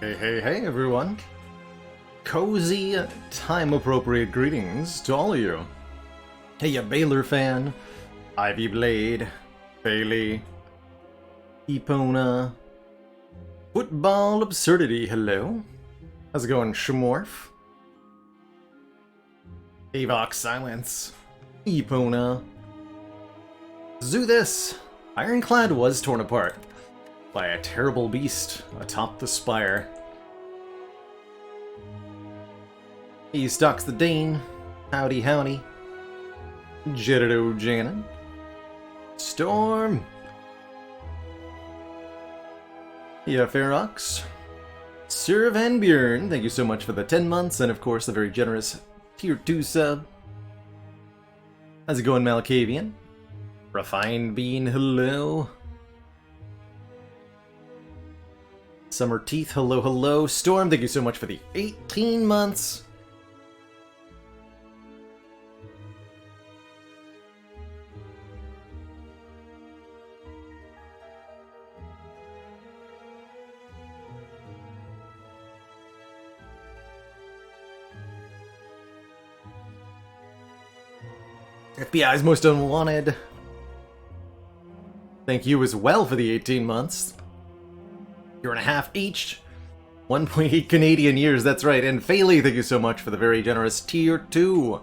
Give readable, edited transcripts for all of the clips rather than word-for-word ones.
Hey everyone. Cozy, time-appropriate greetings to all of you. Hey, ya Baylor fan, Ivy Blade, Bailey, Epona, Football Absurdity, hello. How's it going, Shmorf? Avox Silence, Epona. Zoo this! Ironclad was torn apart by a terrible beast atop the Spire. He stalks the Dane. Howdy howdy. Jeddido Janin. Storm. Yeah, Ferox. Sir Van Buren, thank you so much for the 10 months, and of course the very generous Tier 2 sub. How's it going, Malkavian? Refined Bean, hello. Summer Teeth, hello, hello. Storm, thank you so much for the 18 months. FBI's most unwanted. Thank you as well for the 18 months. Year and a half each. 1.8 Canadian years, that's right. And Faley, thank you so much for the very generous Tier 2.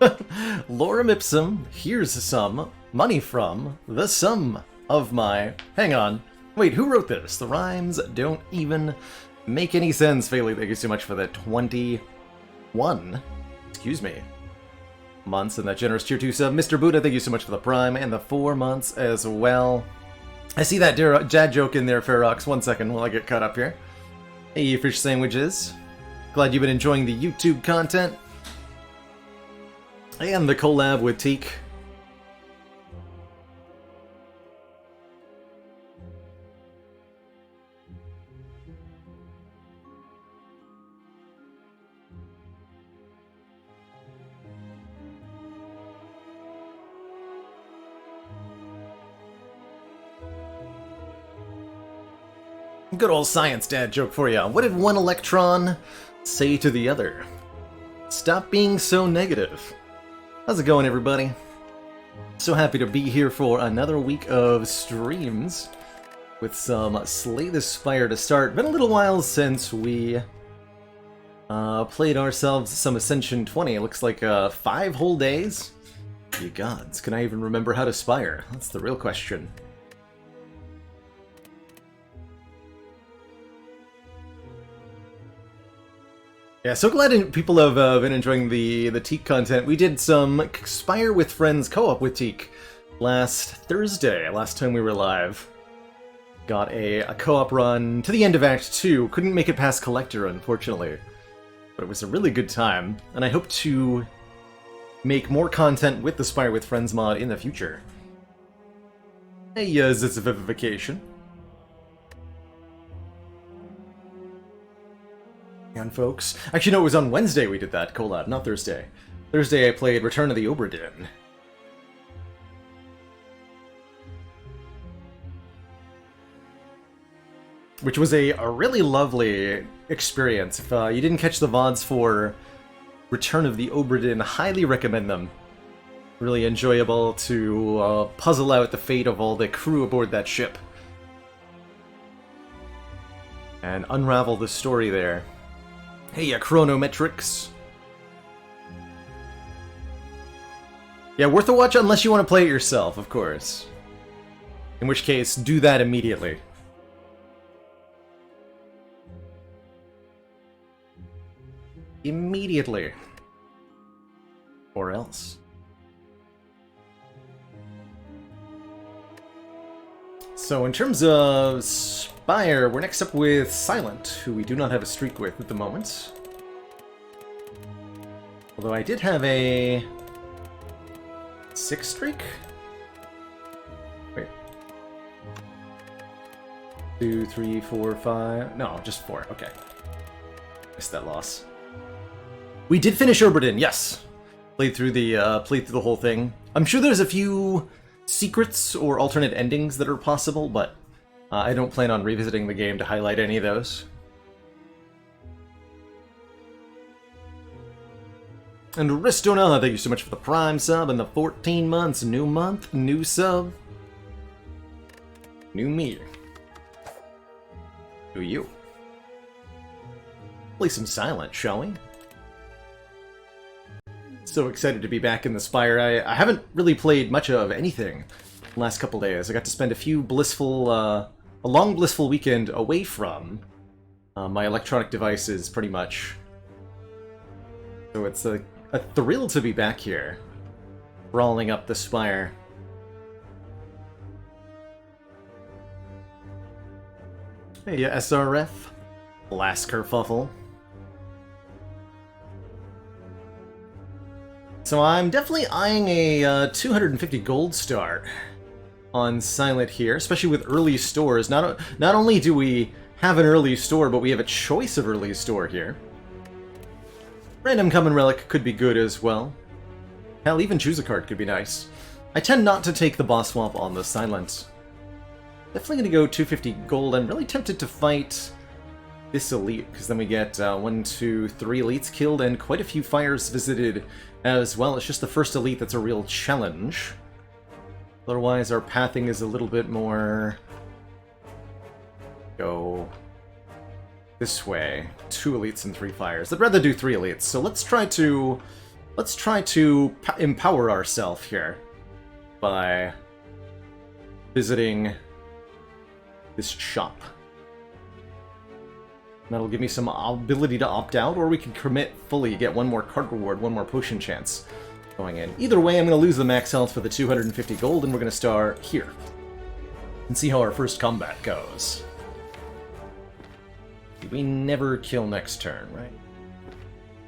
Lorem Ipsum, here's some money from the sum of my... Hang on. Wait, who wrote this? The rhymes don't even make any sense. Faley, thank you so much for the 21. Excuse me. Months and that generous Tier 2 sub. Mr. Buddha, thank you so much for the Prime and the 4 months as well. I see that dad joke in there, Ferox. 1 second while I get caught up here. Hey, fish sandwiches. Glad you've been enjoying the YouTube content. And the collab with Teak. Good old science dad joke for ya. What did one electron say to the other? Stop being so negative. How's it going, everybody? So happy to be here for another week of streams with some Slay the Spire to start. Been a little while since we played ourselves some Ascension 20. It looks like 5 whole days. You gods, can I even remember how to Spire? That's the real question. Yeah, so glad people have been enjoying the Teak content. We did some Spire with Friends co-op with Teak last Thursday, last time we were live. Got a co-op run to the end of Act 2. Couldn't make it past Collector, unfortunately. But it was a really good time, and I hope to make more content with the Spire with Friends mod in the future. Hey, it's a vivification. On folks. Actually, no, it was on Wednesday we did that collab, not Thursday. Thursday I played Return of the Obra Dinn. Which was a really lovely experience. If you didn't catch the VODs for Return of the Obra Dinn, highly recommend them. Really enjoyable to puzzle out the fate of all the crew aboard that ship. And unravel the story there. Hey, Chronometrics. Yeah, worth a watch unless you want to play it yourself, of course. In which case, do that immediately. Immediately. Or else. So in terms of Spire, we're next up with Silent, who we do not have a streak with at the moment. Although I did have a 6 streak? Wait. 2, 3, 4, 5... No, just 4, okay. Missed that loss. We did finish Obra Dinn, yes! Played through the whole thing. I'm sure there's a few secrets or alternate endings that are possible, but I don't plan on revisiting the game to highlight any of those. And Ristona, thank you so much for the Prime sub and the 14 months. New month, new sub. New me. New you. Play some Silent, shall we? So excited to be back in the Spire. I haven't really played much of anything the last couple days. I got to spend a long blissful weekend away from my electronic devices, pretty much. So it's a thrill to be back here, brawling up the Spire. Hey, SRF. Last kerfuffle. So I'm definitely eyeing a 250 gold start on Silent here, especially with early stores. Not only do we have an early store, but we have a choice of early store here. Random common relic could be good as well. Hell, even choose a card could be nice. I tend not to take the boss swap on the Silent. Definitely gonna go 250 gold. I'm really tempted to fight this elite, because then we get 1, 2, 3 elites killed and quite a few fires visited as well. It's just the first elite that's a real challenge. Otherwise, our pathing is a little bit more... go this way. 2 elites and 3 fires. I'd rather do 3 elites, so let's try to empower ourselves here by visiting this shop. That'll give me some ability to opt out, or we can commit fully, get 1 more card reward, 1 more potion chance going in. Either way, I'm going to lose the max health for the 250 gold, and we're going to start here and see how our first combat goes. We never kill next turn, right?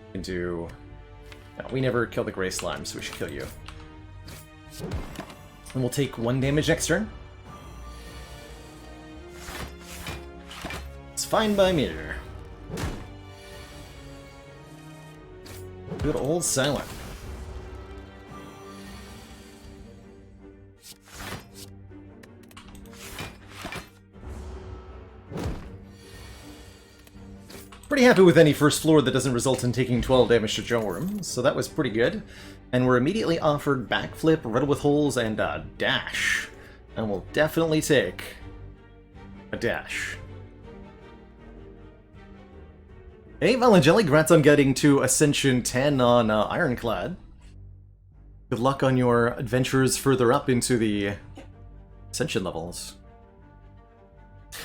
We can do... No, we never kill the Grey Slime, so we should kill you. And we'll take 1 damage next turn. It's fine by me. Good old Silent. Pretty happy with any first floor that doesn't result in taking 12 damage to Joram, so that was pretty good. And we're immediately offered Backflip, Riddle with Holes, and a Dash. And we'll definitely take a Dash. Hey, Valangelli, congrats on getting to Ascension 10 on Ironclad. Good luck on your adventures further up into the Ascension levels.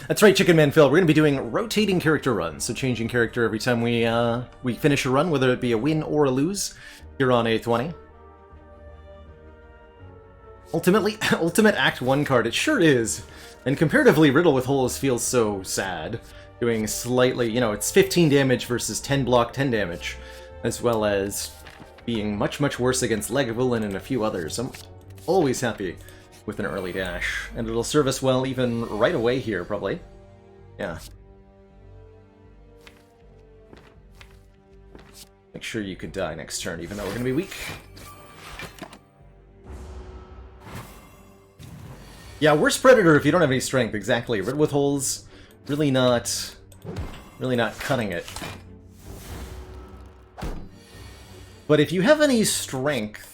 That's right, Chicken Man Phil. We're going to be doing rotating character runs, so changing character every time we finish a run, whether it be a win or a lose, here on A20. Ultimately, Ultimate Act 1 card, it sure is. And comparatively, Riddle with Holes feels so sad. Doing slightly, you know, it's 15 damage versus 10 block, 10 damage, as well as being much, much worse against Lagavulin and a few others. I'm always happy with an early dash, and it'll serve us well even right away here, probably. Yeah. Make sure you could die next turn, even though we're going to be weak. Yeah, worse Predator if you don't have any strength, exactly. Riddle with Holes, really not cutting it. But if you have any strength,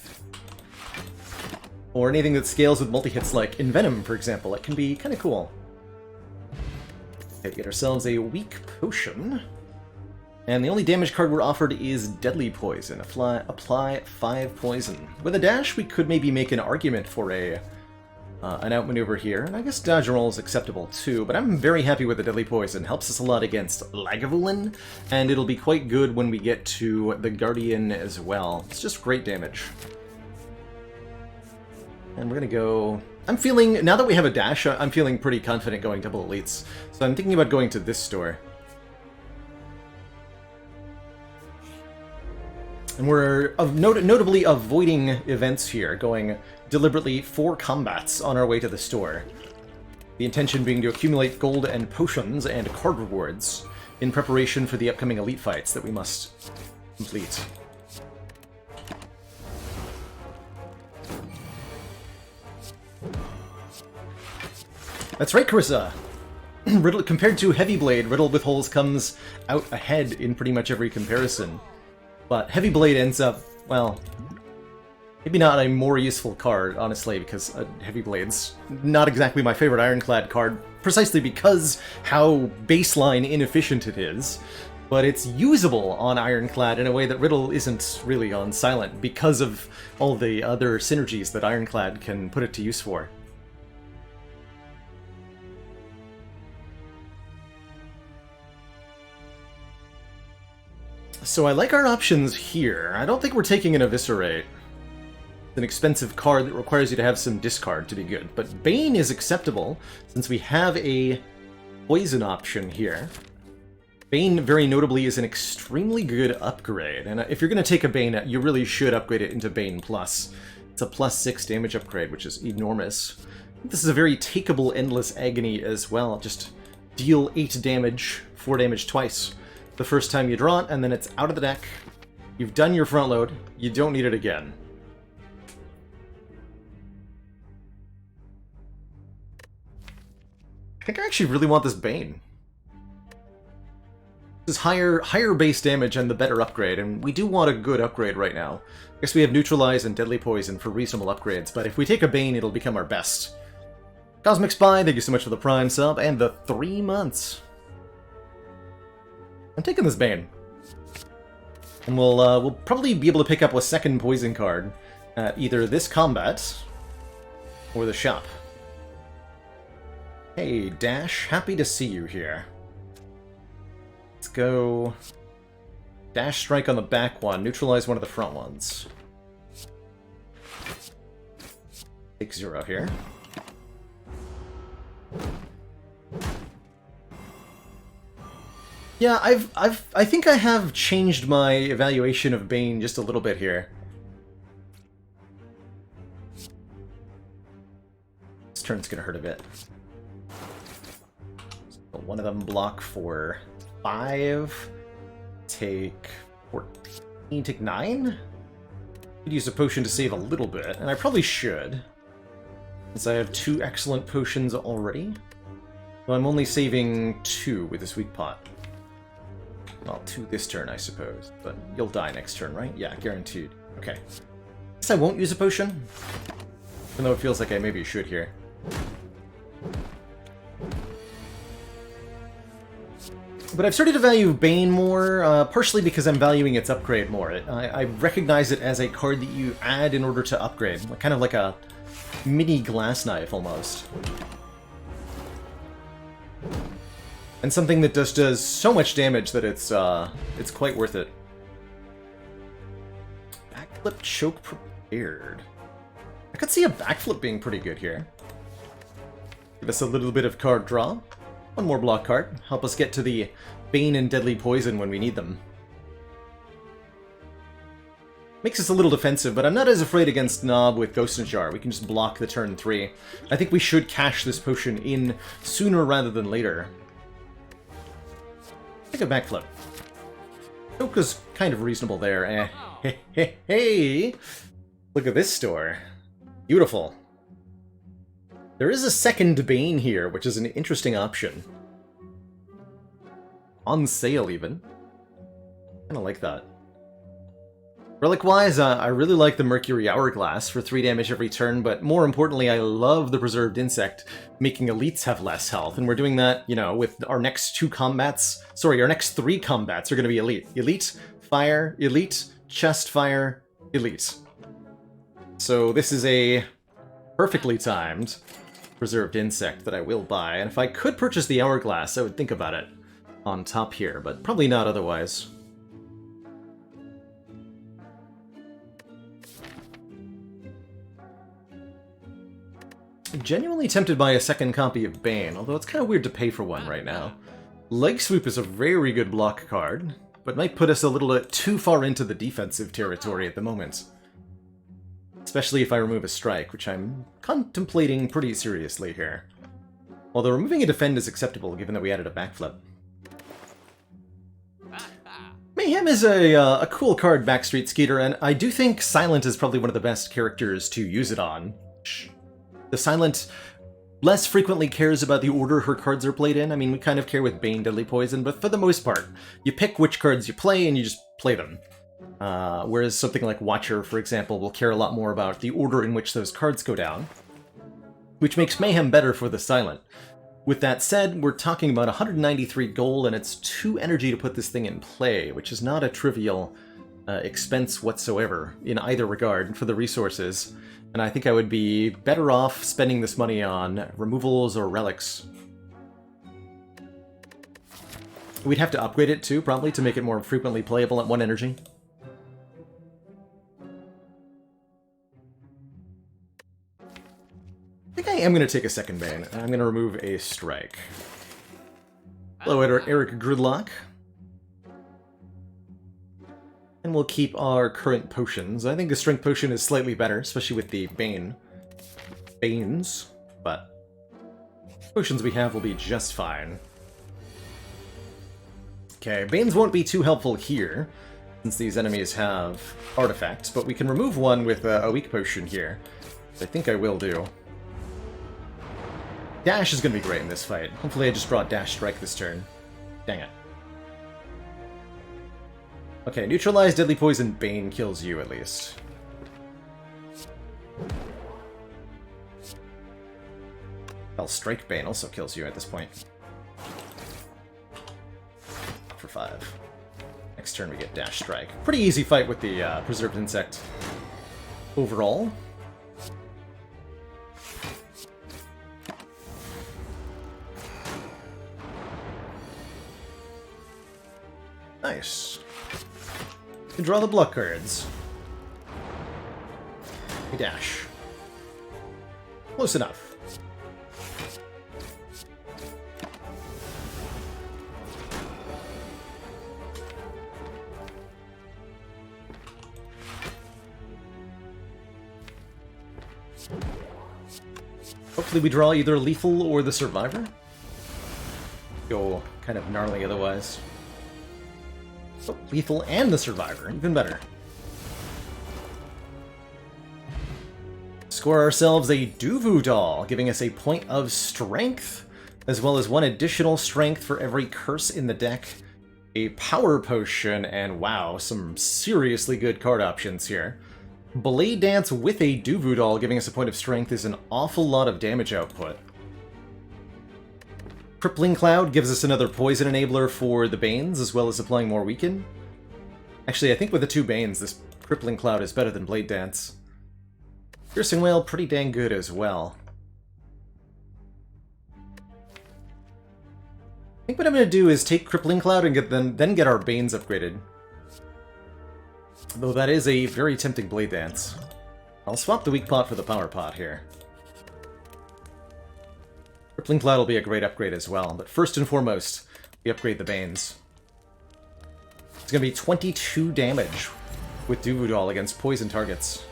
or anything that scales with multi-hits like Envenom, for example, it can be kind of cool. Okay, get ourselves a weak potion. And the only damage card we're offered is Deadly Poison. Apply 5 poison. With a dash, we could maybe make an argument for an outmaneuver here. And I guess dodge roll is acceptable too, but I'm very happy with the Deadly Poison. Helps us a lot against Lagavulin, and it'll be quite good when we get to the Guardian as well. It's just great damage. And we're gonna go... I'm feeling... Now that we have a dash, I'm feeling pretty confident going double elites. So I'm thinking about going to this store. And we're notably avoiding events here, going deliberately 4 combats on our way to the store. The intention being to accumulate gold and potions and card rewards in preparation for the upcoming elite fights that we must complete. That's right, Carissa! Riddle, compared to Heavy Blade, Riddle with Holes comes out ahead in pretty much every comparison. But Heavy Blade ends up, well, maybe not a more useful card, honestly, because Heavy Blade's not exactly my favorite Ironclad card, precisely because how baseline inefficient it is. But it's usable on Ironclad in a way that Riddle isn't really on Silent, because of all the other synergies that Ironclad can put it to use for. So I like our options here. I don't think we're taking an Eviscerate. It's an expensive card that requires you to have some discard to be good. But Bane is acceptable, since we have a poison option here. Bane, very notably, is an extremely good upgrade. And if you're going to take a Bane, you really should upgrade it into Bane Plus. It's a +6 damage upgrade, which is enormous. This is a very takeable Endless Agony as well. Just deal 8 damage, 4 damage twice. The first time you draw it, and then it's out of the deck. You've done your front load. You don't need it again. I think I actually really want this Bane. This is higher base damage and the better upgrade, and we do want a good upgrade right now. I guess we have Neutralize and Deadly Poison for reasonable upgrades, but if we take a Bane, it'll become our best. Cosmic Spy, thank you so much for the Prime sub, and the 3 months. I'm taking this Bane. And we'll probably be able to pick up a second poison card at either this combat or the shop. Hey, Dash, happy to see you here. Let's go Dash Strike on the back one, neutralize one of the front ones. Take 0 here. Yeah, I think I have changed my evaluation of Bane just a little bit here. This turn's gonna hurt a bit. So one of them block for 5. Take 14. Take 9? Could use a potion to save a little bit, and I probably should, since I have 2 excellent potions already. So I'm only saving 2 with this weak pot. Well, 2 this turn, I suppose. But you'll die next turn, right? Yeah, guaranteed. Okay. Guess I won't use a potion, even though it feels like I maybe should here. But I've started to value Bane more, partially because I'm valuing its upgrade more. I recognize it as a card that you add in order to upgrade, kind of like a mini glass knife, almost. And something that just does so much damage that it's quite worth it. Backflip Choke prepared. I could see a backflip being pretty good here. Give us a little bit of card draw. One more block card. Help us get to the Bane and Deadly Poison when we need them. Makes us a little defensive, but I'm not as afraid against Knob with Ghost and Jar. We can just block the turn 3. I think we should cash this potion in sooner rather than later. Take a backflip. Choke is kind of reasonable there. Hey! Look at this store. Beautiful. There is a second Bane here, which is an interesting option. On sale, even. Kinda like that. Relic-wise, I really like the Mercury Hourglass for 3 damage every turn, but more importantly, I love the Preserved Insect, making elites have less health, and we're doing that, you know, with our next 2 combats. Sorry, our next 3 combats are going to be elite. Elite, fire, elite, chest, fire, elite. So this is a perfectly timed Preserved Insect that I will buy, and if I could purchase the Hourglass, I would think about it on top here, but probably not otherwise. Genuinely tempted by a second copy of Bane, although it's kind of weird to pay for one right now. Leg Swoop is a very good block card, but might put us a little bit too far into the defensive territory at the moment. Especially if I remove a strike, which I'm contemplating pretty seriously here. Although removing a defend is acceptable, given that we added a backflip. Mayhem is a cool card, Backstreet Skeeter, and I do think Silent is probably one of the best characters to use it on. The Silent less frequently cares about the order her cards are played in. I mean, we kind of care with Bane, Deadly Poison, but for the most part, you pick which cards you play and you just play them. Whereas something like Watcher, for example, will care a lot more about the order in which those cards go down, which makes Mayhem better for the Silent. With that said, we're talking about 193 gold, and it's 2 energy to put this thing in play, which is not a trivial expense whatsoever in either regard for the resources. And I think I would be better off spending this money on removals or relics. We'd have to upgrade it too, probably, to make it more frequently playable at 1 energy. I think I am going to take a second Bane. I'm going to remove a Strike. Hello, Eric Gridlock. And we'll keep our current potions. I think the Strength Potion is slightly better, especially with the Banes, but potions we have will be just fine. Okay, Banes won't be too helpful here, since these enemies have artifacts, but we can remove one with a weak potion here. I think I will do. Dash is going to be great in this fight. Hopefully I just brought Dash Strike this turn. Dang it. Okay, neutralize Deadly Poison Bane kills you at least. Well, Strike Bane also kills you at this point. For 5. Next turn we get Dash Strike. Pretty easy fight with the Preserved Insect overall. Nice. You draw the block cards. We dash. Close enough. Hopefully we draw either Lethal or the Survivor. Go kind of gnarly otherwise. Oh, Lethal and the Survivor, even better. Score ourselves a Duvu Doll, giving us a point of strength, as well as 1 additional strength for every curse in the deck, a power potion, and wow, some seriously good card options here. Blade Dance with a Duvu Doll giving us a point of strength is an awful lot of damage output. Crippling Cloud gives us another poison enabler for the Banes, as well as applying more weaken. Actually, I think with the 2 Banes, this Crippling Cloud is better than Blade Dance. Piercing Wail, pretty dang good as well. I think what I'm going to do is take Crippling Cloud and then get our Banes upgraded. Though that is a very tempting Blade Dance. I'll swap the weak pot for the power pot here. Crippling Cloud will be a great upgrade as well, but first and foremost, we upgrade the Banes. It's going to be 22 damage with Duvu Doll against poison targets.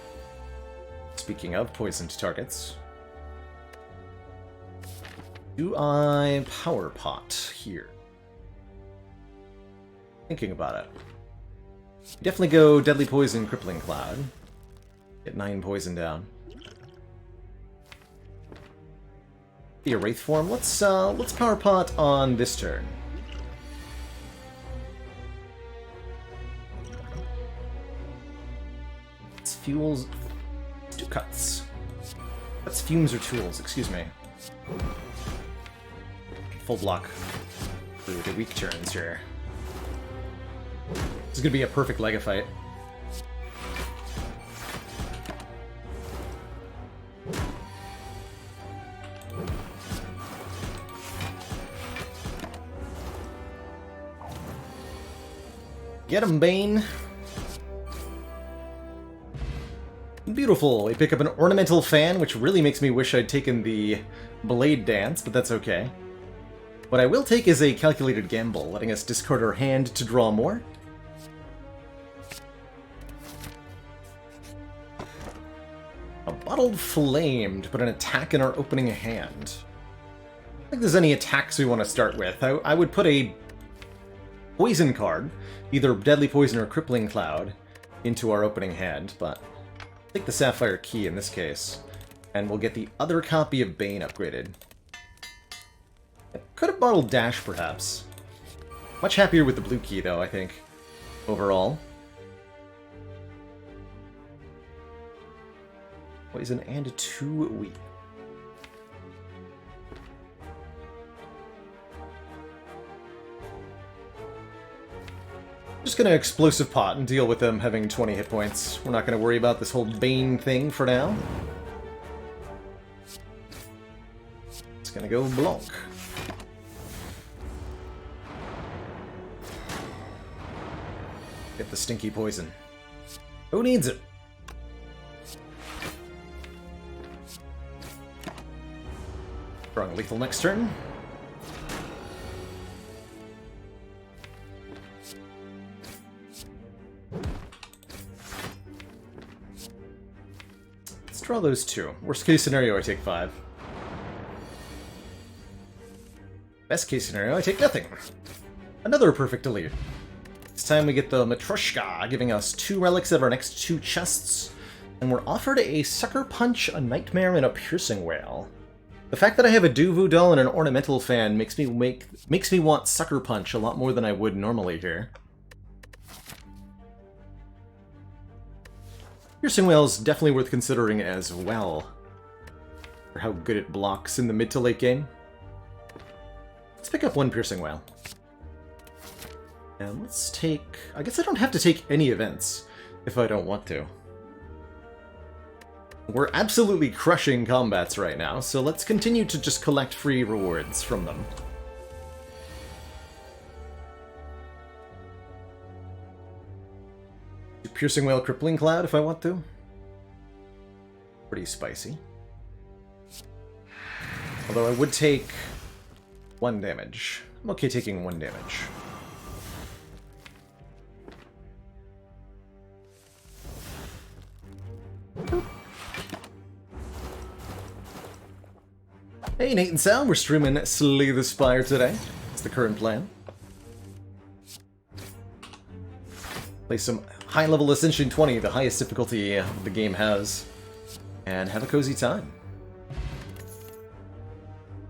Speaking of poisoned targets, do I power pot here? Thinking about it. Definitely go Deadly Poison, Crippling Cloud. Get 9 poison down. Be a Wraith form. Let's power pot on this turn. It's fuels. Two cuts. That's fumes or tools. Excuse me. Full block through the weak turns here. This is gonna be a perfect Lega fight. Get him, Bane! Beautiful! We pick up an Ornamental Fan, which really makes me wish I'd taken the Blade Dance, but that's okay. What I will take is a Calculated Gamble, letting us discard our hand to draw more. A Bottled Flame to put an attack in our opening hand. I don't think there's any attacks we want to start with. I would put a Poison card, either Deadly Poison or Crippling Cloud, into our opening hand, but I'll take the Sapphire Key in this case. And we'll get the other copy of Bane upgraded. I could have bottled Dash, perhaps. Much happier with the blue key, though, I think, overall. Poison and 2 weak. Just gonna Explosive Pot and deal with them having 20 hit points. We're not gonna worry about this whole Bane thing for now. It's gonna go Blanc. Get the stinky poison. Who needs it? Strong lethal next turn. Let's draw those 2. Worst case scenario, I take 5. Best case scenario, I take nothing. Another perfect delete. This time we get the Matryoshka, giving us 2 relics of our next 2 chests, and we're offered a Sucker Punch, a Nightmare, and a Piercing Wail. The fact that I have a Duvu Doll and an Ornamental Fan makes me want Sucker Punch a lot more than I would normally here. Piercing Wail is definitely worth considering as well, for how good it blocks in the mid to late game. Let's pick up 1 Piercing Wail. And let's take... I guess I don't have to take any events if I don't want to. We're absolutely crushing combats right now, so let's continue to just collect free rewards from them. Do Piercing Wail, Crippling Cloud if I want to. Pretty spicy. Although I would take 1 damage. I'm okay taking 1 damage. Hey, Nate and Sal, we're streaming Slay the Spire today. It's the current plan. Play some high-level Ascension 20, the highest difficulty the game has, and have a cozy time.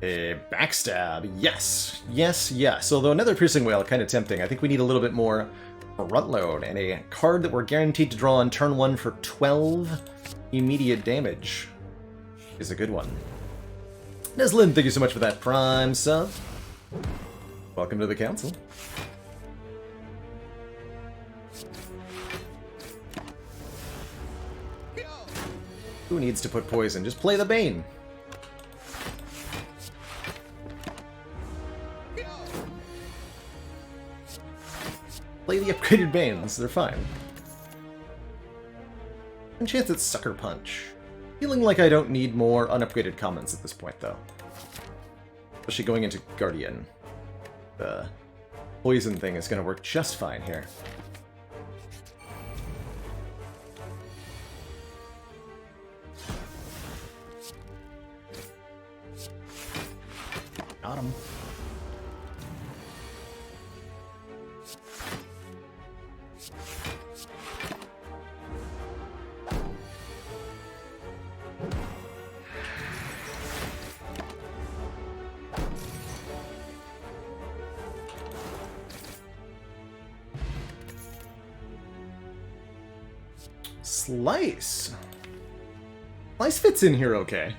A backstab, yes, yes, yes. Although another Piercing Wail, kind of tempting. I think we need a little bit more front load, and a card that we're guaranteed to draw on turn 1 for 12 immediate damage is a good one. Neslin, thank you so much for that Prime sub. Welcome to the council. Who needs to put poison? Just play the Bane. Play the upgraded Banes, they're fine. And chance it's Sucker Punch. Feeling like I don't need more unupgraded commons at this point, though. Especially going into Guardian. The poison thing is going to work just fine here. Got him. Slice! Slice fits in here okay.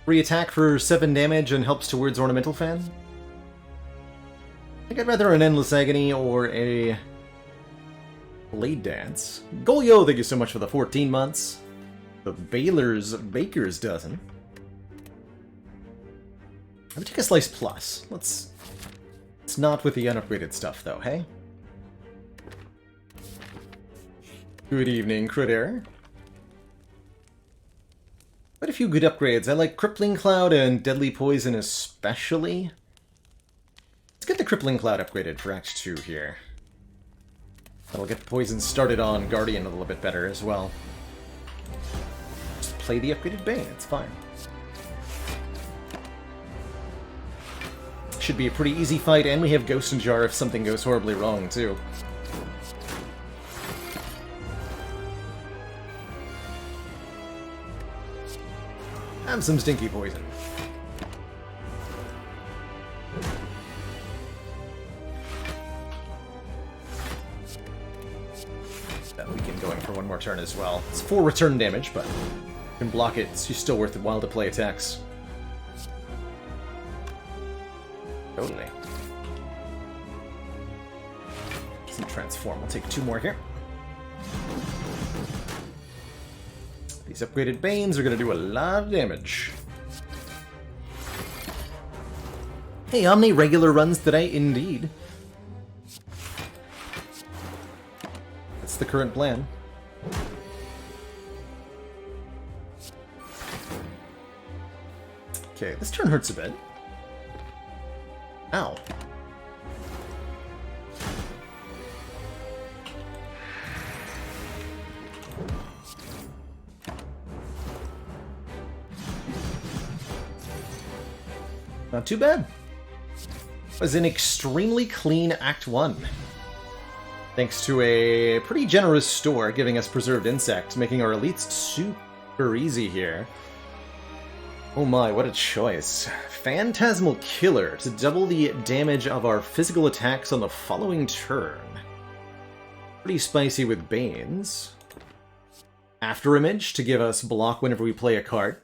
Free attack for 7 damage and helps towards Ornamental Fan? I think I'd rather an Endless Agony or a Blade Dance. Golyo, thank you so much for the 14 months. The Baker's dozen. I would take a Slice Plus. Let's not with the unupgraded stuff though, hey? Good evening, Critter. Quite a few good upgrades. I like Crippling Cloud and Deadly Poison especially. Let's get the Crippling Cloud upgraded for Act 2 here. That'll get Poison started on Guardian a little bit better as well. Just play the upgraded Bane, it's fine. Should be a pretty easy fight, and we have Ghost and Jar if something goes horribly wrong, too. Have some stinky poison. That weaken going for one more turn as well. It's 4 return damage, but you can block it. It's still worth it while to play attacks. Totally. Some transform. We'll take 2 more here. These upgraded Banes are going to do a lot of damage. Hey, Omni, regular runs today? Indeed. That's the current plan. Okay, this turn hurts a bit. Ow. Not too bad. It was an extremely clean Act 1. Thanks to a pretty generous store giving us Preserved Insect, making our elites super easy here. Oh my, what a choice. Phantasmal Killer to double the damage of our physical attacks on the following turn. Pretty spicy with Banes. After Image to give us block whenever we play a card.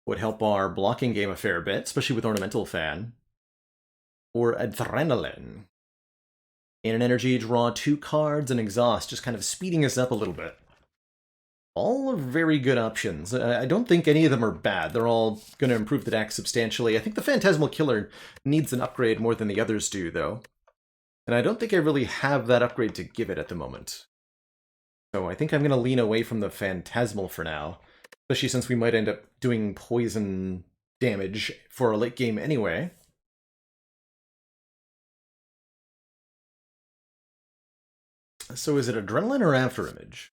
Would help our blocking game a fair bit, especially with Ornamental Fan. Or Adrenaline. In an energy, draw 2 cards and exhaust, just kind of speeding us up a little bit. All are very good options. I don't think any of them are bad. They're all going to improve the deck substantially. I think the Phantasmal Killer needs an upgrade more than the others do, though. And I don't think I really have that upgrade to give it at the moment. So I think I'm going to lean away from the Phantasmal for now. Especially since we might end up doing poison damage for a late game anyway. So is it Adrenaline or After Image?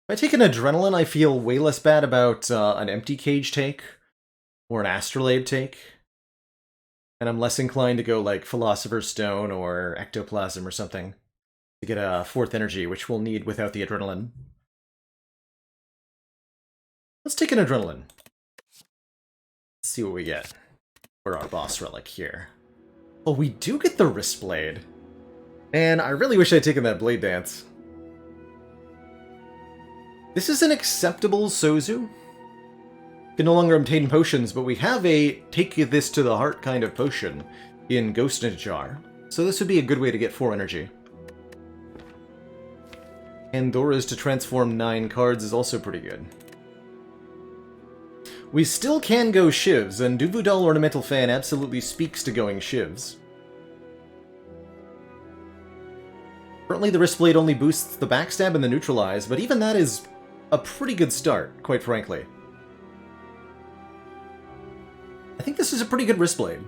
If I take an Adrenaline, I feel way less bad about an Empty Cage take. Or an Astrolabe take. And I'm less inclined to go like Philosopher's Stone or Ectoplasm or something. To get a 4th energy, which we'll need without the Adrenaline. Let's take an Adrenaline. Let's see what we get for our boss relic here. Oh, we do get the Wrist Blade. And I really wish I'd taken that Blade Dance. This is an acceptable Sozu. Can no longer obtain potions, but we have a take this to the heart kind of potion in Ghost in a Jar. So this would be a good way to get 4 energy. Pandora's to transform 9 cards is also pretty good. We still can go Shivs, and Duvudal Ornamental Fan absolutely speaks to going Shivs. Currently the Wrist Blade only boosts the Backstab and the Neutralize, but even that is a pretty good start, quite frankly. I think this is a pretty good Wrist Blade.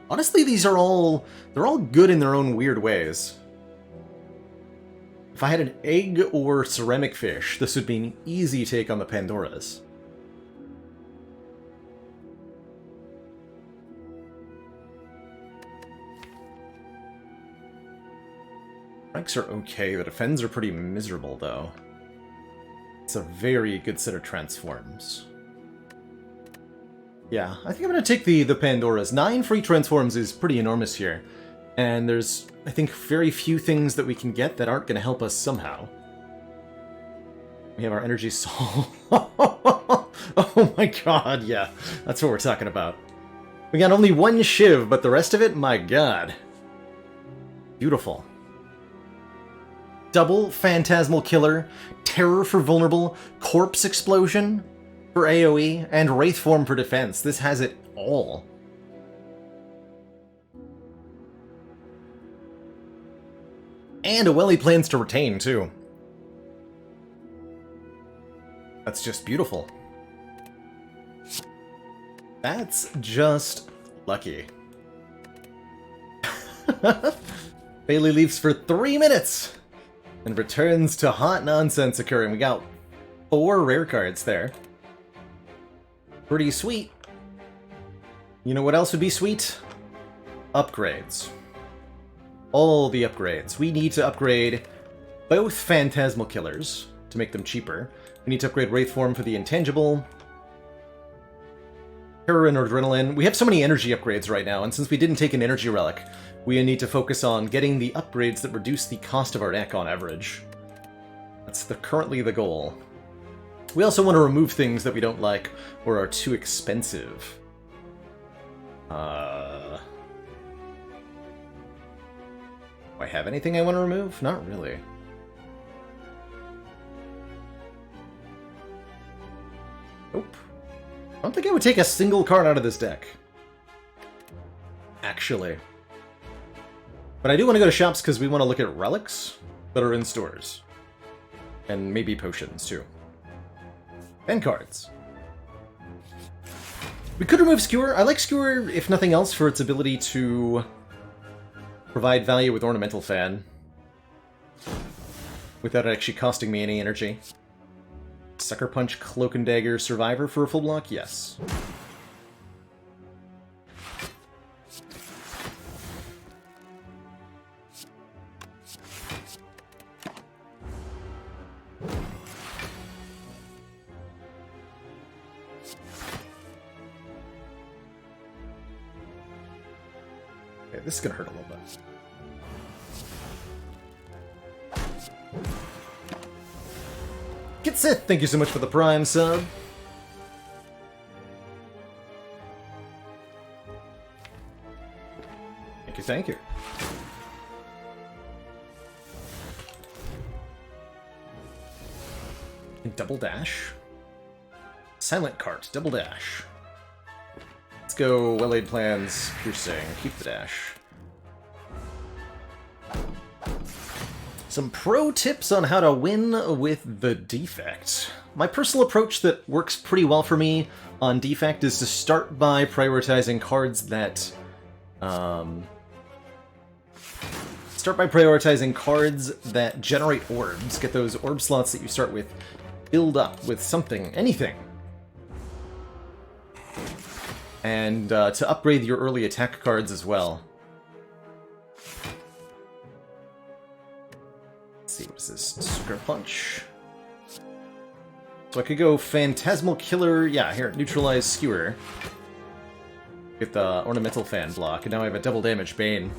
Honestly, they're all good in their own weird ways. If I had an egg or ceramic fish, this would be an easy take on the Pandoras. Strikes are okay, the defends are pretty miserable though. It's a very good set of transforms. Yeah, I think I'm going to take the Pandoras. 9 free transforms is pretty enormous here. And there's, I think, very few things that we can get that aren't going to help us somehow. We have our Energy Soul. Oh my god, yeah. That's what we're talking about. We got only 1 Shiv, but the rest of it, my god. Beautiful. Double Phantasmal Killer, Terror for Vulnerable, Corpse Explosion for AoE, and Wraith Form for defense. This has it all. And a well he plans to retain, too. That's just beautiful. That's just lucky. Bailey leaves for 3 minutes and returns to hot nonsense occurring. We got 4 rare cards there. Pretty sweet. You know what else would be sweet? Upgrades. All the upgrades. We need to upgrade both Phantasmal Killers to make them cheaper. We need to upgrade Wraith Form for the Intangible. Terror and Adrenaline. We have so many energy upgrades right now, and since we didn't take an Energy Relic, we need to focus on getting the upgrades that reduce the cost of our deck on average. That's currently the goal. We also want to remove things that we don't like or are too expensive. Do I have anything I want to remove? Not really. Nope. I don't think I would take a single card out of this deck. Actually. But I do want to go to shops because we want to look at relics that are in stores. And maybe potions, too. And cards. We could remove Skewer. I like Skewer, if nothing else, for its ability to provide value with Ornamental Fan. Without it actually costing me any energy. Sucker Punch, Cloak and Dagger, Survivor for a full block? Yes. Okay, this is gonna hurt a little bit. Get Sith, thank you so much for the Prime sub. Thank you, thank you. And double dash. Silent Cart, double dash. Let's go Well-Laid Plans, Piercing, keep the dash. Some pro tips on how to win with the Defect. My personal approach that works pretty well for me on Defect is to start by prioritizing cards that... generate orbs. Get those orb slots that you start with filled up with something, anything. And to upgrade your early attack cards as well. Let's see, what is this? Sucker Punch. So I could go Phantasmal Killer, yeah, here, Neutralize Skewer. Get the Ornamental Fan block, and now I have a double damage Bane.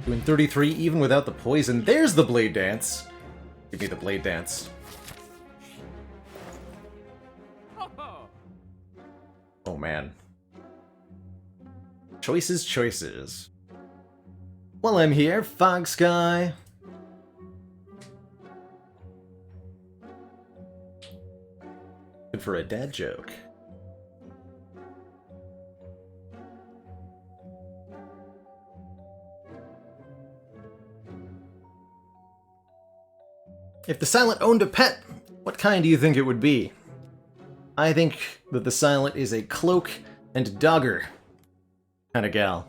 Doing 33 even without the poison. There's the Blade Dance. Give me the Blade Dance. Oh man. Choices, choices. While I'm here, Fog Sky. Good for a dad joke. If the Silent owned a pet, what kind do you think it would be? I think that the Silent is a cloak and dogger kind of gal.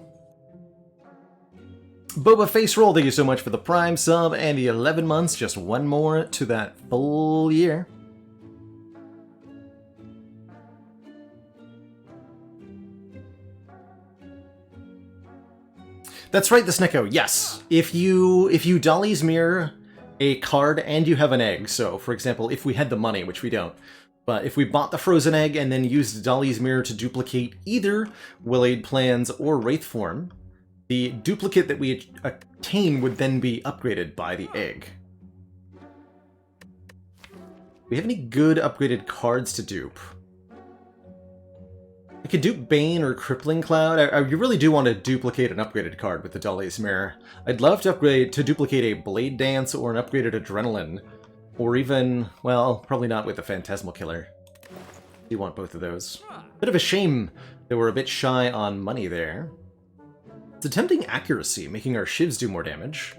Boba Face Roll, thank you so much for the Prime sub and the 11 months, just one more to that full year. That's right, the Snecko, yes. If you Dolly's Mirror a card and you have an egg, so for example, if we had the money, which we don't, but if we bought the frozen egg and then used Dolly's Mirror to duplicate either Well-Laid Plans or Wraith Form, the duplicate that we attain would then be upgraded by the egg. Do we have any good upgraded cards to dupe? I could dupe Bane or Crippling Cloud. I really do want to duplicate an upgraded card with the Dolly's Mirror. I'd love to duplicate a Blade Dance or an upgraded Adrenaline. Or even, well, probably not with the Phantasmal Killer. You want both of those. Bit of a shame that we're a bit shy on money there. It's attempting accuracy, making our shivs do more damage.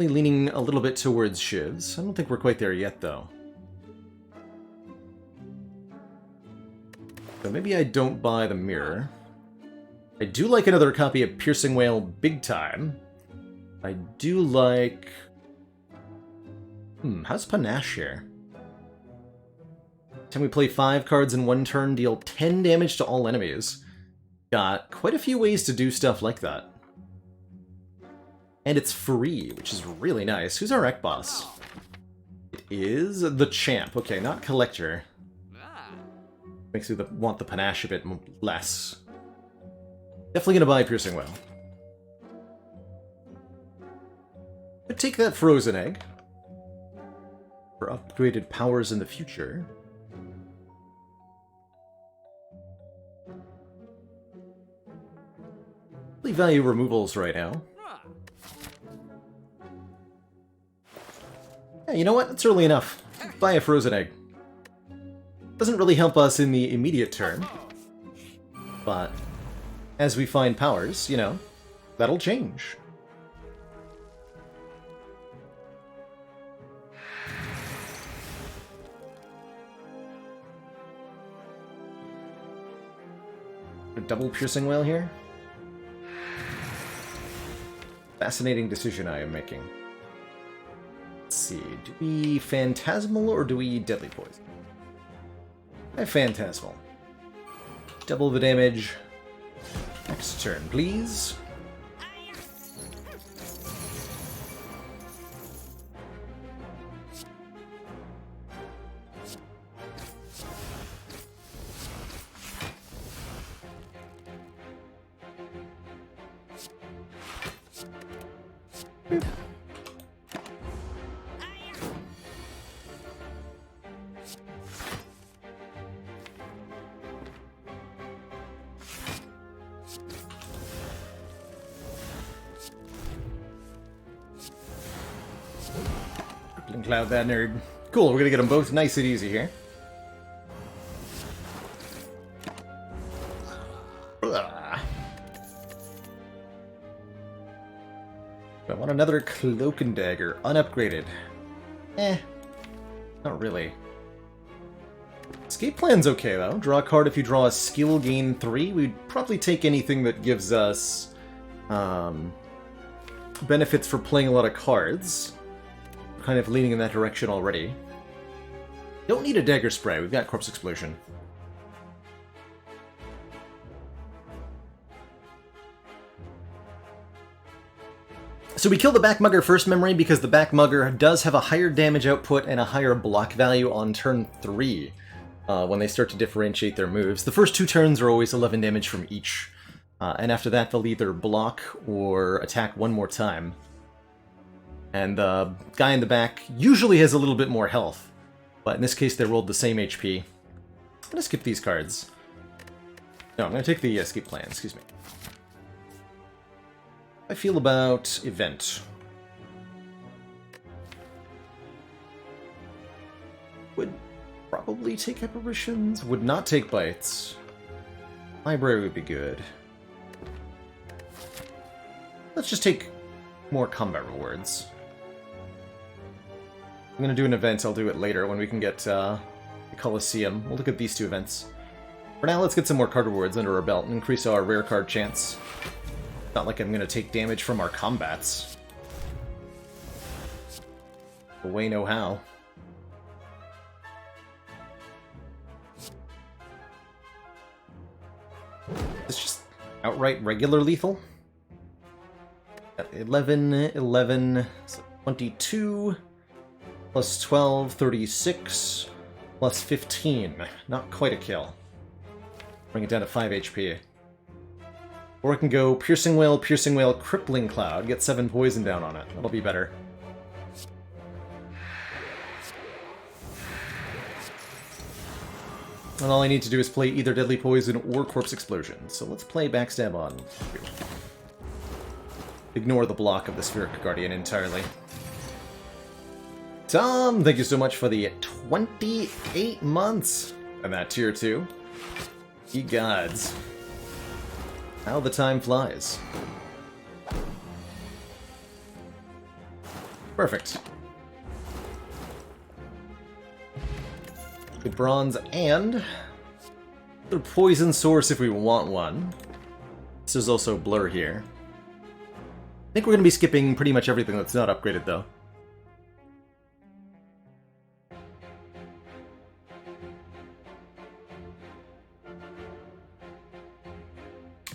Only leaning a little bit towards shivs. I don't think we're quite there yet, though. So maybe I don't buy the mirror. I do like another copy of Piercing Whale big time. I do like... how's Panache here? Time we play 5 cards in one turn, deal 10 damage to all enemies. Got quite a few ways to do stuff like that. And it's free, which is really nice. Who's our Rec Boss? It is the Champ. Okay, not Collector. Makes me want the panache a bit less. Definitely gonna buy Piercing Well. Could take that Frozen Egg for upgraded powers in the future. Really value removals right now. Yeah, you know what? It's early enough. Buy a Frozen Egg. Doesn't really help us in the immediate turn, but as we find powers, you know, that'll change. A double Piercing Whale here? Fascinating decision I am making. Let's see, do we Phantasmal or do we Deadly Poison? I Phantasmal. Double the damage. Next turn, please. Cloud that nerd. Cool, we're gonna get them both nice and easy here. I want another Cloak and Dagger, unupgraded. Not really. Escape Plan's okay though. Draw a card if you draw a skill, gain 3. We'd probably take anything that gives us benefits for playing a lot of cards. Kind of leaning in that direction already. Don't need a Dagger Spray, we've got Corpse Explosion. So we kill the Backmugger first, memory, because the Backmugger does have a higher damage output and a higher block value on turn 3 when they start to differentiate their moves. The first 2 turns are always 11 damage from each, and after that they'll either block or attack one more time. And the guy in the back usually has a little bit more health, but in this case they rolled the same HP. I'm gonna skip these cards. No, I'm gonna take the Escape Plan, excuse me. I feel about Event. Would probably take Apparitions, would not take Bites. Library would be good. Let's just take more combat rewards. I'm going to do an event, I'll do it later when we can get the Colosseum. We'll look at these 2 events. For now, let's get some more card rewards under our belt and increase our rare card chance. Not like I'm going to take damage from our combats. The way no how. It's just outright regular lethal. At 11, 11, so 22... Plus 12, 36, plus 15. Not quite a kill. Bring it down to 5 HP. Or I can go Piercing Whale, Crippling Cloud, get 7 poison down on it. That'll be better. And all I need to do is play either Deadly Poison or Corpse Explosion. So let's play Backstab on. Ignore the block of the Spheric Guardian entirely. Tom, thank you so much for the 28 months and that tier 2. Ye gods. How the time flies. Perfect. Good bronze and a poison source if we want one. This is also blur here. I think we're going to be skipping pretty much everything that's not upgraded though.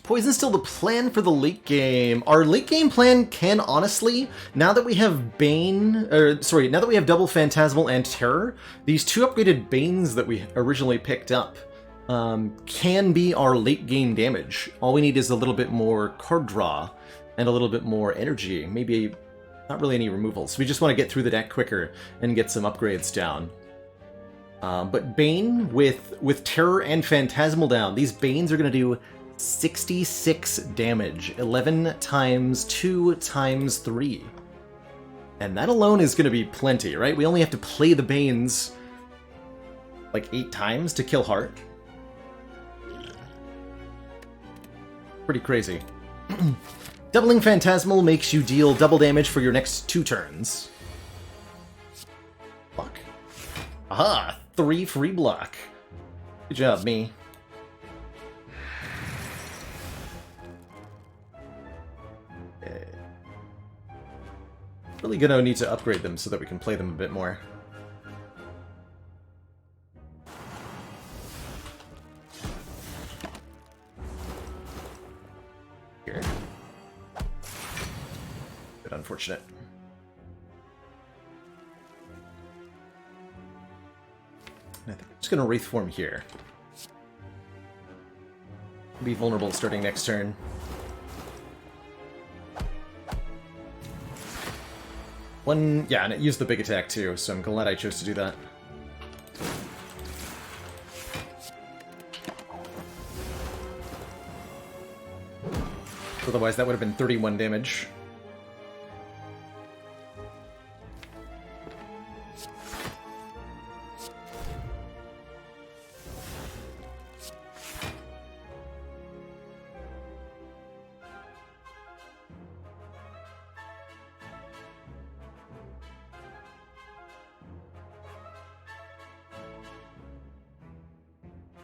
Poison's still the plan for the late game. Our late game plan can honestly, now that we have Bane, now that we have double Phantasmal and Terror, these two upgraded Banes that we originally picked up can be our late game damage. All we need is a little bit more card draw and a little bit more energy. Maybe not really any removals. We just want to get through the deck quicker and get some upgrades down. But Bane with Terror and Phantasmal down, these Banes are going to do 66 damage, 11 times 2 times 3. And that alone is going to be plenty, right? We only have to play the Banes like 8 times to kill Heart. Pretty crazy. Doubling Phantasmal makes you deal double damage for your next 2 turns. Block. Aha! 3 free block. Good job, me. Really gonna need to upgrade them so that we can play them a bit more. Here. Bit unfortunate. And I think I'm just gonna Wraith form here. Be vulnerable starting next turn. Yeah, and it used the big attack too, so I'm glad I chose to do that. Otherwise, that would have been 31 damage.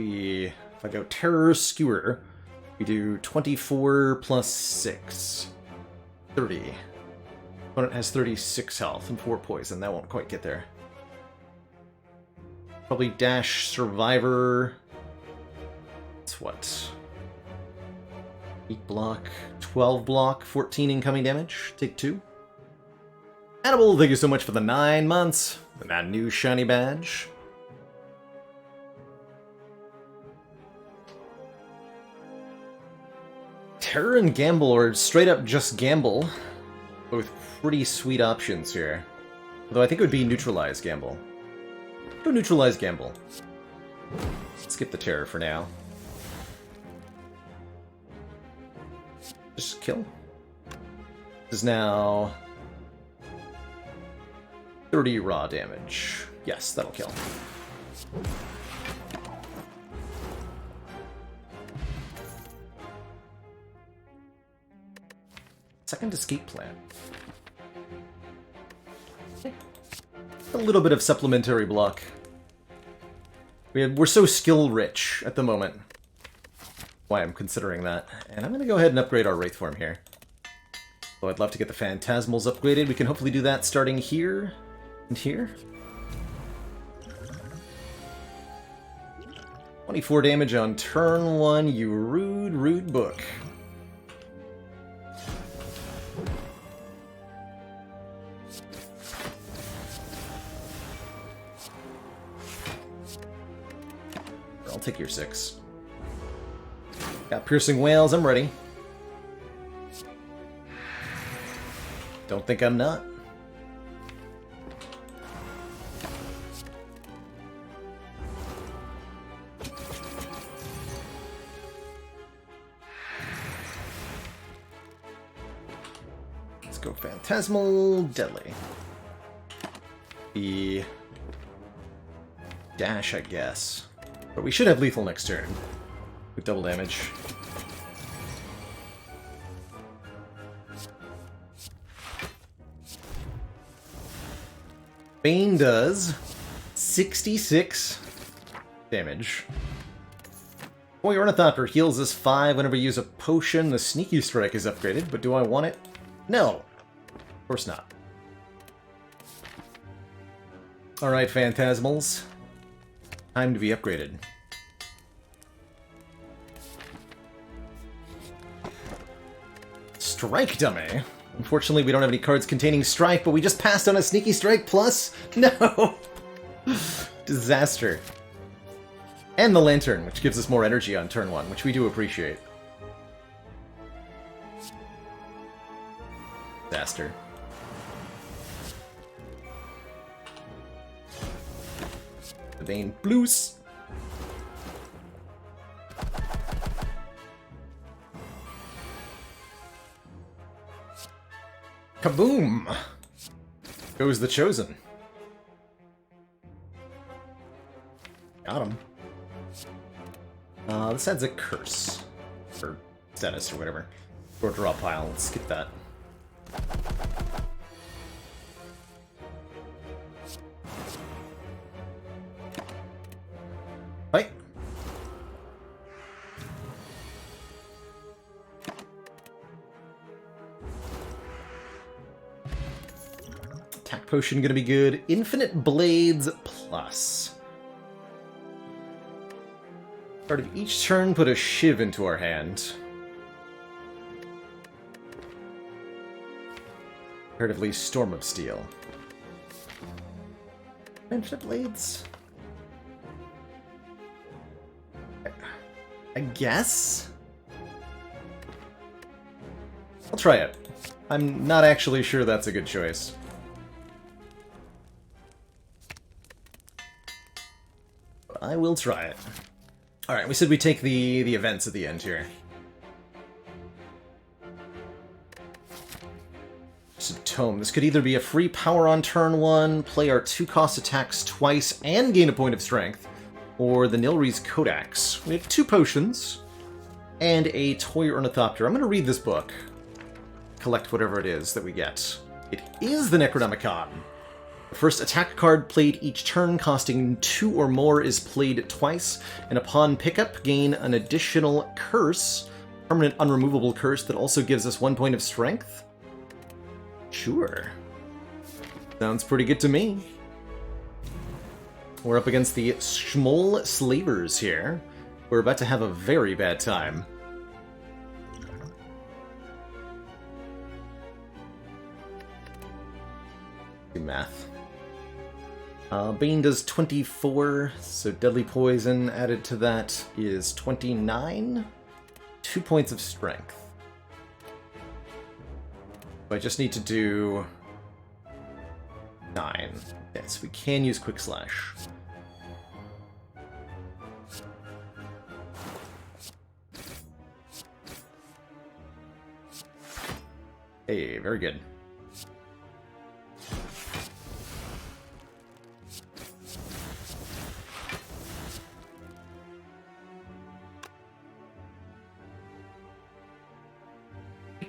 If I go Terror Skewer, we do 24 plus 6. 30. Opponent has 36 health and 4 poison. That won't quite get there. Probably Dash Survivor. That's what? 8 block, 12 block, 14 incoming damage. Take 2. Edible, thank you so much for the 9 months. And that new shiny badge. Terror and Gamble, or straight up just Gamble. Both pretty sweet options here. Although I think it would be Neutralize Gamble. Go Neutralize Gamble. Skip the Terror for now. Just kill. This is now 30 raw damage. Yes, that'll kill. Second escape plan. A little bit of supplementary block. We're so skill rich at the moment. Why I'm considering that. And I'm going to go ahead and upgrade our Wraith form here. Though I'd love to get the Phantasmals upgraded. We can hopefully do that starting here and here. 24 damage on turn 1, you rude book. I'll take your 6. Got Piercing Whales, I'm ready. Don't think I'm not. Let's go Phantasmal Deadly. The dash, I guess. But we should have lethal next turn. With double damage. Bane does 66 damage. Boy, Ornithopter heals us 5 whenever we use a potion. The Sneaky Strike is upgraded, but do I want it? No. Of course not. Alright, Phantasmals. Time to be upgraded. Strike dummy. Unfortunately, we don't have any cards containing strike, but we just passed on a sneaky strike plus. No! Disaster. And the lantern, which gives us more energy on turn 1, which we do appreciate. Disaster. The Bane Blues. Kaboom! Goes the Chosen. Got him. This adds a curse. Or status, or whatever. Or draw pile. Let's skip that. Right. Attack potion gonna be good. Infinite Blades plus. Start of each turn, put a shiv into our hand. Comparatively, Storm of Steel. Infinite Blades? I guess? I'll try it. I'm not actually sure that's a good choice. But I will try it. Alright, we said we take the events at the end here. Just a tome. This could either be a free power on turn 1, play our 2-cost attacks twice, and gain a point of strength, or the Nilri's Codex. We have 2 potions, and a Toy Ornithopter. I'm going to read this book. Collect whatever it is that we get. It is the Necronomicon. The first attack card played each turn costing 2 or more is played twice, and upon pickup gain an additional curse, permanent unremovable curse that also gives us 1 point of strength? Sure. Sounds pretty good to me. We're up against the Schmoll Slavers here. We're about to have a very bad time. Do math. Bane does 24, so Deadly Poison added to that is 29. 2 points of strength. So I just need to do 9. Yes, we can use Quick Slash. Hey, very good.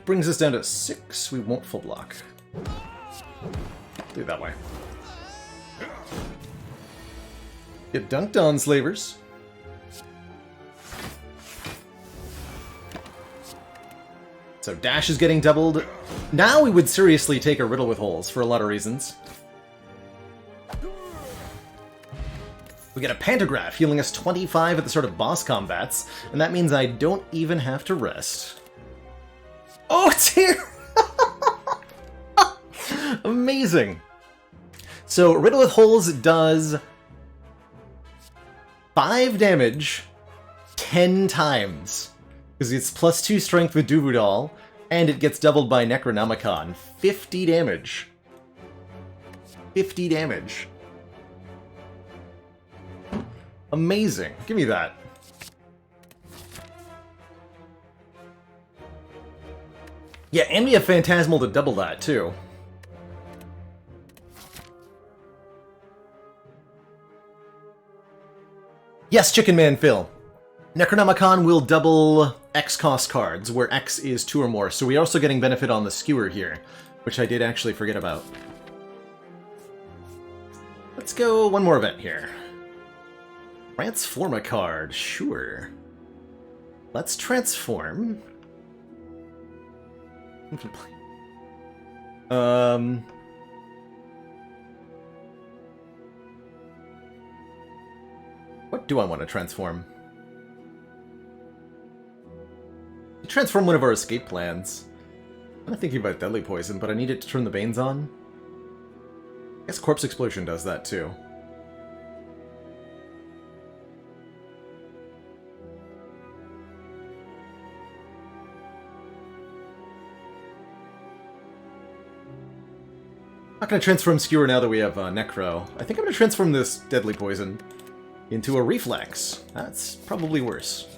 Brings us down to 6. We won't full block. Do it that way. Get dunked on, slavers. So dash is getting doubled. Now we would seriously take a riddle with holes for a lot of reasons. We get a pantograph healing us 25 at the start of boss combats, and that means I don't even have to rest. Oh dear! Amazing! So, Riddle with Holes does 5 damage 10 times. Because it's plus 2 strength with Duvudal, and it gets doubled by Necronomicon. 50 damage. 50 damage. Amazing. Give me that. Yeah, and we have Phantasmal to double that, too. Yes, Chicken Man Phil. Necronomicon will double X cost cards, where X is 2 or more, so we're also getting benefit on the skewer here, which I did actually forget about. Let's go one more event here. Transform a card, sure. Let's transform. What do I want to transform? Transform one of our escape plans. I'm not thinking about Deadly Poison, but I need it to turn the Banes on. I guess Corpse Explosion does that too. Not going to transform Skewer now that we have Necro. I think I'm going to transform this Deadly Poison into a Reflex. That's probably worse.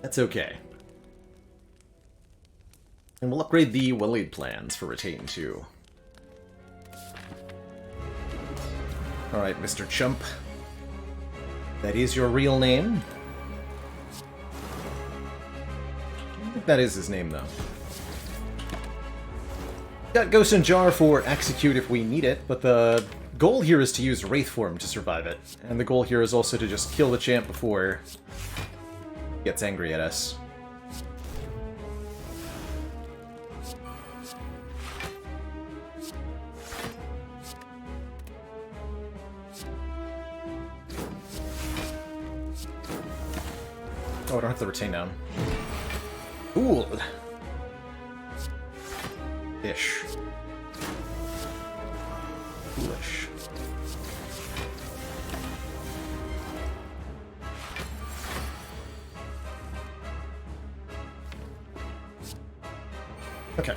That's okay. And we'll upgrade the Well-Laid Plans for Retain too. Alright, Mr. Chump. That is your real name? I think that is his name, though. Got Ghost and Jar for Execute if we need it, but the goal here is to use Wraith Form to survive it. And the goal here is also to just kill the champ before he gets angry at us. Oh, I don't have to retain down. Cool. Ish. Foolish. Okay.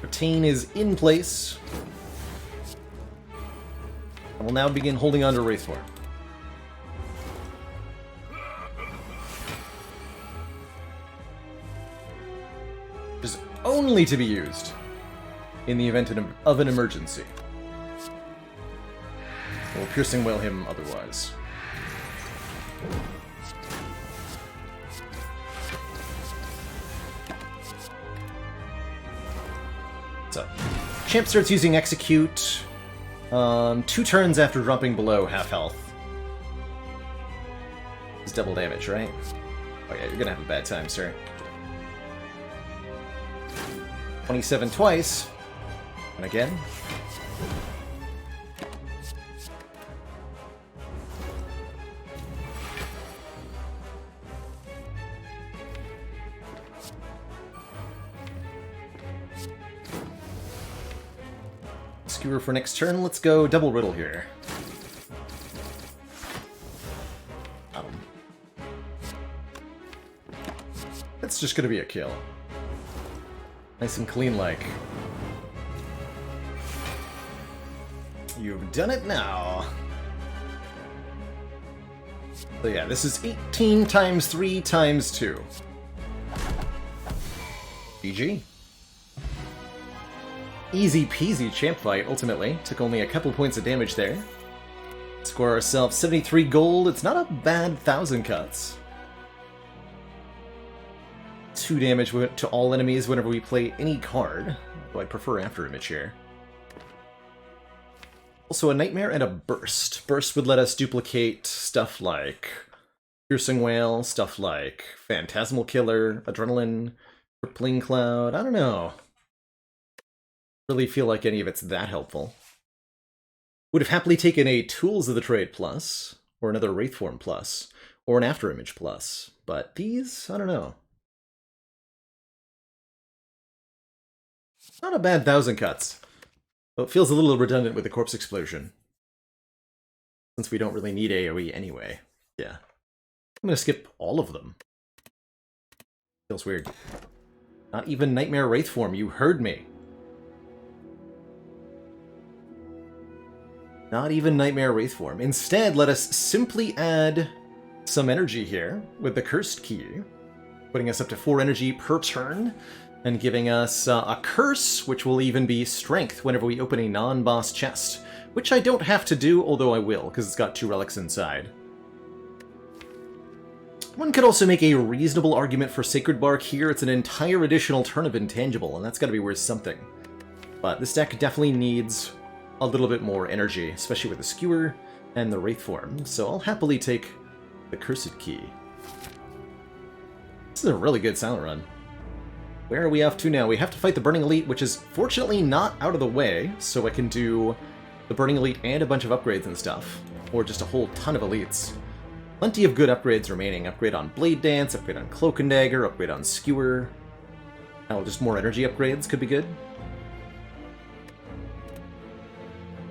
Retain is in place. I will now begin holding on to Wraith Form. Is only to be used in the event of an emergency. We'll Piercing Wail him otherwise. So, champ starts using Execute 2 turns after dropping below half health. It's double damage, right? Oh yeah, you're gonna have a bad time, sir. 27 twice. And again. Skewer for next turn. Let's go double riddle here. That's just gonna be a kill. Nice and clean like. You've done it now. So yeah, this is 18 times 3 times 2. GG. Easy peasy champ fight, ultimately. Took only a couple points of damage there. Score ourselves 73 gold. It's not a bad 1,000 cuts. 2 damage to all enemies whenever we play any card. Though I prefer After Image here. Also a Nightmare and a Burst. Burst would let us duplicate stuff like Piercing Wail, stuff like Phantasmal Killer, Adrenaline, Crippling Cloud. I don't know. Really feel like any of it's that helpful. Would have happily taken a Tools of the Trade plus, or another Wraith Form plus, or an After Image plus. But these, I don't know. Not a bad 1,000 cuts. Though it feels a little redundant with the Corpse Explosion. Since we don't really need AoE anyway. Yeah. I'm gonna skip all of them. Feels weird. Not even Nightmare Wraith Form, you heard me. Not even Nightmare Wraith Form. Instead, let us simply add some energy here with the Cursed Key, putting us up to 4 energy per turn, and giving us a curse, which will even be strength whenever we open a non-boss chest, which I don't have to do, although I will, because it's got 2 relics inside. One could also make a reasonable argument for Sacred Bark here. It's an entire additional turn of intangible, and that's got to be worth something. But this deck definitely needs a little bit more energy, especially with the Skewer and the Wraith Form, so I'll happily take the Cursed Key. This is a really good Silent Run. Where are we off to now? We have to fight the Burning Elite, which is fortunately not out of the way, so I can do the Burning Elite and a bunch of upgrades and stuff. Or just a whole ton of elites. Plenty of good upgrades remaining. Upgrade on Blade Dance, upgrade on Cloak and Dagger, upgrade on Skewer. Oh, just more energy upgrades could be good.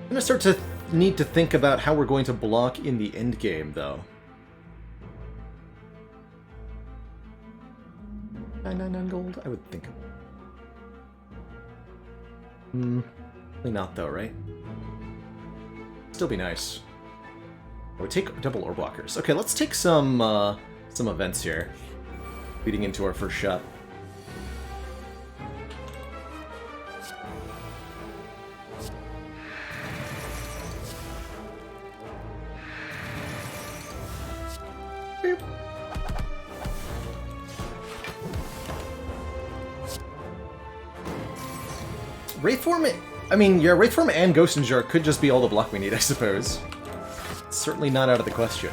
I'm gonna start to need to think about how we're going to block in the end game, though. 999 gold? I would think. Probably not, though, right? Still be nice. I would take double orb walkers. Okay, let's take some events here. Leading into our first shot. Wraithform, I mean, yeah, Wraithform and Ghost and Jar could just be all the block we need, I suppose. Certainly not out of the question.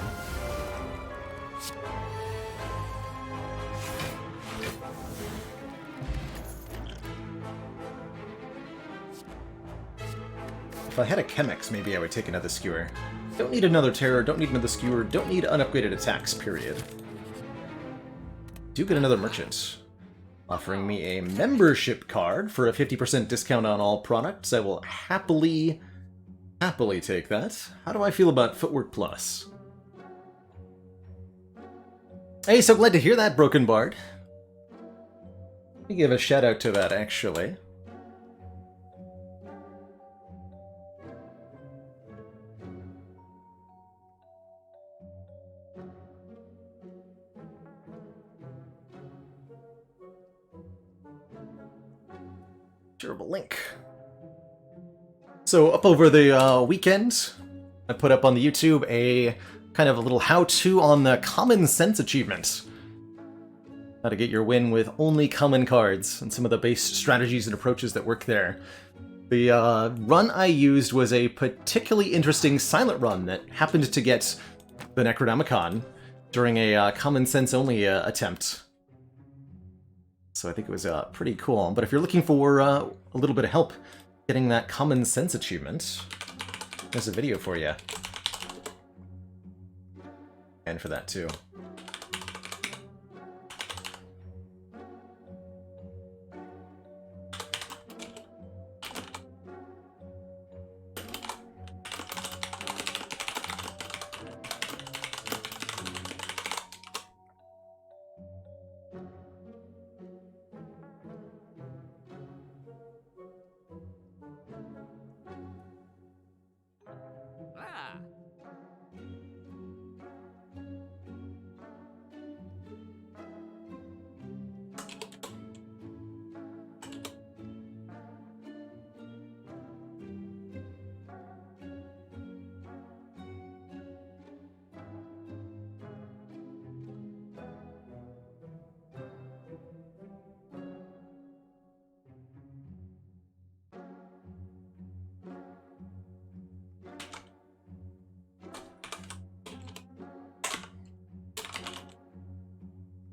If I had a Chemex, maybe I would take another Skewer. Don't need another Terror, don't need another Skewer, don't need unupgraded attacks, period. Do get another Merchant. Offering me a membership card for a 50% discount on all products. I will happily take that. How do I feel about Footwork Plus? Hey, so glad to hear that, Broken Bard. Let me give a shout out to that, actually. Durable link. So up over the weekend, I put up on the YouTube a kind of a little how-to on the Common Sense achievement. How to get your win with only common cards, and some of the base strategies and approaches that work there. The run I used was a particularly interesting silent run that happened to get the Necronomicon during a Common Sense only attempt. So I think it was pretty cool. But if you're looking for a little bit of help getting that Common Sense achievement, there's a video for you. And for that too.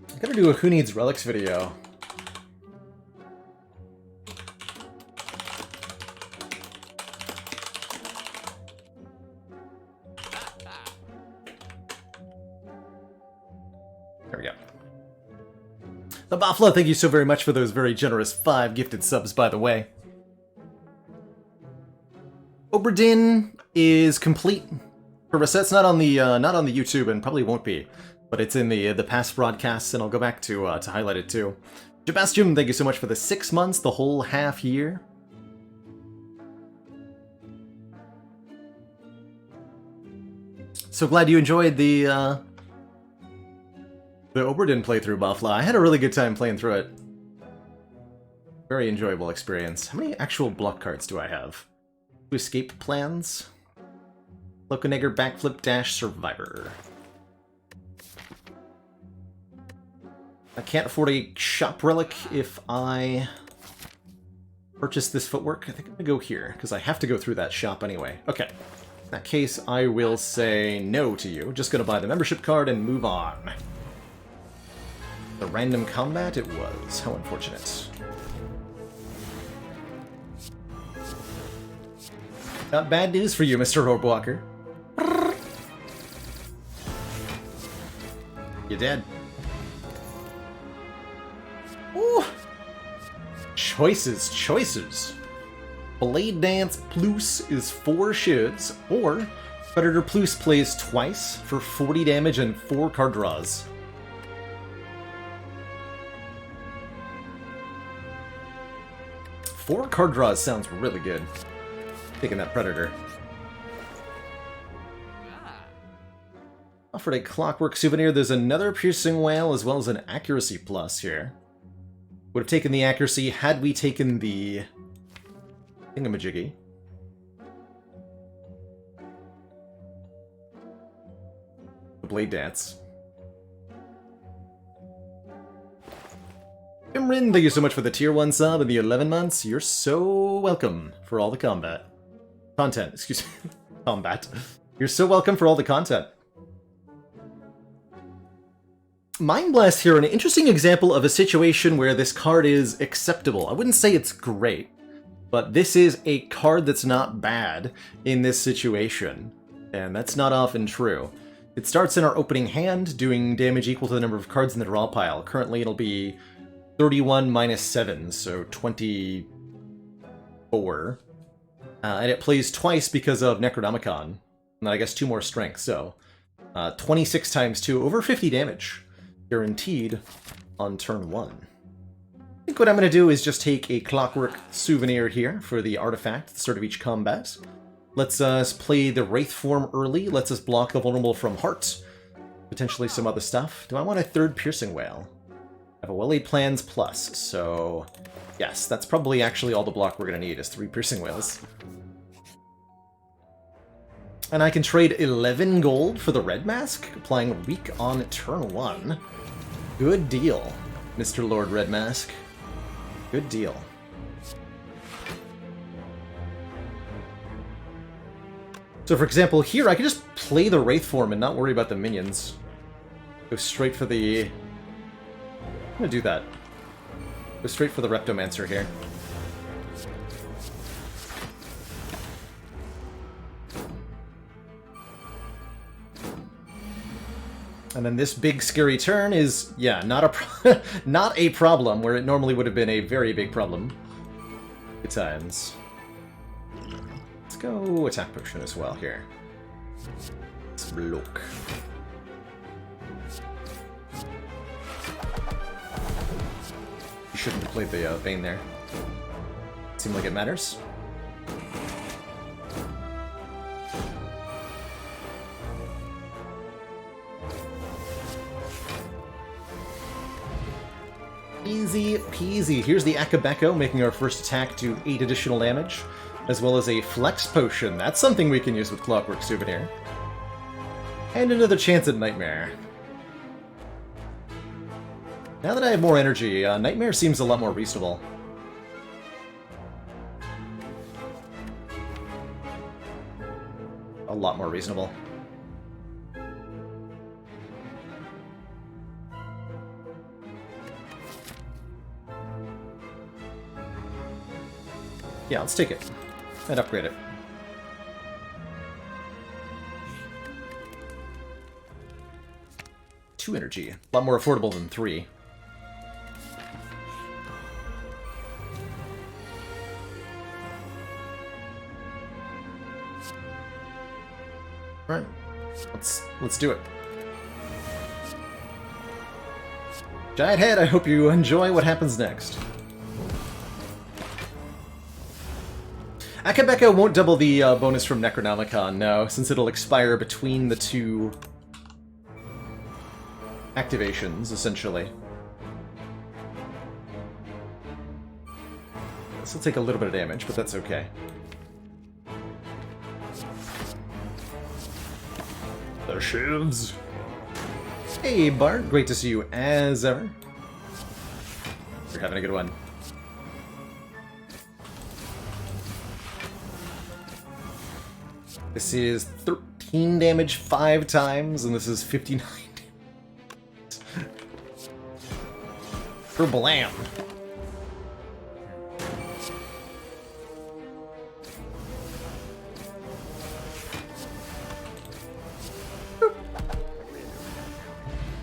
I gotta do a Who Needs Relics video. There we go. The Bafla, thank you so very much for those very generous 5 gifted subs, by the way. Oberdin is complete. It's not on the YouTube and probably won't be. But it's in the past broadcasts, and I'll go back to highlight it too. Jabastium, thank you so much for the 6 months, the whole half year. So glad you enjoyed the Oberdin playthrough, Buffalo. I had a really good time playing through it. Very enjoyable experience. How many actual block cards do I have? 2 escape plans. Loconeger, Backflip, Dash, Survivor. I can't afford a shop relic if I purchase this footwork. I think I'm gonna go here, because I have to go through that shop anyway. Okay. In that case, I will say no to you. Just gonna buy the membership card and move on. The random combat it was. How unfortunate. Not bad news for you, Mr. Orbwalker. You're dead. Ooh. choices, choices. Blade Dance Plus is 4 shoulds, or Predator Plus plays twice for 40 damage and 4 card draws. Four card draws sounds really good. Taking that Predator. Offered a Clockwork Souvenir. There's another Piercing Wail as well as an Accuracy Plus here. Would have taken the Accuracy had we taken the Thingamajiggy. The Blade Dance. Imrin, thank you so much for the tier 1 sub and the 11 months. You're so welcome for all the content, excuse me. Combat. You're so welcome for all the content. Mind Blast here, an interesting example of a situation where this card is acceptable. I wouldn't say it's great, but this is a card that's not bad in this situation, and that's not often true. It starts in our opening hand, doing damage equal to the number of cards in the draw pile. Currently it'll be 31 minus 7, so 24. And it plays twice because of Necronomicon, and I guess 2 more strength, so 26 times 2, over 50 damage. Guaranteed on turn 1. I think what I'm going to do is just take a Clockwork Souvenir here for the artifact at the start of each combat. Let's play the Wraith form early, lets us block the vulnerable from Heart, potentially some other stuff. Do I want a 3rd Piercing Wail? I have a Well-Laid Plans Plus, so yes, that's probably actually all the block we're going to need is 3 Piercing Wails. And I can trade 11 gold for the Red Mask, applying Weak on turn 1. Good deal, Mr. Lord Red Mask. Good deal. So for example, here I can just play the Wraith form and not worry about the minions. Go straight for the... I'm gonna do that. Go straight for the Reptomancer here. And then this big scary turn is, yeah, not a problem where it normally would have been a very big problem at times. Let's go attack potion as well here. Let's look. You shouldn't have played the Bane there. Seemed like it matters. Easy peasy. Here's the Akabeko, making our first attack do 8 additional damage, as well as a Flex Potion. That's something we can use with Clockwork Souvenir. And another chance at Nightmare. Now that I have more energy, Nightmare seems a lot more reasonable. A lot more reasonable. Yeah, let's take it. And upgrade it. Two energy. A lot more affordable than 3. Alright. Let's do it. Giant Head, I hope you enjoy what happens next. Akabeko won't double the bonus from Necronomicon, no, since it'll expire between the 2 activations, essentially. This will take a little bit of damage, but that's okay. The shivs. Hey, Bart, great to see you as ever. You're having a good one. This is 13 damage 5 times, and this is 59 damage. For blam.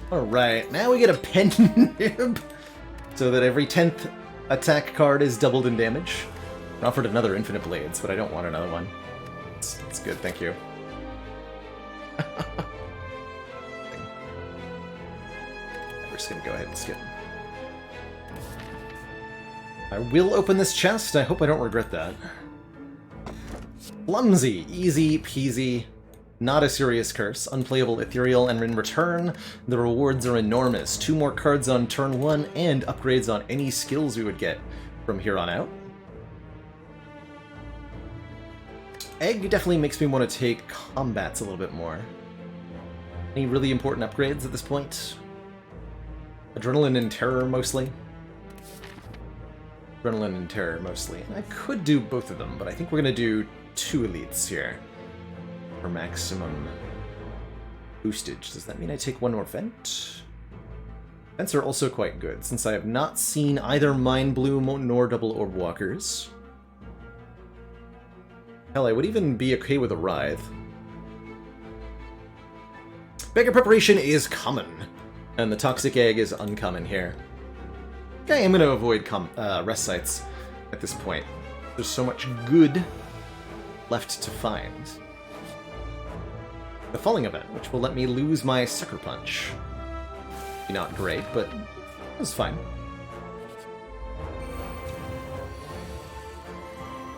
Alright, now we get a pen nib, so that every 10th attack card is doubled in damage. I offered another Infinite Blades, but I don't want another one. It's good, thank you. We're just gonna go ahead and skip. I will open this chest. I hope I don't regret that. Clumsy, easy peasy, not a serious curse, unplayable ethereal, and in return, the rewards are enormous. 2 more cards on turn 1, and upgrades on any skills we would get from here on out. Egg definitely makes me want to take combats a little bit more. Any really important upgrades at this point? Adrenaline and Terror, mostly. Adrenaline and Terror, mostly. I could do both of them, but I think we're going to do 2 elites here for maximum boostage. Does that mean I take 1 more vent? Vents are also quite good, since I have not seen either Mind Bloom nor Double Orb Walkers. Hell, I would even be okay with a Writhe. Beggar Preparation is common, and the Toxic Egg is uncommon here. Okay, I'm going to avoid rest sites at this point. There's so much good left to find. The Falling Event, which will let me lose my Sucker Punch. Not great, but it's fine.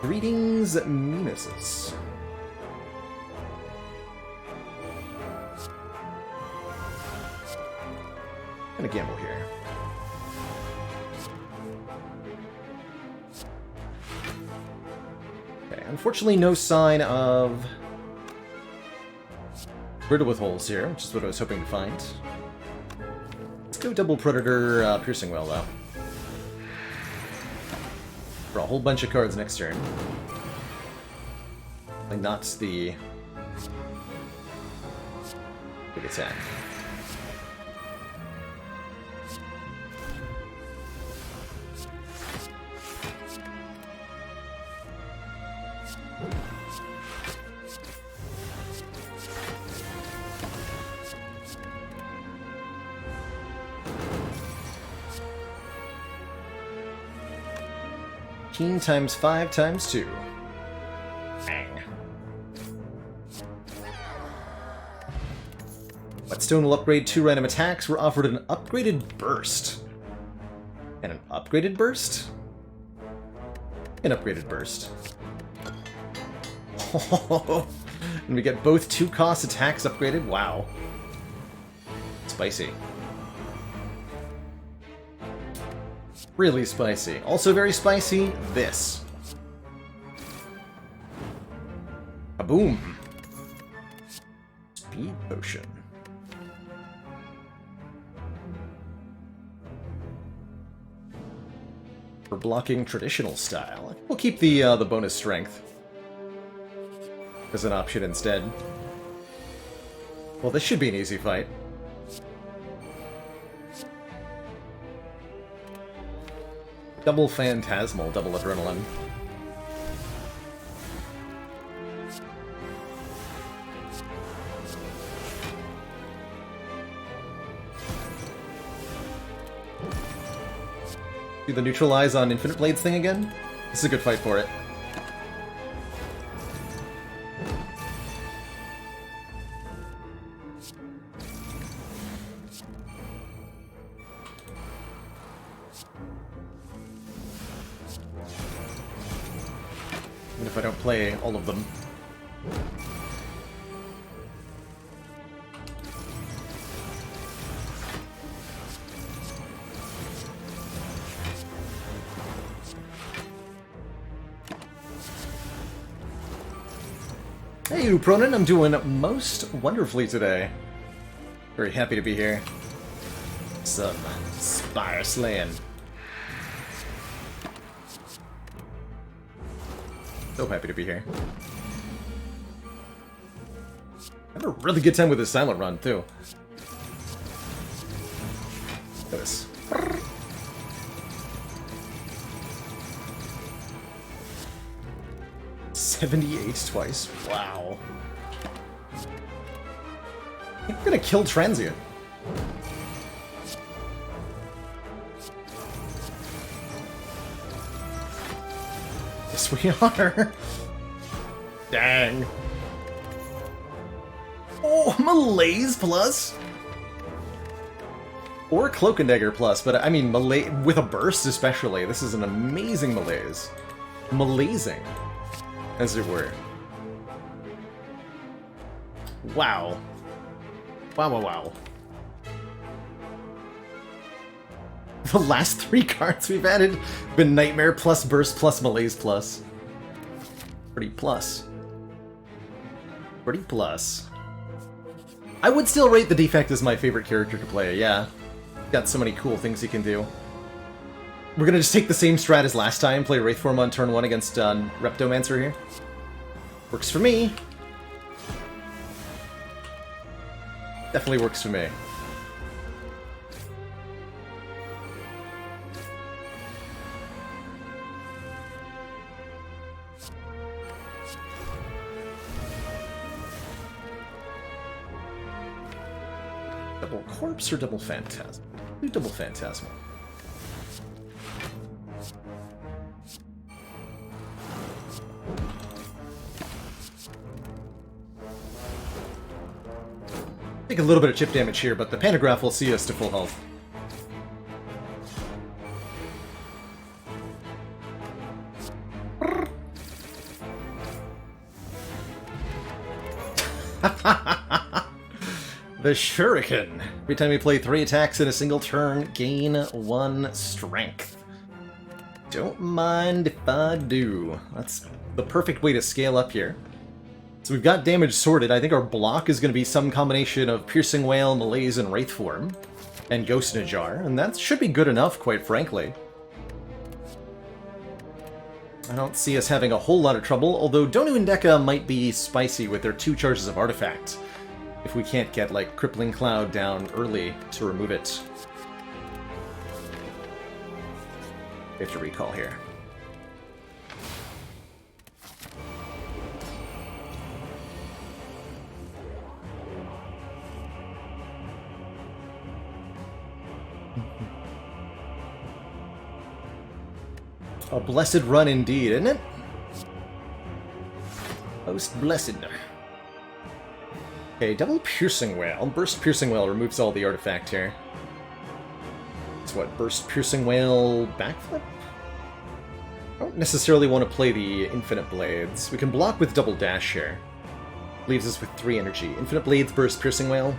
Greetings, Mimesis. I'm gonna gamble here. Okay, unfortunately no sign of Riddle with Holes here, which is what I was hoping to find. Let's go double Predator Piercing Well, though. For a whole bunch of cards next turn. Like, not the big attack. Times 5 times 2. Bang. Whetstone will upgrade 2 random attacks. We're offered an upgraded burst. And an upgraded burst? An upgraded burst. And we get both 2-cost attacks upgraded? Wow. Spicy. Really spicy. Also very spicy, this. Kaboom! Speed Potion. For blocking traditional style. We'll keep the bonus strength as an option instead. Well, this should be an easy fight. Double Phantasmal, double Adrenaline. Do the neutralize on Infinite Blades thing again? This is a good fight for it. Even if I don't play all of them. Hey, Pronin, I'm doing most wonderfully today. Very happy to be here. Some Spire slaying. So happy to be here. I had a really good time with this silent run, too. Look at this. 78 twice. Wow. I think we're gonna kill Transient. Yes, we are. Dang. Oh, Malaise plus? Or Cloak and Dagger plus, but I mean, Malaise, with a burst especially, this is an amazing Malaise. Malaising, as it were. Wow. Wow, wow, wow. The last 3 cards we've added have been Nightmare plus Burst plus Malaise plus. Pretty plus. Pretty plus. I would still rate the Defect as my favorite character to play, yeah. Got so many cool things he can do. We're gonna just take the same strat as last time, play Wraithform on turn 1 against Reptomancer here. Works for me. Definitely works for me. Double Corpse or Double Phantasm? Do Double Phantasmal. Take a little bit of chip damage here, but the Pantograph will see us to full health. The Shuriken. Every time you play 3 attacks in a single turn, gain 1 strength. Don't mind if I do. That's the perfect way to scale up here. So we've got damage sorted. I think our block is going to be some combination of Piercing Wail, Malaise, and Wraithform. And Ghost in a Jar. And that should be good enough, quite frankly. I don't see us having a whole lot of trouble, although Donu and Deka might be spicy with their 2 charges of Artifact. If we can't get, like, Crippling Cloud down early to remove it. We have to recall here. A blessed run indeed, isn't it? Most blessed. Okay, double Piercing Wail. Burst Piercing Wail removes all the artifact here. It's what, Burst Piercing Wail backflip? I don't necessarily want to play the Infinite Blades. We can block with double dash here. Leaves us with 3 energy. Infinite Blades, Burst Piercing Wail.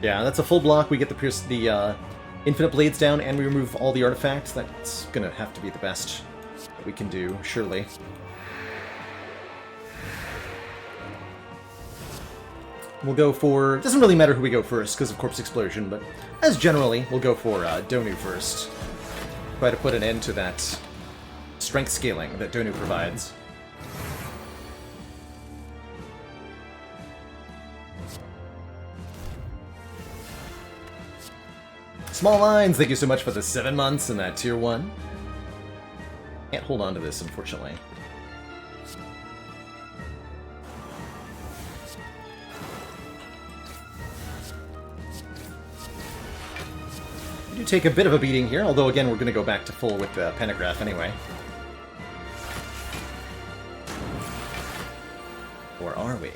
Yeah, that's a full block. We get the Infinite Blades down and we remove all the artifacts. That's gonna have to be the best that we can do, surely. We'll go for... Doesn't really matter who we go first because of Corpse Explosion, but as generally, we'll go for Donu first. Try to put an end to that strength scaling that Donu provides. Small Lines, thank you so much for the 7 months and that tier 1. Can't hold on to this, unfortunately. We do take a bit of a beating here, although again we're going to go back to full with the Pantograph anyway. Or are we?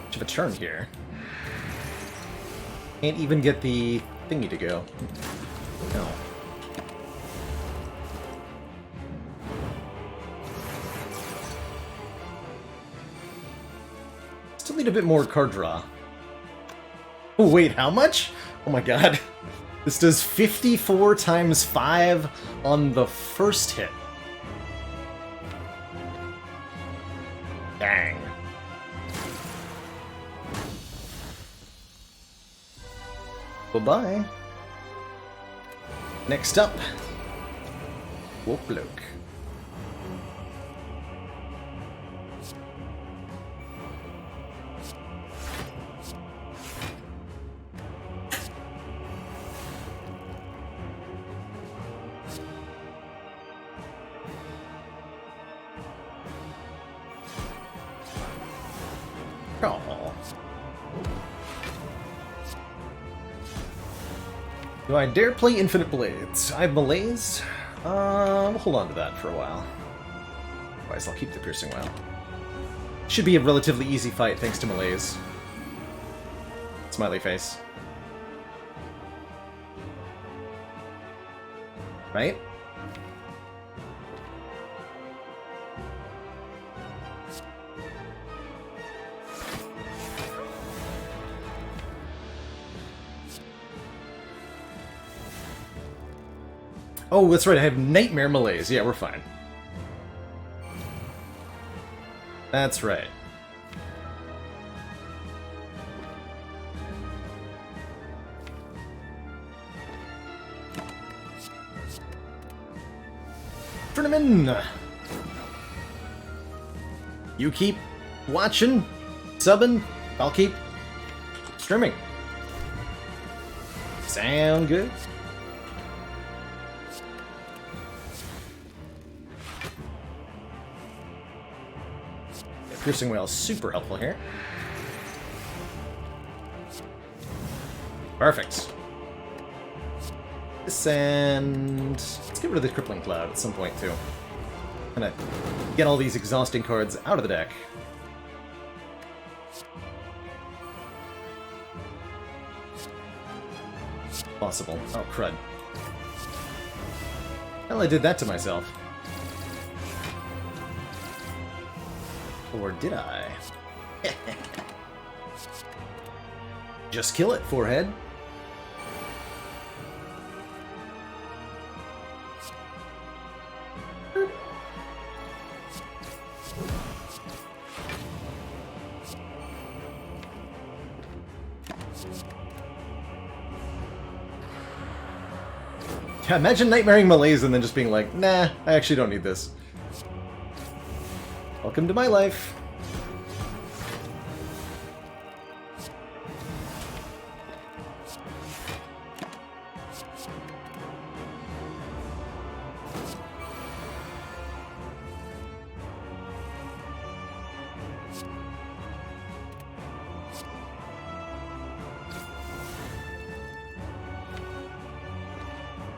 Much of a turn here. Can't even get the thingy to go. No. Still need a bit more card draw. Oh, wait, how much? Oh my god. This does 54 times 5 on the first hit. Dang. Bye-bye. Next up, Wolfbloke. Oh. Do I dare play Infinite Blades? I have Malaise. We'll hold on to that for a while. Otherwise, I'll keep the Piercing Wail. Should be a relatively easy fight thanks to Malaise. Smiley face. Right? Oh, that's right, I have Nightmare Malaise. Yeah, we're fine. That's right. Turn him in! You keep watching, subbing, I'll keep streaming. Sound good? Piercing Wail is super helpful here. Perfect. This and let's get rid of the Crippling Cloud at some point too. Gonna get all these exhausting cards out of the deck. Possible. Oh, crud. Hell, I did that to myself. Or did I? Just kill it, forehead. Yeah, imagine nightmaring Malaise and then just being like, nah, I actually don't need this. Welcome to my life.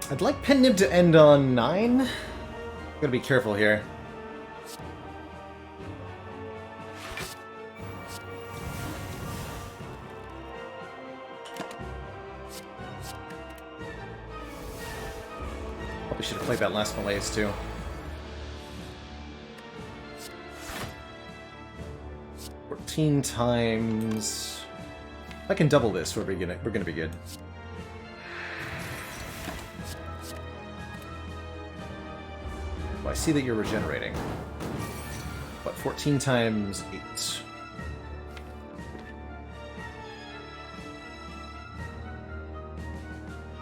I'd like Pen Nib to end on 9. Gotta be careful here. Probably should have played that last Malaise too. Fourteen times. If I can double this, we're gonna be good. I see that you're regenerating. What, 14 times 8? It's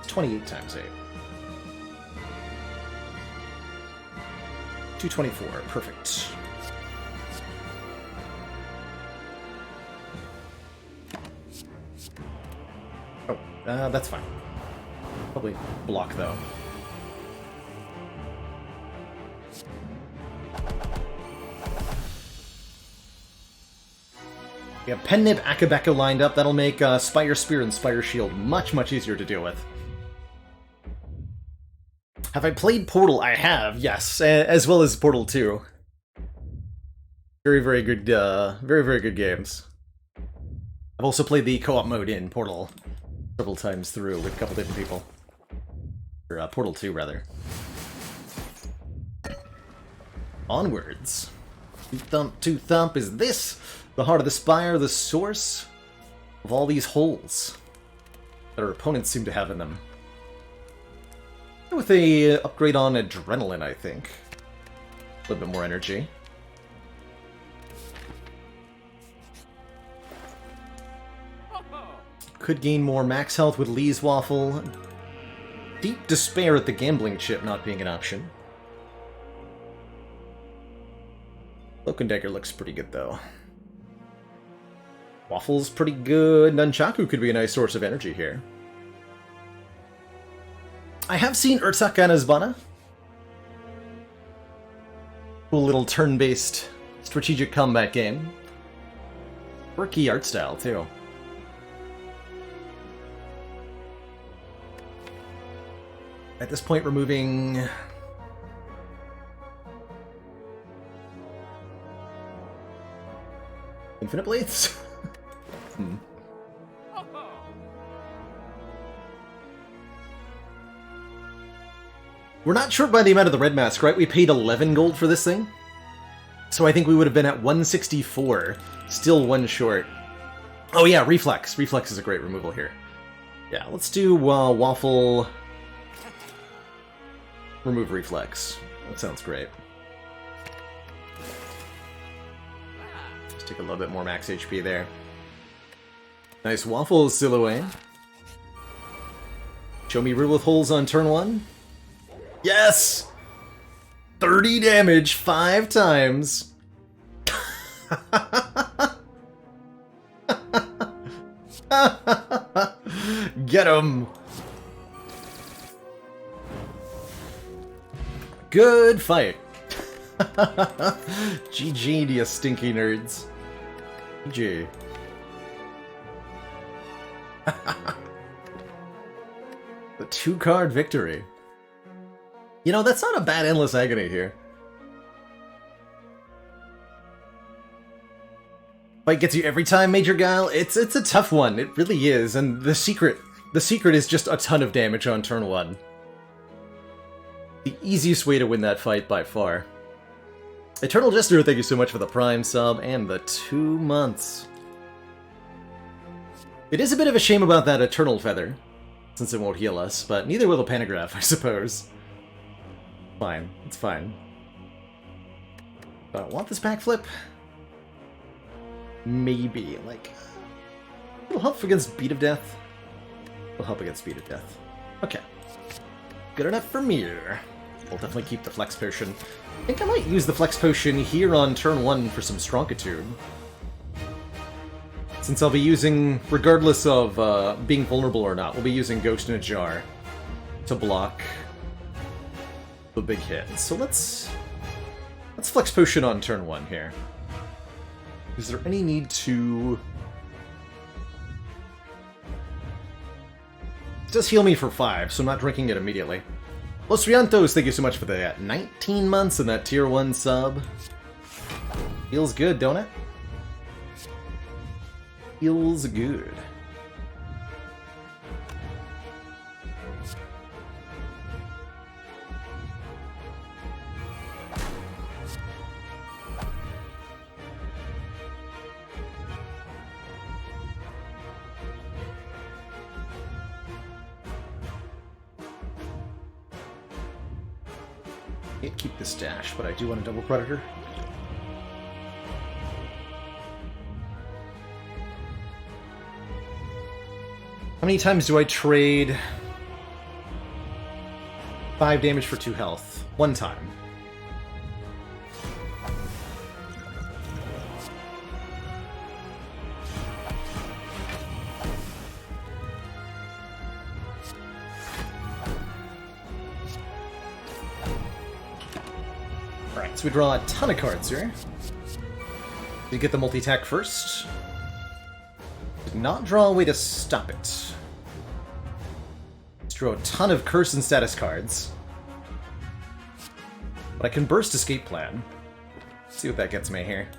28 times 8. 224, perfect. Oh, that's fine. Probably block though. We have Pen Nib Akabeko lined up. That'll make Spire Spear and Spire Shield much, much easier to deal with. Have I played Portal? I have, yes, as well as Portal 2. Very, very good, very good games. I've also played the co-op mode in Portal several times through with a couple different people. Or Portal 2, rather. Onwards. Two thump, is this the heart of the Spire, the source of all these holes that our opponents seem to have in them? With a upgrade on Adrenaline, I think. A little bit more energy. Could gain more max health with Lee's Waffle. Deep despair at the gambling chip not being an option. Cloak and Dagger looks pretty good, though. Waffle's pretty good. Nunchaku could be a nice source of energy here. I have seen Urtak Anazbana. Cool little turn-based strategic combat game. Quirky art style, too. At this point, removing... Infinite Blades? We're not short by the amount of the red mask, right? We paid 11 gold for this thing. So I think we would have been at 164. Still one short. Oh yeah, Reflex. Reflex is a great removal here. Yeah, let's do Waffle... Remove Reflex. That sounds great. Let's take a little bit more max HP there. Nice Waffle Silhouette. Show me Rule with Holes on turn 1. Yes! 30 damage 5 times. Get him! Good fight. GG to you stinky nerds. GG. The 2-card victory. You know, that's not a bad Endless Agony here. Fight gets you every time, Major Guile. It's a tough one. It really is. And the secret is just a ton of damage on turn 1. The easiest way to win that fight by far. Eternal Jester, thank you so much for the Prime sub and the 2 months. It is a bit of a shame about that Eternal Feather, since it won't heal us, but neither will the Pantograph, I suppose. Fine, it's fine. But I want this backflip? Maybe, like... It'll help against Beat of Death. It'll help against Beat of Death. Okay. Good enough for me. We'll definitely keep the Flex Potion. I think I might use the Flex Potion here on turn 1 for some Stronkitude. Since I'll be using, regardless of being vulnerable or not, we'll be using Ghost in a Jar to block the big hit. So let's Flex Potion on turn 1 here. Is there any need to... It does heal me for 5, so I'm not drinking it immediately. Los Riantos, thank you so much for the 19 months and that tier 1 sub. Feels good, don't it? Feels good. Can't keep this dash, but I do want a double Predator. How many times do I trade 5 damage for 2 health? 1 time. Alright, so we draw a ton of cards here. You get the multi-attack first. Did not draw a way to stop it. Let's draw a ton of curse and status cards. But I can burst escape plan. Let's see what that gets me here.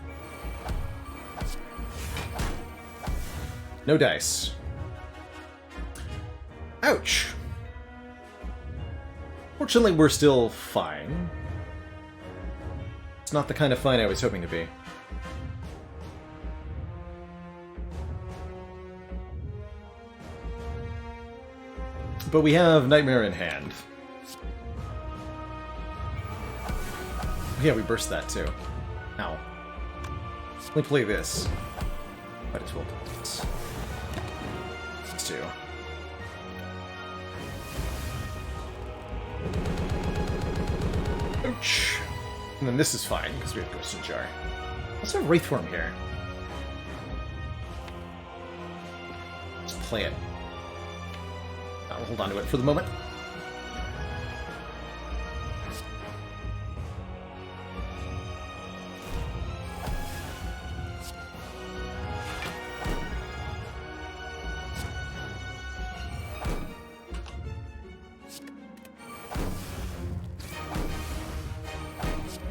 No dice. Ouch. Fortunately, we're still fine. It's not the kind of fine I was hoping to be. But we have Nightmare in hand. Yeah, we burst that too. Ow. Let me play this. Might as well do this. Let's do. Ouch. And then this is fine, because we have Ghost in Jar. Let's have Wraithworm here. Just play it. I'll hold on to it for the moment.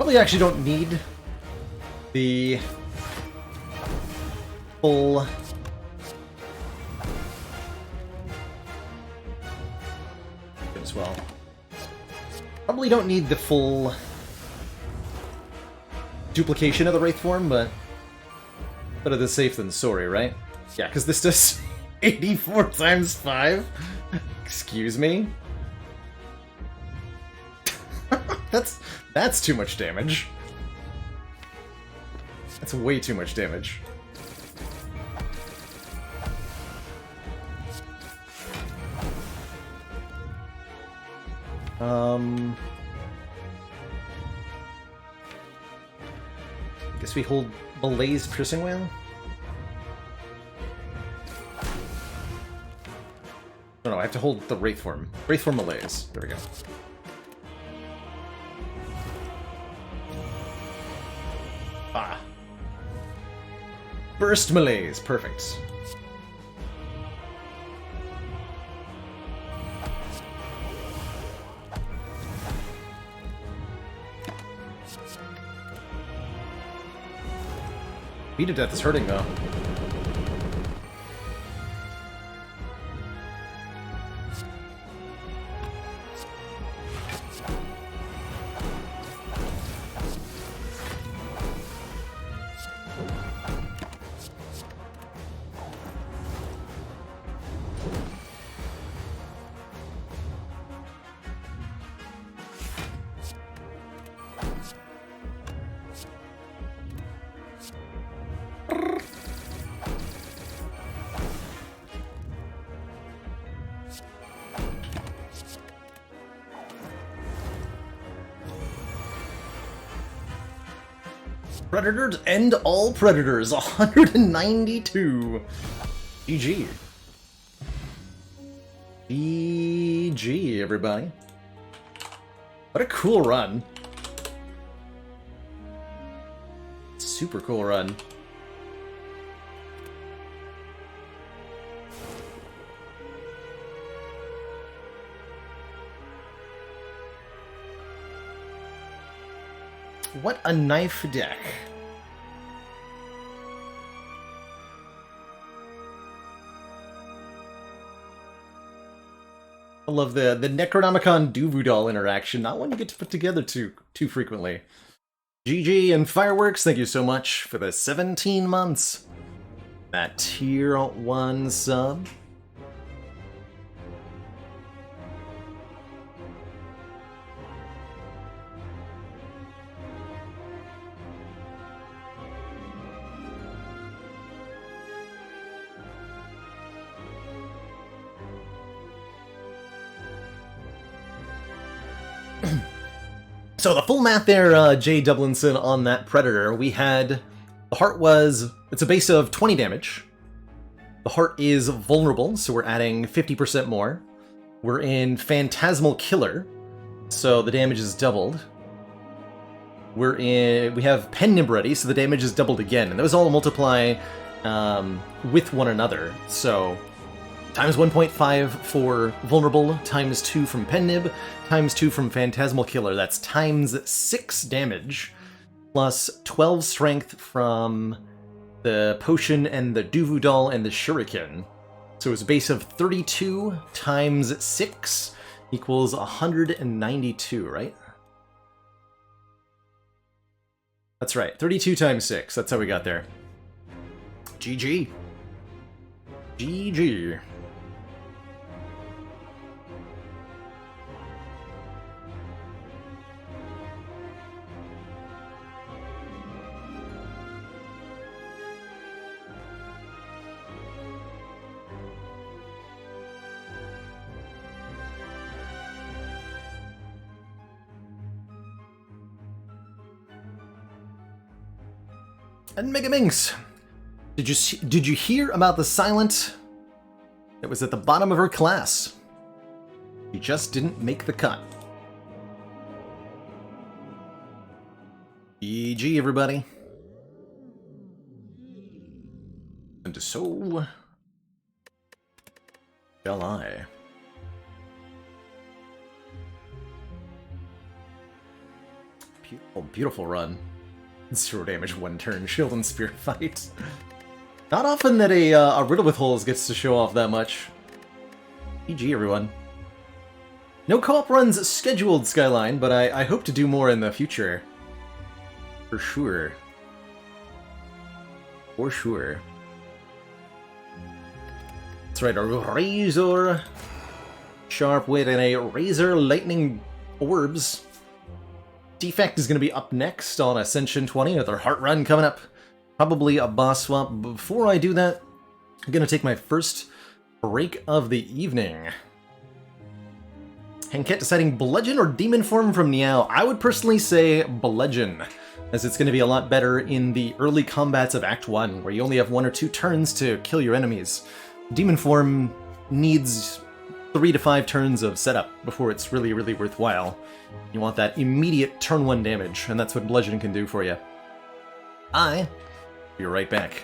Probably actually don't need the full as well. Probably don't need the full duplication of the Wraith form, but better than safe than sorry, right? Yeah, because this does 84 times 5. Excuse me? That's too much damage. That's way too much damage. I guess we hold Malaise Piercing Wail? No, I have to hold the Wraith form. Wraith form Malaise. There we go. Ah. Burst Malaise. Perfect. Beat to death is hurting, though. Predators end all predators. 192. GG. GG, everybody. What a cool run. Super cool run. What a knife deck. I love the Necronomicon Duvudal interaction. Not one you get to put together too frequently. GG and Fireworks, thank you so much for the 17 months. That tier 1 sub. So the full math there, Jay Dublinson, on that Predator, we had... The heart was... It's a base of 20 damage. The heart is vulnerable, so we're adding 50% more. We're in Phantasmal Killer, so the damage is doubled. We have Pen Nib ready, so the damage is doubled again. And those all multiply with one another, so... Times 1.5 for Vulnerable, times 2 from Pen Nib, times 2 from Phantasmal Killer. That's times 6 damage, plus 12 strength from the Potion and the Duvudal and the Shuriken. So it's a base of 32 times 6 equals 192, right? That's right, 32 times 6. That's how we got there. GG. GG. And Mega Minx, did you hear about the Silent that was at the bottom of her class? He just didn't make the cut. GG, everybody. And so shall I. Beautiful, beautiful run. Zero damage, 1 turn, shield and spear fight. Not often that a Riddle with Holes gets to show off that much. GG, everyone. No co-op runs scheduled, Skyline, but I hope to do more in the future. For sure. For sure. That's right, a Razor Sharp Wit and a Razor Lightning Orbs. Defect is going to be up next on Ascension 20 with our Heart Run coming up. Probably a boss swap. Before I do that, I'm going to take my first break of the evening. Henket deciding Bludgeon or Demon Form from Niao. I would personally say Bludgeon, as it's going to be a lot better in the early combats of Act 1, where you only have 1 or 2 turns to kill your enemies. Demon Form needs 3 to 5 turns of setup before it's really, really worthwhile. You want that immediate turn 1 damage, and that's what Bludgeon can do for you. I'll be right back.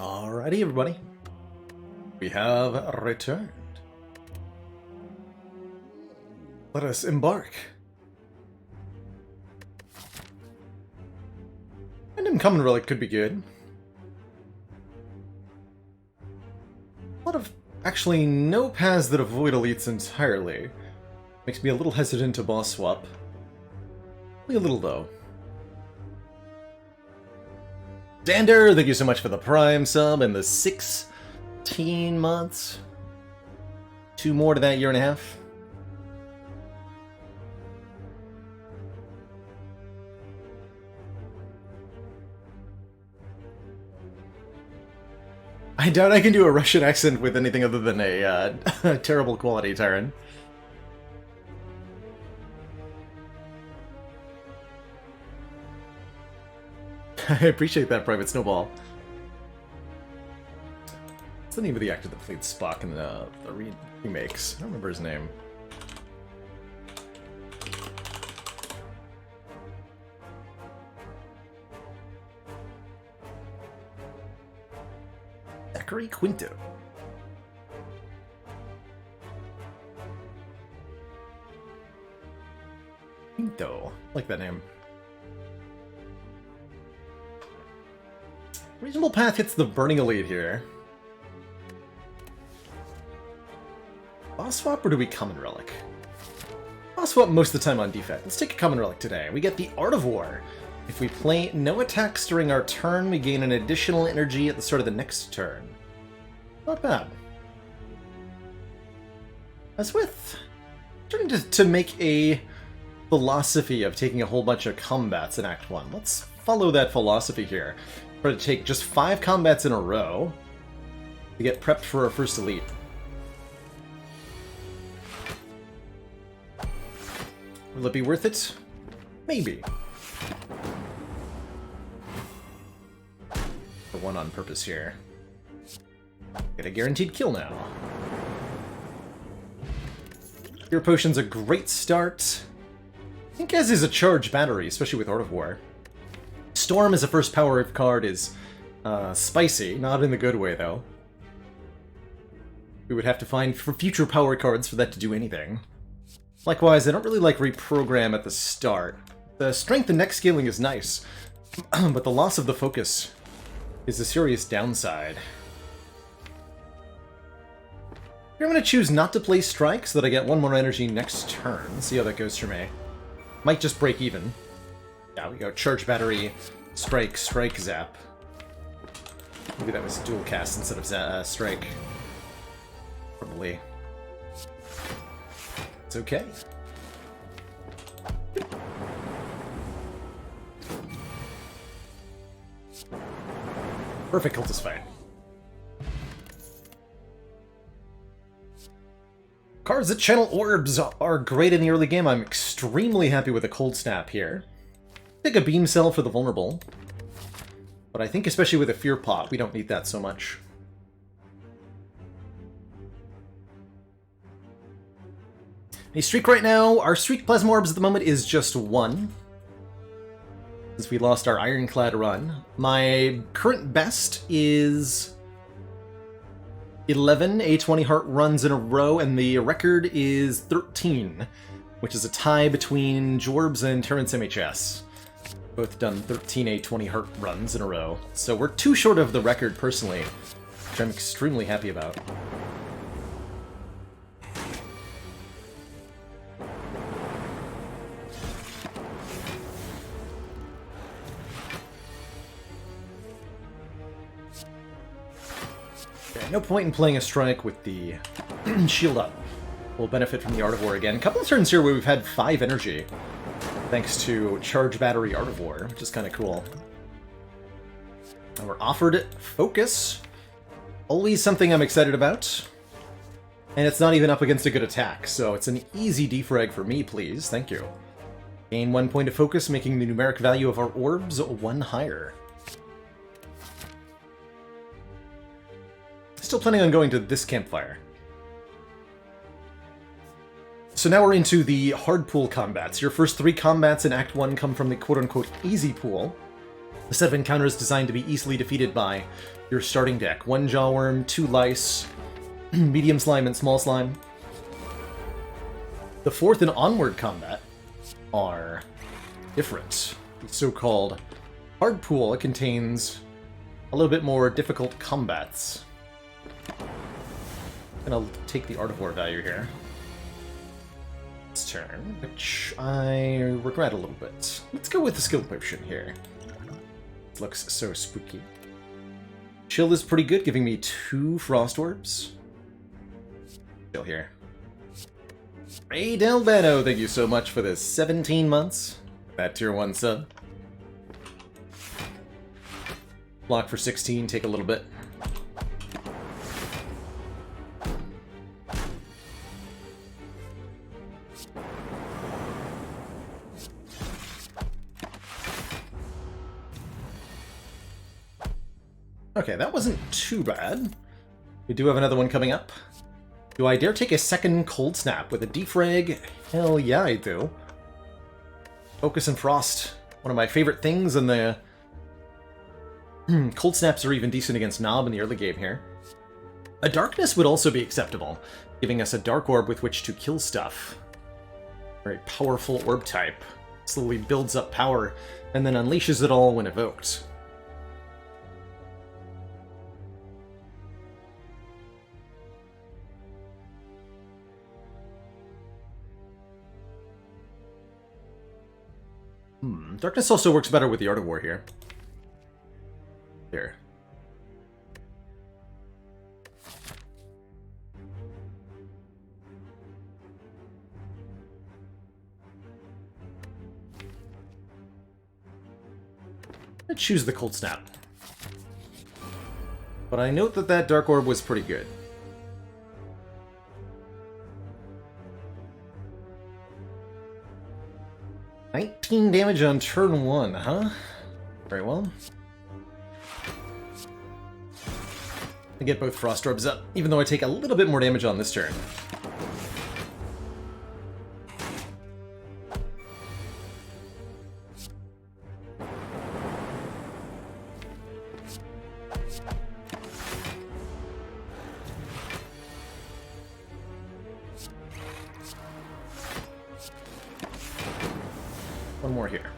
Alrighty, everybody. We have returned. Let us embark. And Uncommon Relic could be good. A lot of, actually, no paths that avoid elites entirely. Makes me a little hesitant to boss swap. Only a little, though. Dander, thank you so much for the Prime sub and the 16 months. 2 more to that year and a half. I doubt I can do a Russian accent with anything other than a terrible quality Tyrant. I appreciate that, Private Snowball. What's the name of the actor that played Spock in the remakes? I don't remember his name. Zachary Quinto. Quinto. I like that name. Reasonable path hits the Burning Elite here. Boss swap or do we Common Relic? Boss swap most of the time on Defect. Let's take a Common Relic today. We get the Art of War. If we play no attacks during our turn, we gain an additional energy at the start of the next turn. Not bad. As with, starting to make a philosophy of taking a whole bunch of combats in Act 1. Let's follow that philosophy here. We're going to take just 5 combats in a row to get prepped for our first elite. Will it be worth it? Maybe. For one on purpose here. Get a guaranteed kill now. Your potion's a great start. I think as is a charge battery, especially with Art of War. Storm as a first power card is spicy, not in the good way though. We would have to find for future power cards for that to do anything. Likewise, I don't really like reprogram at the start. The strength and neck scaling is nice, but the loss of the focus is a serious downside. Here I'm going to choose not to play Strike so that I get 1 more energy next turn. See how that goes for me. Might just break even. Yeah, we go Charge Battery, Strike, Strike, Zap. Maybe that was dual cast instead of Strike. Probably. It's okay. Perfect cultist fight. Cards that channel orbs are great in the early game. I'm extremely happy with a Cold Snap here. Take a Beam Cell for the vulnerable. But I think especially with a Fear Pot, we don't need that so much. A streak right now, our streak Plasma Orbs at the moment is just 1. Since we lost our Ironclad run. My current best is 11 A20 Heart runs in a row, and the record is 13, which is a tie between Jorbs and Terrence MHS. Both done 13 A20 Heart runs in a row. So we're 2 short of the record, personally, which I'm extremely happy about. No point in playing a strike with the shield up. We'll benefit from the Art of War again. A couple of turns here where we've had 5 energy, thanks to Charge Battery Art of War, which is kind of cool. And we're offered Focus. Always something I'm excited about. And it's not even up against a good attack, so it's an easy defrag for me, please. Thank you. Gain 1 point of focus, making the numeric value of our orbs 1 higher. Still planning on going to this campfire. So now we're into the hard pool combats. Your first 3 combats in Act 1 come from the quote-unquote easy pool. A set of encounters designed to be easily defeated by your starting deck. 1 Jawworm, 2 Lice, medium slime, and small slime. The 4th and onward combat are different. The so-called hard pool contains a little bit more difficult combats. I'm gonna take the Artivore value here. This turn, which I regret a little bit. Let's go with the skill potion here. It looks so spooky. Chill is pretty good, giving me 2 Frost Orbs. Chill here. Ray Delvano, thank you so much for the 17 months. That tier 1 sub. Block for 16, take a little bit. Okay, that wasn't too bad. We do have another one coming up. Do I dare take a second Cold Snap with a defrag? Hell yeah, I do. Focus and Frost, one of my favorite things, and the Cold Snaps are even decent against Knob in the early game here. A Darkness would also be acceptable, giving us a Dark Orb with which to kill stuff. Very powerful orb type. Slowly builds up power, and then unleashes it all when evoked. Darkness also works better with the Artivore here. There. Let's choose the Cold Snap. But I note that that Dark Orb was pretty good. Damage on turn 1, huh? Very well. I get both Frost Orbs up, even though I take a little bit more damage on this turn. One more here.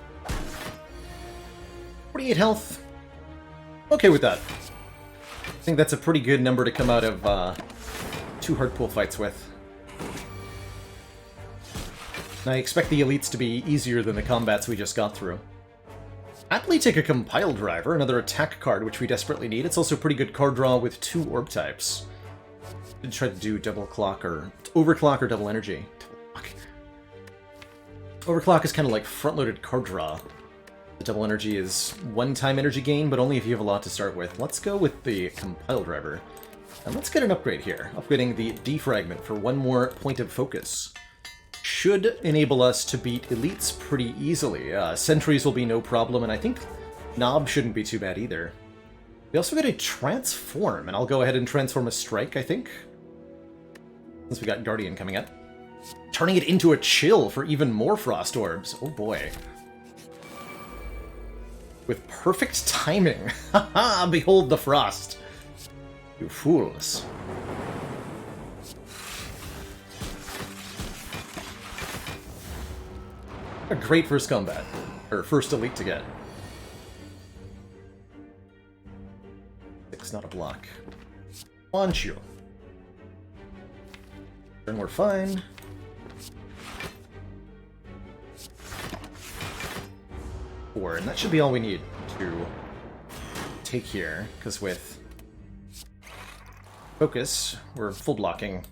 48 health. Okay with that. I think that's a pretty good number to come out of 2 hard pool fights with. And I expect the elites to be easier than the combats we just got through. Happily take a Compile Driver, another attack card which we desperately need. It's also a pretty good card draw with 2 orb types. Did try to do double clock or overclock or double energy. Overclock is kind of like front-loaded card draw. The double energy is one-time energy gain, but only if you have a lot to start with. Let's go with the Compile Driver. And let's get an upgrade here. Upgrading the Defragment for 1 more point of focus. Should enable us to beat elites pretty easily. Sentries will be no problem, and I think Knob shouldn't be too bad either. We also get a Transform, and I'll go ahead and transform a Strike, I think. Since we got Guardian coming up. Turning it into a Chill for even more Frost Orbs. Oh boy. With perfect timing. Haha, behold the frost. You fools. A great first combat. Or first elite to get. 6, not a block. Launch you. Then we're fine. And that should be all we need to take here, because with focus, we're full blocking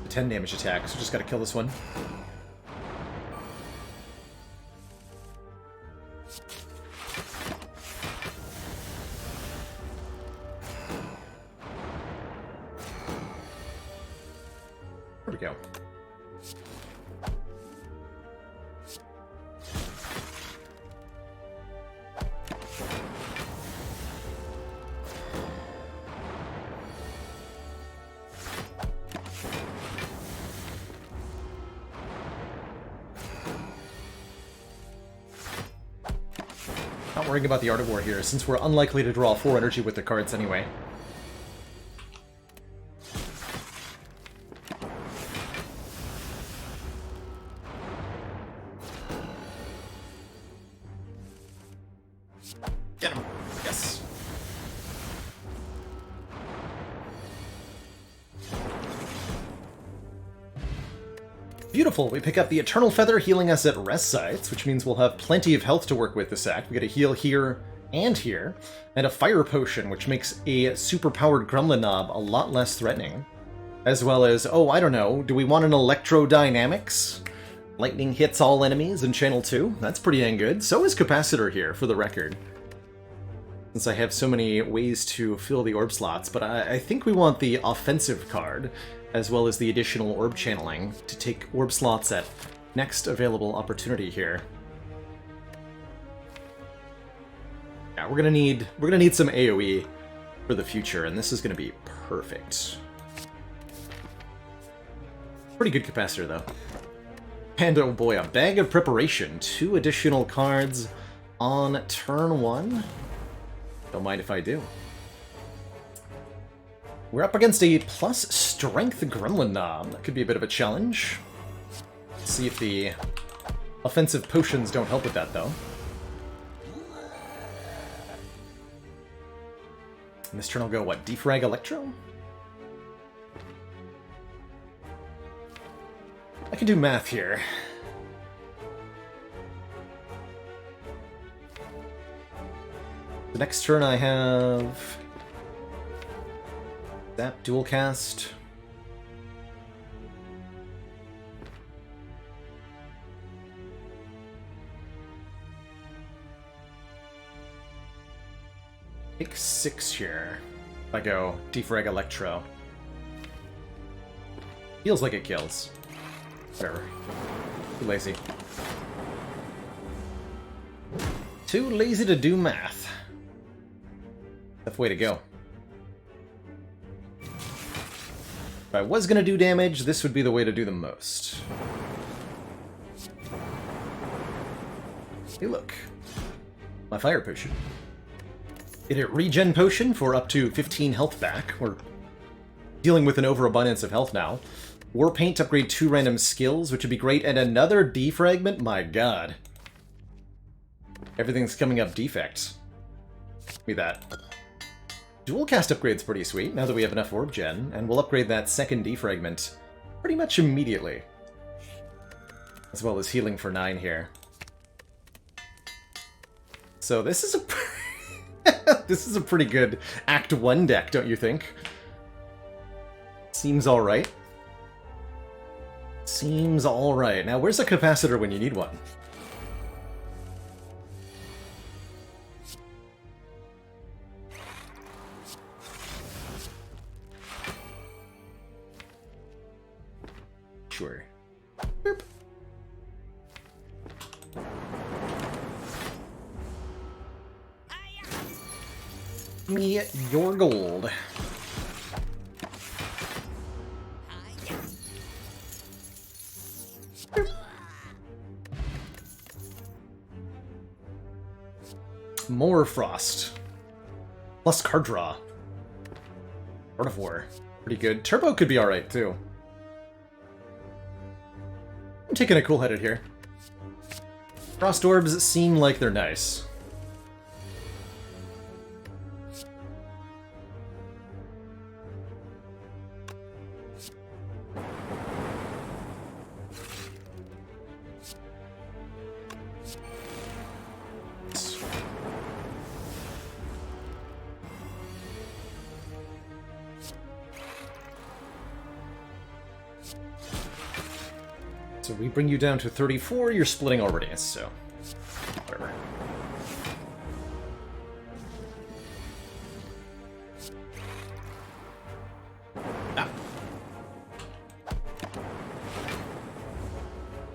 the 10 damage attack, so just gotta kill this one. There we go. worrying about the Art of War here, since we're unlikely to draw 4 energy with the cards anyway. Get him! Yes! Beautiful, we pick up the Eternal Feather, healing us at rest sites, which means we'll have plenty of health to work with this act. We get a heal here and here, and a Fire Potion, which makes a super-powered Gremlin Knob a lot less threatening. As well as, oh, I don't know, do we want an Electrodynamics? Lightning hits all enemies in Channel 2? That's pretty dang good. So is Capacitor here, for the record. Since I have so many ways to fill the orb slots, but I think we want the offensive card, as well as the additional orb channeling, to take orb slots at next available opportunity here. Yeah, we're gonna need some AoE for the future, and this is gonna be perfect. Pretty good capacitor though. And oh boy, a bag of preparation. 2 additional cards on turn 1. Don't mind if I do. We're up against a plus strength Gremlin Knob. That could be a bit of a challenge. Let's see if the offensive potions don't help with that, though. And this turn I'll go, what, Defrag Electro? I can do math here. The next turn I have... Zap, Dual Cast. Take 6 here. If I go Defrag Electro. Feels like it kills. Whatever. Too lazy. Too lazy to do math. Tough way to go. If I was gonna do damage, this would be the way to do the most. Hey look. My Fire Potion. Get a Regen Potion for up to 15 health back. We're dealing with an overabundance of health now. War Paint to upgrade 2 random skills, which would be great, and another Defragment? My god. Everything's coming up Defect. Give me that. Dual Cast upgrade's pretty sweet, now that we have enough Orb Gen, and we'll upgrade that second Defragment pretty much immediately. As well as healing for 9 here. So this is a... this is a pretty good Act 1 deck, don't you think? Seems alright. Seems alright. Now, where's a capacitor when you need one? Sure. Boop. Give me your gold. More Frost. Plus card draw. Art of War. Pretty good. Turbo could be alright, too. I'm taking a cool-headed here. Frost Orbs seem like they're nice. So we bring you down to 34, you're splitting already, so whatever. Ah.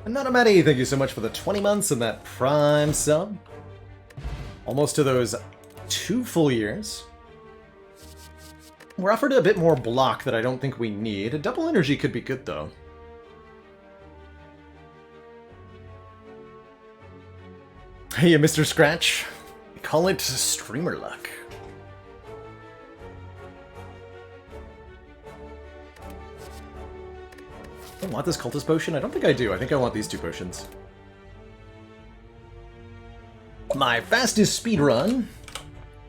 Anonymity, thank you so much for the 20 months and that Prime sub. Almost to those 2 full years. We're offered a bit more block that I don't think we need. A double energy could be good, though. Hey, Mr. Scratch. call it streamer luck. I want this cultist potion? I don't think I do. I think I want these two potions. My fastest speed run.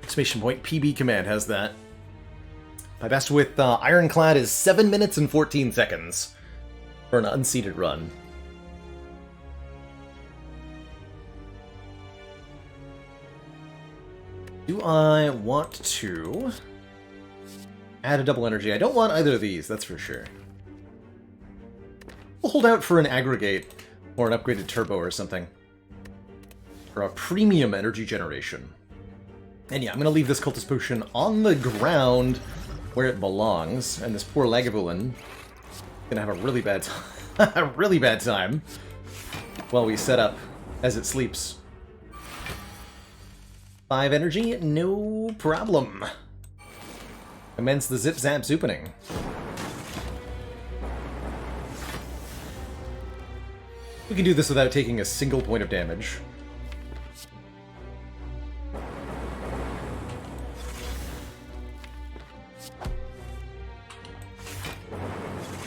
Exclamation point PB command has that. My best with Ironclad is 7 minutes and 14 seconds for an unseated run. Do I want to add a double energy? I don't want either of these, that's for sure. We'll hold out for an aggregate or an upgraded turbo or something. For a premium energy generation. And yeah, I'm going to leave this cultist potion on the ground where it belongs, and this poor Lagavulin is going to have a really bad time. A really bad time while we set up as it sleeps. 5 energy, no problem. Commence the Zip Zap Zoopening. We can do this without taking a single point of damage.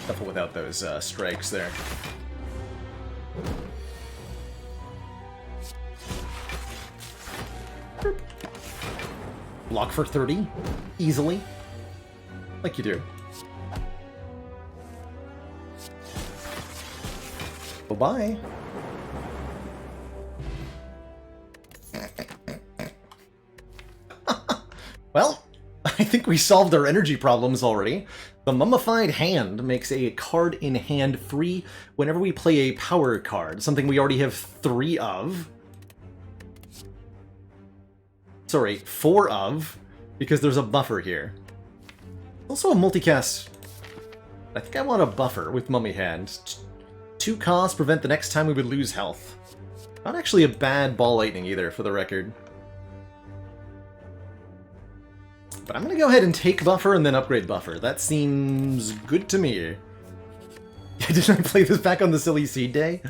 Careful without those strikes there. Block for 30, easily, like you do. Bye-bye. Well, I think we solved our energy problems already. The Mummified Hand makes a card in hand free whenever we play a power card, something we already have 3 of. Sorry, 4 of, because there's a buffer here. Also a multicast. I think I want a buffer with Mummy Hand. 2 costs prevent the next time we would lose health. Not actually a bad Ball Lightning either, for the record. But I'm going to go ahead and take buffer and then upgrade buffer. That seems good to me. Didn't I play this back on the Silly Seed Day?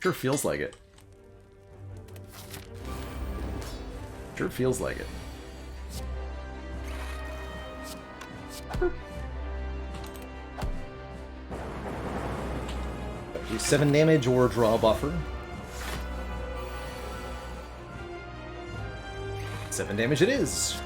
Sure feels like it. Sure feels like it. Do 7 damage or draw a buffer. 7 damage it is.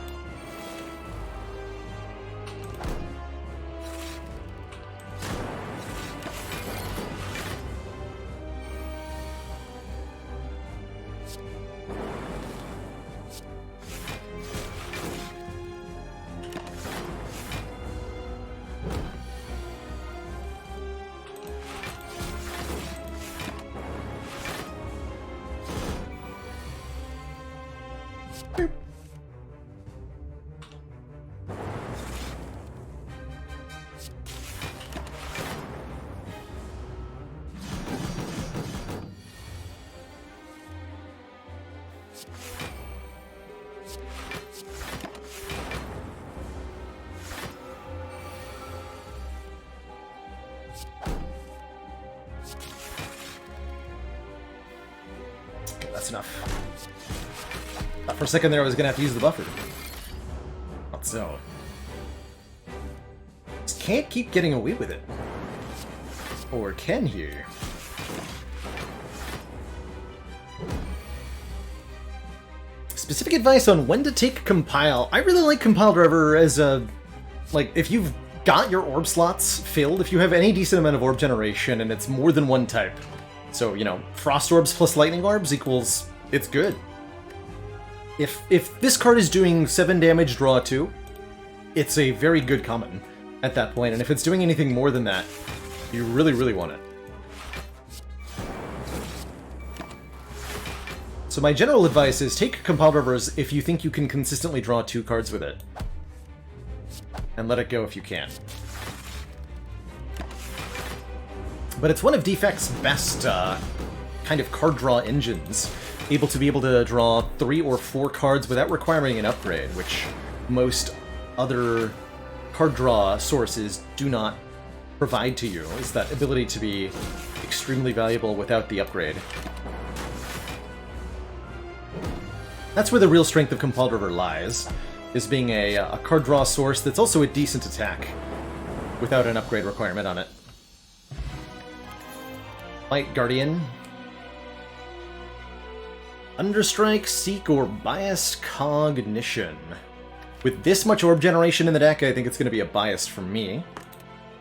That's enough. Thought for a second there I was going to have to use the buffer. Not so. Just can't keep getting away with it. Or can you? Specific advice on when to take Compile. I really like Compile Driver as a... Like, if you've got your orb slots filled, if you have any decent amount of orb generation and it's more than one type. So, you know, Frost Orbs plus Lightning Orbs equals... It's good. If this card is doing 7 damage, draw 2, it's a very good common at that point. And if it's doing anything more than that, you really, really want it. So my general advice is take Compile Rivers if you think you can consistently draw 2 cards with it. And let it go if you can. But it's one of Defect's best kind of card draw engines, able to draw 3 or 4 cards without requiring an upgrade, which most other card draw sources do not provide to you, is that ability to be extremely valuable without the upgrade. That's where the real strength of Compelled River lies, is being a card draw source that's also a decent attack, without an upgrade requirement on it. Light Guardian. Understrike, Seek, or Biased Cognition. With this much orb generation in the deck, I think it's going to be a biased for me.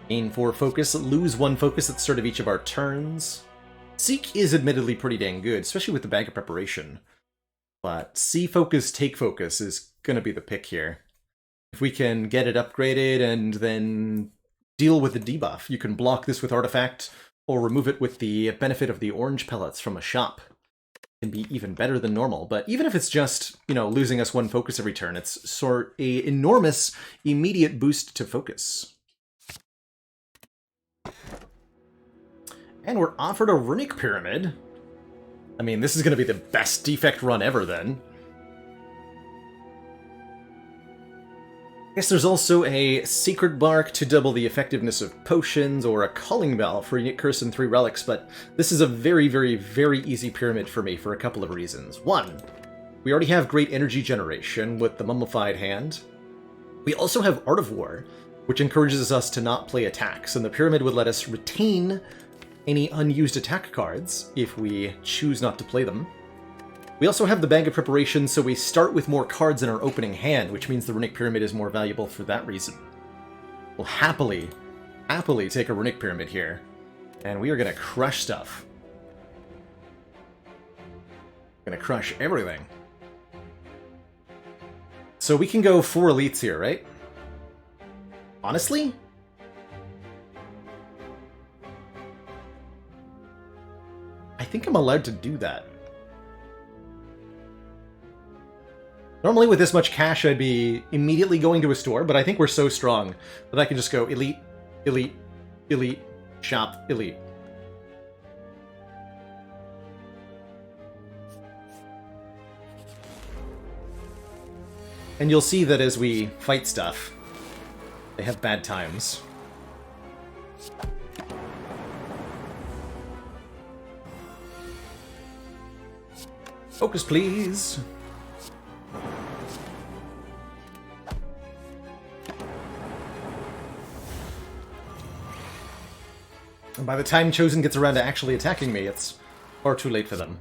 Gain 4 focus, lose 1 focus at the start of each of our turns. Seek is admittedly pretty dang good, especially with the Bag of Preparation. But See Focus, Take Focus is going to be the pick here. If we can get it upgraded and then deal with the debuff, you can block this with Artifact, or remove it with the benefit of the orange pellets from a shop. Can be even better than normal, but even if it's just, you know, losing us 1 focus every turn, it's sort an enormous immediate boost to focus. And we're offered a Runic Pyramid. I mean, this is going to be the best Defect run ever, then. I guess there's also a Secret Bark to double the effectiveness of potions, or a Calling Bell for Unique Curse and 3 relics, but this is a very, very, very easy pyramid for me for a couple of reasons. 1, we already have great energy generation with the Mummified Hand. We also have Art of War, which encourages us to not play attacks, and the pyramid would let us retain any unused attack cards if we choose not to play them. We also have the Bag of Preparation, so we start with more cards in our opening hand, which means the Runic Pyramid is more valuable for that reason. We'll happily take a Runic Pyramid here, and we are going to crush stuff. Going to crush everything. So we can go 4 elites here, right? Honestly? I think I'm allowed to do that. Normally with this much cash I'd be immediately going to a store, but I think we're so strong that I can just go elite, elite, elite, shop, elite. And you'll see that as we fight stuff, they have bad times. Focus, please. And by the time Chosen gets around to actually attacking me, it's far too late for them.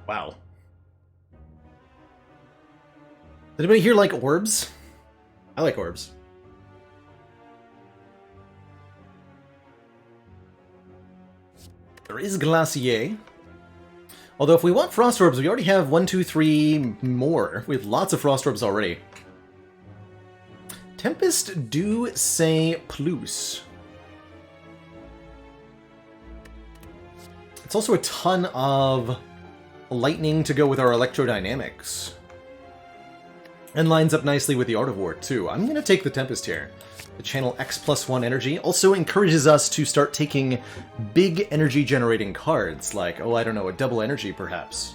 Wow. Does anybody here like orbs? I like orbs. There is Glacier. Although if we want Frost Orbs, we already have 1, 2, 3 more. We have lots of Frost Orbs already. Tempest du Say Plus. It's also a ton of lightning to go with our electrodynamics. And lines up nicely with the Art of War, too. I'm going to take the Tempest here. The channel X+1 energy also encourages us to start taking big energy generating cards, like, oh, I don't know, a double energy perhaps,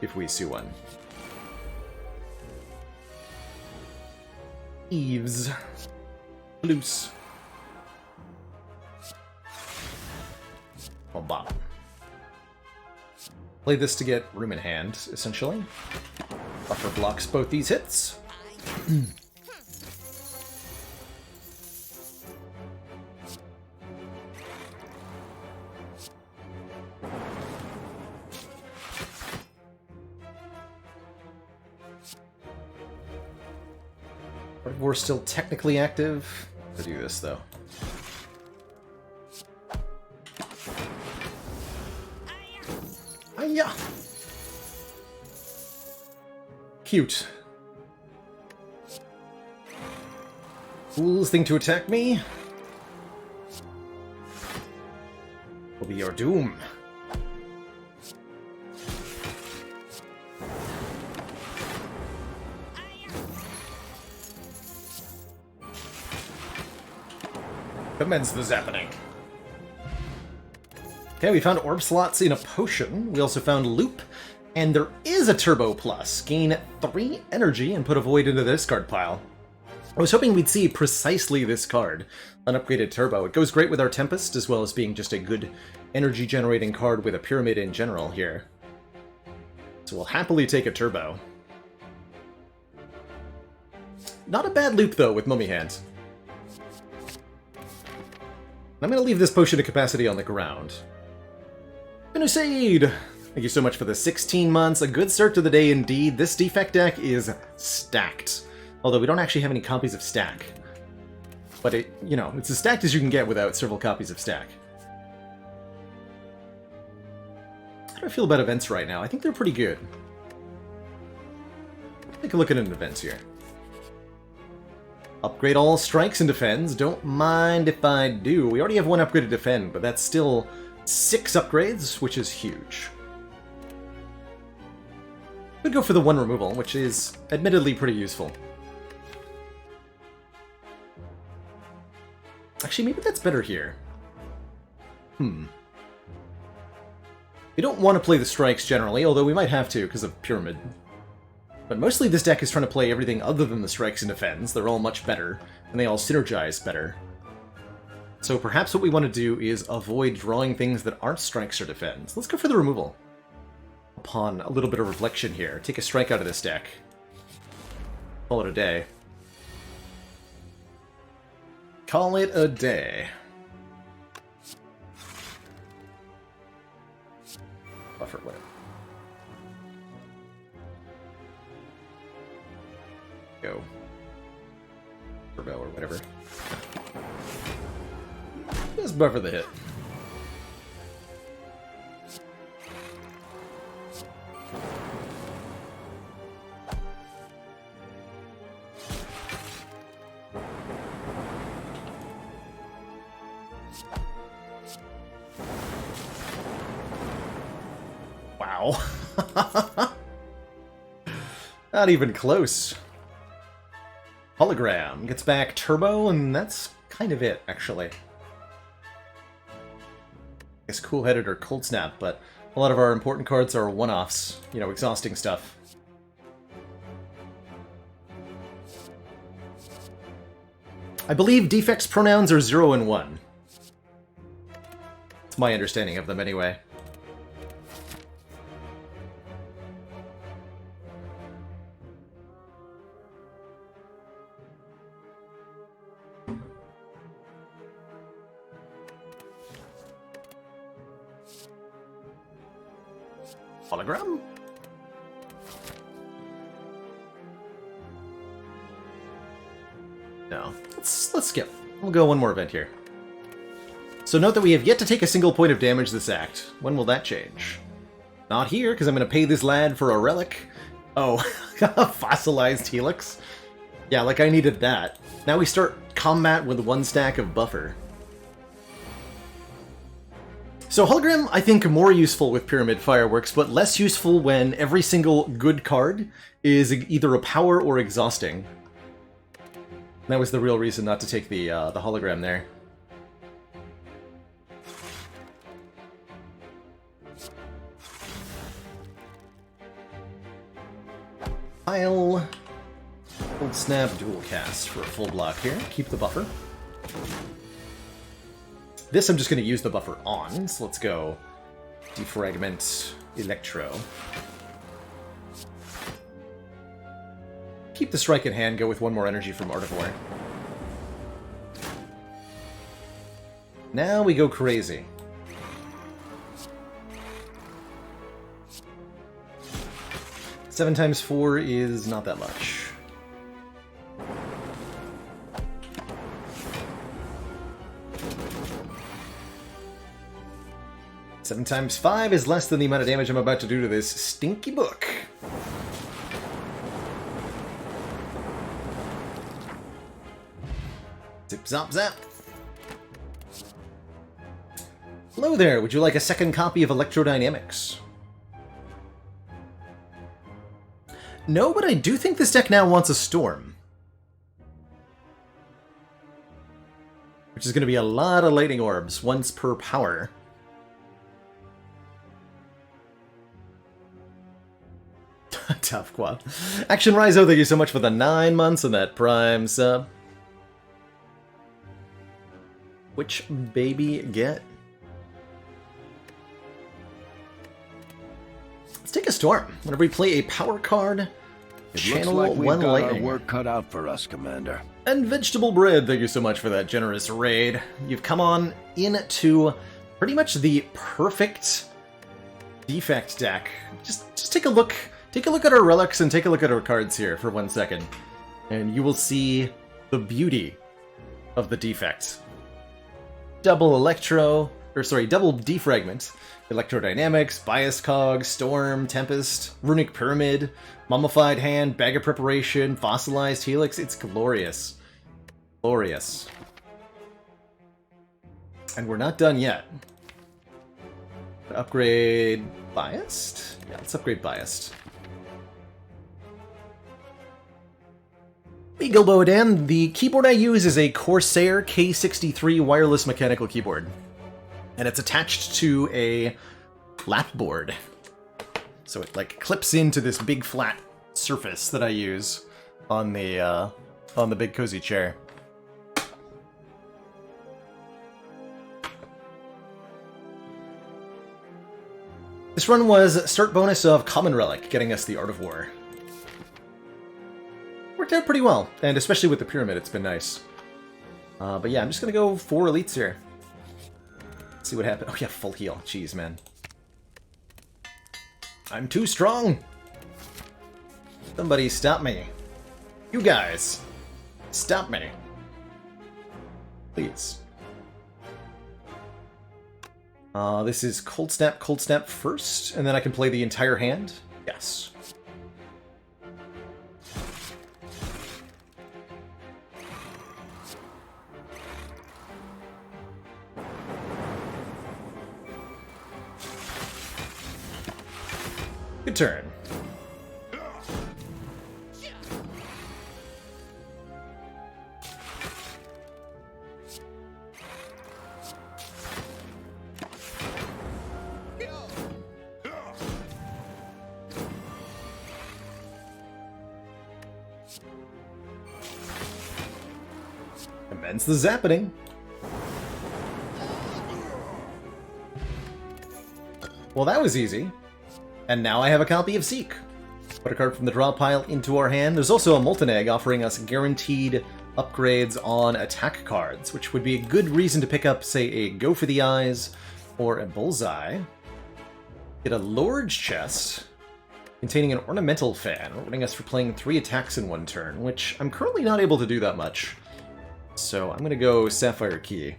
if we see one. Eves. Loose. Well, bottom. Play this to get room in hand, essentially. Buffer blocks both these hits. We're still technically active. To do this, though. Hiya! Cute. Fool's thing to attack me will be your doom. Commence the zappening. Okay, we found orb slots in a potion. We also found loop, and there is a turbo plus. Gain 3 energy and put a void into the discard pile. I was hoping we'd see precisely this card, an upgraded Turbo. It goes great with our Tempest, as well as being just a good energy-generating card with a Pyramid in general here. So we'll happily take a Turbo. Not a bad loop, though, with Mummy Hand. I'm going to leave this Potion of Capacity on the ground. Minusade! Thank you so much for the 16 months. A good start to the day indeed. This Defect deck is stacked. Although we don't actually have any copies of Stack. But it, you know, it's as stacked as you can get without several copies of Stack. How do I feel about events right now? I think they're pretty good. Take a look at an event here. Upgrade all strikes and defends. Don't mind if I do. We already have one upgrade to defend, but that's still 6 upgrades, which is huge. Could go for the 1 removal, which is admittedly pretty useful. Actually, maybe that's better here. We don't want to play the strikes generally, although we might have to because of Pyramid. But mostly this deck is trying to play everything other than the strikes and defends. They're all much better, and they all synergize better. So perhaps what we want to do is avoid drawing things that aren't strikes or defends. Let's go for the removal. Upon a little bit of reflection here, take a strike out of this deck. Call it a day. Call it a day. Buffer, whatever. Go. Turbo or whatever. Just buffer the hit. Wow. Not even close. Hologram gets back Turbo, and that's kind of it, actually. I guess Cool-Headed or Cold Snap, but a lot of our important cards are one-offs, you know, exhausting stuff. I believe Defect's pronouns are 0 and 1. It's my understanding of them, anyway. Hologram? No. Let's skip. We'll go one more event here. So note that we have yet to take a single point of damage this act. When will that change? Not here, because I'm going to pay this lad for a relic. Oh, fossilized Helix? Yeah, like I needed that. Now we start combat with 1 stack of buffer. So Hologram, I think, more useful with Pyramid Fireworks, but less useful when every single good card is either a power or exhausting. That was the real reason not to take the Hologram there. I'll Cold Snap Dual Cast for a full block here. Keep the buffer. This I'm just going to use the buffer on, so let's go Defragment Electro. Keep the strike in hand, go with 1 more energy from Art of War. Now we go crazy. Seven times 4 is not that much. Seven times 5 is less than the amount of damage I'm about to do to this stinky book. Zip, zop, zap. Hello there, would you like a second copy of Electrodynamics? No, but I do think this deck now wants a Storm. Which is going to be a lot of Lightning Orbs, once per power. Tough Aqua. Action Rizo, thank you so much for the 9 months and that Prime sub. Which baby get? Let's take a storm. Whenever we play a power card, channel looks like we've one got lightning. our work cut out for us, Commander. And Vegetable Bread, thank you so much for that generous raid. You've come on into pretty much the perfect Defect deck. Just take a look. Take a look at our relics and take a look at our cards here for 1 second. And you will see the beauty of the Defect. Double Defragment, Electrodynamics, Bias Cog, Storm, Tempest, Runic Pyramid, Mummified Hand, Bag of Preparation, Fossilized Helix. It's glorious. Glorious. And we're not done yet. Upgrade Biased? Yeah, let's upgrade Biased. Legal Bodan, the keyboard I use is a Corsair K63 wireless mechanical keyboard. And it's attached to a lapboard. So it like clips into this big flat surface that I use on the big cozy chair. This run was start bonus of Common Relic, getting us the Art of War. Worked out pretty well, and especially with the pyramid, it's been nice. But yeah, I'm just gonna go 4 elites here. Let's see what happens. Oh yeah, full heal. Jeez, man. I'm too strong! Somebody stop me. You guys! Stop me. Please. This is Cold Snap first, and then I can play the entire hand? Yes. Good turn. Commence the zappening. Well, that was easy. And now I have a copy of Seek. Put a card from the draw pile into our hand. There's also a Molten Egg offering us guaranteed upgrades on attack cards, which would be a good reason to pick up, say, a Go for the Eyes or a Bullseye. Get a Lord's Chest containing an Ornamental Fan, rewarding us for playing 3 attacks in 1 turn, which I'm currently not able to do that much. So I'm going to go Sapphire Key.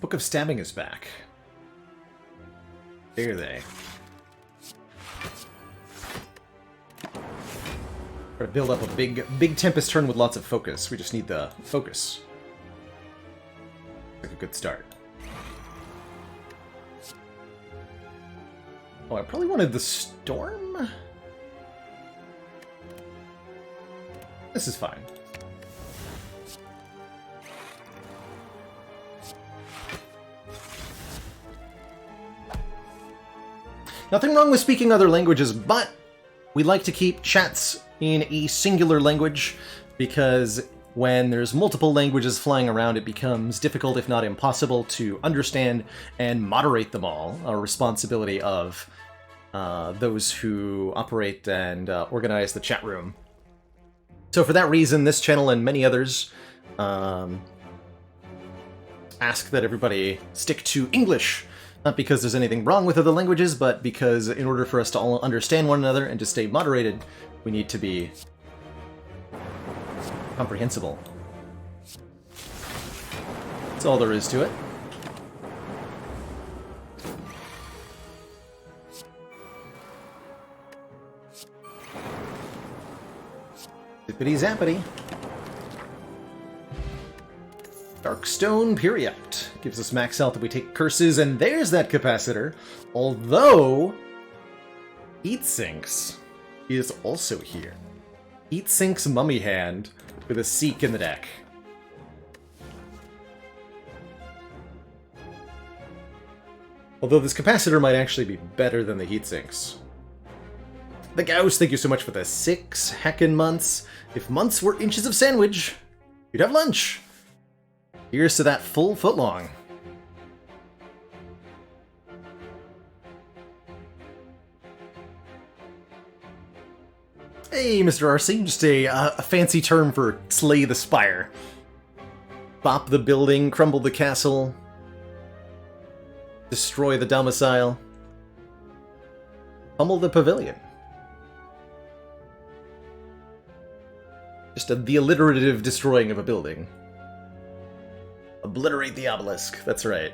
Book of Stabbing is back. There they. Try to build up a big Tempest turn with lots of focus. We just need the focus. Like a good start. Oh, I probably wanted the Storm? This is fine. Nothing wrong with speaking other languages, but we like to keep chats in a singular language, because when there's multiple languages flying around, it becomes difficult, if not impossible, to understand and moderate them all, a responsibility of those who operate and organize the chat room. So for that reason, this channel and many others ask that everybody stick to English. Not because there's anything wrong with other languages, but because in order for us to all understand one another and to stay moderated, we need to be comprehensible. That's all there is to it. Zippity zappity. Darkstone Periapt gives us max health if we take curses, and there's that capacitor. Although, Heat Sinks. is also here. Heatsink's Mummy Hand with a Seek in the deck. Although this capacitor might actually be better than the Heatsinks. The Gauss, thank you so much for the 6 heckin' months. If months were inches of sandwich, you'd have lunch. Here's to that full footlong. Hey, Mr. RC, just a fancy term for slay the spire. Bop the building, crumble the castle, destroy the domicile, pummel the pavilion. Just the alliterative destroying of a building. Obliterate the obelisk, that's right.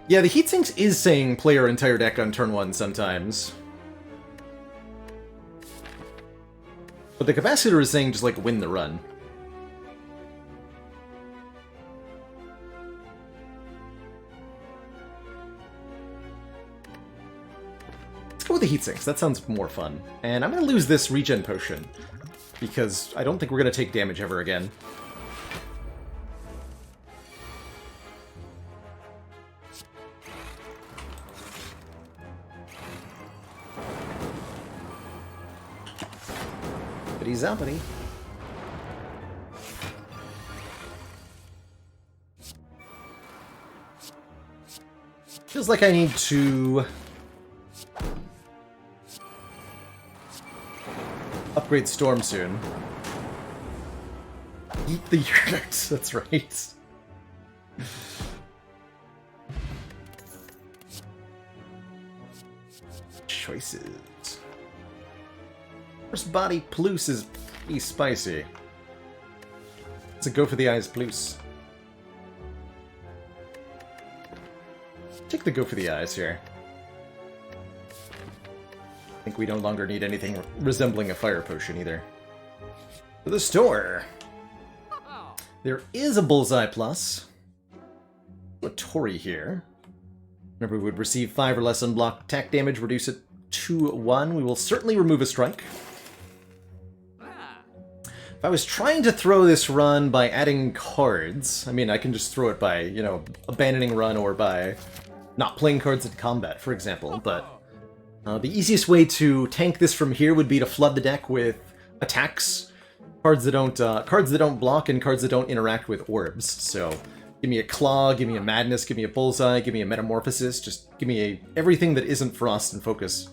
Yeah, the Heatsinks is saying play your entire deck on turn 1 sometimes. But the capacitor is saying just, like, win the run. Let's go with the Heatsinks, that sounds more fun. And I'm gonna lose this regen potion, because I don't think we're gonna take damage ever again. Zappity. Feels like I need to upgrade Storm soon. Eat the units, that's right. Choices. First body plus is pretty spicy. Let's go for the eyes plus. Take the go for the eyes here. I think we no longer need anything resembling a fire potion either. To the store! There is a bullseye plus. A Tori here. Remember, we would receive 5 or less unblocked attack damage, reduce it to 1. We will certainly remove a strike. If I was trying to throw this run by adding cards, I mean, I can just throw it by, you know, abandoning run or by not playing cards in combat, for example, but the easiest way to tank this from here would be to flood the deck with attacks, cards that don't block, and cards that don't interact with orbs. So, give me a Claw, give me a Madness, give me a Bullseye, give me a Metamorphosis, just give me everything that isn't Frost and Focus,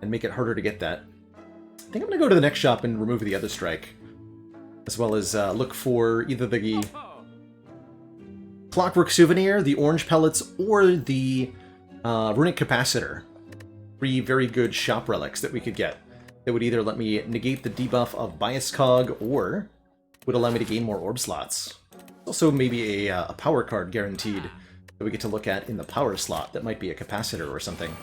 and make it harder to get that. I think I'm gonna go to the next shop and remove the other strike, as well as look for either the Clockwork Souvenir, the Orange Pellets, or the Runic Capacitor. 3 very good shop relics that we could get that would either let me negate the debuff of Bias Cog or would allow me to gain more orb slots. Also maybe a power card guaranteed that we get to look at in the power slot that might be a capacitor or something.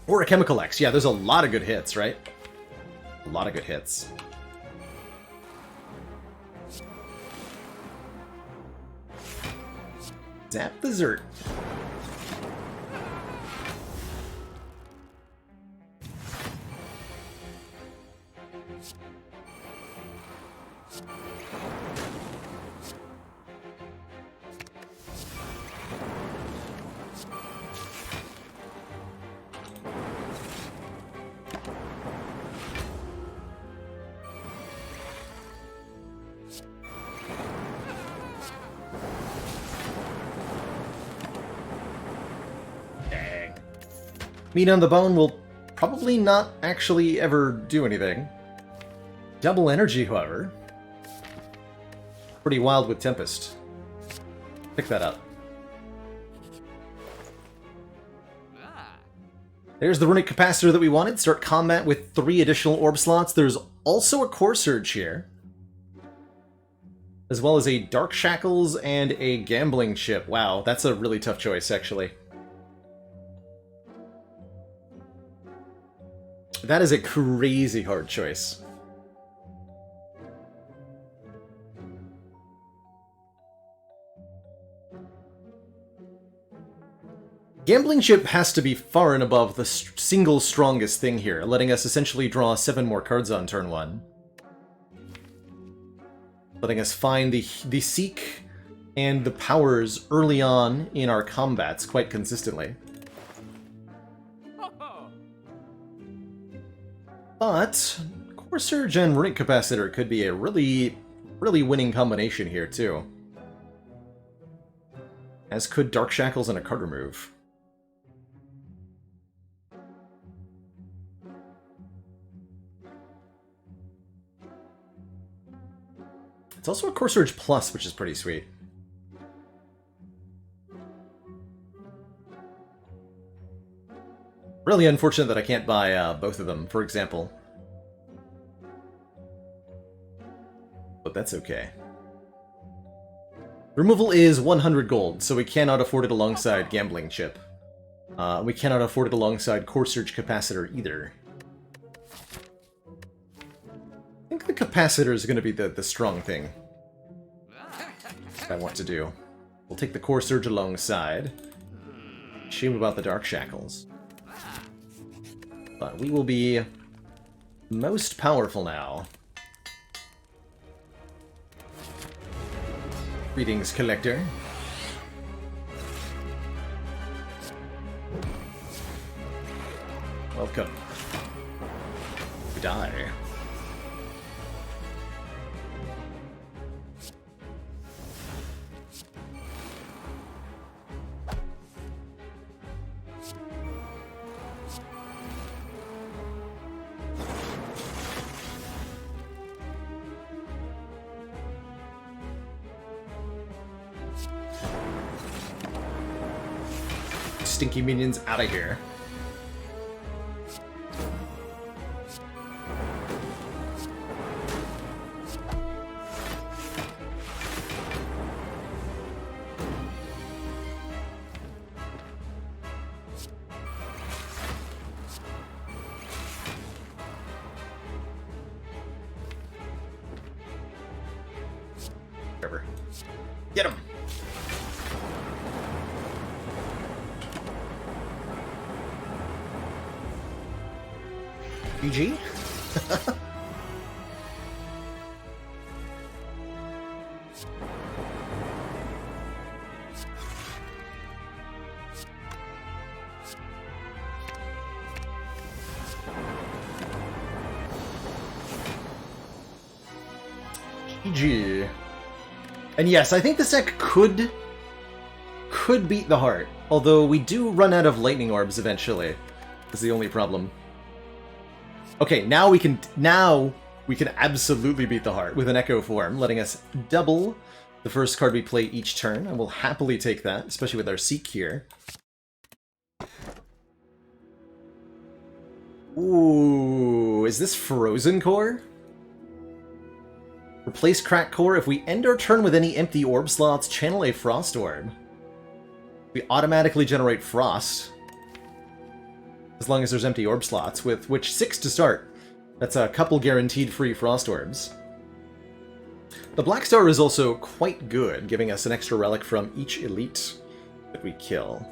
Or a Chemical X. Yeah, there's a lot of good hits, right? A lot of good hits. Zap the Zert. Meat on the Bone will probably not actually ever do anything. Double energy, however. Pretty wild with Tempest. Pick that up. There's the Runic Capacitor that we wanted. Start combat with 3 additional orb slots. There's also a Core Surge here, as well as a Dark Shackles and a Gambling Chip. Wow, that's a really tough choice, actually. That is a crazy hard choice. Gambling Chip has to be far and above the single strongest thing here, letting us essentially draw 7 more cards on turn 1. Letting us find the Seek and the powers early on in our combats quite consistently. But Core Surge and Runic Capacitor could be a really winning combination here, too. As could Dark Shackles and a card remove. It's also a Core Surge Plus, which is pretty sweet. Really unfortunate that I can't buy both of them, for example. But that's okay. Removal is 100 gold, so we cannot afford it alongside Gambling Chip. We cannot afford it alongside Core Surge Capacitor either. I think the Capacitor is going to be the strong thing I want to do. We'll take the Core Surge alongside. Shame about the Dark Shackles. But we will be most powerful now. Greetings, Collector. Welcome. You die. Stinky minions out of here. Whatever. Get him! GG? GG. And yes, I think this deck could beat the Heart, although we do run out of Lightning Orbs eventually. That's the only problem. Okay, now we can absolutely beat the Heart with an Echo form, letting us double the first card we play each turn, and we'll happily take that, especially with our Seek here. Ooh, is this Frozen Core? Replace Crack Core. If we end our turn with any empty orb slots, channel a Frost Orb. We automatically generate Frost. As long as there's empty orb slots, with which 6 to start. That's a couple guaranteed free Frost Orbs. The Black Star is also quite good, giving us an extra relic from each elite that we kill.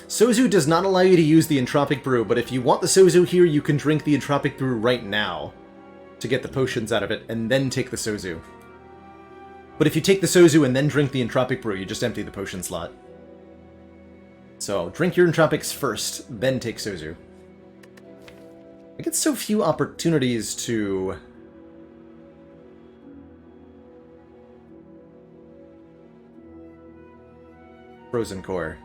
Sozu does not allow you to use the Entropic Brew, but if you want the Sozu here, you can drink the Entropic Brew right now to get the potions out of it, and then take the Sozu. But if you take the Sozu and then drink the Entropic Brew, you just empty the potion slot. So, drink your Entropics first, then take Sozu. I get so few opportunities to... Frozen Core.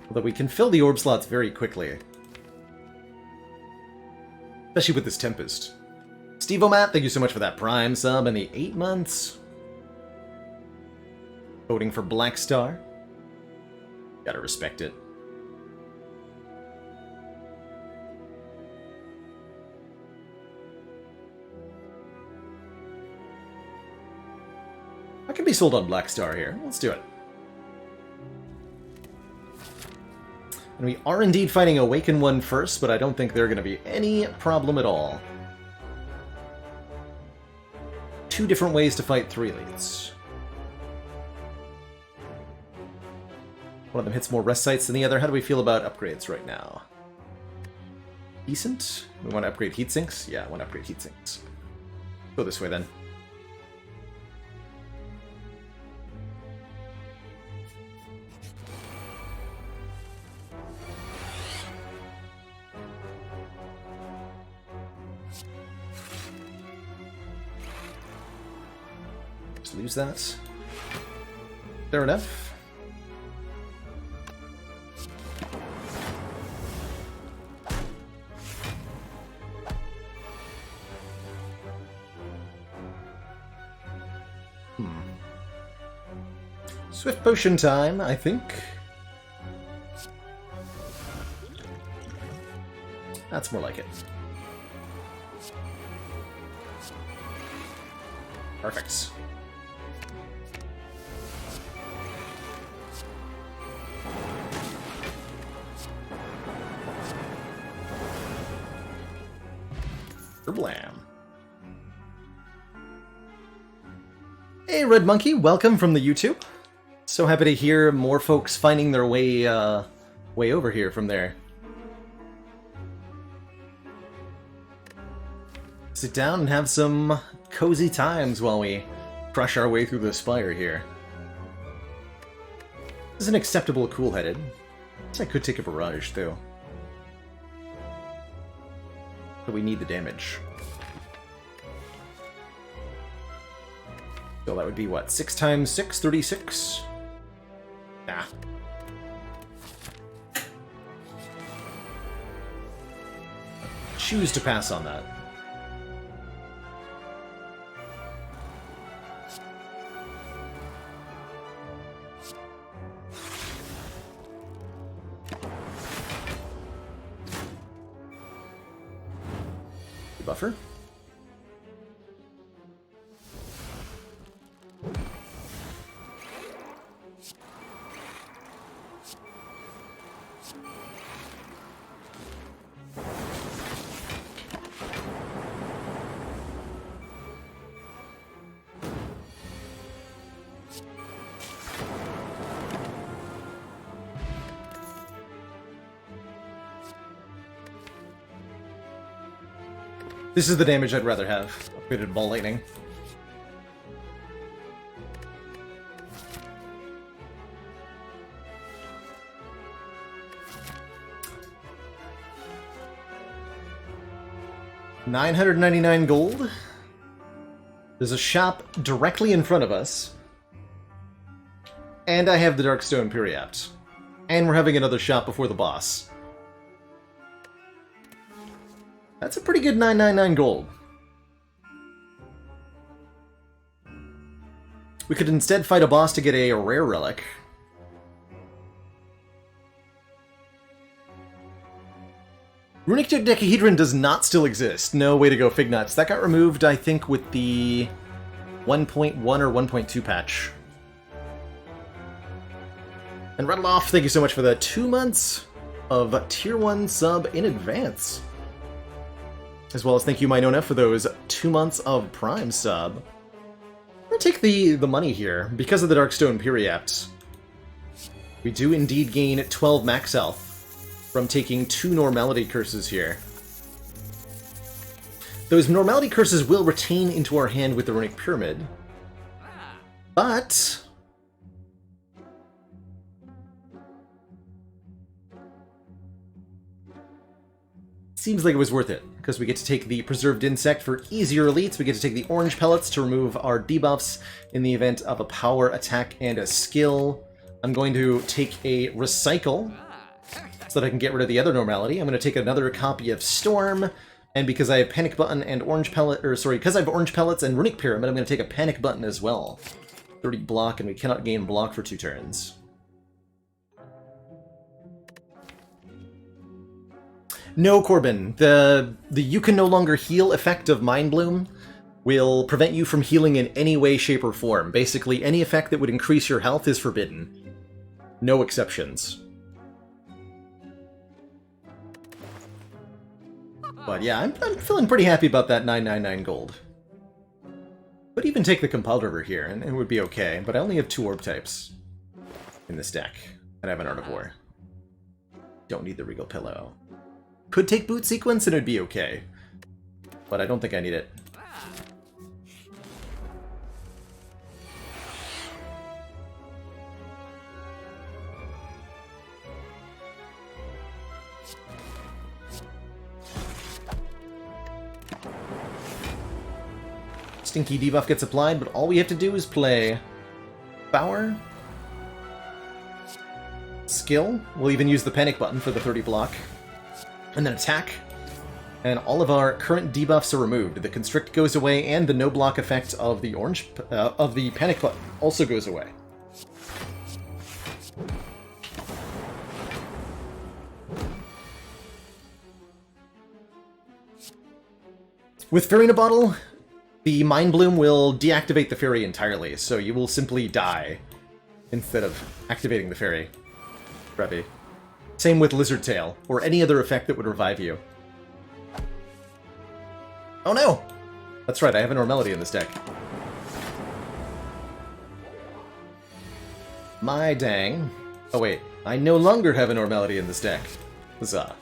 Although we can fill the orb slots very quickly. Especially with this Tempest. Steve-O-Matt, thank you so much for that Prime sub and the 8 months. Voting for Black Star. Gotta respect it. I can be sold on Black Star here. Let's do it. And we are indeed fighting Awaken One first, but I don't think they're going to be any problem at all. 2 different ways to fight 3 elites. One of them hits more rest sites than the other. How do we feel about upgrades right now? Decent? We want to upgrade heat sinks? Yeah, I want to upgrade heat sinks. Go this way then. Just lose that. Fair enough. Swift potion time, I think. That's more like it. Perfect. Blam. Hey, Red Monkey, welcome from the YouTube. So happy to hear more folks finding their way way over here from there. Sit down and have some cozy times while we crush our way through the Spire here. This is an acceptable cool-headed. I could take a barrage, though. But we need the damage. So that would be, what, 6 times 6? 36? Nah. Choose to pass on that. Buffer. This is the damage I'd rather have. Upgraded Ball Lightning. $999 gold. There's a shop directly in front of us. And I have the Darkstone Periapt. And we're having another shop before the boss. That's a pretty good 999 gold. We could instead fight a boss to get a rare relic. Runic Dodecahedron does not still exist. No way to go, Fignuts. That got removed, I think, with the 1.1 or 1.2 patch. And Rattleoff, thank you so much for the 2 months of Tier 1 sub in advance. As well as thank you, Minona, for those 2 months of Prime sub. I'm going to take the money here. Because of the Darkstone Periapt, we do indeed gain 12 max health from taking 2 Normality Curses here. Those Normality Curses will retain into our hand with the Runic Pyramid. But seems like it was worth it, because we get to take the Preserved Insect for easier elites, we get to take the Orange Pellets to remove our debuffs in the event of a power, attack, and a skill. I'm going to take a Recycle, so that I can get rid of the other Normality. I'm going to take another copy of Storm, and because I have Panic Button and Orange Pellet, or sorry, because I have Orange Pellets and Runic Pyramid, I'm going to take a Panic Button as well. 30 block, and we cannot gain block for 2 turns. No, Corbin. The you can no longer heal effect of Mind Bloom will prevent you from healing in any way, shape, or form. Basically, any effect that would increase your health is forbidden. No exceptions. But yeah, I'm feeling pretty happy about that 999 gold. Could even take the Compelled River here, and it would be okay, but I only have 2 orb types in this deck, and I have an Art of War. Don't need the Regal Pillow. Could take Boot Sequence and it'd be okay, but I don't think I need it. Stinky debuff gets applied, but all we have to do is play Power, Skill, we'll even use the Panic button for the 30 block, and then Attack, and all of our current debuffs are removed. The Constrict goes away, and the no block effect of the of the Panic button also goes away. With Fairy in a Bottle, the Mind Bloom will deactivate the Fairy entirely, so you will simply die instead of activating the Fairy. Grubby. Same with Lizard Tail, or any other effect that would revive you. Oh no! That's right, I have a Normality in this deck. My dang. Oh wait, I no longer have a Normality in this deck. Huzzah.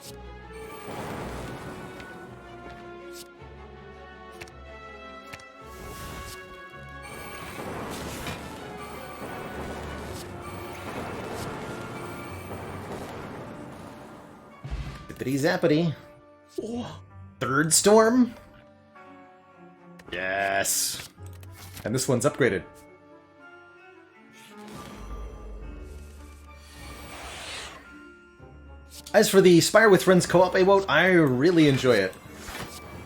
Zappity. Oh, 3rd Storm? Yes! And this one's upgraded. As for the Spire with Friends co-op emote, I really enjoy it.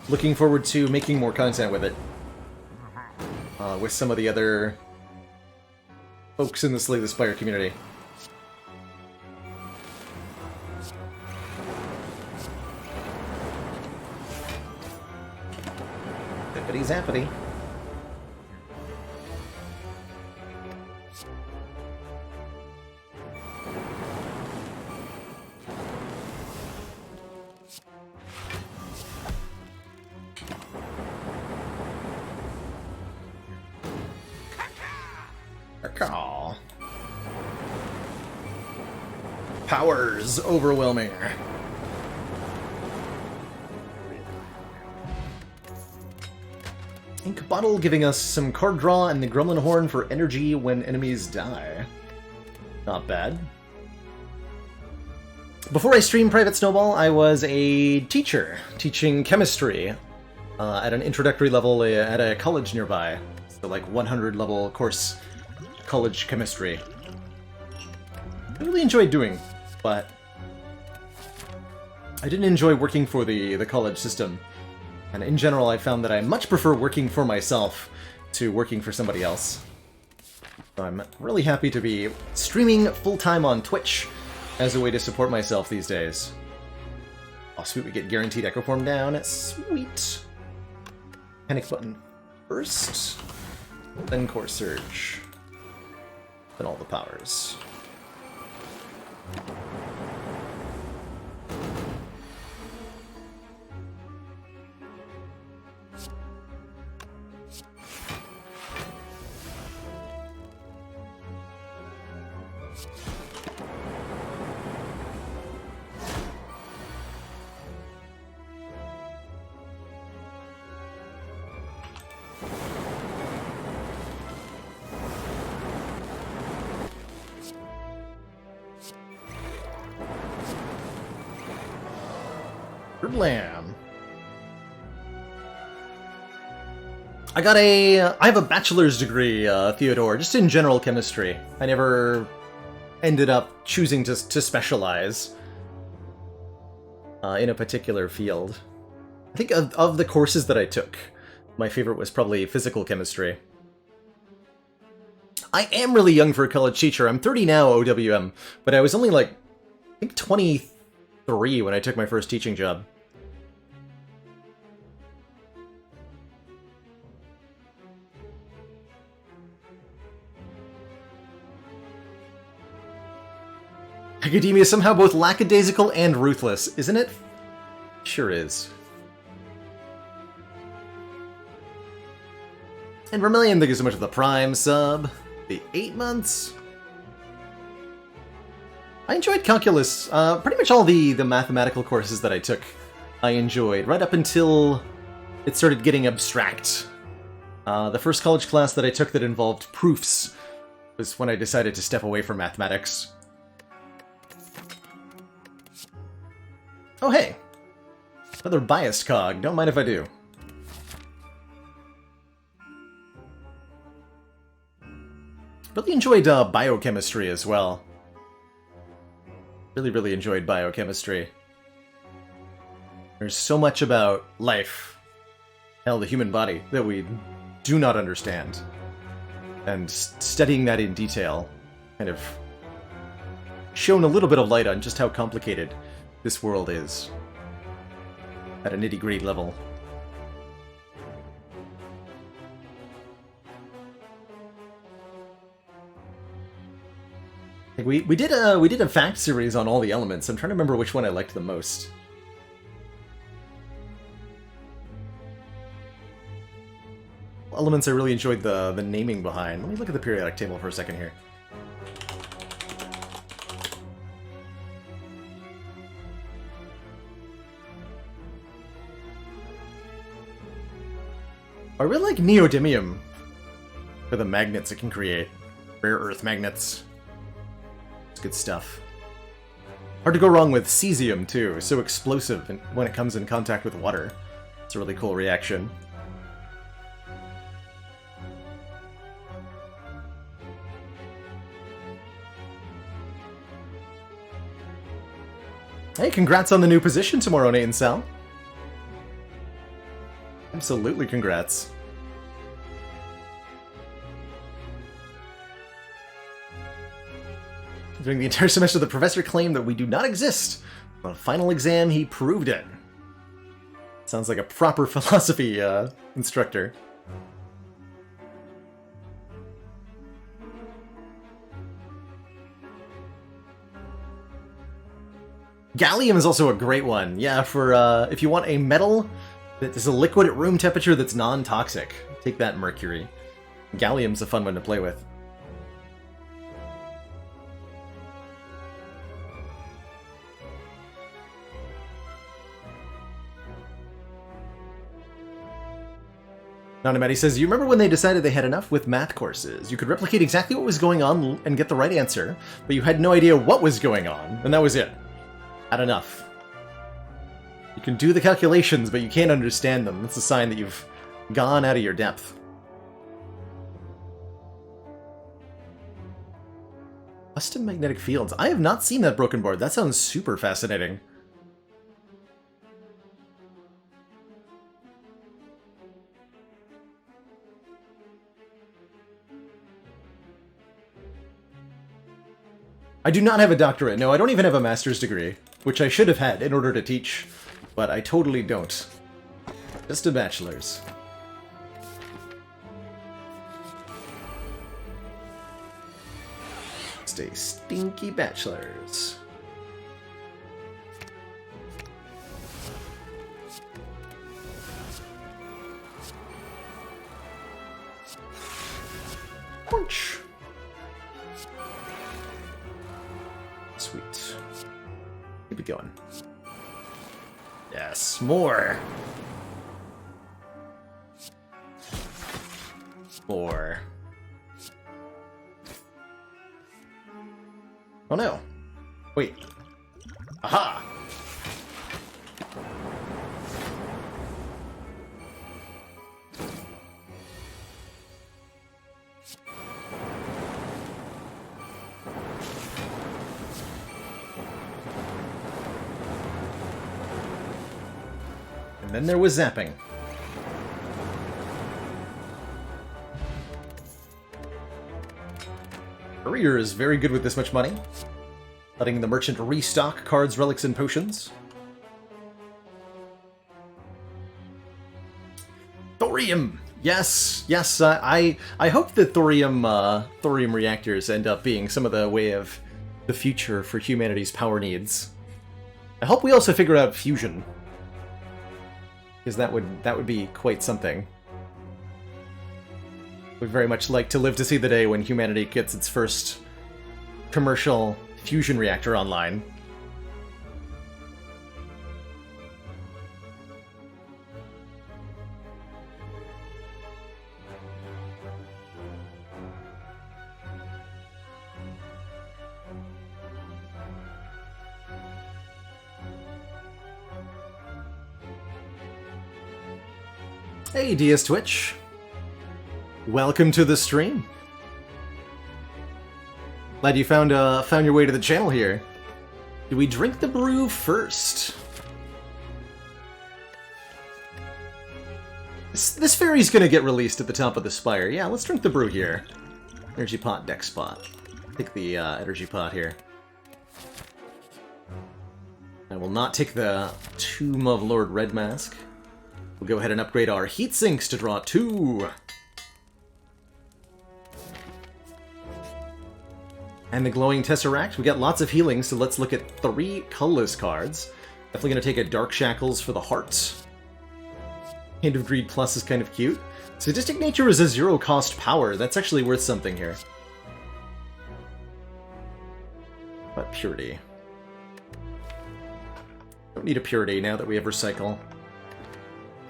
Looking forward to making more content with it. With some of the other folks in the Slay the Spire community. Zappity. Caw. Powers overwhelming. Ink Bottle giving us some card draw and the Gremlin Horn for energy when enemies die. Not bad. Before I streamed Private Snowball, I was a teacher, teaching chemistry at an introductory level at a college nearby. So like 100 level course, college chemistry. I really enjoyed doing, but I didn't enjoy working for the college system. And in general, I found that I much prefer working for myself to working for somebody else. So I'm really happy to be streaming full-time on Twitch as a way to support myself these days. Oh, sweet, we get guaranteed Echo Form down. Sweet. Panic button first, then Core Surge, then all the powers. Lamb. I have a bachelor's degree, Theodore, just in general chemistry. I never ended up choosing to specialize in a particular field. I think of the courses that I took, my favorite was probably physical chemistry. I am really young for a college teacher. I'm 30 now, OWM, but I was only like, I think 23 when I took my first teaching job. Academia is somehow both lackadaisical and ruthless, isn't it? Sure is. And Vermilion, thank you so much for the Prime sub. The 8 months. I enjoyed calculus. Pretty much all the mathematical courses that I took, I enjoyed, right up until it started getting abstract. The first college class that I took that involved proofs was when I decided to step away from mathematics. Oh hey! Another biased cog, don't mind if I do. Really enjoyed biochemistry as well. Really enjoyed biochemistry. There's so much about life, hell, the human body, that we do not understand. And studying that in detail kind of shone a little bit of light on just how complicated this world is at a nitty-gritty level. Like we did a fact series on all the elements. I'm trying to remember which one I liked the most. Elements I really enjoyed the naming behind. Let me look at the periodic table for a second here. I really like neodymium for the magnets it can create. Rare earth magnets. It's good stuff. Hard to go wrong with cesium too. So explosive when it comes in contact with water. It's a really cool reaction. Hey, congrats on the new position tomorrow, Nate and Sal. Absolutely congrats. During the entire semester, the professor claimed that we do not exist. On the final exam, he proved it. Sounds like a proper philosophy instructor. Gallium is also a great one. Yeah, for if you want a metal that is a liquid at room temperature that's non-toxic, take that mercury. Gallium's a fun one to play with. Nanamati says, you remember when they decided they had enough with math courses? You could replicate exactly what was going on and get the right answer, but you had no idea what was going on, and that was it. Had enough. You can do the calculations, but you can't understand them. That's a sign that you've gone out of your depth. Custom magnetic fields. I have not seen that broken board. That sounds super fascinating. I do not have a doctorate. No, I don't even have a master's degree, which I should have had in order to teach, but I totally don't. Just a bachelor's. Just a stinky bachelor's. Punch. Sweet. Keep it going. Yes, more. More. Oh no. Wait. Aha! And then there was zapping. Courier is very good with this much money. Letting the merchant restock cards, relics, and potions. Thorium! Yes, yes, I hope that thorium reactors end up being some of the way of the future for humanity's power needs. I hope we also figure out fusion. Because that would be quite something. Would very much like to live to see the day when humanity gets its first commercial fusion reactor online. Hey, DS Twitch. Welcome to the stream. Glad you found your way to the channel here. Do we drink the brew first? This fairy's gonna get released at the top of the Spire. Yeah, let's drink the brew here. Energy pot, deck spot. Take the energy pot here. I will not take the Tomb of Lord Red Mask. We'll go ahead and upgrade our heat sinks to draw 2. And the glowing Tesseract. We got lots of healing, so let's look at 3 colorless cards. Definitely going to take a Dark Shackles for the heart. Hand of Greed Plus is kind of cute. Sadistic Nature is a 0-cost power. That's actually worth something here. But Purity. Don't need a Purity now that we have Recycle.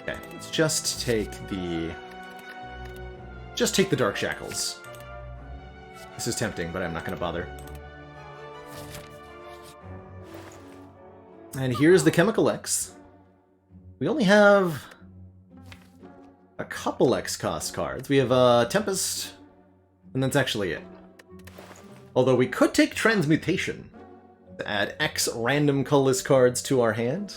Okay, let's just take the Dark Shackles. This is tempting, but I'm not going to bother. And here's the Chemical X. We only have a couple X-cost cards. We have Tempest, and that's actually it. Although we could take Transmutation to add X random colorless cards to our hand.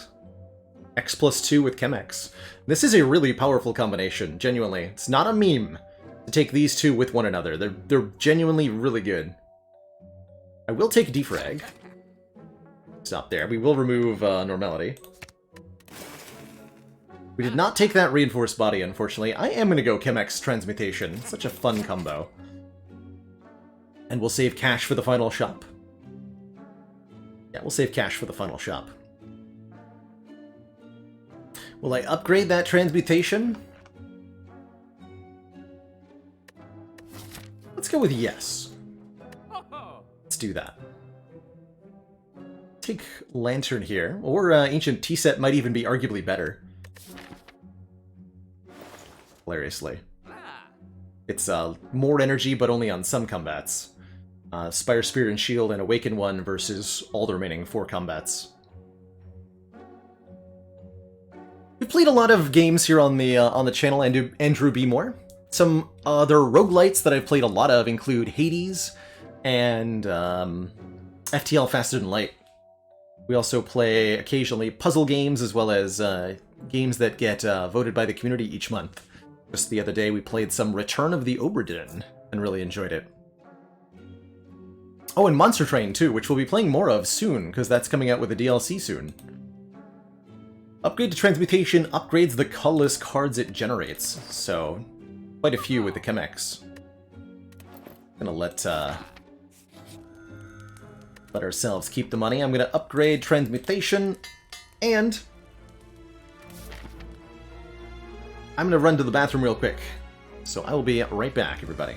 X plus 2 with Chemex. This is a really powerful combination, genuinely. It's not a meme to take these two with one another. They're genuinely really good. I will take Defrag. Stop there. We will remove Normality. We did not take that Reinforced Body, unfortunately. I am going to go Chemex Transmutation. Such a fun combo. And we'll save cash for the final shop. Yeah, we'll save cash for the final shop. Will I upgrade that Transmutation? Let's go with yes. Let's do that. Take Lantern here, or Ancient T-Set might even be arguably better. Hilariously. It's more energy, but only on some combats. Spire, Spear, and Shield, and Awaken 1 versus all the remaining 4 combats. We've played a lot of games here on the channel, Andrew B. Moore. Some other roguelites that I've played a lot of include Hades and FTL Faster Than Light. We also play occasionally puzzle games as well as games that get voted by the community each month. Just the other day we played some Return of the Oberdin and really enjoyed it. Oh, and Monster Train too, which we'll be playing more of soon because that's coming out with a DLC soon. Upgrade to Transmutation upgrades the colorless cards it generates, so quite a few with the Chemex. Gonna let ourselves keep the money. I'm gonna upgrade Transmutation, and I'm gonna run to the bathroom real quick. So I will be right back, everybody.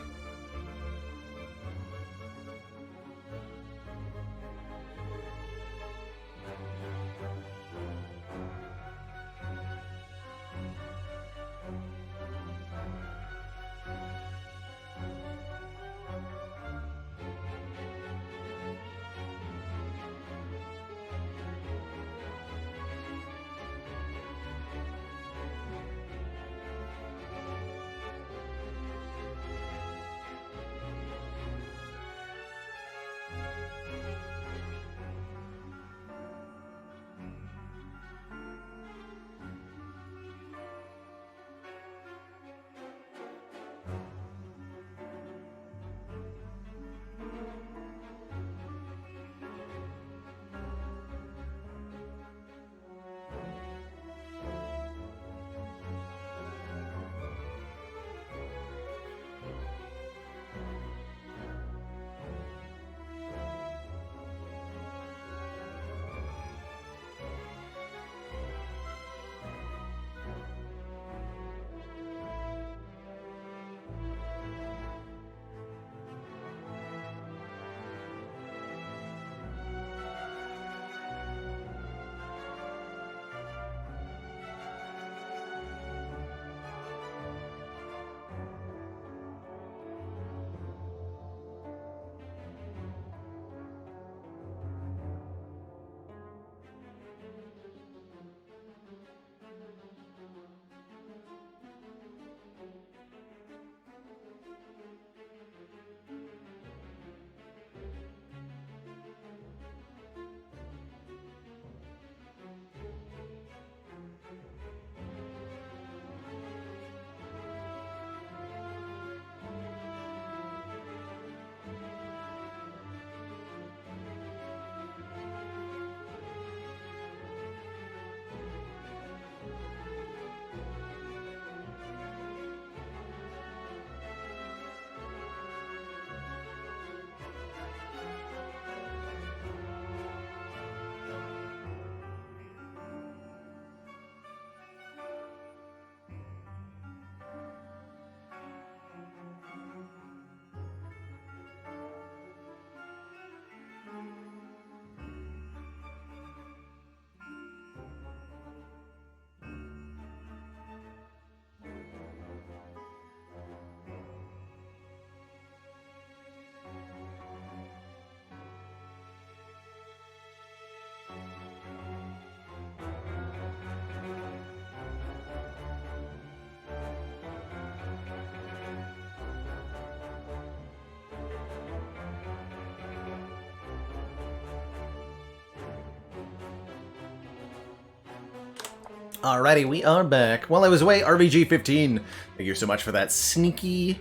Alrighty, we are back. While I was away, RBG15. Thank you so much for that sneaky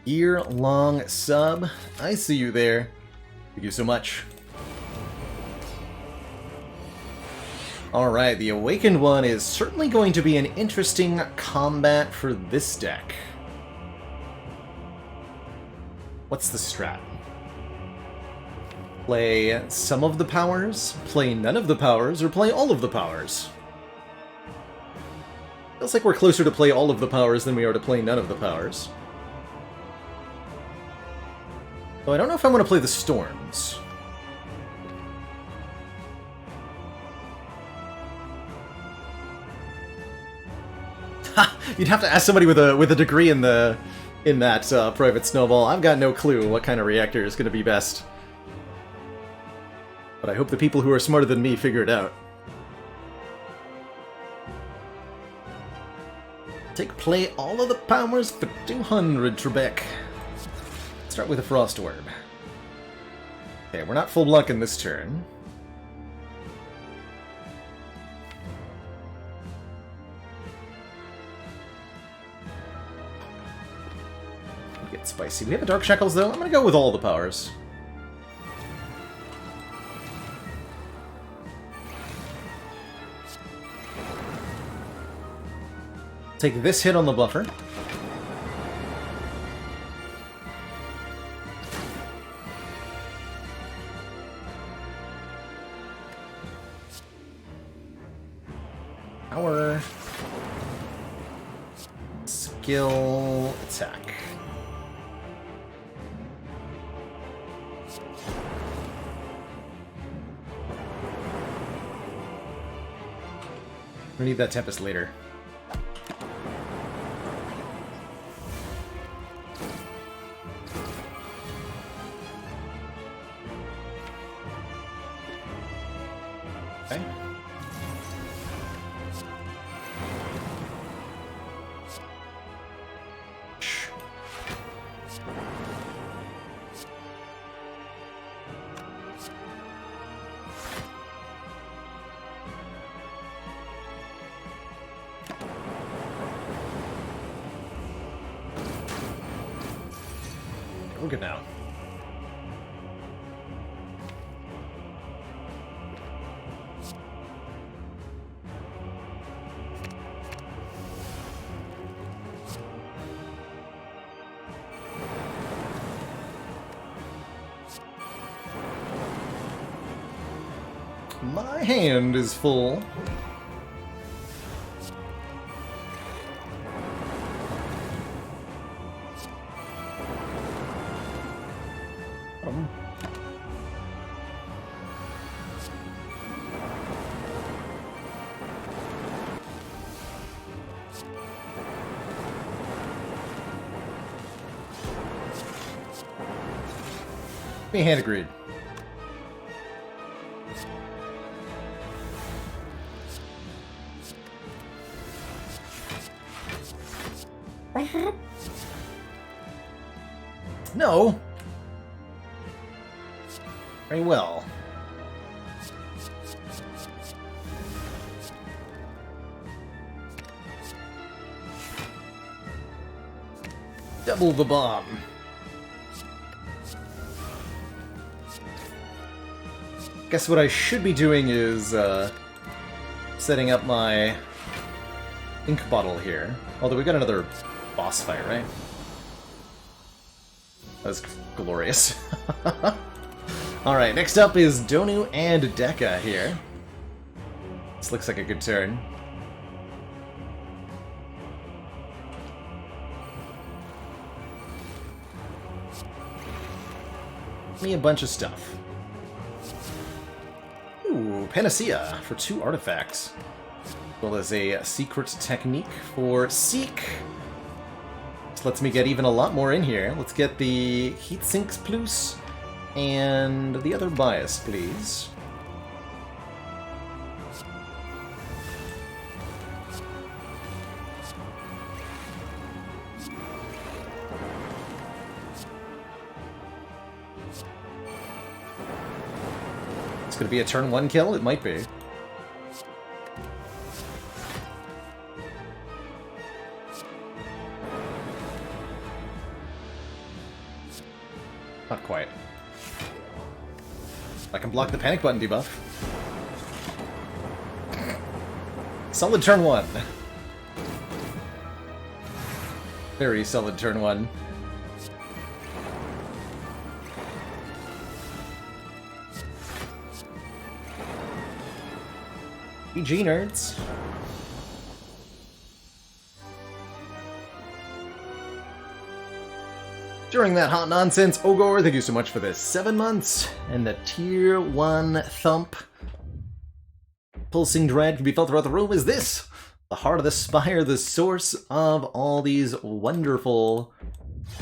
year-long sub. I see you there. Thank you so much. Alright, the Awakened one is certainly going to be an interesting combat for this deck. What's the strat? Play some of the powers, play none of the powers, or play all of the powers? Feels like we're closer to play all of the powers than we are to play none of the powers. Though I don't know if I want to play the storms. Ha! You'd have to ask somebody with a degree in that private snowball. I've got no clue what kind of reactor is going to be best. But I hope the people who are smarter than me figure it out. Play all of the powers for 200, Trebek. Start with a Frost Orb. Okay, we're not full blocking this turn. Get spicy. We have a Dark Shackles, though. I'm gonna go with all the powers. Take this hit on the buffer. Power. Skill. Attack. We need that Tempest later. Okay. We're good now. My hand is full. Me hand agreed. No. Very well. Double the bomb. Guess what I should be doing is setting up my ink bottle here. Although we got another boss fight, right? That was glorious. Alright, next up is Donu and Deka here. This looks like a good turn. Give me a bunch of stuff. Ooh, Panacea for 2 artifacts. As well as a secret technique for Seek. This lets me get even a lot more in here. Let's get the Heat Sinks Plus and the other bias, please. It's gonna be a turn 1 kill? It might be. Not quite. I can block the panic button debuff. Solid turn 1. Very solid turn 1. GG, nerds. During that hot nonsense, Ogor, thank you so much for the 7 months. And the tier 1 thump. Pulsing dread can be felt throughout the room. Is this the heart of the Spire, the source of all these wonderful,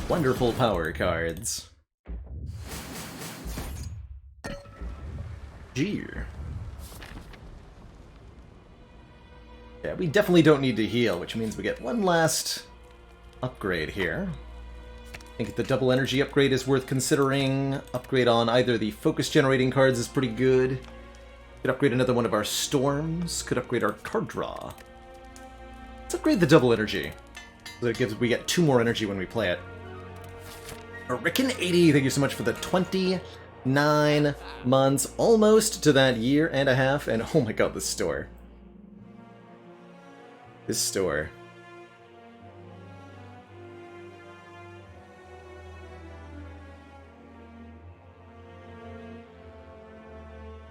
wonderful power cards? Gee. Yeah, we definitely don't need to heal, which means we get one last upgrade here. I think the double energy upgrade is worth considering. Upgrade on either the focus generating cards is pretty good. Could upgrade another one of our storms. Could upgrade our card draw. Let's upgrade the double energy. So that we get 2 more energy when we play it. Ricken80, thank you so much for the 29 months. Almost to that year and a half. And oh my god, this store. This store.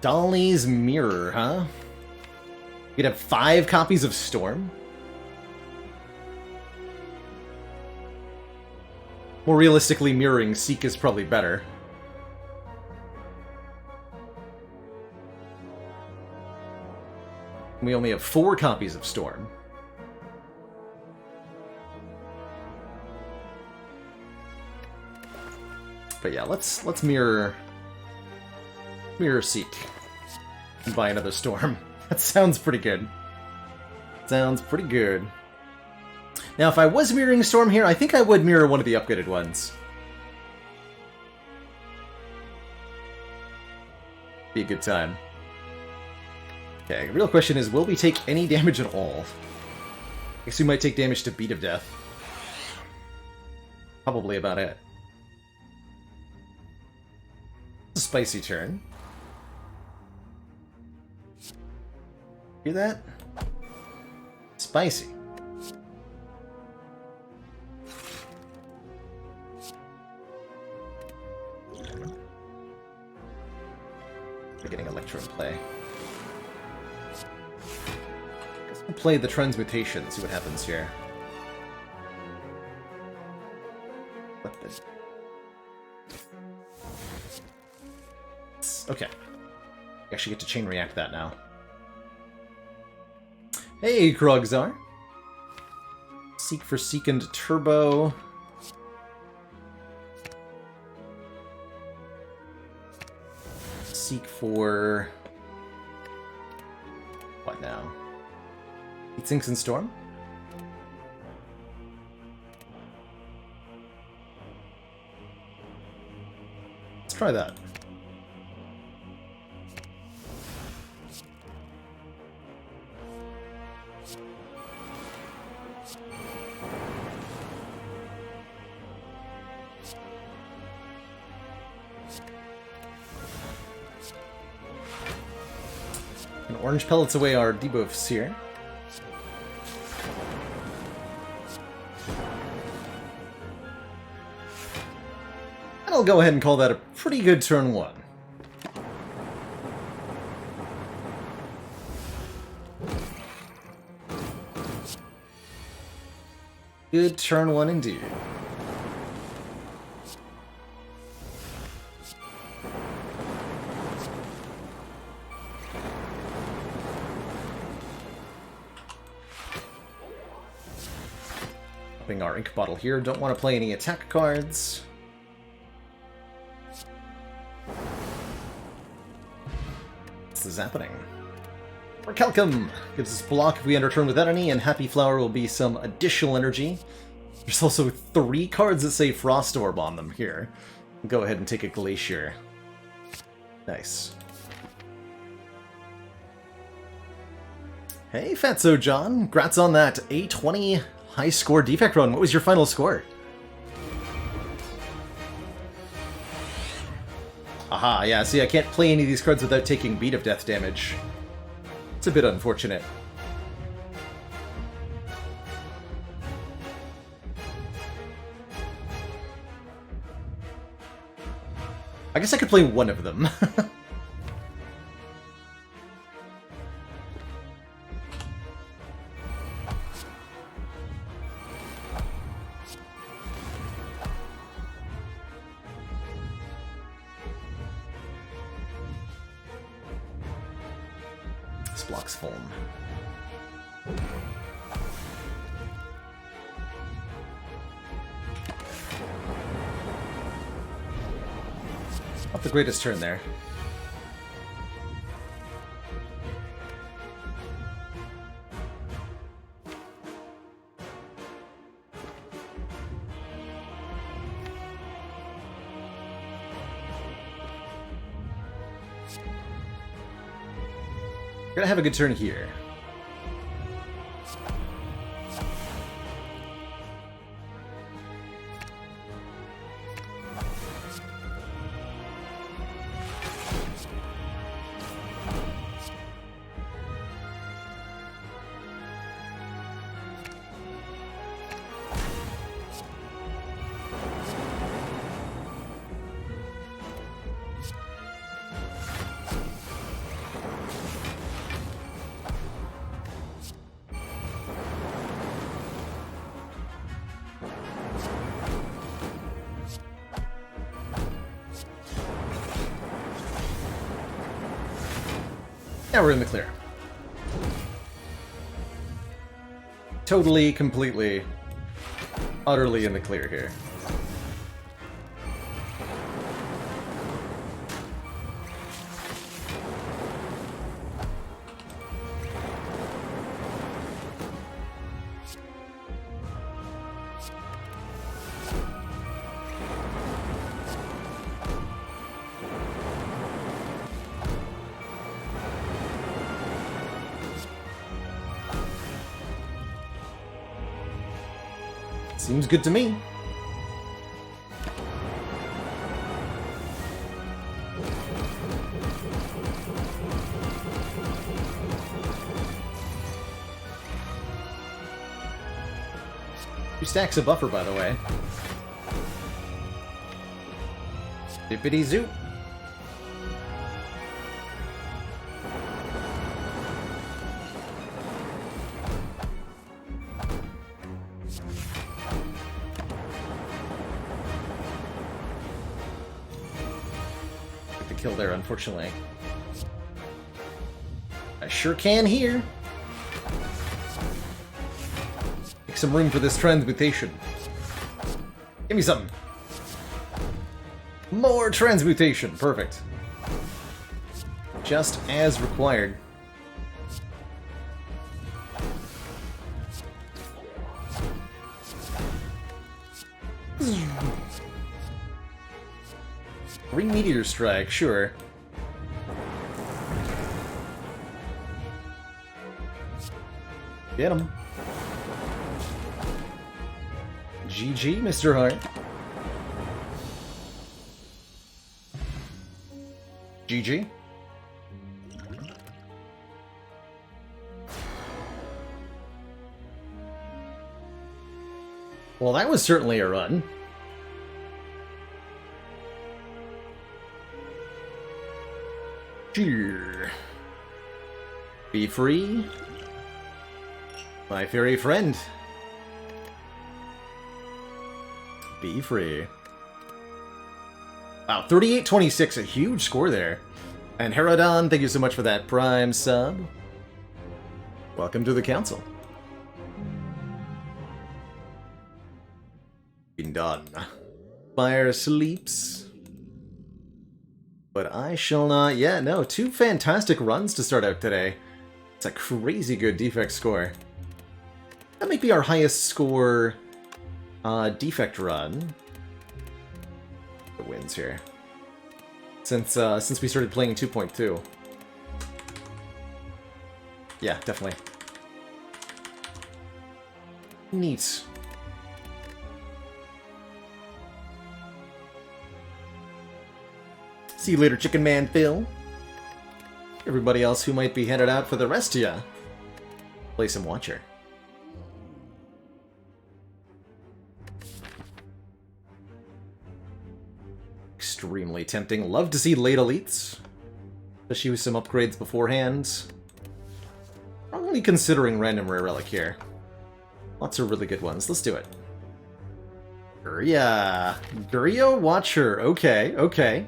Dolly's Mirror, huh? You'd have 5 copies of Storm? More realistically, mirroring Seek is probably better. We only have 4 copies of Storm. But yeah, let's mirror Seek and buy another Storm. That sounds pretty good. Sounds pretty good. Now, if I was mirroring Storm here, I think I would mirror one of the upgraded ones. Be a good time. Okay, the real question is, will we take any damage at all? I guess we might take damage to Beat of Death. Probably about it. A spicy turn. Hear that? Spicy. We're getting Electro in play. Guess we'll play the Transmutation, see what happens here. What the... Okay. I actually get to chain react that now. Hey, Krogzar. Seek for Seek and Turbo. Seek for... what now? Heat Sinks and Storm? Let's try that. Orange pellets away our debuffs here. And I'll go ahead and call that a pretty good turn 1. Good turn 1 indeed. Our ink bottle here. Don't want to play any attack cards. What's this happening? Orcalcum gives us block if we enter turn without any, and Happy Flower will be some additional energy. There's also 3 cards that say Frost Orb on them here. Go ahead and take a Glacier. Nice. Hey, Fatso John. Grats on that A20 high score defect run. What was your final score? Aha, yeah, see, I can't play any of these cards without taking Beat of Death damage. It's a bit unfortunate. I guess I could play one of them. This blocks foam. Not the greatest turn there. Gonna have a good turn here. Now we're in the clear. Totally, completely, utterly in the clear here. Seems good to me. Two stacks of buffer, by the way. Dippity zoop. Kill there, unfortunately. I sure can here. Make some room for this transmutation. Give me something. More transmutation. Perfect. Just as required. Meteor strike, sure. Get him. GG, Mr. Hart. GG. Well, that was certainly a run. Be free, my fairy friend. Be free. Wow, 38-26, a huge score there. And Herodon, thank you so much for that Prime sub. Welcome to the council. Been done. Spire sleeps. But I shall not yet. No, two fantastic runs to start out today. It's a crazy good Defect score. That might be our highest score Defect run. The wins here. Since we started playing 2.2. Yeah, definitely. Neat. See you later, Chicken Man Phil. Everybody else who might be headed out for the rest of ya. Play some Watcher. Extremely tempting. Love to see late elites. Especially with some upgrades beforehand. Probably considering random rare relic here. Lots of really good ones. Let's do it. Guria Watcher. Okay, okay.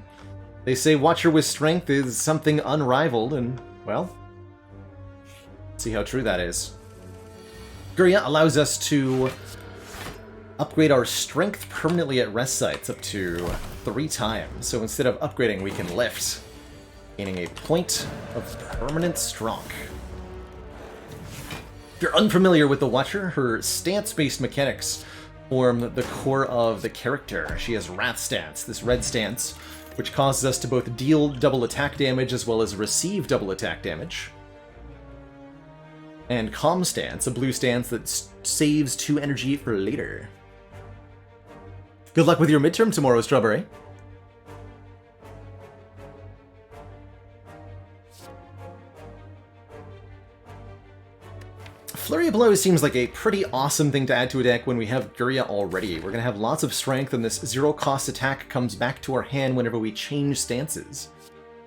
They say Watcher with strength is something unrivaled, and, well, see how true that is. Guria allows us to upgrade our strength permanently at rest sites up to 3 times. So instead of upgrading, we can lift, gaining a point of permanent strong. If you're unfamiliar with the Watcher, her stance-based mechanics form the core of the character. She has Wrath Stance, this red stance, which causes us to both deal double attack damage as well as receive double attack damage. And Calm Stance, a blue stance that saves 2 energy for later. Good luck with your midterm tomorrow, Strawberry. Flurry of Blows seems like a pretty awesome thing to add to a deck when we have Guria already. We're going to have lots of strength, and this zero-cost attack comes back to our hand whenever we change stances.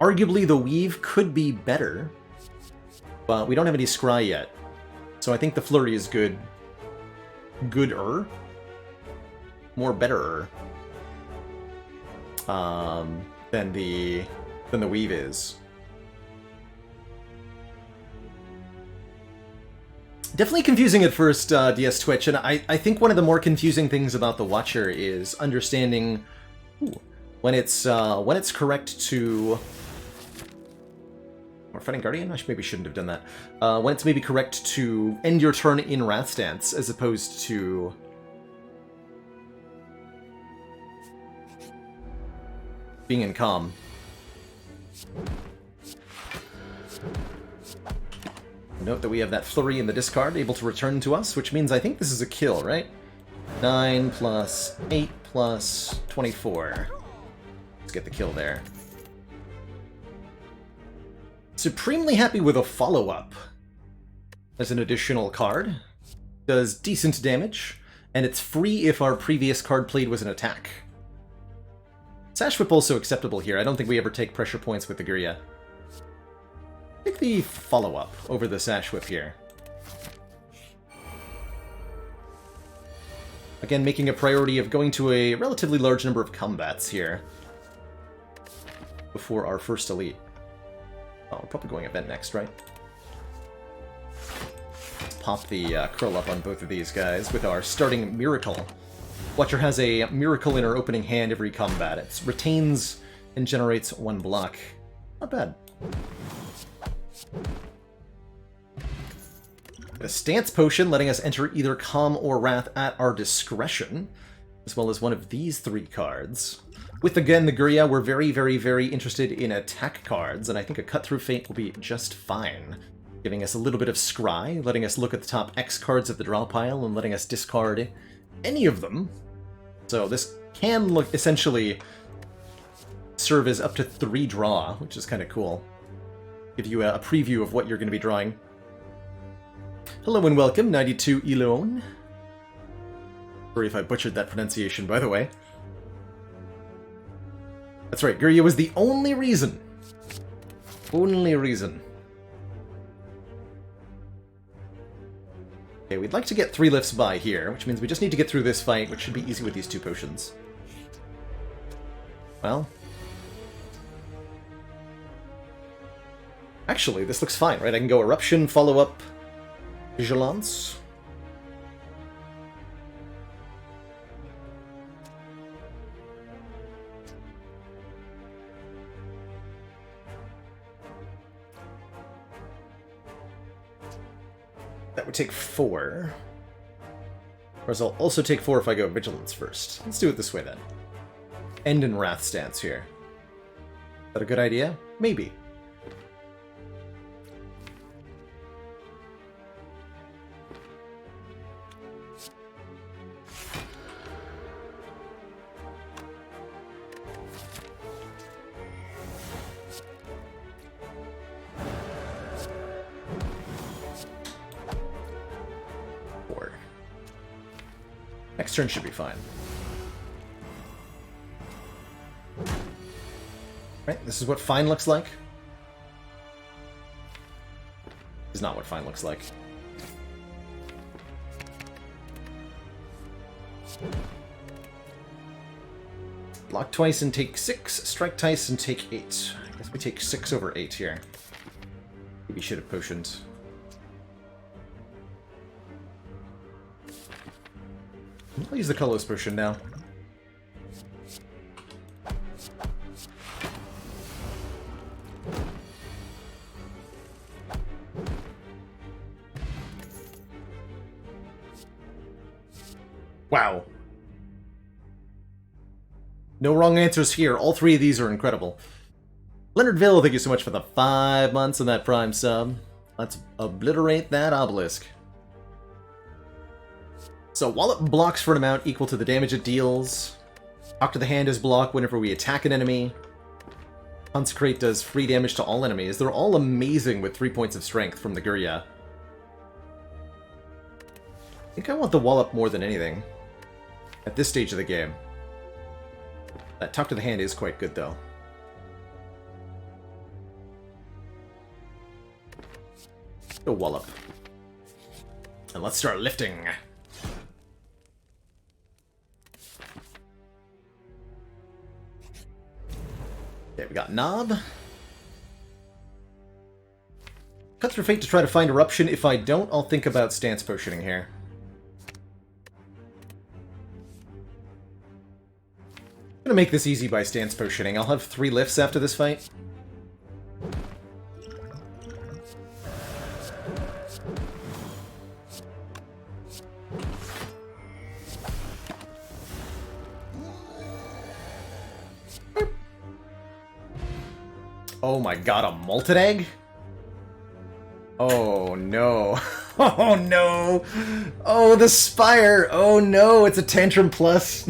Arguably, the Weave could be better, but we don't have any Scry yet. So I think the Flurry is good. Good-er? More better than the Weave is. Definitely confusing at first, DS Twitch, and I think one of the more confusing things about the Watcher is understanding when it's correct to... Or Fighting Guardian? I maybe shouldn't have done that. When it's maybe correct to end your turn in Wrath Stance, as opposed to... being in Calm. Note that we have that Flurry in the discard, able to return to us, which means I think this is a kill, right? 9 plus 8 plus 24. Let's get the kill there. Supremely happy with a follow-up. As an additional card. Does decent damage, and it's free if our previous card played was an attack. Sash Whip also acceptable here. I don't think we ever take pressure points with the Guria. Take the follow-up over the Sash Whip here. Again, making a priority of going to a relatively large number of combats here before our first elite. Oh, we're probably going event next, right? Let's pop the curl up on both of these guys with our starting Miracle. Watcher has a Miracle in her opening hand every combat. It retains and generates 1 block. Not bad. A Stance Potion, letting us enter either Calm or Wrath at our discretion, as well as one of these 3 cards. With, again, the Guria, we're very, very, very interested in attack cards, and I think a Cut Through Fate will be just fine. Giving us a little bit of Scry, letting us look at the top X cards of the draw pile, and letting us discard any of them. So this can look essentially serve as up to 3 draw, which is kind of cool. Give you a preview of what you're going to be drawing. Hello and welcome, 92 Elone. Sorry if I butchered that pronunciation, by the way. That's right, Guria was the only reason. Only reason. Okay, we'd like to get 3 lifts by here, which means we just need to get through this fight, which should be easy with these 2 potions. Well... Actually, this looks fine, right? I can go Eruption, follow up Vigilance. That would take 4. Whereas I'll also take 4 if I go Vigilance first. Let's do it this way then. End in Wrath Stance here. Is that a good idea? Maybe. Next turn should be fine. Right, this is what fine looks like. This is not what fine looks like. Block twice and take 6, strike twice and take 8. I guess we take 6 over 8 here. Maybe should have potioned. I'll use the colorless potion now. Wow. No wrong answers here. All 3 of these are incredible. Leonardville, thank you so much for the 5 months on that Prime sub. Let's obliterate that obelisk. So, Wallop blocks for an amount equal to the damage it deals. Talk to the Hand is blocked whenever we attack an enemy. Consecrate does free damage to all enemies. They're all amazing with 3 points of strength from the Gurya. I think I want the Wallop more than anything at this stage of the game. That Talk to the Hand is quite good, though. Go Wallop. And let's start lifting. Okay, we got Knob. Cut through Fate to try to find Eruption. If I don't, I'll think about Stance Potioning here. I'm gonna make this easy by Stance Potioning. I'll have 3 lifts after this fight. Oh my god, a Molten Egg? Oh no. Oh no! Oh, the Spire! Oh no, it's a Tantrum Plus!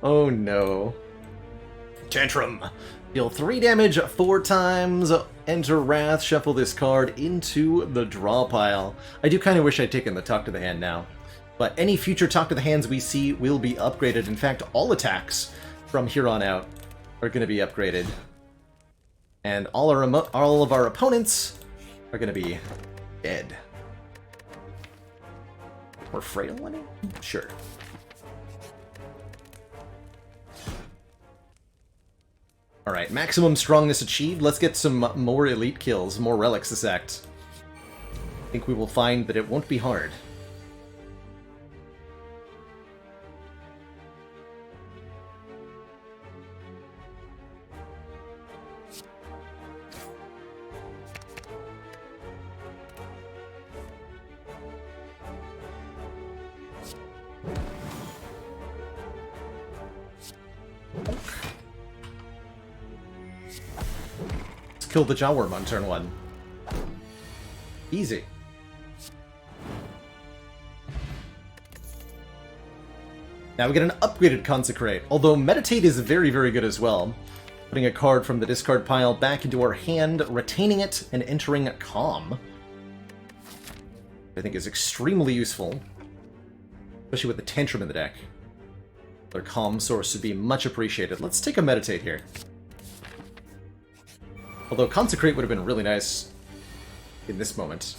Oh no. Tantrum! Deal 3 damage 4 times, enter Wrath, shuffle this card into the draw pile. I do kind of wish I'd taken the Talk to the Hand now. But any future Talk to the Hands we see will be upgraded. In fact, all attacks from here on out are going to be upgraded. And all of our opponents are going to be dead. Or frail, I mean? Sure. Alright, maximum strongness achieved. Let's get some more elite kills, more relics this act. I think we will find that it won't be hard. Kill the Jawworm on turn 1. Easy. Now we get an upgraded Consecrate, although Meditate is very, very good as well. Putting a card from the discard pile back into our hand, retaining it, and entering Calm. I think is extremely useful, especially with the Tantrum in the deck. Their Calm source would be much appreciated. Let's take a Meditate here. Although Consecrate would have been really nice in this moment.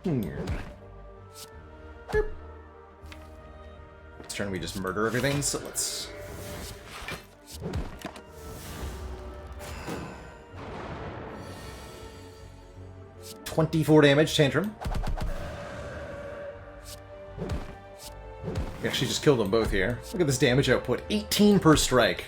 This turn we just murder everything, so let's... 24 damage, Tantrum. We actually just killed them both here. Look at this damage output. 18 per strike.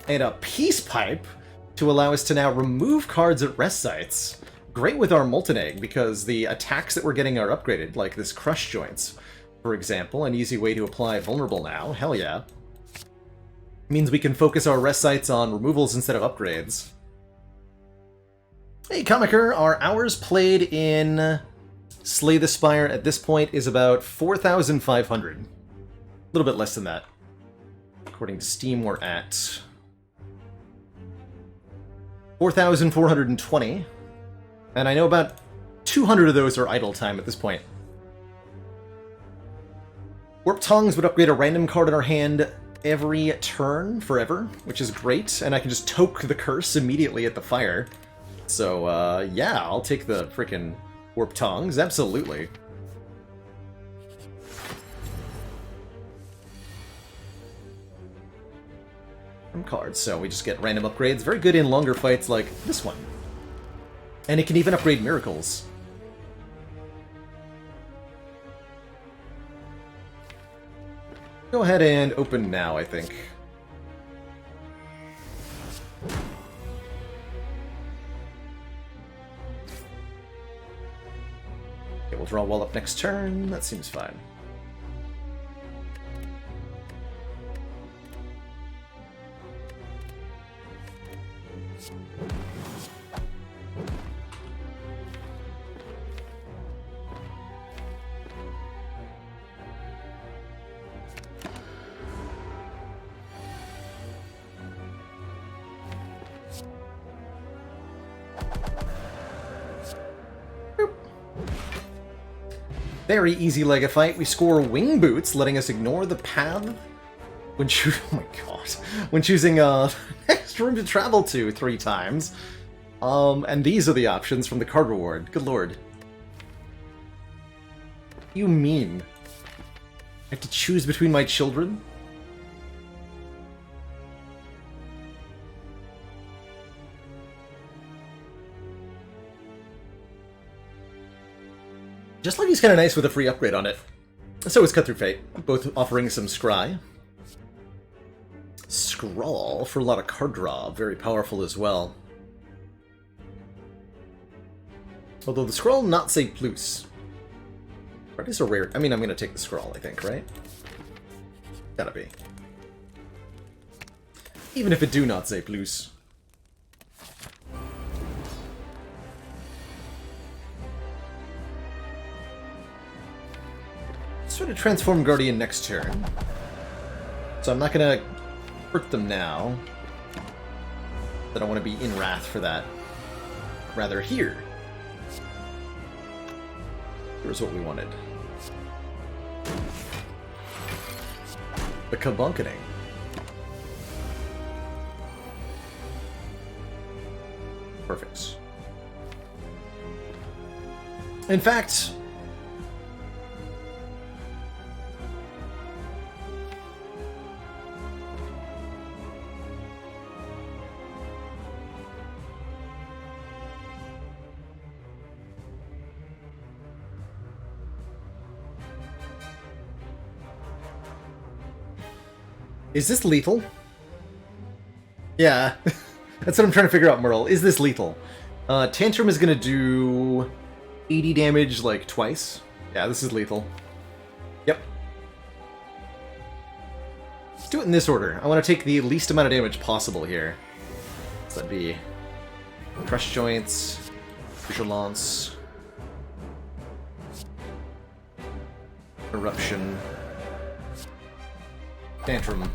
And a Peace Pipe to allow us to now remove cards at rest sites. Great with our Molten Egg, because the attacks that we're getting are upgraded, like this Crush Joints, for example. An easy way to apply Vulnerable now. Hell yeah. Means we can focus our rest sites on removals instead of upgrades. Hey, Comiker, our hours played in Slay the Spire at this point is about 4,500. A little bit less than that. According to Steam, we're at 4,420. And I know about 200 of those are idle time at this point. Warp Tongs would upgrade a random card in our hand every turn forever, which is great, and I can just toke the curse immediately at the fire. So, yeah, I'll take the frickin' Warp Tongs, absolutely. Cards, so we just get random upgrades. Very good in longer fights like this one. And it can even upgrade miracles. Go ahead and open now, I think. Okay, we'll draw a wall up next turn. That seems fine. Very easy leg of fight. We score wing boots, letting us ignore the path when oh my god, when choosing next room to travel to 3 times. And these are the options from the card reward. Good lord. What do you mean? I have to choose between my children? Just like he's kind of nice with a free upgrade on it. So is Cut Through Fate, both offering some scry. Scrawl for a lot of card draw, very powerful as well. Although the scroll not say plus. That is a rare. I mean, I'm gonna take the scroll, I think, right? Gotta be. Even if it do not say plus. Sort of transform Guardian next turn. So I'm not gonna hurt them now. I don't want to be in Wrath for that. Rather here. Here's what we wanted. The Kabunkening. Perfect. In fact, is this lethal? Yeah, that's what I'm trying to figure out, Merle. Is this lethal? Tantrum is gonna do 80 damage, like, twice. Yeah, this is lethal. Yep. Let's do it in this order. I want to take the least amount of damage possible here. So that'd be Crush Joints, Vigilance, Eruption, Tantrum,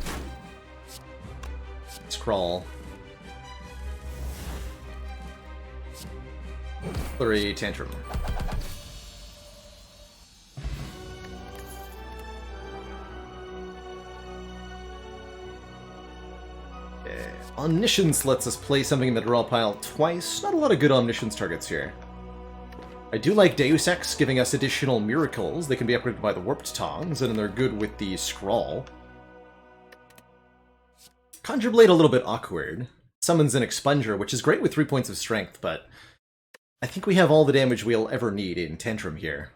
Scrawl, Flurry, Tantrum. Omniscience lets us play something in the draw pile twice. Not a lot of good Omniscience targets here. I do like Deus Ex giving us additional miracles. They can be upgraded by the Warped Tongs, and they're good with the Scrawl. Conjure Blade a little bit awkward. Summons an Expunger, which is great with 3 points of strength, but I think we have all the damage we'll ever need in Tantrum here.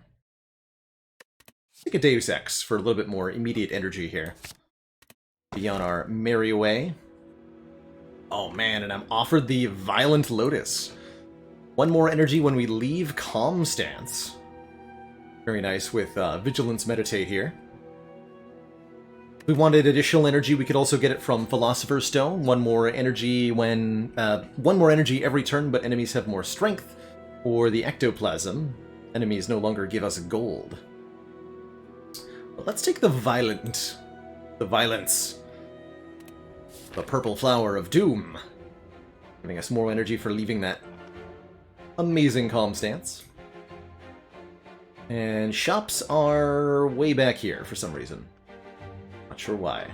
Take a Deus Ex for a little bit more immediate energy here. Be on our merry way. Oh man, and I'm offered the Violent Lotus. 1 more energy when we leave Calm Stance. Very nice with Vigilance Meditate here. If we wanted additional energy, we could also get it from Philosopher's Stone. One more energy every turn, but enemies have more strength. Or the Ectoplasm. Enemies no longer give us gold. But let's take the Violence. The Purple Flower of Doom. Giving us more energy for leaving that amazing calm stance. And shops are way back here for some reason. Not sure why.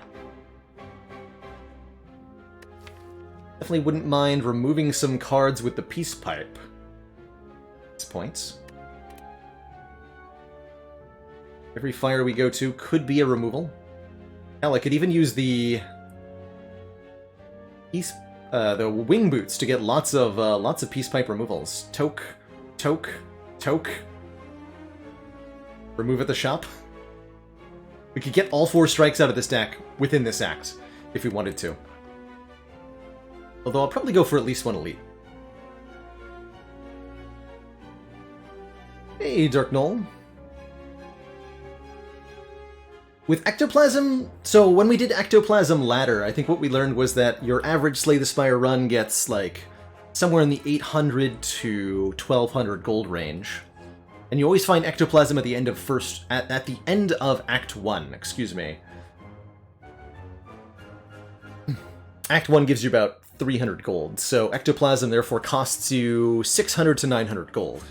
Definitely wouldn't mind removing some cards with the Peace Pipe. Points. Every fire we go to could be a removal. Hell, I could even use the wing boots to get lots of Peace Pipe removals. Toke. Remove at the shop. We could get all 4 strikes out of this deck within this act, if we wanted to. Although I'll probably go for at least 1 elite. Hey, Dark Knoll. With Ectoplasm, so when we did Ectoplasm Ladder, I think what we learned was that your average Slay the Spire run gets, like, somewhere in the 800 to 1200 gold range. And you always find Ectoplasm at the end of at the end of Act 1, excuse me. Act 1 gives you about 300 gold, so Ectoplasm therefore costs you 600 to 900 gold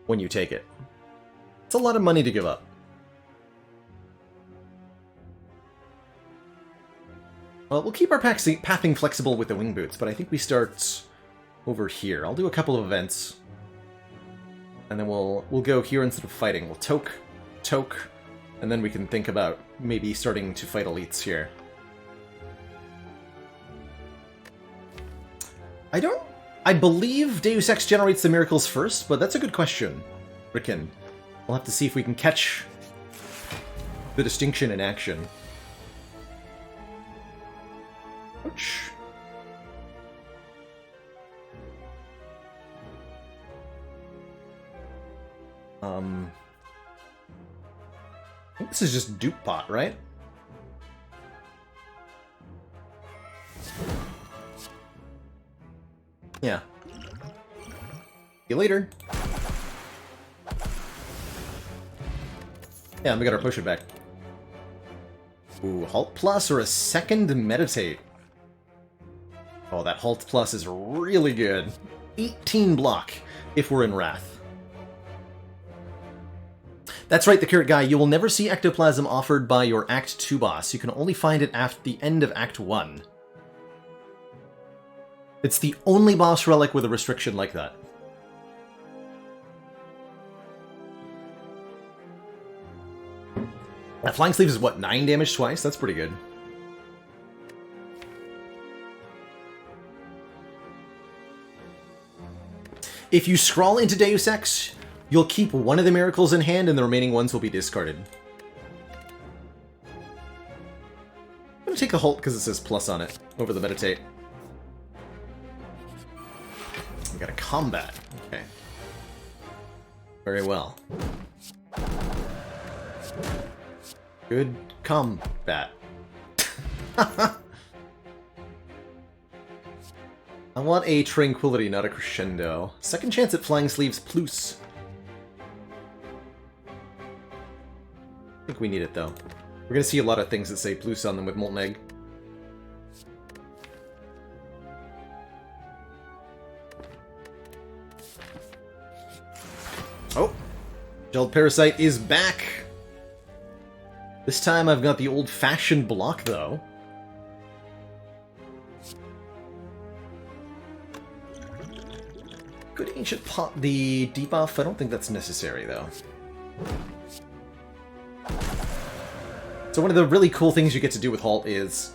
when you take it. It's a lot of money to give up. Well, we'll keep our pathing flexible with the wing boots, but I think we start over here. I'll do a couple of events. And then we'll go here instead of fighting. We'll toke, and then we can think about maybe starting to fight elites here. I believe Deus Ex generates the miracles first, but that's a good question, Ricken. We'll have to see if we can catch the distinction in action. Ouch. I think this is just Dupe Pot, right? Yeah. See you later. Yeah, we got our potion back. Ooh, Halt Plus or a second Meditate. Oh, that Halt Plus is really good. 18 block if we're in Wrath. That's right, the Carrot Guy. You will never see Ectoplasm offered by your Act 2 boss. You can only find it at the end of Act 1. It's the only boss relic with a restriction like that. That Flying Sleeve is what, 9 damage twice? That's pretty good. If you scroll into Deus Ex, you'll keep one of the miracles in hand and the remaining ones will be discarded. I'm gonna take the Halt because it says plus on it over the Meditate. We got a combat. Okay. Very well. Good combat. I want a Tranquility, not a Crescendo. Second chance at Flying Sleeves plus. I think we need it, though. We're gonna see a lot of things that say plus on them with Molten Egg. Oh! Gelled Parasite is back! This time I've got the old-fashioned block, though. Could Ancient pop the debuff? I don't think that's necessary, though. So one of the really cool things you get to do with Halt is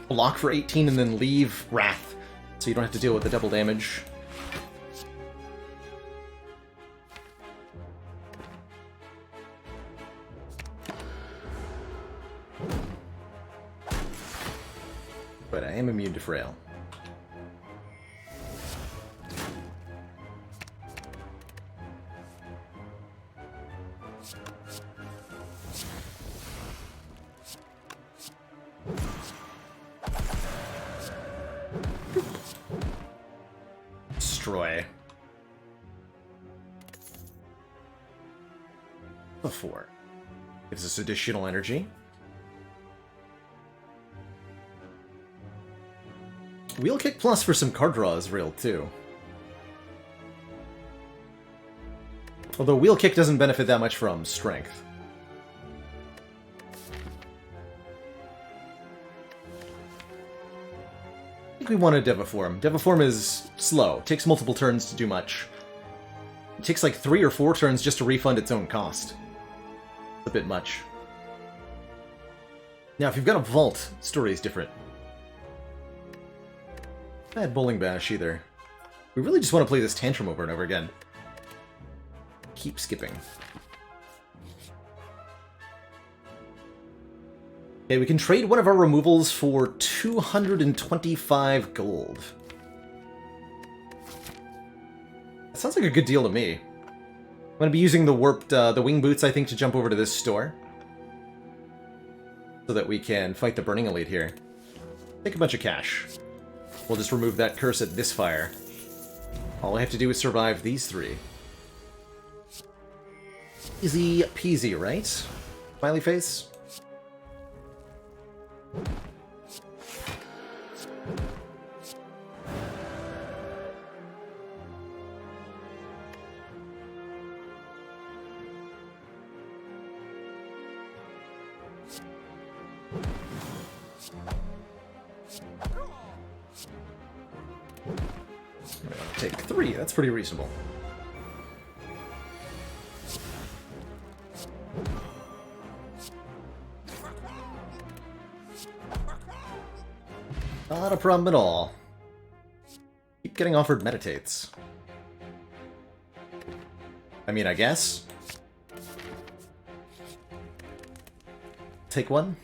block for 18 and then leave Wrath, so you don't have to deal with the double damage. But I am immune to Frail. destroy. Before. Gives us additional energy. Wheel Kick Plus for some card draw is real, too. Although Wheel Kick doesn't benefit that much from Strength. I think we want a Deviform. Deviform is slow. It takes multiple turns to do much. It takes like 3 or 4 turns just to refund its own cost. A bit much. Now, if you've got a Vault, the story is different. Not Bowling Bash either. We really just want to play this Tantrum over and over again. Keep skipping. Okay, we can trade one of our removals for 225 gold. That sounds like a good deal to me. I'm going to be using the warped, the wing boots, I think, to jump over to this store. So that we can fight the Burning Elite here. Take a bunch of cash. We'll just remove that curse at this fire. All I have to do is survive these 3. Easy peasy, right? Smiley face? Take 3, that's pretty reasonable. Not a problem at all. Keep getting offered meditates. I mean, I guess. Take one.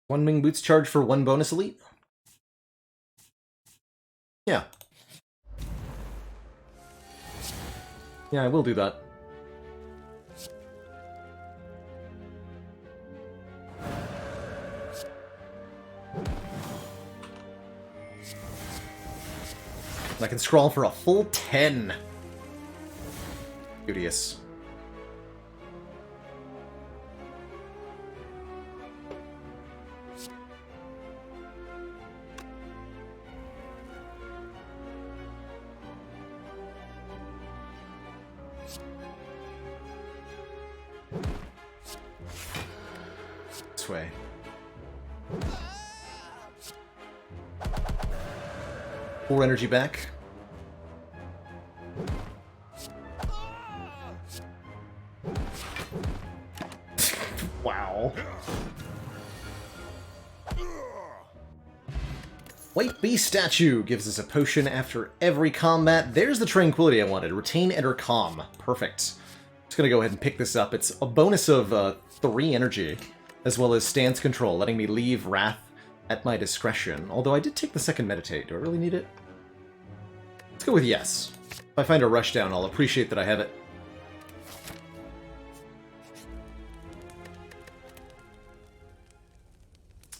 One wing boots charge for 1 bonus elite? Yeah. Yeah, I will do that. I can scroll for a full 10. Beauteous. This way. Four energy back. Wow. White Beast Statue gives us a potion after every combat. There's the tranquility I wanted. Retain, enter, calm. Perfect. Just gonna go ahead and pick this up. It's a bonus of 3 energy, as well as stance control, letting me leave Wrath at my discretion. Although I did take the second meditate. Do I really need it? Let's go with yes. If I find a rushdown, I'll appreciate that I have it.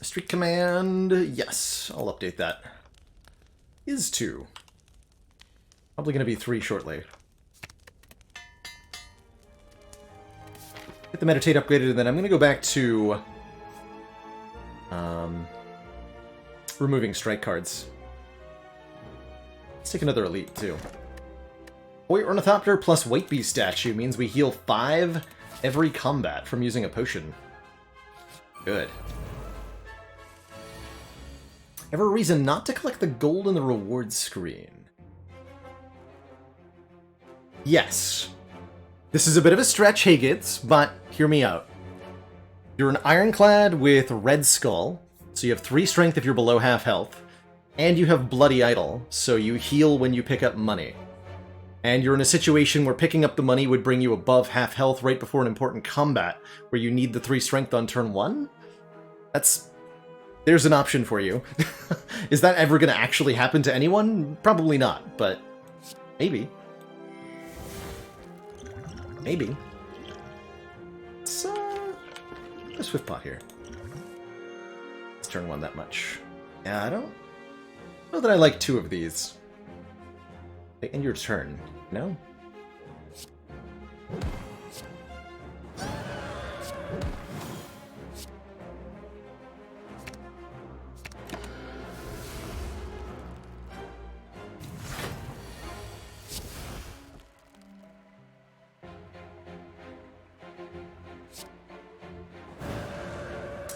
Street command, yes, I'll update that. Is 2. Probably going to be 3 shortly. Get the meditate upgraded, and then I'm going to go back to removing strike cards. Let's take another elite, too. Hoy Ornithopter plus White Beast Statue means we heal 5 every combat from using a potion. Good. Ever a reason not to collect the gold in the rewards screen? Yes. This is a bit of a stretch, Higgins, but hear me out. You're an Ironclad with Red Skull, so you have 3 strength if you're below half health, and you have Bloody Idol, so you heal when you pick up money. And you're in a situation where picking up the money would bring you above half health right before an important combat, where you need the 3 strength on turn 1? There's an option for you. Is that ever going to actually happen to anyone? Probably not, but maybe. Maybe. Let's a Swift Pot here. turn 1 that much. Yeah, I don't know that I like 2 of these. They end your turn, no?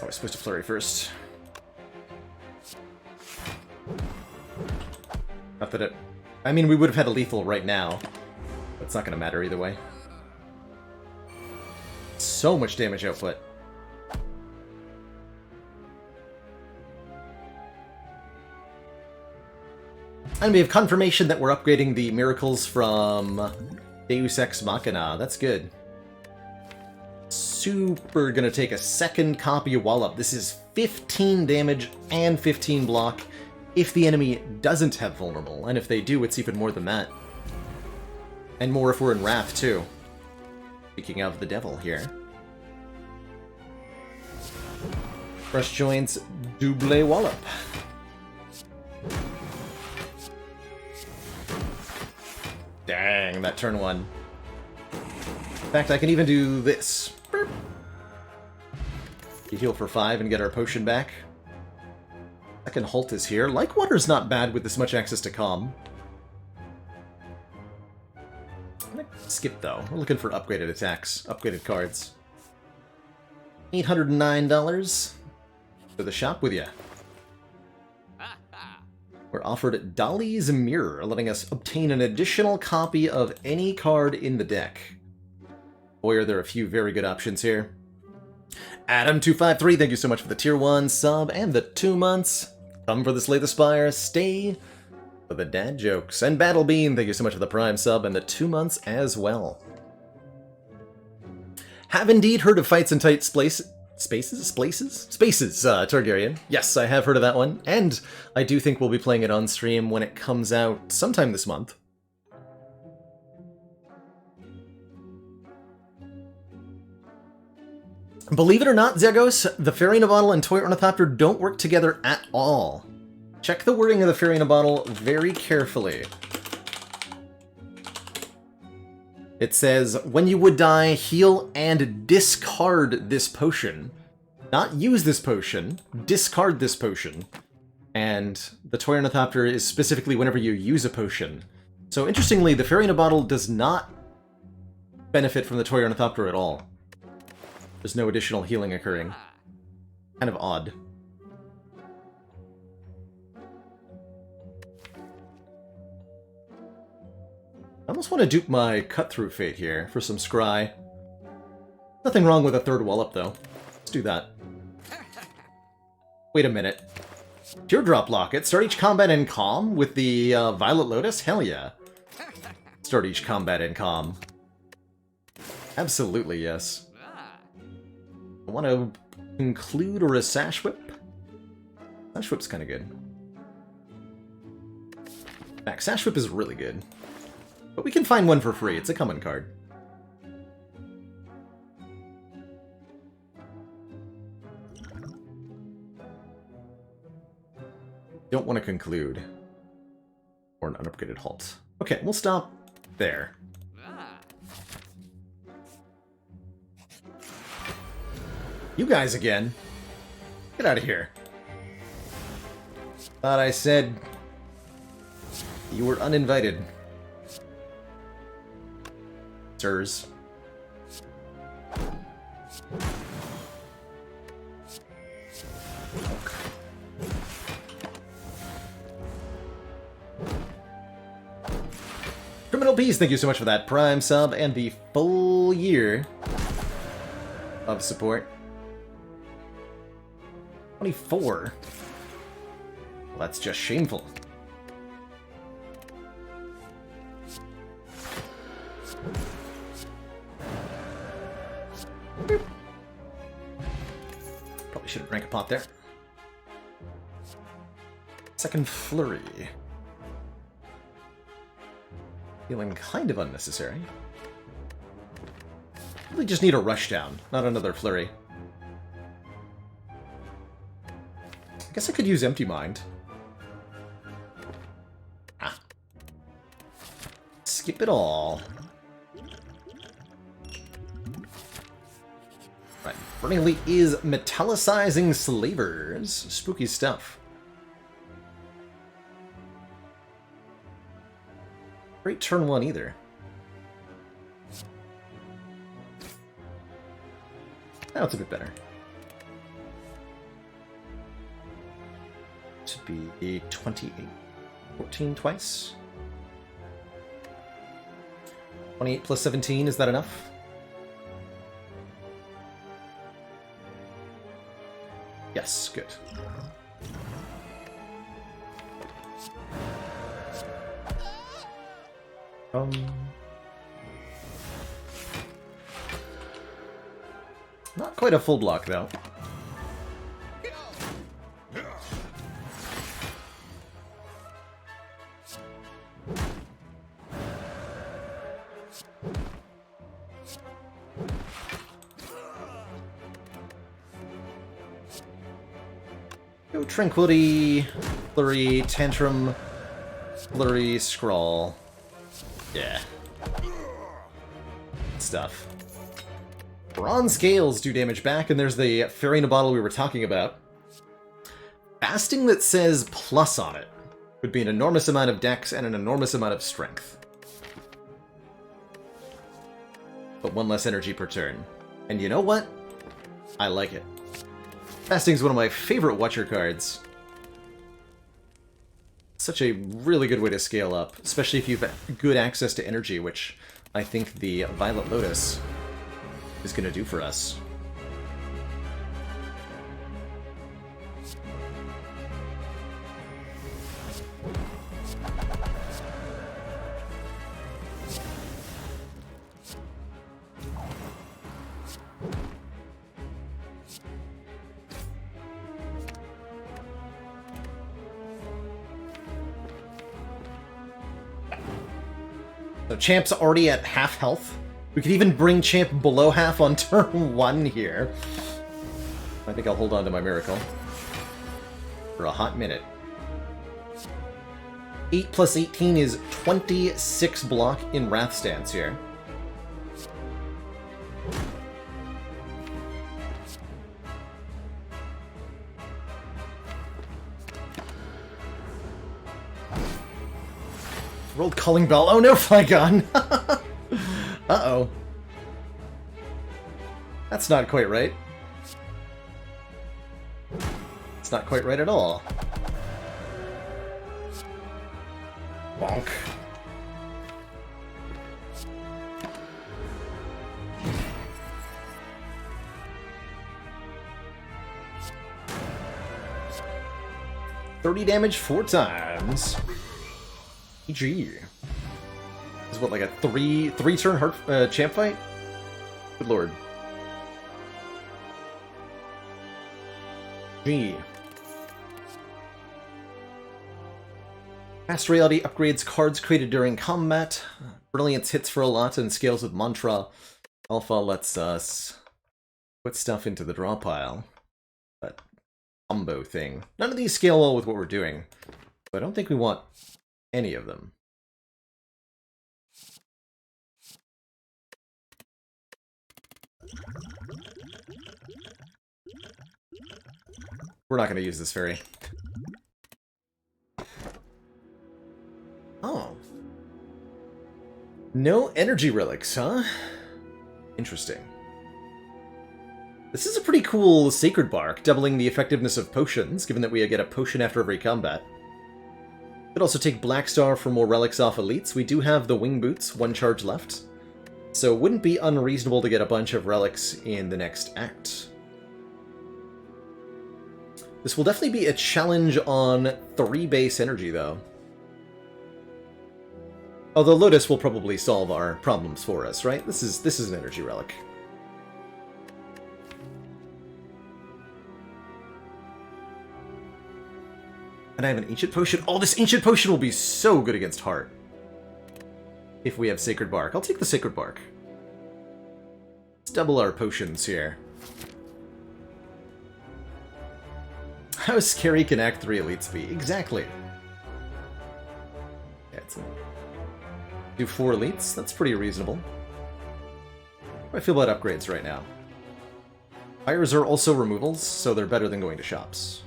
Oh, we're supposed to flurry first. Not that it... I mean, we would have had a lethal right now. But it's not going to matter either way. So much damage output. And we have confirmation that we're upgrading the miracles from Deus Ex Machina. That's good. Super gonna take a second copy of Wallop. This is 15 damage and 15 block if the enemy doesn't have vulnerable. And if they do, it's even more than that. And more if we're in Wrath, too. Speaking of the devil here. Fresh joints, double Wallop. Dang, that turn 1. In fact, I can even do this. Burp. You heal for 5 and get our potion back. Second halt is here. Like Water's not bad with this much access to calm. I'm gonna skip though. We're looking for upgraded attacks, upgraded cards. $809 to the shop with ya. We're offered Dolly's Mirror, letting us obtain an additional copy of any card in the deck. Boy, are there a few very good options here. Adam253, thank you so much for the tier 1 sub and the 2 months. Come for the Slay the Spire, stay for the dad jokes. And Battlebean, thank you so much for the Prime sub and the 2 months as well. Have indeed heard of Fights in Tight Spaces, Targaryen. Yes, I have heard of that one, and I do think we'll be playing it on stream when it comes out sometime this month. Believe it or not, Zegos, the Fairy in a Bottle and Toy Ornithopter don't work together at all. Check the wording of the Fairy in a Bottle very carefully. It says, when you would die, heal and discard this potion. Not use this potion, discard this potion. And the Toy Ornithopter is specifically whenever you use a potion. So interestingly, the Fairy in a Bottle does not benefit from the Toy Ornithopter at all. There's no additional healing occurring. Kind of odd. I almost want to dupe my cut-through fate here for some scry. Nothing wrong with a third Wallop, though. Let's do that. Wait a minute. Teardrop Locket. Start each combat in calm with the Violet Lotus? Hell yeah. Start each combat in calm. Absolutely, yes. I want to conclude or a Sash Whip? Sash Whip's kind of good. Back, Sash Whip is really good. But we can find one for free. It's a common card. Don't want to conclude. Or an unupgraded halt. Okay, we'll stop there. You guys again. Get out of here. Thought I said you were uninvited. Sirs. Criminal Peace, thank you so much for that Prime sub and the full year of support. 24. Well, that's just shameful. Probably should have drank a pot there. Second flurry. Feeling kind of unnecessary. Really just need a rushdown, not another flurry. I guess I could use Empty Mind. Ah. Skip it all. Right. Burning Elite is metallicizing slavers. Spooky stuff. Great turn 1 either. Now it's a bit better. Should be a 28. 14 twice. 28 plus 17, is that enough? Yes, good. Not quite a full block, though. Go Tranquility, Flurry, Tantrum, Flurry, Scrawl. Yeah. Stuff. Bronze Scales do damage back, and there's the Fairy in a Bottle we were talking about. Fasting that says plus on it would be an enormous amount of dex and an enormous amount of strength. But 1 less energy per turn. And you know what? I like it. Fasting is one of my favorite Watcher cards. Such a really good way to scale up, especially if you've good access to energy, which I think the Violet Lotus is going to do for us. So Champ's already at half health. We could even bring Champ below half on turn 1 here. I think I'll hold on to my miracle for a hot minute. 8 plus 18 is 26 block in Wrath Stance here. Rolled Calling Bell. Oh no, Flygon! Uh-oh. That's not quite right. It's not quite right at all. Bonk. $30 damage 4 times. GG. This is what, like a three turn heart champ fight? Good lord. G. Fast Reality upgrades cards created during combat. Brilliance hits for a lot and scales with Mantra. Alpha lets us put stuff into the draw pile. That combo thing. None of these scale well with what we're doing. So I don't think we want any of them. We're not going to use this fairy. Oh. No energy relics, huh? Interesting. This is a pretty cool Sacred Bark, doubling the effectiveness of potions, given that we get a potion after every combat. Could also take Blackstar for more relics off elites. We do have the Wing Boots, 1 charge left. So it wouldn't be unreasonable to get a bunch of relics in the next act. This will definitely be a challenge on 3 base energy, though. Although Lotus will probably solve our problems for us, right? This is an energy relic. And I have an Ancient Potion. Oh, this Ancient Potion will be so good against Heart. If we have Sacred Bark. I'll take the Sacred Bark. Let's double our potions here. How scary can Act 3 elites be? Exactly. Yeah, do 4 elites? That's pretty reasonable. How do I feel about upgrades right now? Fires are also removals, so they're better than going to shops.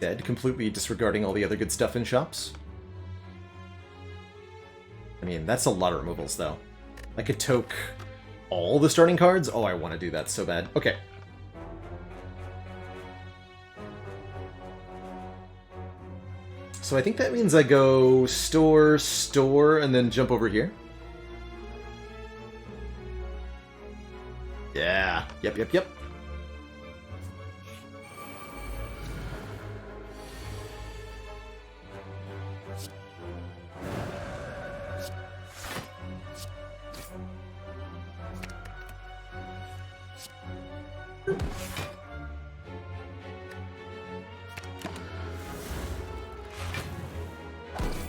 Dead, completely disregarding all the other good stuff in shops. I mean, that's a lot of removals, though. I could toke all the starting cards? Oh, I want to do that so bad. Okay. So I think that means I go store, store, and then jump over here. Yeah. Yep.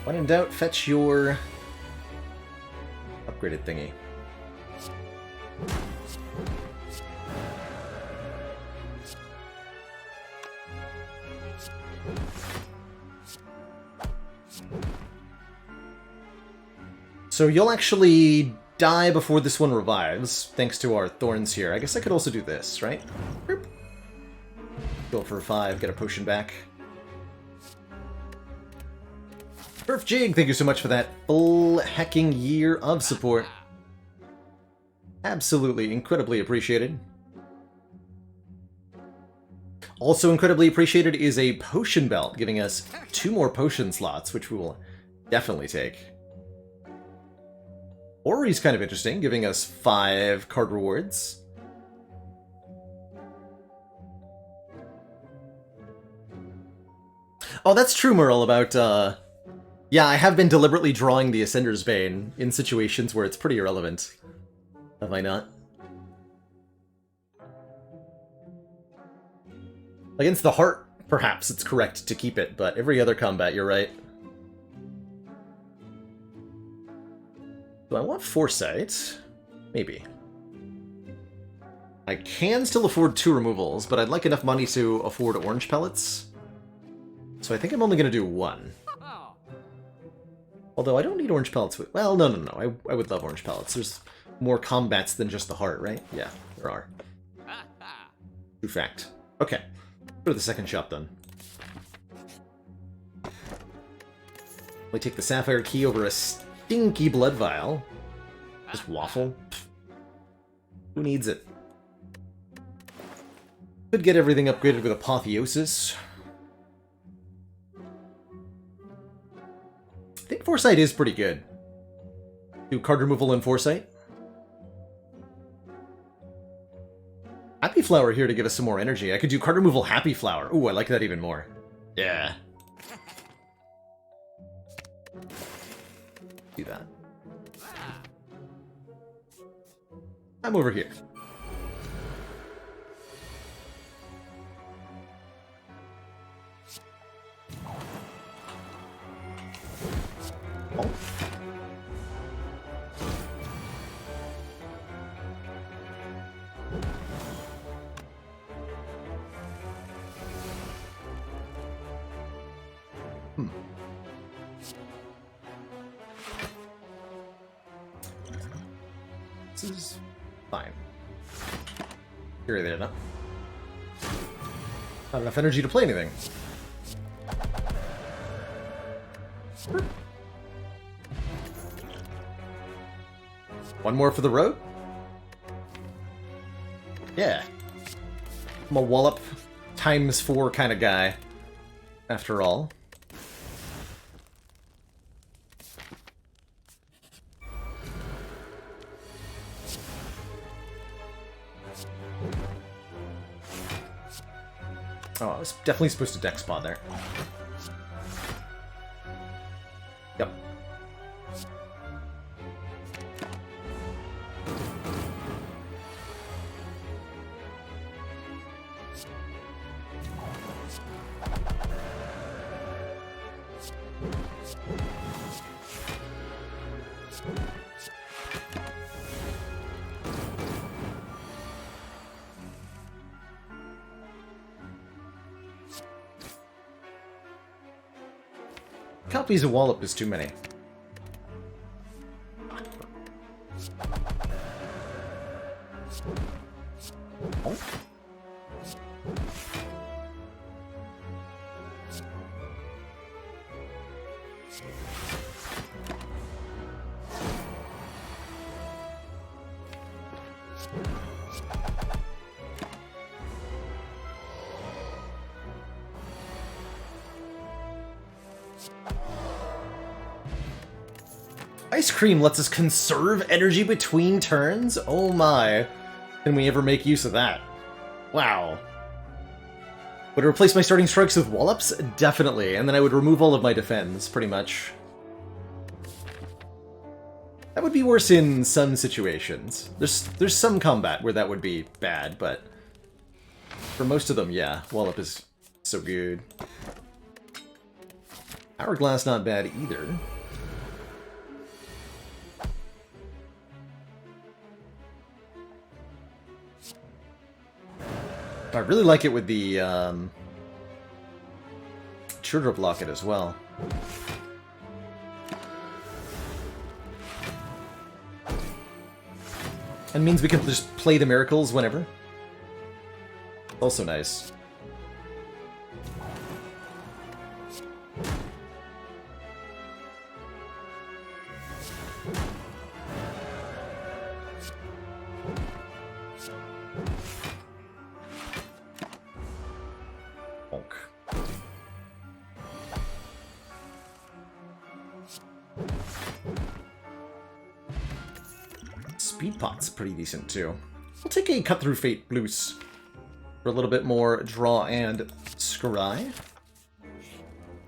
When in doubt, fetch your upgraded thingy. So you'll actually die before this one revives, thanks to our thorns here. I guess I could also do this, right? Go for 5, get a potion back. Perf Jig, thank you so much for that full hecking year of support. Absolutely, incredibly appreciated. Also incredibly appreciated is a potion belt, giving us 2 more potion slots, which we will definitely take. Ori's kind of interesting, giving us 5 card rewards. Oh, that's true, Merle, about, yeah, I have been deliberately drawing the Ascender's Bane in situations where it's pretty irrelevant. Have I not? Against the heart, perhaps it's correct to keep it, but every other combat, you're right. Do I want Foresight? Maybe. I can still afford 2 removals, but I'd like enough money to afford orange pellets. So I think I'm only going to do 1. Although I don't need orange pellets. Well, no. I would love orange pellets. There's more combats than just the heart, right? Yeah, there are. True fact. Okay. Go to the second shop, then. We take the Sapphire Key over a stinky blood vial. Just waffle. Pfft. Who needs it? Could get everything upgraded with Apotheosis. I think Foresight is pretty good. Do card removal and Foresight. Happy Flower here to give us some more energy. I could do card removal Happy Flower. Ooh, I like that even more. Yeah. Do that. I'm over here. Oh. This is fine. Carry that enough. Not enough energy to play anything. One more for the road? Yeah. I'm a wallop ×4 kind of guy, after all. Oh, I was definitely supposed to deck spot there. Yep. Copies of Wallop is too many. Oh. Ice cream lets us conserve energy between turns? Oh my. Can we ever make use of that? Wow. Would it replace my starting strikes with Wallops? Definitely, and then I would remove all of my defense, pretty much. That would be worse in some situations. There's some combat where that would be bad, but for most of them, yeah, Wallop is so good. Hourglass not bad either. I really like it with the Children Locket as well. And means we can just play the miracles whenever. Also nice. Speedpot's pretty decent too. We'll take a Cut Through Fate Blues for a little bit more draw and scry.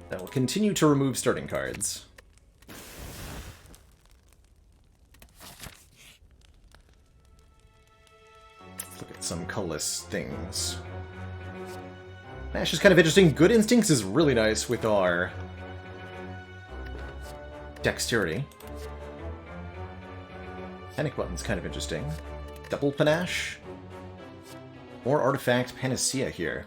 That will continue to remove starting cards. Let's look at some colorless things. Nash is kind of interesting. Good Instincts is really nice with our Dexterity. Panic Button's kind of interesting. Double Panache. More Artifact Panacea here.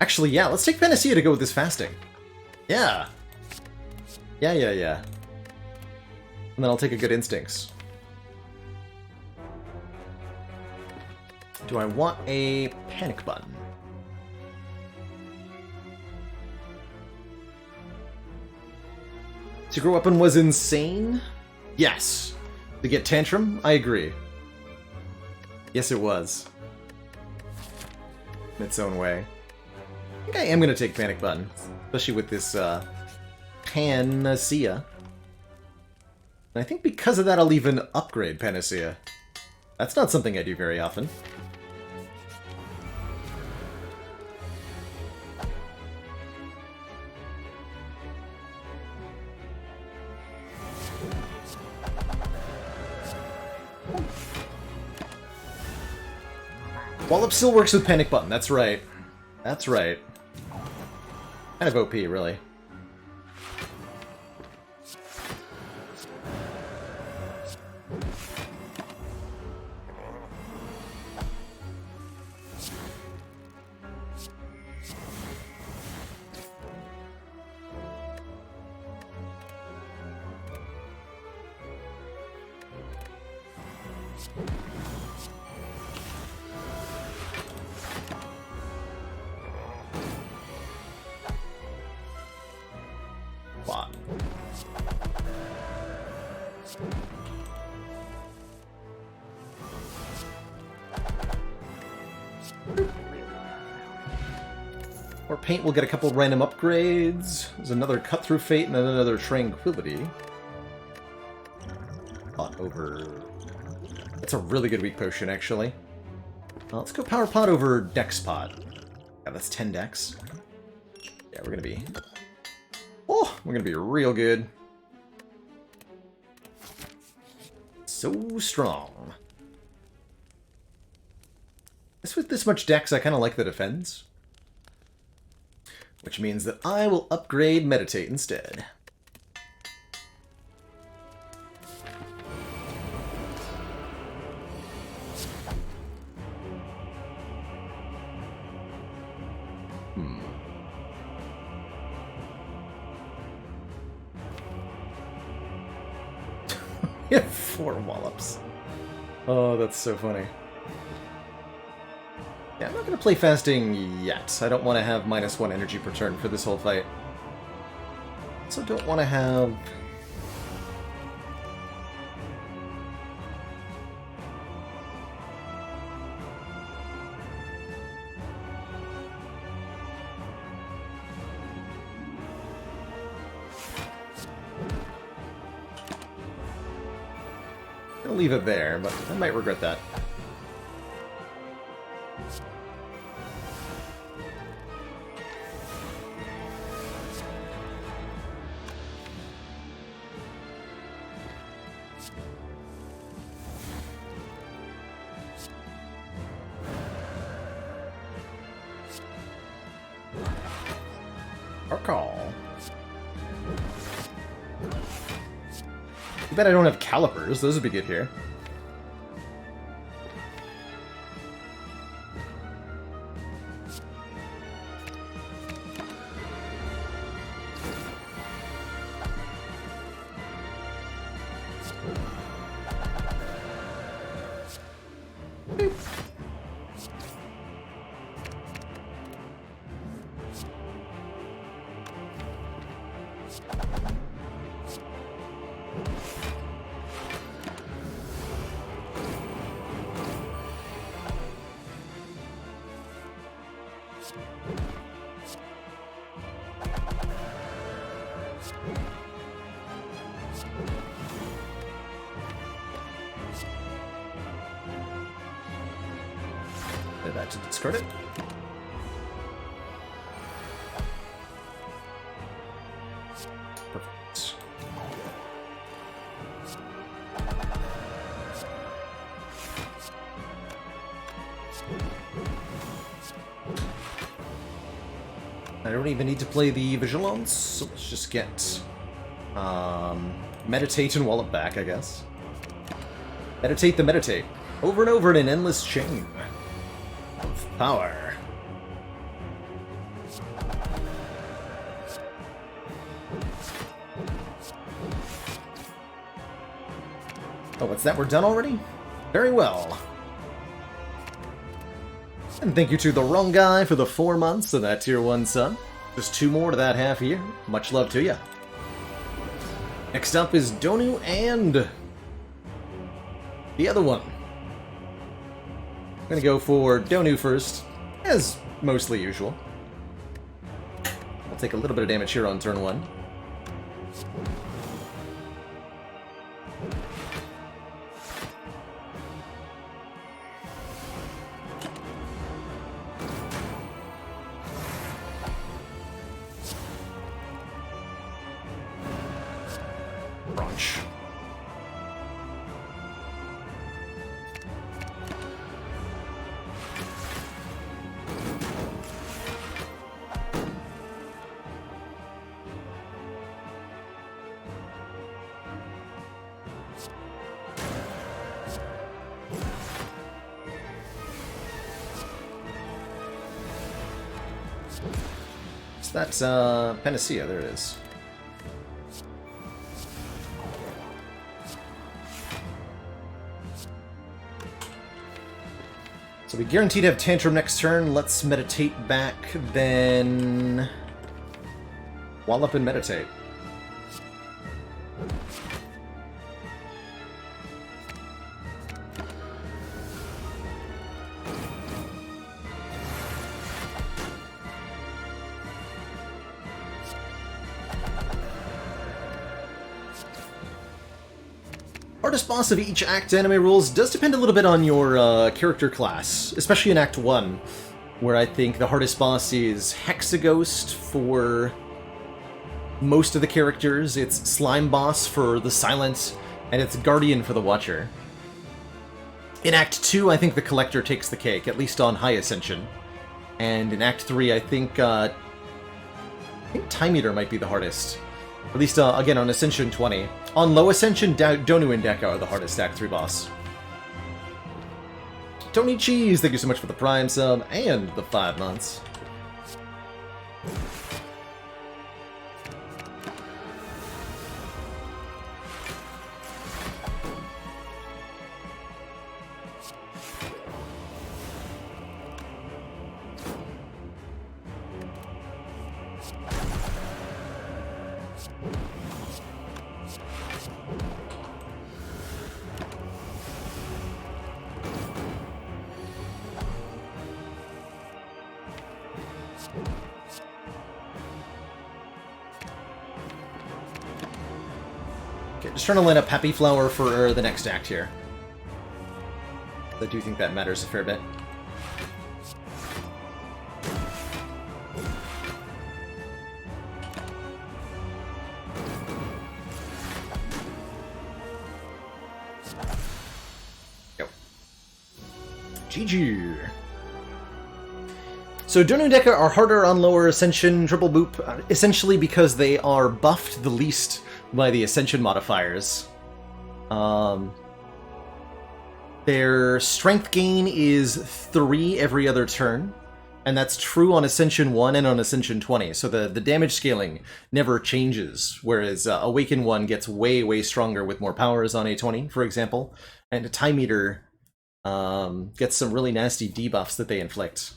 Actually, yeah, let's take Panacea to go with this fasting. Yeah. Yeah. And then I'll take a Good Instincts. Do I want a Panic Button? Secret Weapon was insane? Yes. To get Tantrum? I agree. Yes, it was. In its own way. I think I am going to take Panic Button. Especially with this, Panacea. And I think because of that I'll even upgrade Panacea. That's not something I do very often. Wallop still works with Panic Button, that's right. That's right. Kind of OP, really. Or Paint will get a couple random upgrades. There's another Cut Through Fate and then another Tranquility. Pot over... That's a really good weak potion, actually. Let's go Power Pot over Dex Pot. Yeah, that's 10 Dex. Yeah, we're gonna be... Oh, we're gonna be real good. So strong. With this much Dex, I kind of like the defense. Which means that I will upgrade Meditate instead. Yeah, 4 wallops. Oh, that's so funny. Yeah, I'm not going to play fasting yet. I don't want to have -1 energy per turn for this whole fight. Also don't want to have... I'll leave it there, but I might regret that. Our call. Too bad I don't have calipers. Those would be good here. That to discard it. Perfect. I don't even need to play the Vigilance, so let's just get Meditate and Wallop back, I guess. Meditate the Meditate. Over and over in an endless chain of power. Oh, what's that? We're done already? Very well. And thank you to the wrong guy for the 4 months of that Tier 1 sub. Just 2 more to that half year. Much love to ya. Next up is Donu and the other one. I'm gonna go for Donu first, as mostly usual. I'll take a little bit of damage here on turn 1. Brunch. So that's Panacea, there it is. So we guaranteed to have Tantrum next turn. Let's Meditate back, then Wallop and Meditate. Hardest boss of each Act anime rules does depend a little bit on your character class, especially in Act 1, where I think the hardest boss is Hexaghost for most of the characters, it's Slime Boss for the Silent, and it's Guardian for the Watcher. In Act 2, I think the Collector takes the cake, at least on High Ascension. And in Act 3, I think Time Eater might be the hardest. At least, again, on Ascension 20. On Low Ascension, Donu and Deka are the hardest Act 3 boss. Tony Cheese, thank you so much for the Prime sub and the 5 months. Okay, just trying to line up Happy Flower for the next act here. I do think that matters a fair bit. Go. GG. So Donudeka are harder on lower Ascension Triple Boop, essentially because they are buffed the least by the Ascension modifiers. Their strength gain is 3 every other turn, and that's true on Ascension 1 and on Ascension 20, so the damage scaling never changes, whereas Awaken 1 gets way, way stronger with more powers on A20, for example, and a Time Eater gets some really nasty debuffs that they inflict.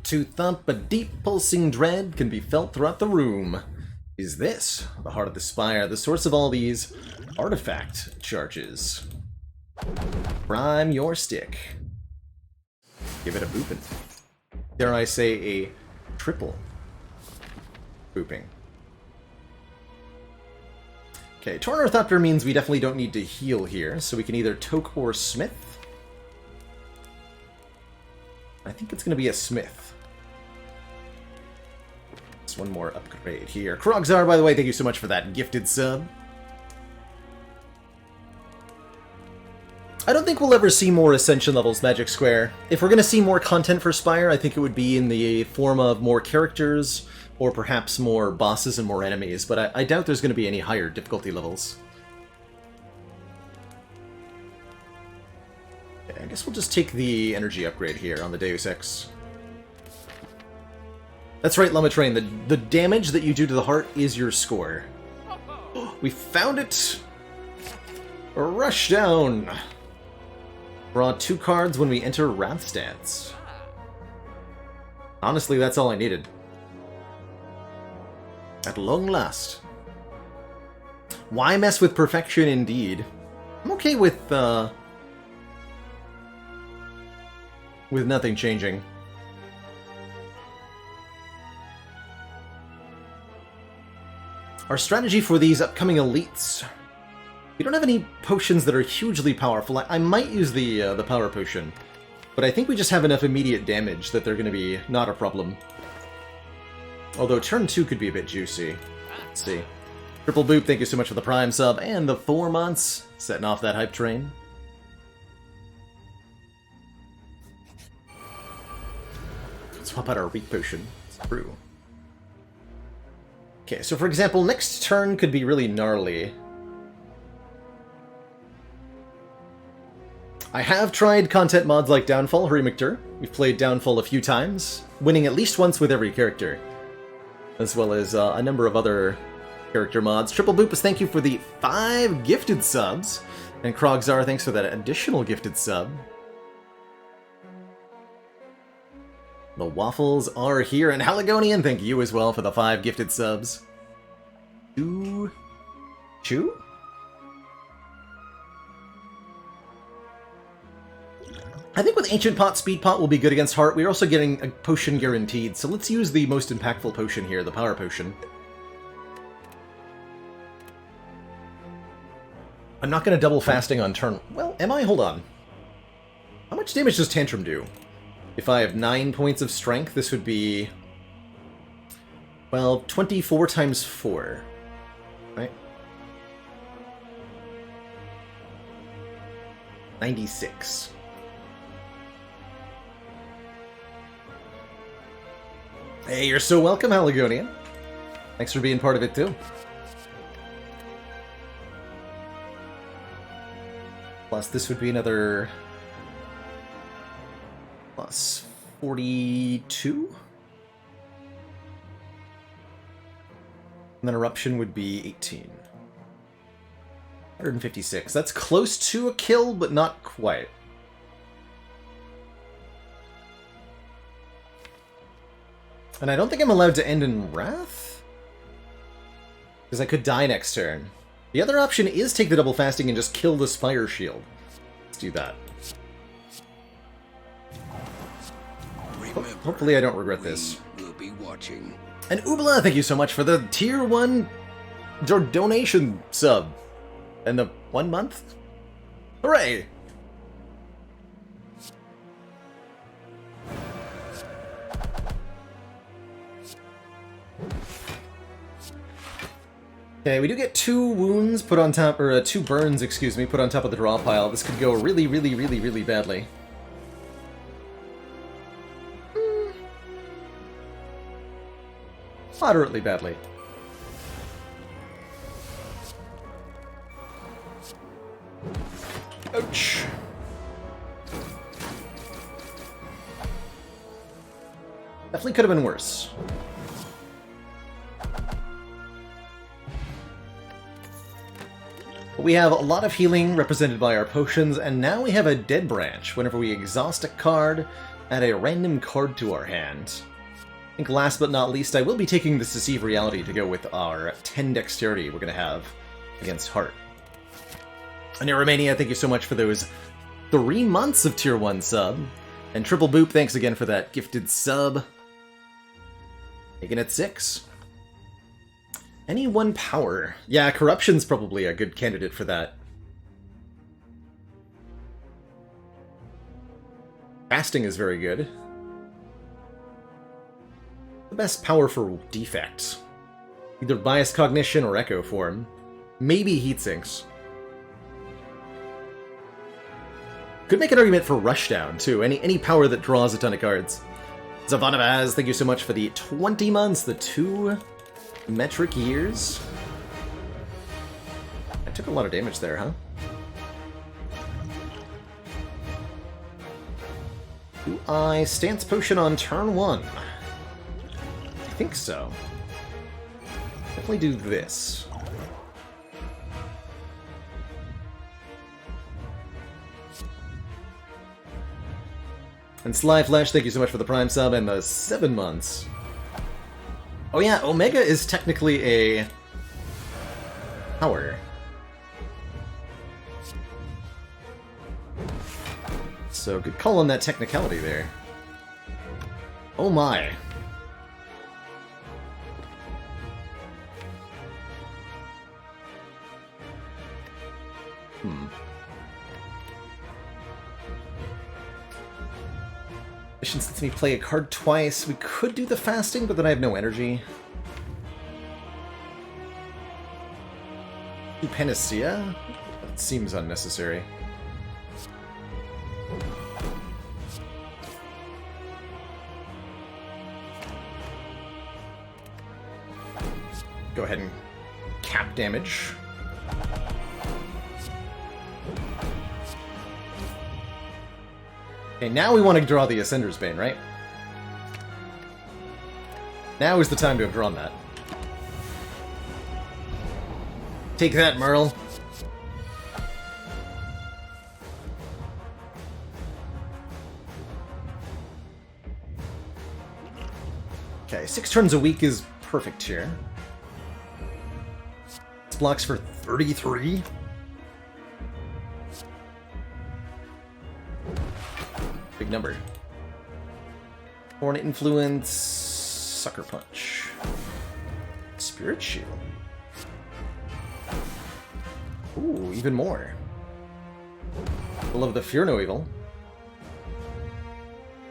To thump, a deep pulsing dread can be felt throughout the room. Is this the heart of the Spire, the source of all these artifact charges? Prime your stick. Give it a boopin'. Dare I say a triple booping. Okay, Torn Orthopter means we definitely don't need to heal here, so we can either Toke or Smith. I think it's going to be a Smith. Just one more upgrade here. Krogzar, by the way, thank you so much for that gifted sub. I don't think we'll ever see more Ascension levels Magic Square. If we're going to see more content for Spire, I think it would be in the form of more characters, or perhaps more bosses and more enemies, but I doubt there's going to be any higher difficulty levels. Okay, I guess we'll just take the energy upgrade here on the Deus Ex. That's right, Lamatrain, the damage that you do to the heart is your score. We found it! Rush down! Draw 2 cards when we enter Wrathstance. Honestly, that's all I needed. At long last. Why mess with perfection indeed? I'm okay with nothing changing. Our strategy for these upcoming elites. We don't have any potions that are hugely powerful. I might use the power potion, but I think we just have enough immediate damage that they're going to be not a problem. Although turn 2 could be a bit juicy. Let's see. Triple Boop, thank you so much for the Prime sub, and the 4 months, setting off that hype train. Let's swap out our weak potion. It's true. Okay, so for example, next turn could be really gnarly. I have tried content mods like Downfall, Remictor. We've played Downfall a few times, winning at least once with every character. As well as a number of other character mods. Triple Boopus, thank you for the 5 gifted subs. And Krogzar, thanks for that additional gifted sub. The waffles are here, and Haligonian, thank you as well for the 5 gifted subs. Chew? I think with Ancient Pot, Speed Pot will be good against Heart. We're also getting a potion guaranteed, so let's use the most impactful potion here, the Power Potion. I'm not going to double fasting on turn... Well, am I? Hold on. How much damage does Tantrum do? If I have 9 points of strength, this would be... Well, 24 times 4. Right? 96. Hey, you're so welcome, Haligonian. Thanks for being part of it, too. Plus, this would be another... Plus 42? And then Eruption would be 18. 156. That's close to a kill, but not quite. And I don't think I'm allowed to end in Wrath? Because I could die next turn. The other option is take the double fasting and just kill the Spire Shield. Let's do that. Hopefully I don't regret this. We'll be watching. And Ubla, thank you so much for the tier 1 donation sub. And the 1 month? Hooray! Okay, we do get 2 wounds put on top, or 2 burns, excuse me, put on top of the draw pile. This could go really, really, really, really badly. Moderately badly. Ouch. Definitely could have been worse. But we have a lot of healing represented by our potions, and now we have a dead branch. Whenever we exhaust a card, add a random card to our hand. I think last but not least, I will be taking this Deceive Reality to go with our 10 dexterity we're going to have against Heart. And Romania, thank you so much for those 3 months of Tier 1 sub. And Triple Boop, thanks again for that gifted sub. Making it 6. Any 1 power? Yeah, Corruption's probably a good candidate for that. Fasting is very good. The best power for Defect. Either Bias Cognition or Echo Form. Maybe Heatsinks. Could make an argument for Rushdown, too. Any power that draws a ton of cards. Zavanabaz, thank you so much for the 20 months, the 2 metric years. I took a lot of damage there, huh? Do I Stance Potion on turn 1? I think so. Definitely do this. And Sly Flesh, thank you so much for the Prime sub and the 7 months. Oh yeah, Omega is technically a power. So good call on that technicality there. Oh my. Mission lets me play a card twice. We could do the fasting, but then I have no energy. Do Panacea? That seems unnecessary. Go ahead and cap damage. Okay, now we want to draw the Ascender's Bane, right? Now is the time to have drawn that. Take that, Merle. Okay, 6 turns a week is perfect here. This blocks for 33. Big number. Horn Influence, Sucker Punch, Spirit Shield. Ooh, even more. Will of the Fear No Evil.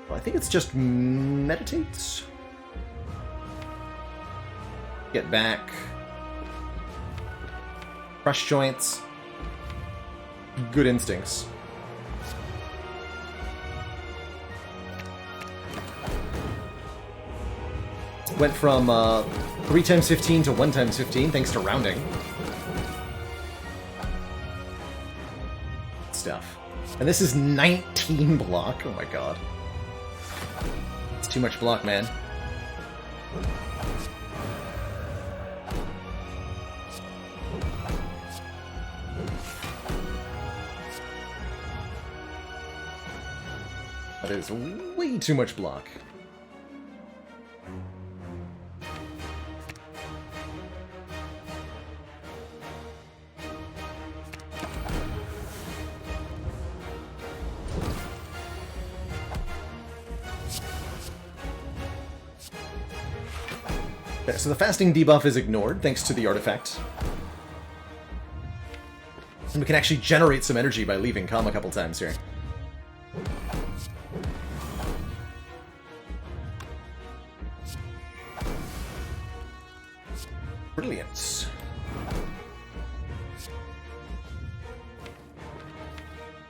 Well, I think it's just Meditate. Get Back. Crush Joints. Good Instincts. Went from 3 times 15 to 1 times 15, thanks to rounding. Stuff. And this is 19 block. Oh my god. It's too much block, man. That is way too much block. Okay, so the fasting debuff is ignored thanks to the artifact. And we can actually generate some energy by leaving calm a couple times here. Brilliant.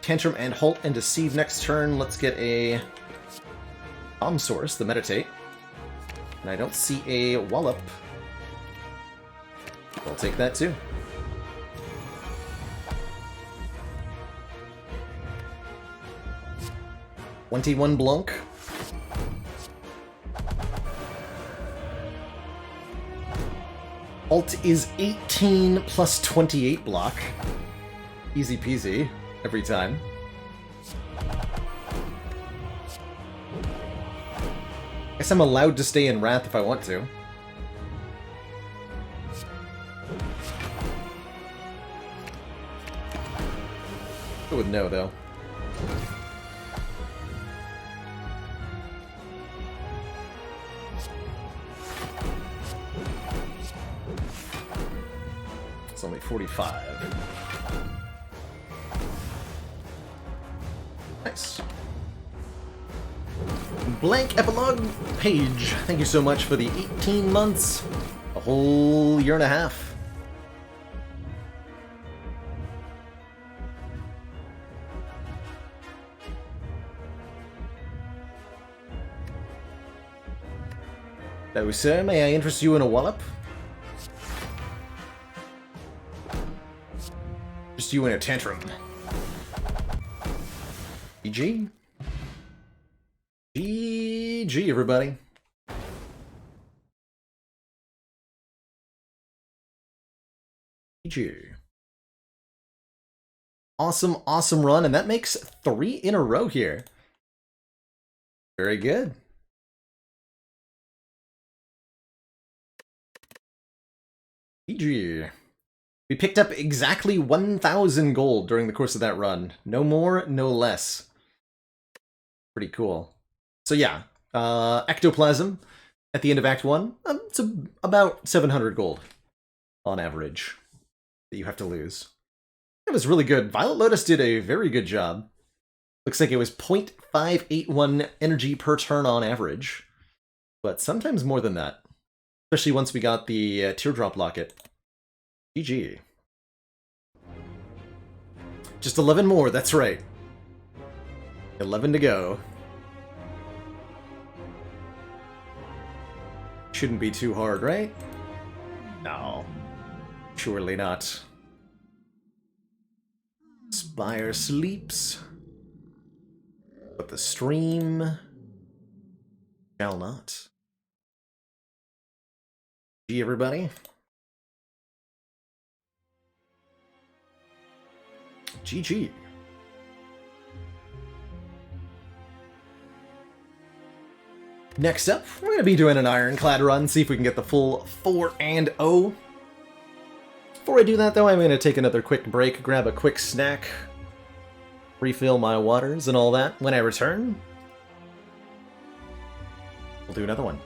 Tantrum and Halt and Deceive next turn. Let's get a Calm Source, the Meditate. And I don't see a Wallop. I'll take that too. $21 Blanc. Alt is 18 plus 28 block. Easy peasy every time. Guess I'm allowed to stay in Wrath if I want to. I would know though. It's only 45. Nice. Blank Epilogue Page. Thank you so much for the 18 months. A whole year and a half. Hello, sir. May I interest you in a wallop? Just you in a tantrum. GG. GG, everybody. GG. Awesome, awesome run, and that makes 3 in a row here. Very good. GG. We picked up exactly 1,000 gold during the course of that run. No more, no less. Pretty cool. So yeah, Ectoplasm at the end of Act 1, it's about 700 gold on average that you have to lose. It was really good. Violet Lotus did a very good job. Looks like it was 0.581 energy per turn on average, but sometimes more than that. Especially once we got the Teardrop Locket. GG. Just 11 more, that's right. 11 to go. Shouldn't be too hard, right? No. Surely not. Spire sleeps, but the stream shall not. GG, everybody. GG. Next up, we're going to be doing an Ironclad run, see if we can get the full 4 and 0. Before I do that, though, I'm going to take another quick break, grab a quick snack, refill my waters and all that. When I return, we'll do another one.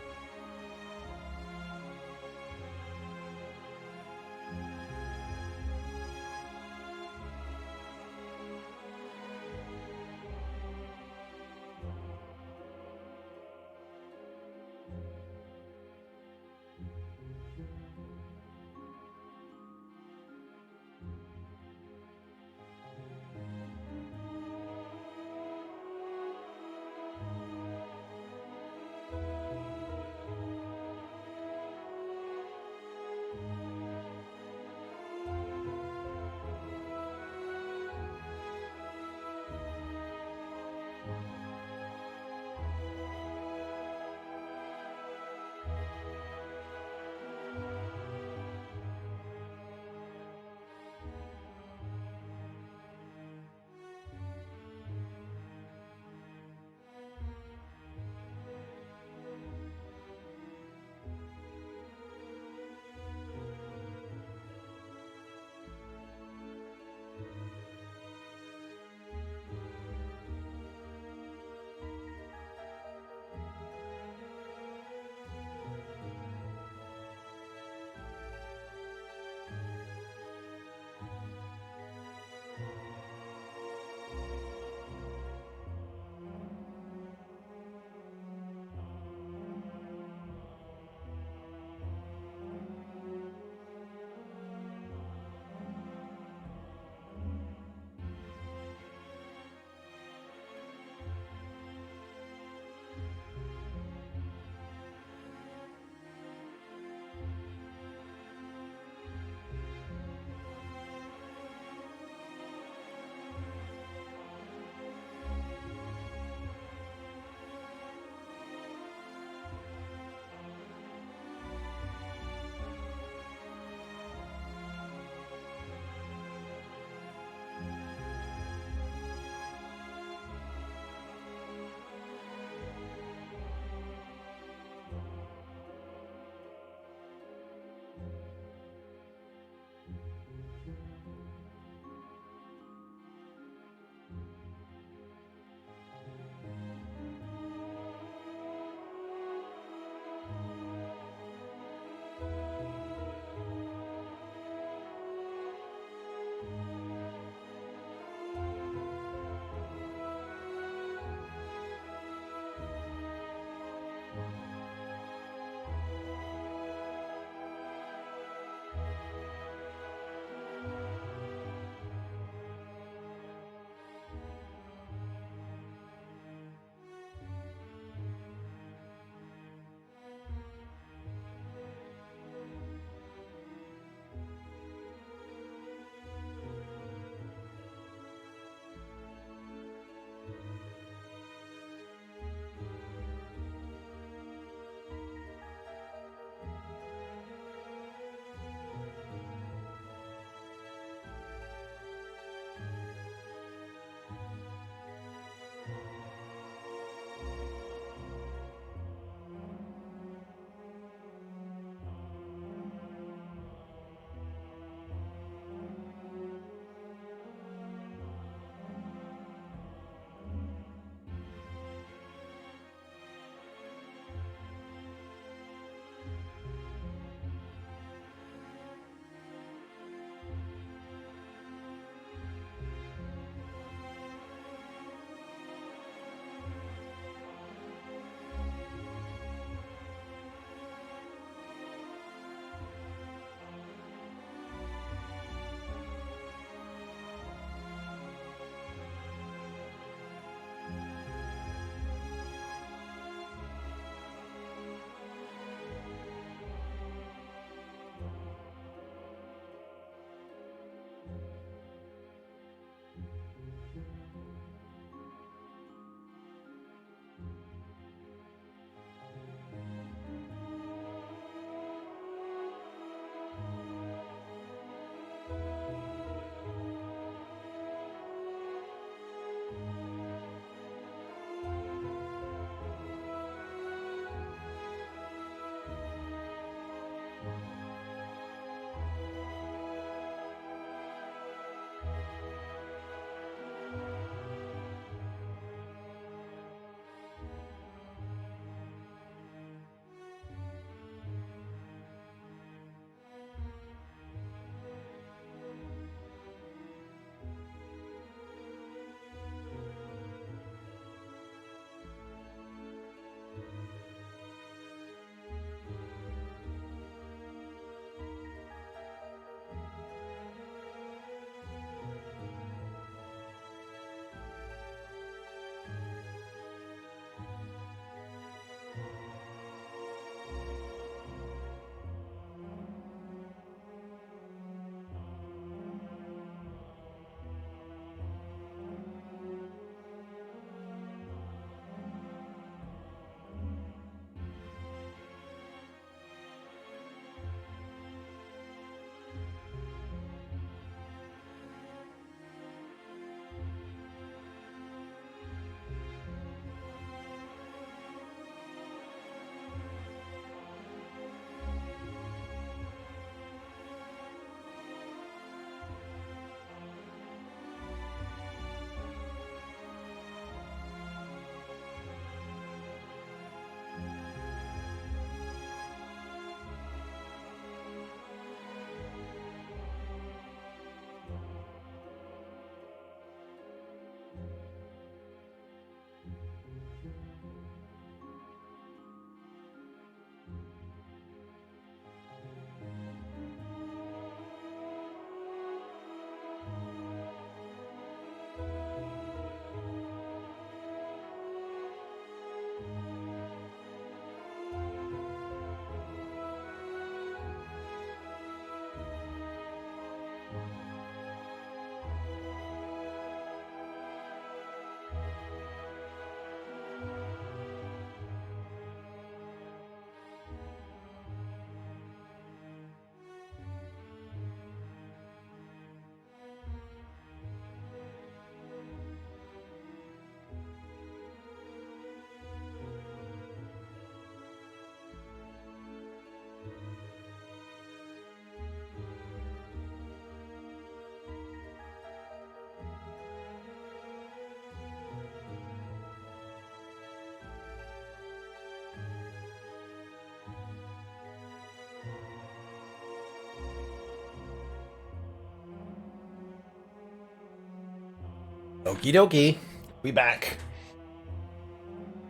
Okie dokie. We back.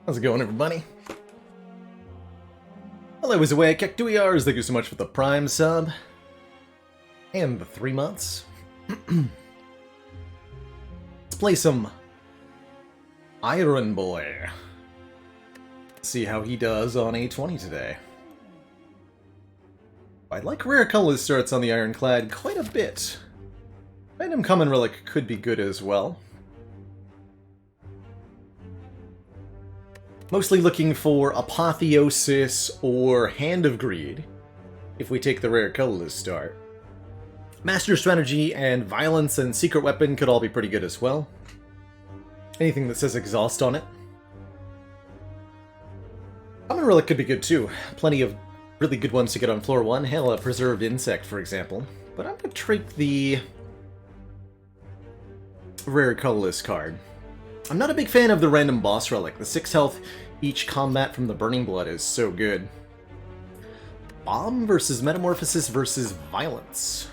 How's it going, everybody? Well, I was away at Kektuiars. Thank you so much for the Prime sub. And the 3 months. Let's play some Iron Boy. See how he does on A20 today. I like rare color starts on the Ironclad quite a bit. Random Common Relic could be good as well. Mostly looking for Apotheosis or Hand of Greed, if we take the rare colorless start. Master Strategy and Violence and Secret Weapon could all be pretty good as well. Anything that says Exhaust on it. Common Relic could be good too. Plenty of really good ones to get on floor 1. Hell, a Preserved Insect, for example. But I'm going to take the rare colorless card. I'm not a big fan of the random boss relic. The 6 health each combat from the Burning Blood is so good. Bomb versus Metamorphosis versus Violence.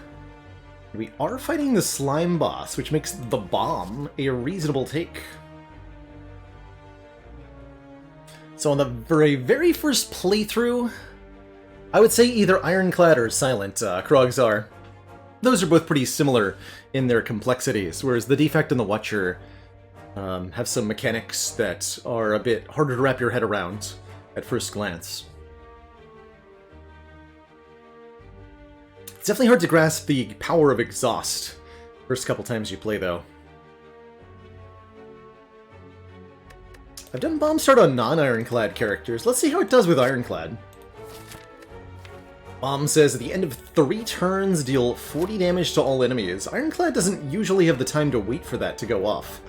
We are fighting the Slime boss, which makes the Bomb a reasonable take. So on the very first playthrough, I would say either Ironclad or Silent Krogs are. Those are both pretty similar in their complexities, whereas the Defect and the Watcher have some mechanics that are a bit harder to wrap your head around at first glance. It's definitely hard to grasp the power of Exhaust first couple times you play, though. I've done Bomb Start on non-Ironclad characters. Let's see how it does with Ironclad. Bomb says, at the end of 3 turns, deal 40 damage to all enemies. Ironclad doesn't usually have the time to wait for that to go off.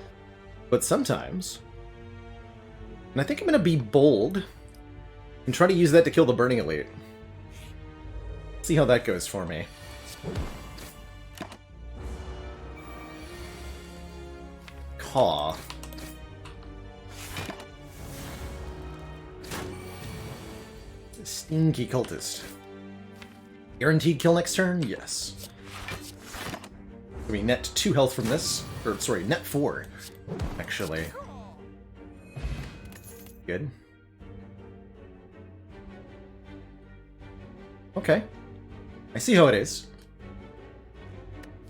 But sometimes. And I think I'm going to be bold and try to use that to kill the Burning Elite. See how that goes for me. Caw. Stinky Cultist. Guaranteed kill next turn? Yes. We net 2 health from this. Or, sorry, net 4, actually. Good. Okay. I see how it is.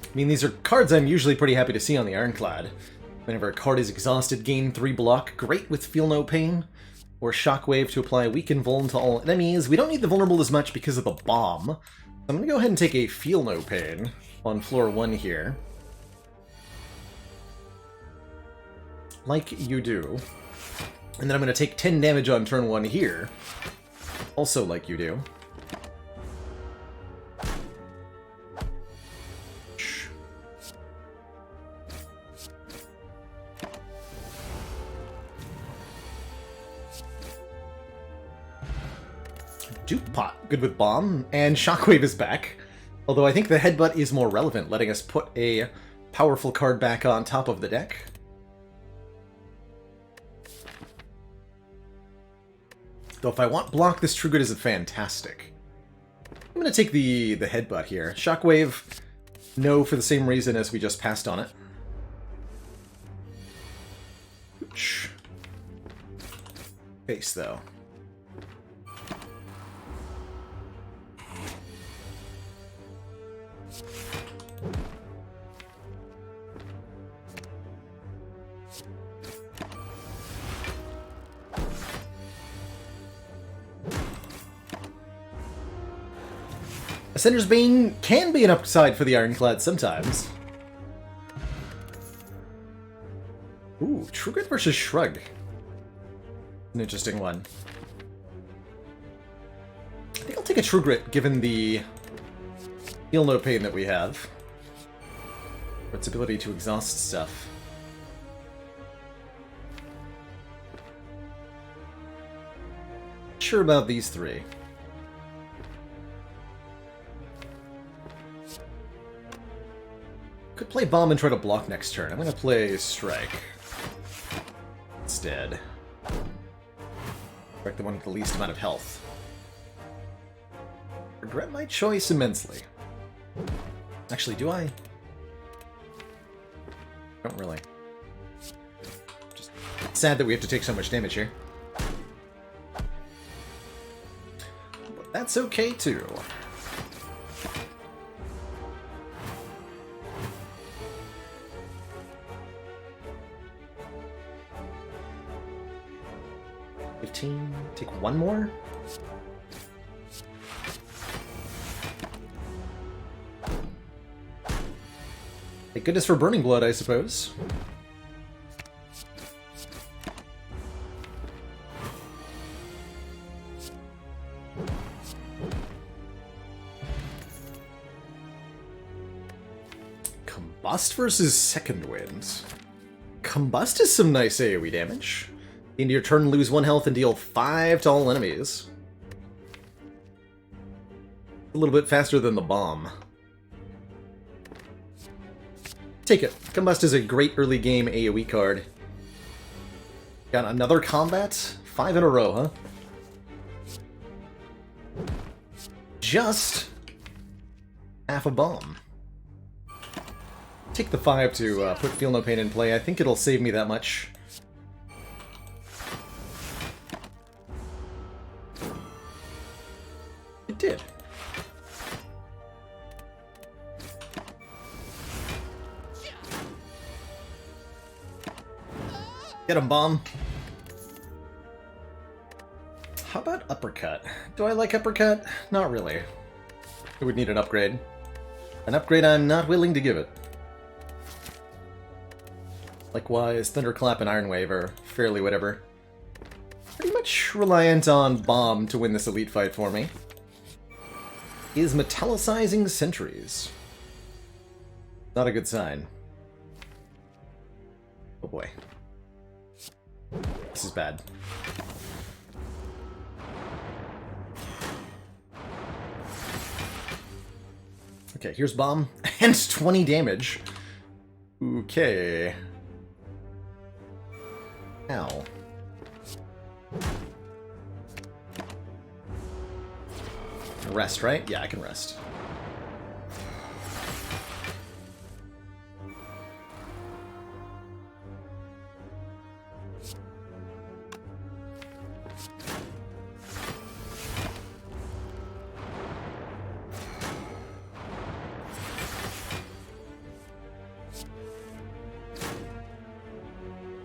I mean, these are cards I'm usually pretty happy to see on the Ironclad. Whenever a card is exhausted, gain 3 block. Great with Feel No Pain. Or Shockwave to apply Weaken Vuln to all enemies. We don't need the Vulnerable as much because of the Bomb. I'm going to go ahead and take a Feel No Pain on floor 1 here. Like you do. And then I'm going to take 10 damage on turn 1 here. Also like you do. Duke Pot, good with Bomb, and Shockwave is back. Although I think the Headbutt is more relevant, letting us put a powerful card back on top of the deck. Though if I want block, this True Good is fantastic. I'm going to take the Headbutt here. Shockwave, no, for the same reason as we just passed on it. Ouch. Face, though. Ascender's Bane can be an upside for the Ironclad sometimes. Ooh, True Grit versus Shrug. An interesting one. I think I'll take a True Grit given the Feel No Pain that we have. Or its ability to exhaust stuff. Not sure about these 3. Could play Bomb and try to block next turn. I'm going to play Strike instead. Strike the one with the least amount of health. Regret my choice immensely. Actually, do I? Don't really. sad that we have to take so much damage here. But that's okay, too. Take one more? Thank goodness for Burning Blood, I suppose. Combust versus Second Wind. Combust is some nice AoE damage. Into your turn, lose 1 health and deal 5 to all enemies. A little bit faster than the bomb. Take it. Combust is a great early game AoE card. Got another combat? 5 in a row, huh? Just half a bomb. Take the 5 to put Feel No Pain in play. I think it'll save me that much. It did. Get him, bomb. How about uppercut? Do I like uppercut? Not really. It would need an upgrade. An upgrade I'm not willing to give it. Likewise, Thunderclap and Iron Wave are fairly whatever. Pretty much reliant on Bomb to win this elite fight for me. Is Metallicizing Sentries. Not a good sign. Oh boy. This is bad. Okay, here's Bomb. And 20 damage. Okay. Ow. Rest, right? Yeah, I can rest.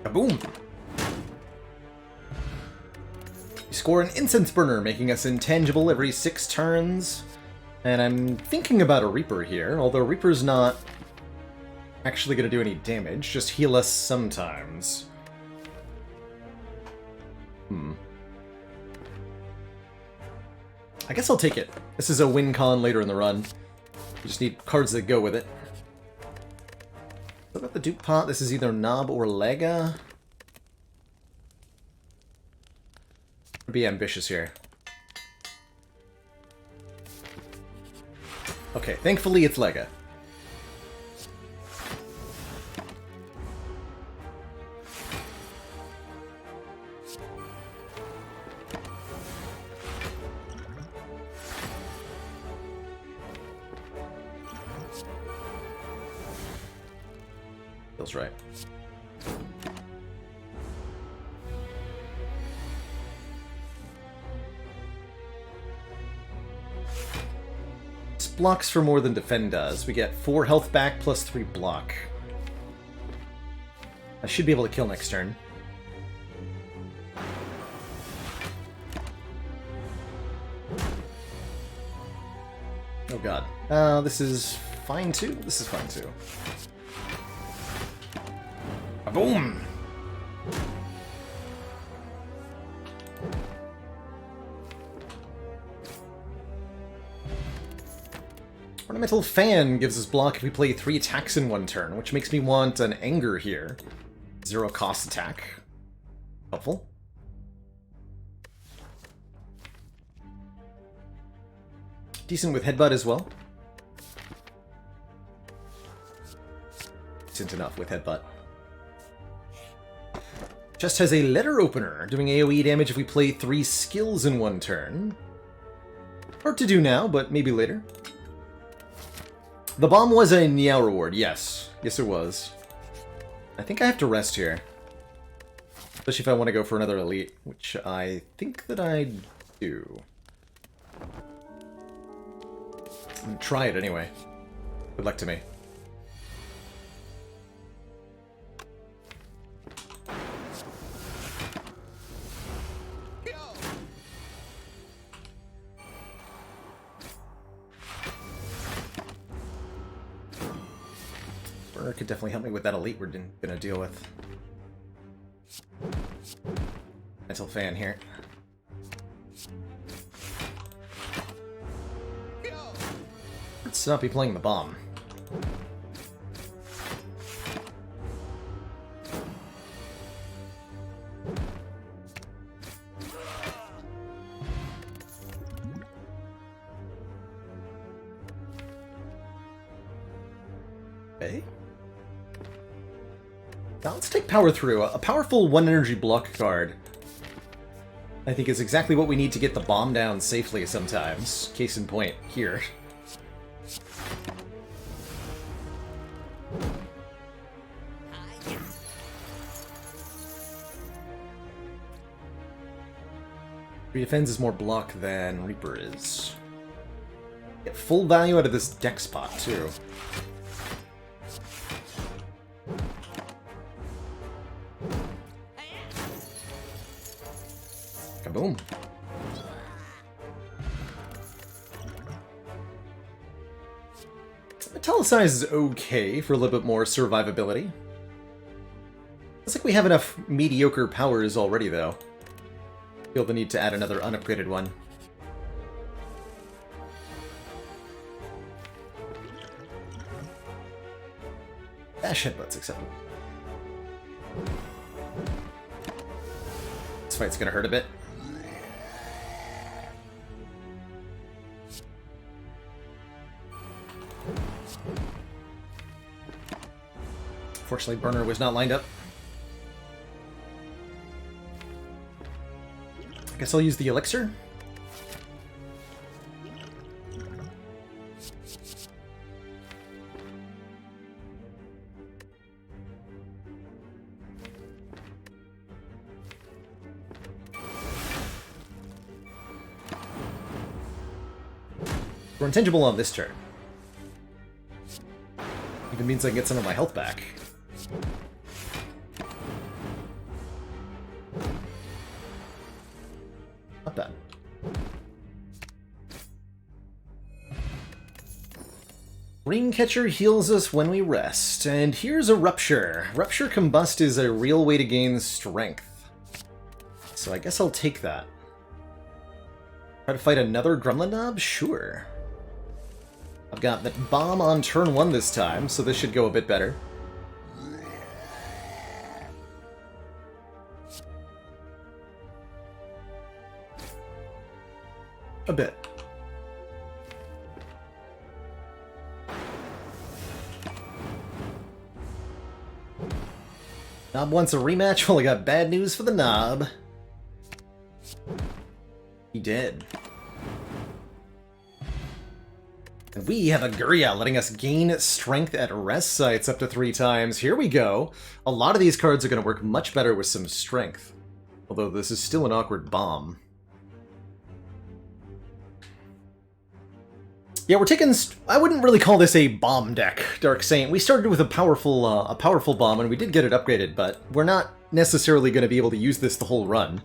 Kaboom! Score an Incense Burner, making us intangible every 6 turns. And I'm thinking about a Reaper here, although Reaper's not actually going to do any damage, just heal us sometimes. I guess I'll take it. This is a win con later in the run. We just need cards that go with it. What about the Duke Pot? This is either Nob or Lega. Be ambitious here. Okay, thankfully it's Lega. Feels right. Blocks for more than defend does. We get 4 health back plus 3 block. I should be able to kill next turn. Oh god. This is fine too? This is fine too. Boom! Ornamental Fan gives us block if we play 3 attacks in 1 turn, which makes me want an Anger here. 0 cost attack. Helpful. Decent with Headbutt as well. Decent enough with Headbutt. Just has a Letter Opener, doing AoE damage if we play 3 skills in 1 turn. Hard to do now, but maybe later. The bomb was a Niao reward, yes. Yes, it was. I think I have to rest here. Especially if I want to go for another elite, which I think that I do. I'm gonna try it anyway. Good luck to me. Burner could definitely help me with that elite we're gonna deal with. Mental fan here. Let's not be playing the bomb. Okay. Now let's take power through. A powerful 1 energy block card I think is exactly what we need to get the bomb down safely sometimes. Case in point, here. Defense is more block than Reaper is. Get full value out of this dex pot, too. Kaboom. Metallicize is okay for a little bit more survivability. Looks like we have enough mediocre powers already, though. Feel the need to add another unupgraded one. Dash headbutt's acceptable. This fight's gonna hurt a bit. Fortunately, Burner was not lined up. I guess I'll use the elixir. We're intangible on this turn. Even means I can get some of my health back. Not bad. Dreamcatcher heals us when we rest, and here's a Rupture. Rupture Combust is a real way to gain strength. So I guess I'll take that. Try to fight another Gremlin Knob? Sure. I've got the bomb on turn 1 this time, so this should go a bit better. A bit. Knob wants a rematch? Well, I got bad news for the Knob. He did. And we have a Guria letting us gain strength at rest sites up to 3 times. Here we go. A lot of these cards are going to work much better with some strength. Although this is still an awkward bomb. Yeah, we're taking... I wouldn't really call this a bomb deck, Dark Saint. We started with a powerful bomb, and we did get it upgraded, but we're not necessarily going to be able to use this the whole run.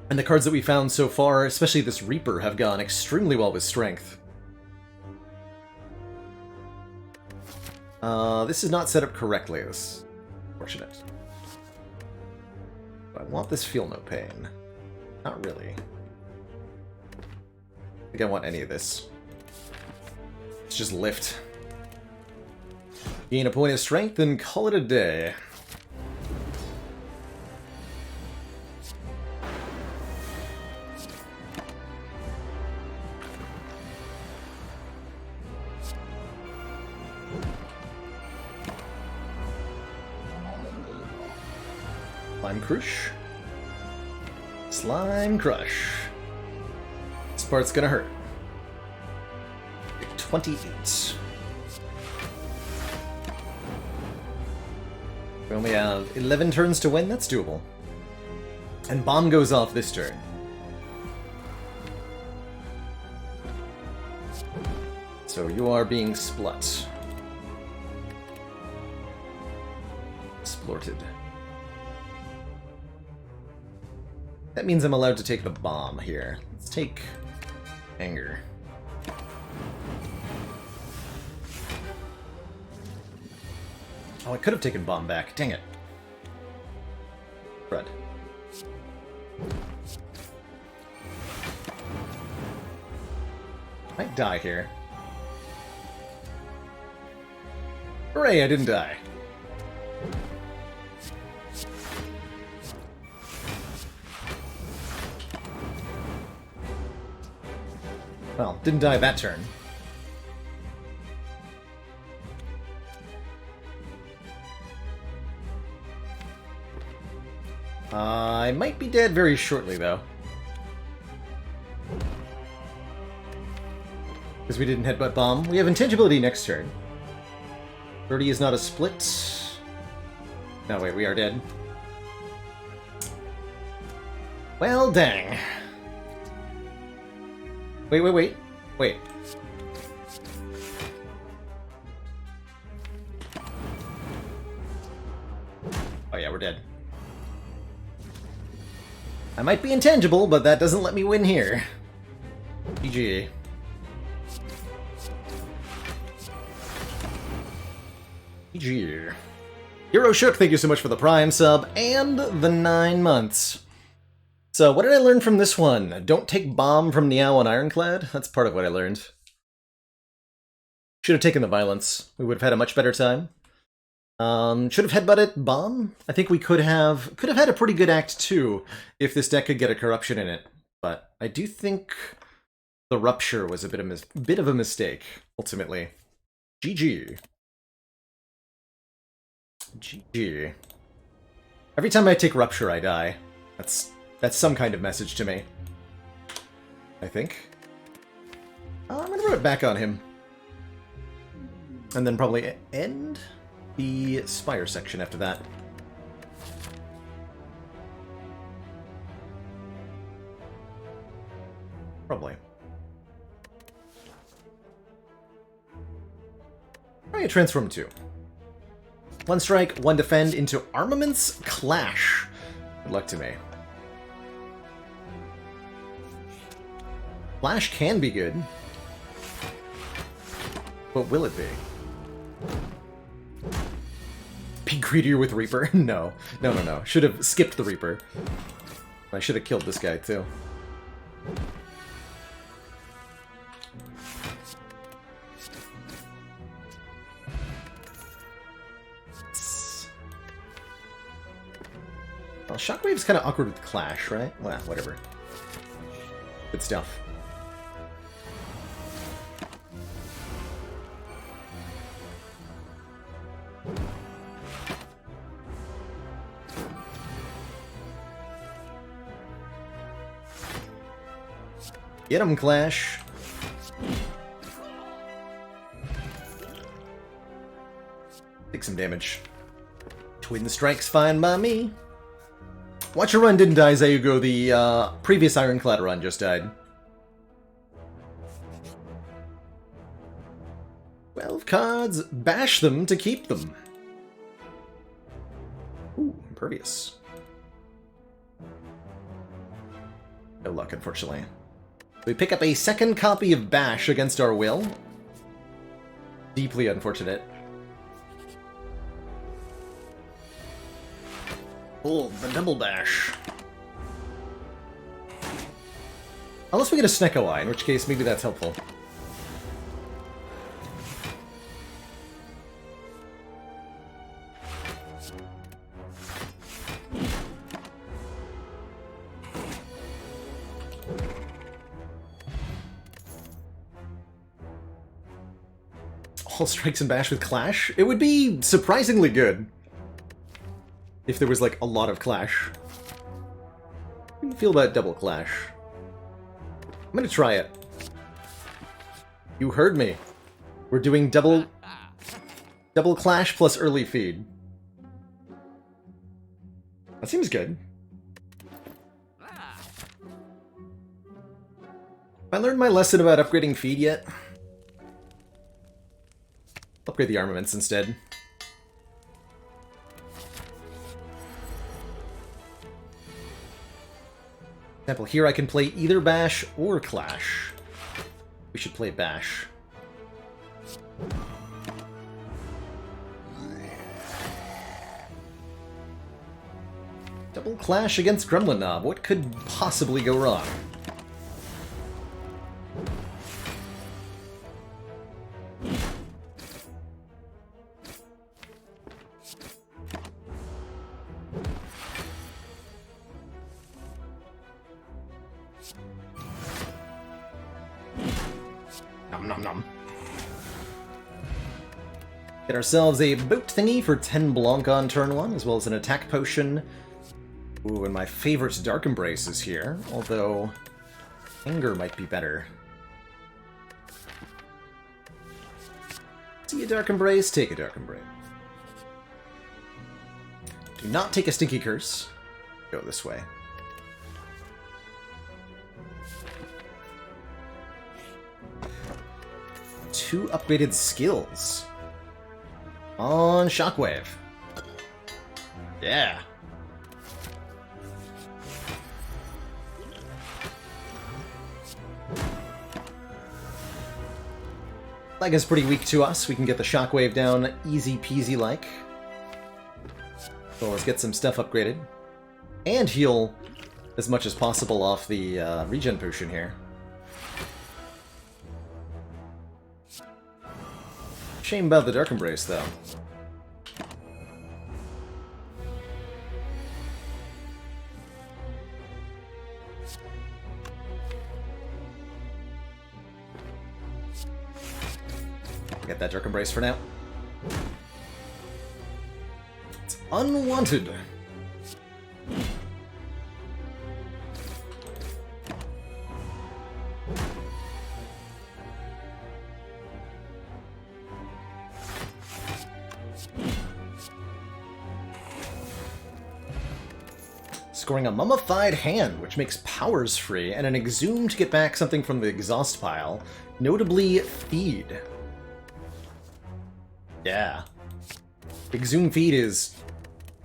And the cards that we found so far, especially this Reaper, have gone extremely well with strength. This is not set up correctly. This is unfortunate. I want this Feel No Pain. Not really. I think I want any of this. Let's just lift. Gain a point of strength and call it a day. Slime Crush. Slime Crush. This part's gonna hurt. 28. We only have 11 turns to win, that's doable. And bomb goes off this turn. So you are being splut. Splorted. That means I'm allowed to take the bomb here. Let's take anger. Oh, I could have taken bomb back. Dang it. Crud. Might die here. Hooray, I didn't die. Well, didn't die that turn. I might be dead very shortly, though. Because we didn't headbutt bomb. We have intangibility next turn. 30 is not a split. No, wait, we are dead. Well, dang. Wait. Oh yeah, we're dead. I might be intangible, but that doesn't let me win here. GG. GG. Hero Shook, thank you so much for the Prime sub and the 9 months. So, what did I learn from this one? Don't take bomb from Niao and Ironclad? That's part of what I learned. Should have taken the violence. We would have had a much better time. Should have headbutted bomb. I think we could have had a pretty good Act 2 if this deck could get a corruption in it. But I do think the rupture was a bit of a mistake, ultimately. GG. GG. Every time I take rupture, I die. That's some kind of message to me. I think. I'm gonna run it back on him. And then probably end the Spire section after that. Probably. Probably a Transform 2. 1 strike, 1 defend into Armaments Clash. Good luck to me. Flash can be good. But will it be? Be greedier with Reaper? No. No. Should have skipped the Reaper. I should have killed this guy, too. Well, Shockwave's kind of awkward with Clash, right? Well, whatever. Good stuff. Get him, Clash. Take some damage. Twin strikes fine by me. Watch your run didn't die, Zayugo. The previous Ironclad run just died. 12 cards. Bash them to keep them. Ooh, Impervious. No luck, unfortunately. We pick up a second copy of Bash against our will. Deeply unfortunate. Oh, the double bash. Unless we get a Snecko Eye, in which case maybe that's helpful. All strikes and bash with Clash? It would be surprisingly good. If there was, like, a lot of Clash. How do you feel about double Clash? I'm gonna try it. You heard me. We're doing double Clash plus early feed. That seems good. Have I learned my lesson about upgrading feed yet? Upgrade the armaments instead. For example, here I can play either Bash or Clash. We should play Bash. Double Clash against Gremlin Knob. What could possibly go wrong? Nom nom nom. Get ourselves a boat thingy for 10 Blanc on turn 1, as well as an attack potion. Ooh, and my favorite Dark Embrace is here, although Anger might be better. See a Dark Embrace, take a Dark Embrace. Do not take a Stinky Curse. Go this way. Two upgraded skills. On Shockwave. Yeah. Leg is pretty weak to us. We can get the Shockwave down easy peasy like. So let's get some stuff upgraded. And heal as much as possible off the regen potion here. Shame about the Dark Embrace, though. Get that Dark Embrace for now. It's unwanted. Scoring a Mummified Hand, which makes powers free, and an Exhume to get back something from the exhaust pile, notably Feed. Yeah. Exhume Feed is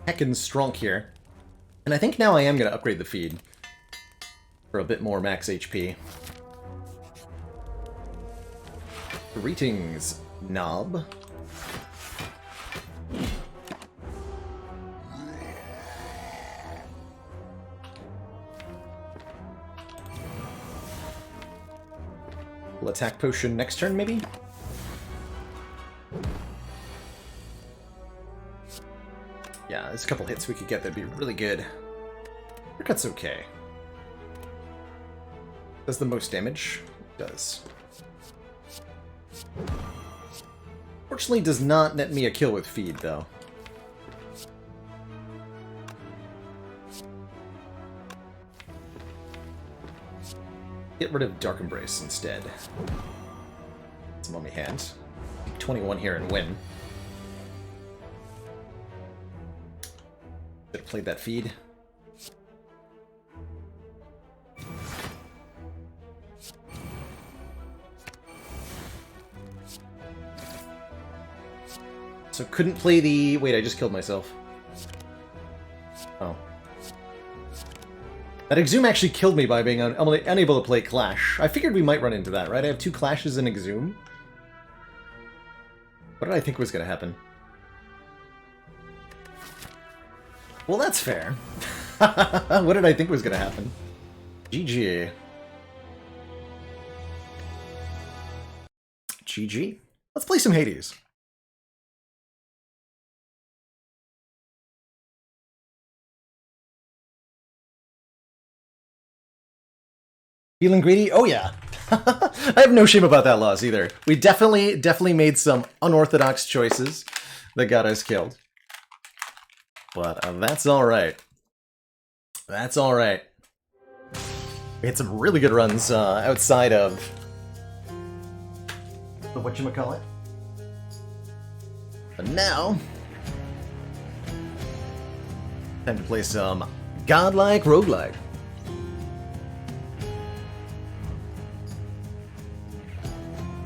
heckin' strong here. And I think now I am going to upgrade the Feed for a bit more max HP. Greetings, Knob. We'll attack potion next turn, maybe? Yeah, there's a couple hits we could get that'd be really good. Uppercut's okay. Does the most damage? It does. Fortunately, does not net me a kill with Feed, though. Get rid of Dark Embrace instead. It's Mummy Hand. Take 21 here and win. Should have played that Feed. So couldn't play the... Wait, I just killed myself. Oh. That Exhume actually killed me by being unable to play Clash. I figured we might run into that, right? I have 2 Clashes in Exhume. What did I think was going to happen? Well, that's fair. What did I think was going to happen? GG. GG. Let's play some Hades. Feeling greedy? Oh yeah. I have no shame about that loss either. We definitely made some unorthodox choices that got us killed. But that's alright. That's alright. We had some really good runs outside of whatchamacallit. But now... Time to play some godlike roguelike.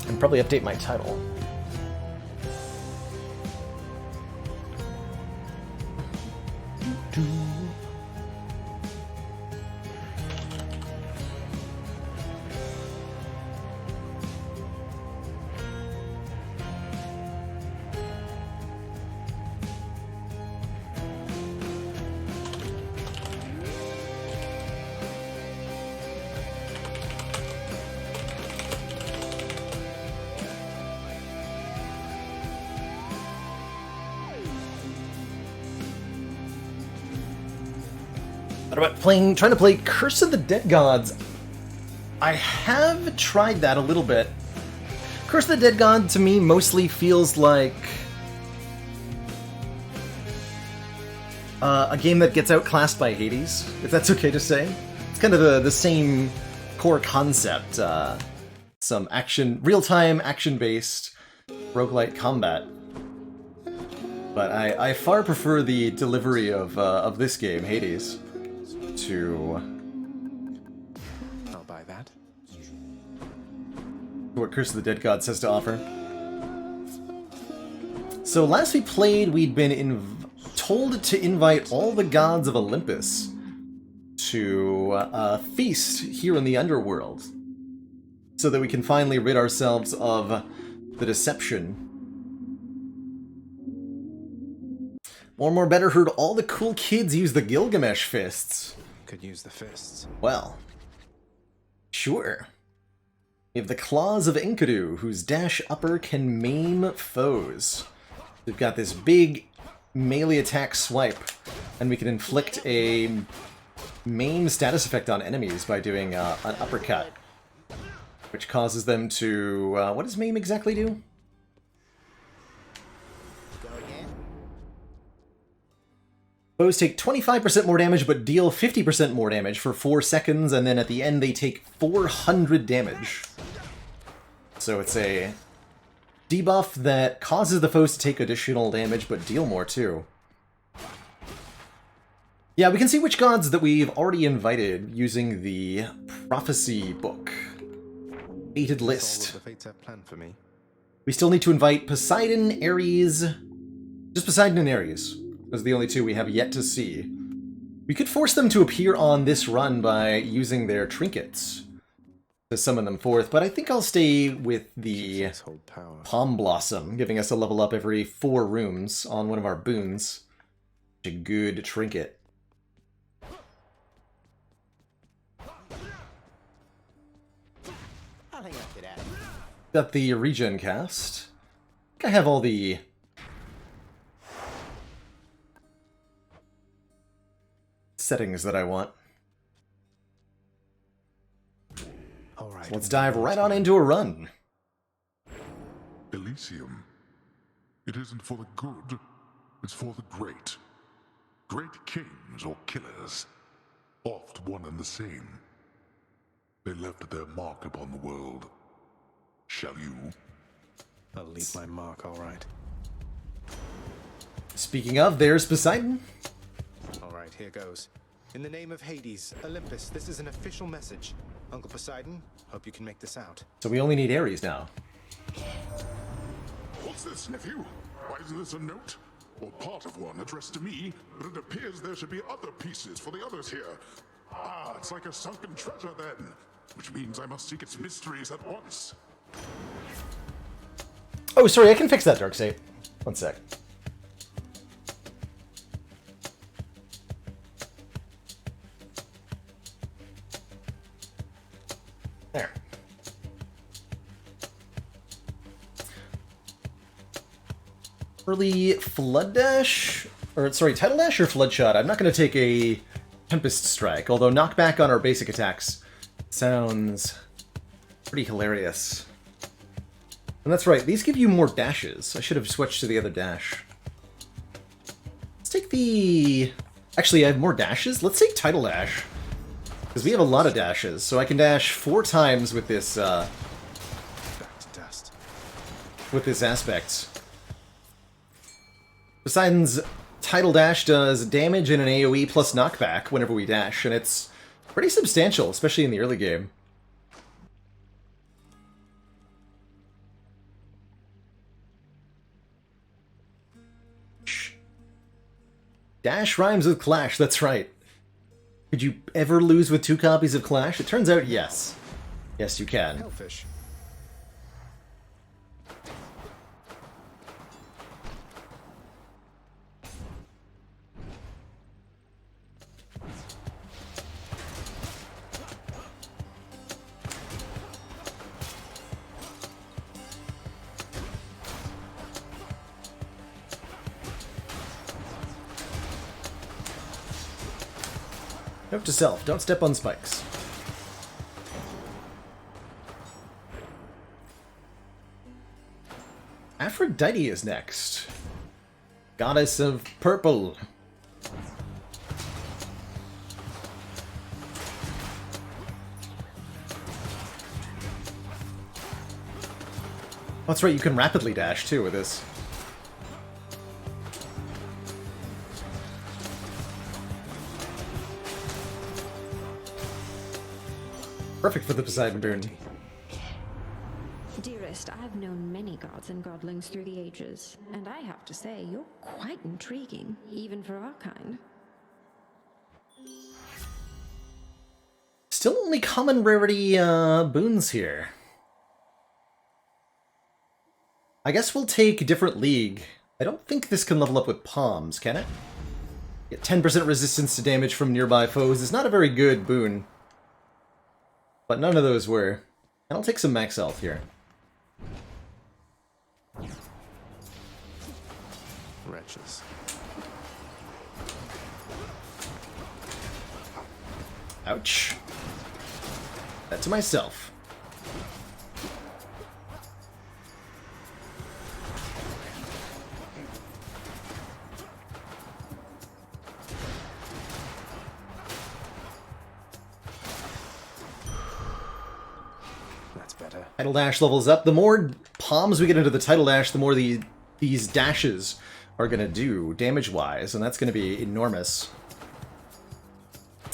And probably update my title. What about trying to play Curse of the Dead Gods? I have tried that a little bit. Curse of the Dead God to me mostly feels like a game that gets outclassed by Hades, if that's okay to say. It's kind of the same core concept. Some action, real-time, action-based roguelite combat. But I far prefer the delivery of this game, Hades, to I'll buy that. what Curse of the Dead Gods has to offer. So last we played, we'd been told to invite all the gods of Olympus to a feast here in the underworld, so that we can finally rid ourselves of the deception. More Better heard all the cool kids use the Gilgamesh fists. Could use the fists. Well, sure. We have the Claws of Enkidu, whose dash upper can maim foes. We've got this big melee attack swipe, and we can inflict a maim status effect on enemies by doing an uppercut, which causes them to... what does maim exactly do? Foes take 25% more damage, but deal 50% more damage for 4 seconds, and then at the end they take 400 damage. So it's a debuff that causes the foes to take additional damage, but deal more too. Yeah, we can see which gods that we've already invited using the Prophecy book. Fated list. The fates have planned for me. We still need to invite Poseidon, Ares... just Poseidon and Ares. Those are the only two we have yet to see. We could force them to appear on this run by using their trinkets to summon them forth, but I think I'll stay with the Palm Blossom, giving us a level up every 4 rooms on one of our boons. A good trinket. I'll hang up to that. Got the regen cast. I think I have all the settings that I want. All right. So let's dive right on into a run. Elysium. It isn't for the good, it's for the great. Great kings or killers, oft one and the same. They left their mark upon the world. Shall you? I'll leave my mark, all right. Speaking of, there's Poseidon. All right, here goes. In the name of Hades, Olympus, this is an official message. Uncle Poseidon, hope you can make this out. So we only need Ares now. What's this, nephew? Why isn't this a note? Or part of one addressed to me, but it appears there should be other pieces for the others here. Ah, it's like a sunken treasure then, which means I must seek its mysteries at once. Oh, sorry, I can fix that, Darkseid. One sec. There. Early Flood Dash? Or, sorry, Tidal Dash or Flood Shot? I'm not going to take a Tempest Strike, although knockback on our basic attacks sounds pretty hilarious. And that's right, these give you more dashes. I should have switched to the other dash. Let's take the... Actually, I have more dashes? Let's take Tidal Dash. Because we have a lot of dashes, so I can dash 4 times with this, Back to dust. with this aspect. Poseidon's Tidal Dash does damage and an AoE plus knockback whenever we dash, and it's pretty substantial, especially in the early game. Dash rhymes with Clash, that's right. Could you ever lose with 2 copies of Clash? It turns out yes. Yes, you can. Hellfish. Note to self, don't step on spikes. Aphrodite is next. Goddess of Purple. Oh, that's right, you can rapidly dash too with this. Perfect for the Poseidon boon. Dearest, I've known many gods and godlings through the ages, and I have to say, you're quite intriguing, even for our kind. Still only common rarity boons here. I guess we'll take different league. I don't think this can level up with palms, can it? Get 10% resistance to damage from nearby foes is not a very good boon. But none of those were. And I'll take some max health here. Wretches. Ouch. That to myself. That's better. Tidal Dash levels up. The more palms we get into the Tidal Dash, the more these dashes are going to do damage-wise, and that's going to be enormous.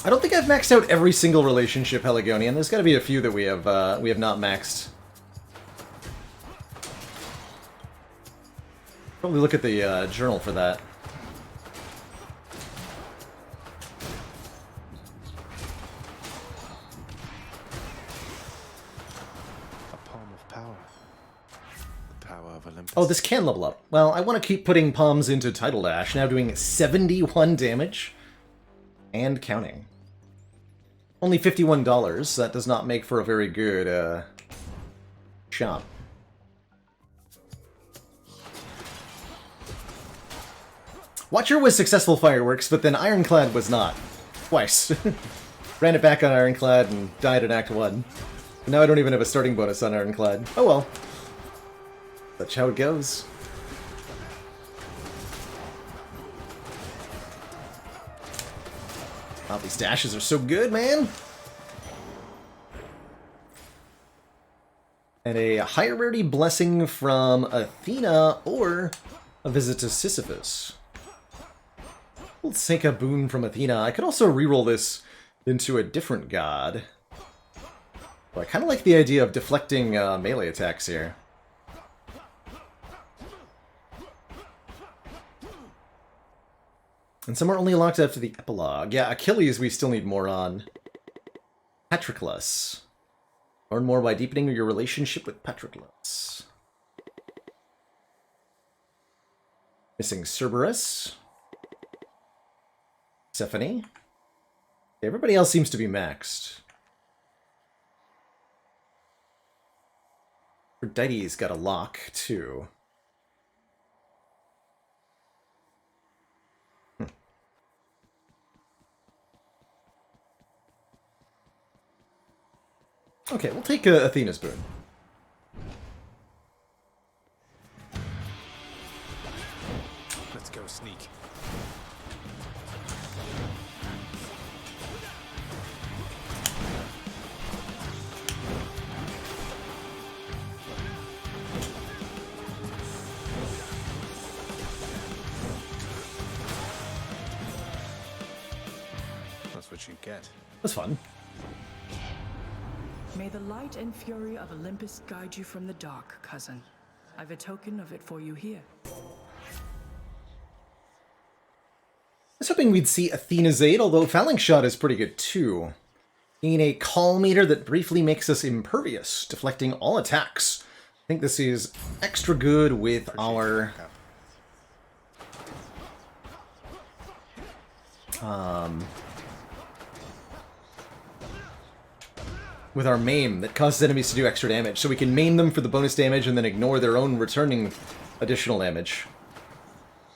I don't think I've maxed out every single relationship Heligonian. There's got to be a few that we have not maxed. Probably look at the journal for that. A palm of power. The power of Olympus. Oh, this can level up. Well, I want to keep putting palms into Tidal Dash, now doing 71 damage. And counting. Only $51. That does not make for a very good shop. Watcher was successful fireworks, but then Ironclad was not. Twice. Ran it back on Ironclad and died in Act 1. And now I don't even have a starting bonus on Ironclad. Oh well. That's how it goes. Oh, these dashes are so good, man! And a higher rarity blessing from Athena or a visit to Sisyphus. We'll take a boon from Athena. I could also reroll this into a different god. But I kind of like the idea of deflecting melee attacks here. And some are only locked after the epilogue. Yeah, Achilles we still need more on. Patroclus. Learn more by deepening your relationship with Patroclus. Missing Cerberus. Persephone. Everybody else seems to be maxed. Aphrodite's got a lock, too. Okay, we'll take Athena's boon. Let's go sneak. you get. That's fun. May the light and fury of Olympus guide you from the dark, cousin. I've a token of it for you here. I was hoping we'd see Athena's Aid, although Phalanx Shot is pretty good too. Gain a call meter that briefly makes us impervious, deflecting all attacks. I think this is extra good with our... with our maim that causes enemies to do extra damage, so we can maim them for the bonus damage and then ignore their own returning additional damage.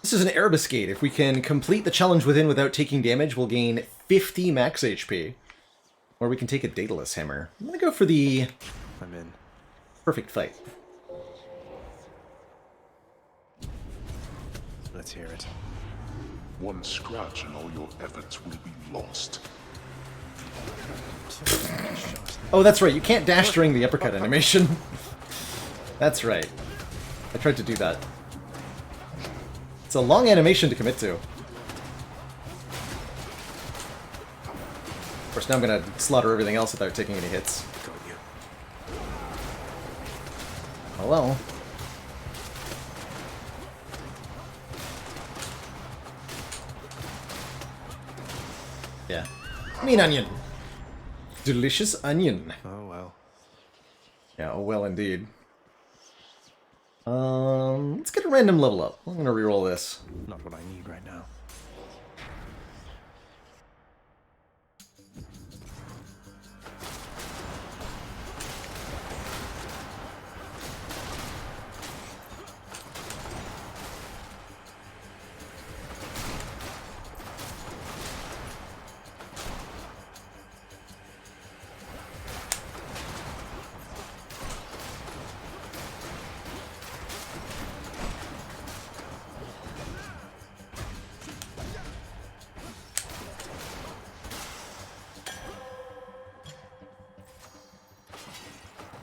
This is an Erebuscade. If we can complete the challenge within without taking damage, we'll gain 50 max HP. Or we can take a Daedalus Hammer. I'm gonna go for the I'm in. perfect fight. Let's hear it. One scratch and all your efforts will be lost. Oh, that's right. You can't dash during the uppercut animation. That's right. I tried to do that. It's a long animation to commit to. Of course, now I'm gonna slaughter everything else without taking any hits. Got you. Oh well. Yeah. Mean onion. Delicious onion. Oh well. Yeah, oh well indeed. Let's get a random level up. I'm gonna reroll this. Not what I need right now.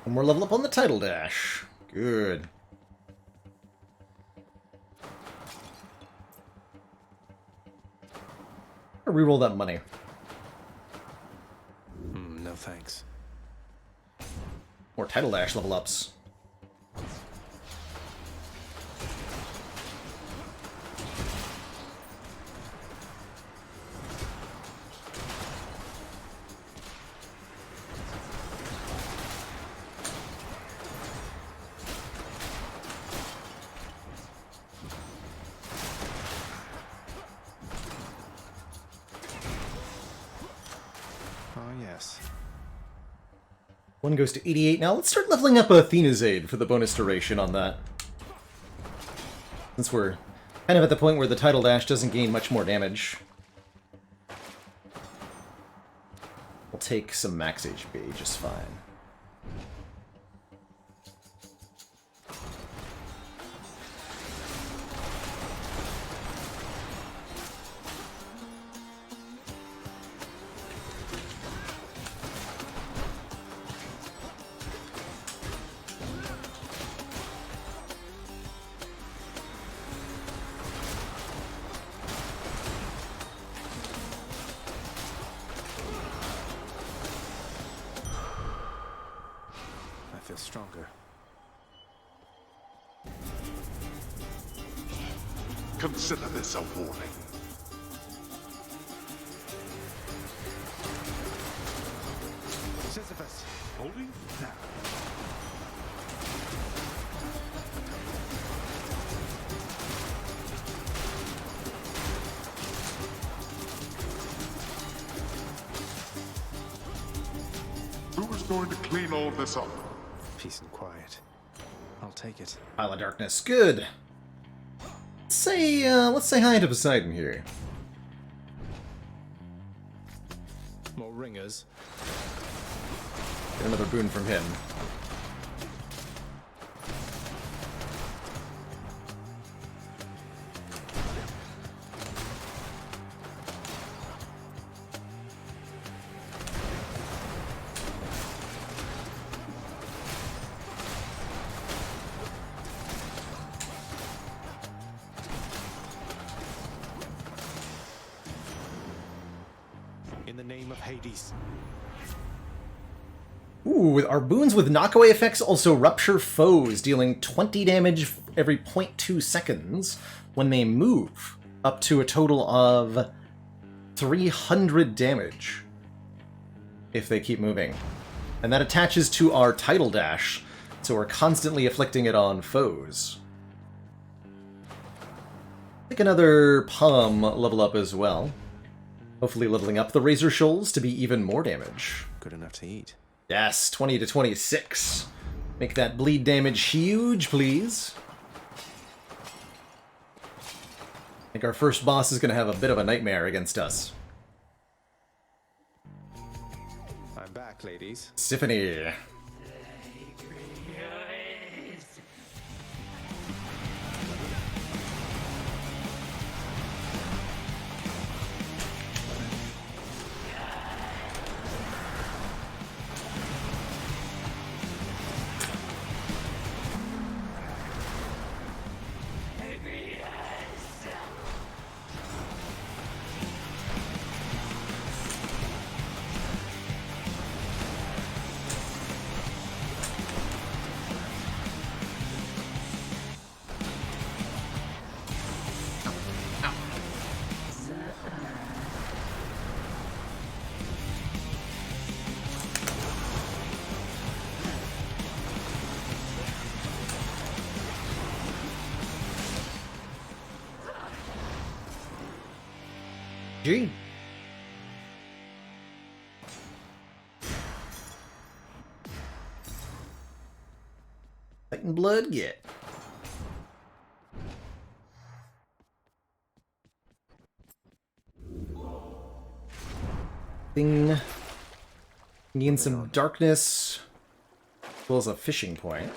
One more level up on the title dash. Good. I'll reroll that money. No thanks. More title dash level ups. Oh yes. One goes to 88. Now let's start leveling up Athena's Aid for the bonus duration on that. Since we're kind of at the point where the title dash doesn't gain much more damage. We'll take some max HP just fine. I feel stronger. Consider this a warning. Sisyphus! Holding now. Who is going to clean all this up? Peace and quiet. I'll take it. Pile of Darkness, good. Let's say hi to Poseidon here. More ringers. Get another boon from him. In the name of Hades. Ooh, our boons with knockaway effects also rupture foes, dealing 20 damage every 0.2 seconds when they move, up to a total of 300 damage if they keep moving. And that attaches to our title dash, so we're constantly afflicting it on foes. I think another palm level up as well. Hopefully leveling up the Razor Shoals to be even more damage. Good enough to eat. Yes, 20 to 26. Make that bleed damage huge, please. I think our first boss is going to have a bit of a nightmare against us. I'm back, ladies. Symphony. G. Titan blood, get. Thing. Gain some darkness, as well as a fishing point.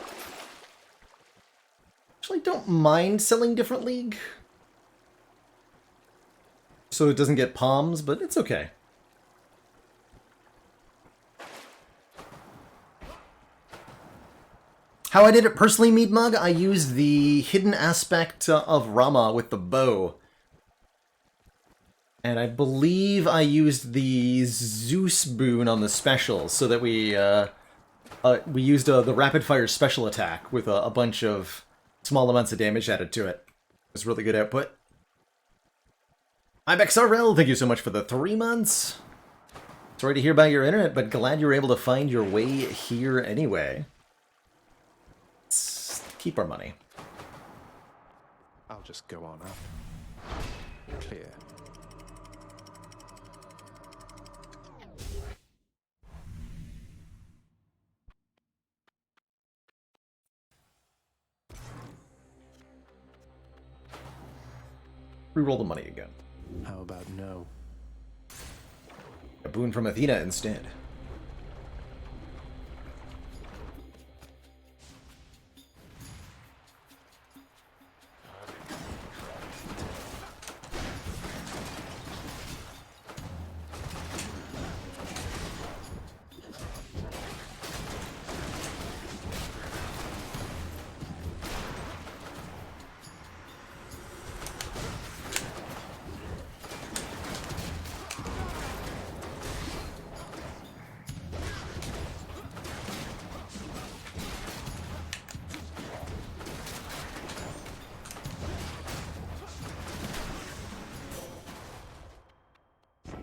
Actually, don't mind selling different league, so it doesn't get palms, but it's okay. How I did it personally, Mead Mug, I used the hidden aspect of Rama with the bow. And I believe I used the Zeus boon on the special, so that we used the rapid fire special attack with a bunch of small amounts of damage added to it. It was really good output. IBEXRL, thank you so much for the 3 months. Sorry to hear about your internet, but glad you were able to find your way here anyway. Let's keep our money. I'll just go on up. Clear. Reroll the money again. How about no? A boon from Athena instead.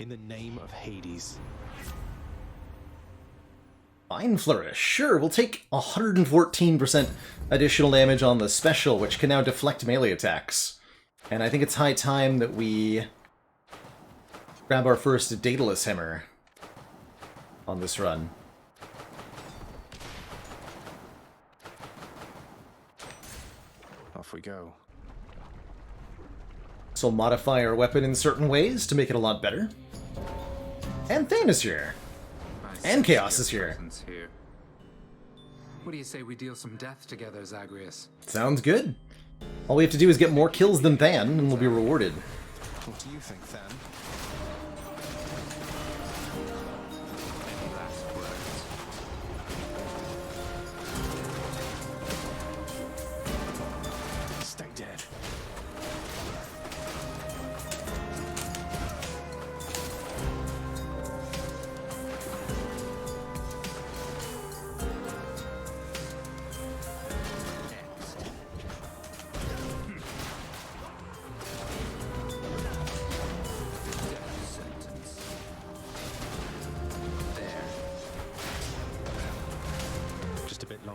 In the name of Hades. Mind Flourish. Sure, we'll take 114% additional damage on the special, which can now deflect melee attacks. And I think it's high time that we grab our first Daedalus Hammer on this run. Off we go. So modify our weapon in certain ways to make it a lot better. And Thane is here. And Chaos is here. What do you say we deal some death together, Zagreus? Sounds good. All we have to do is get more kills than Than, and we'll be rewarded. What do you think, Than? Any last words? Stay dead.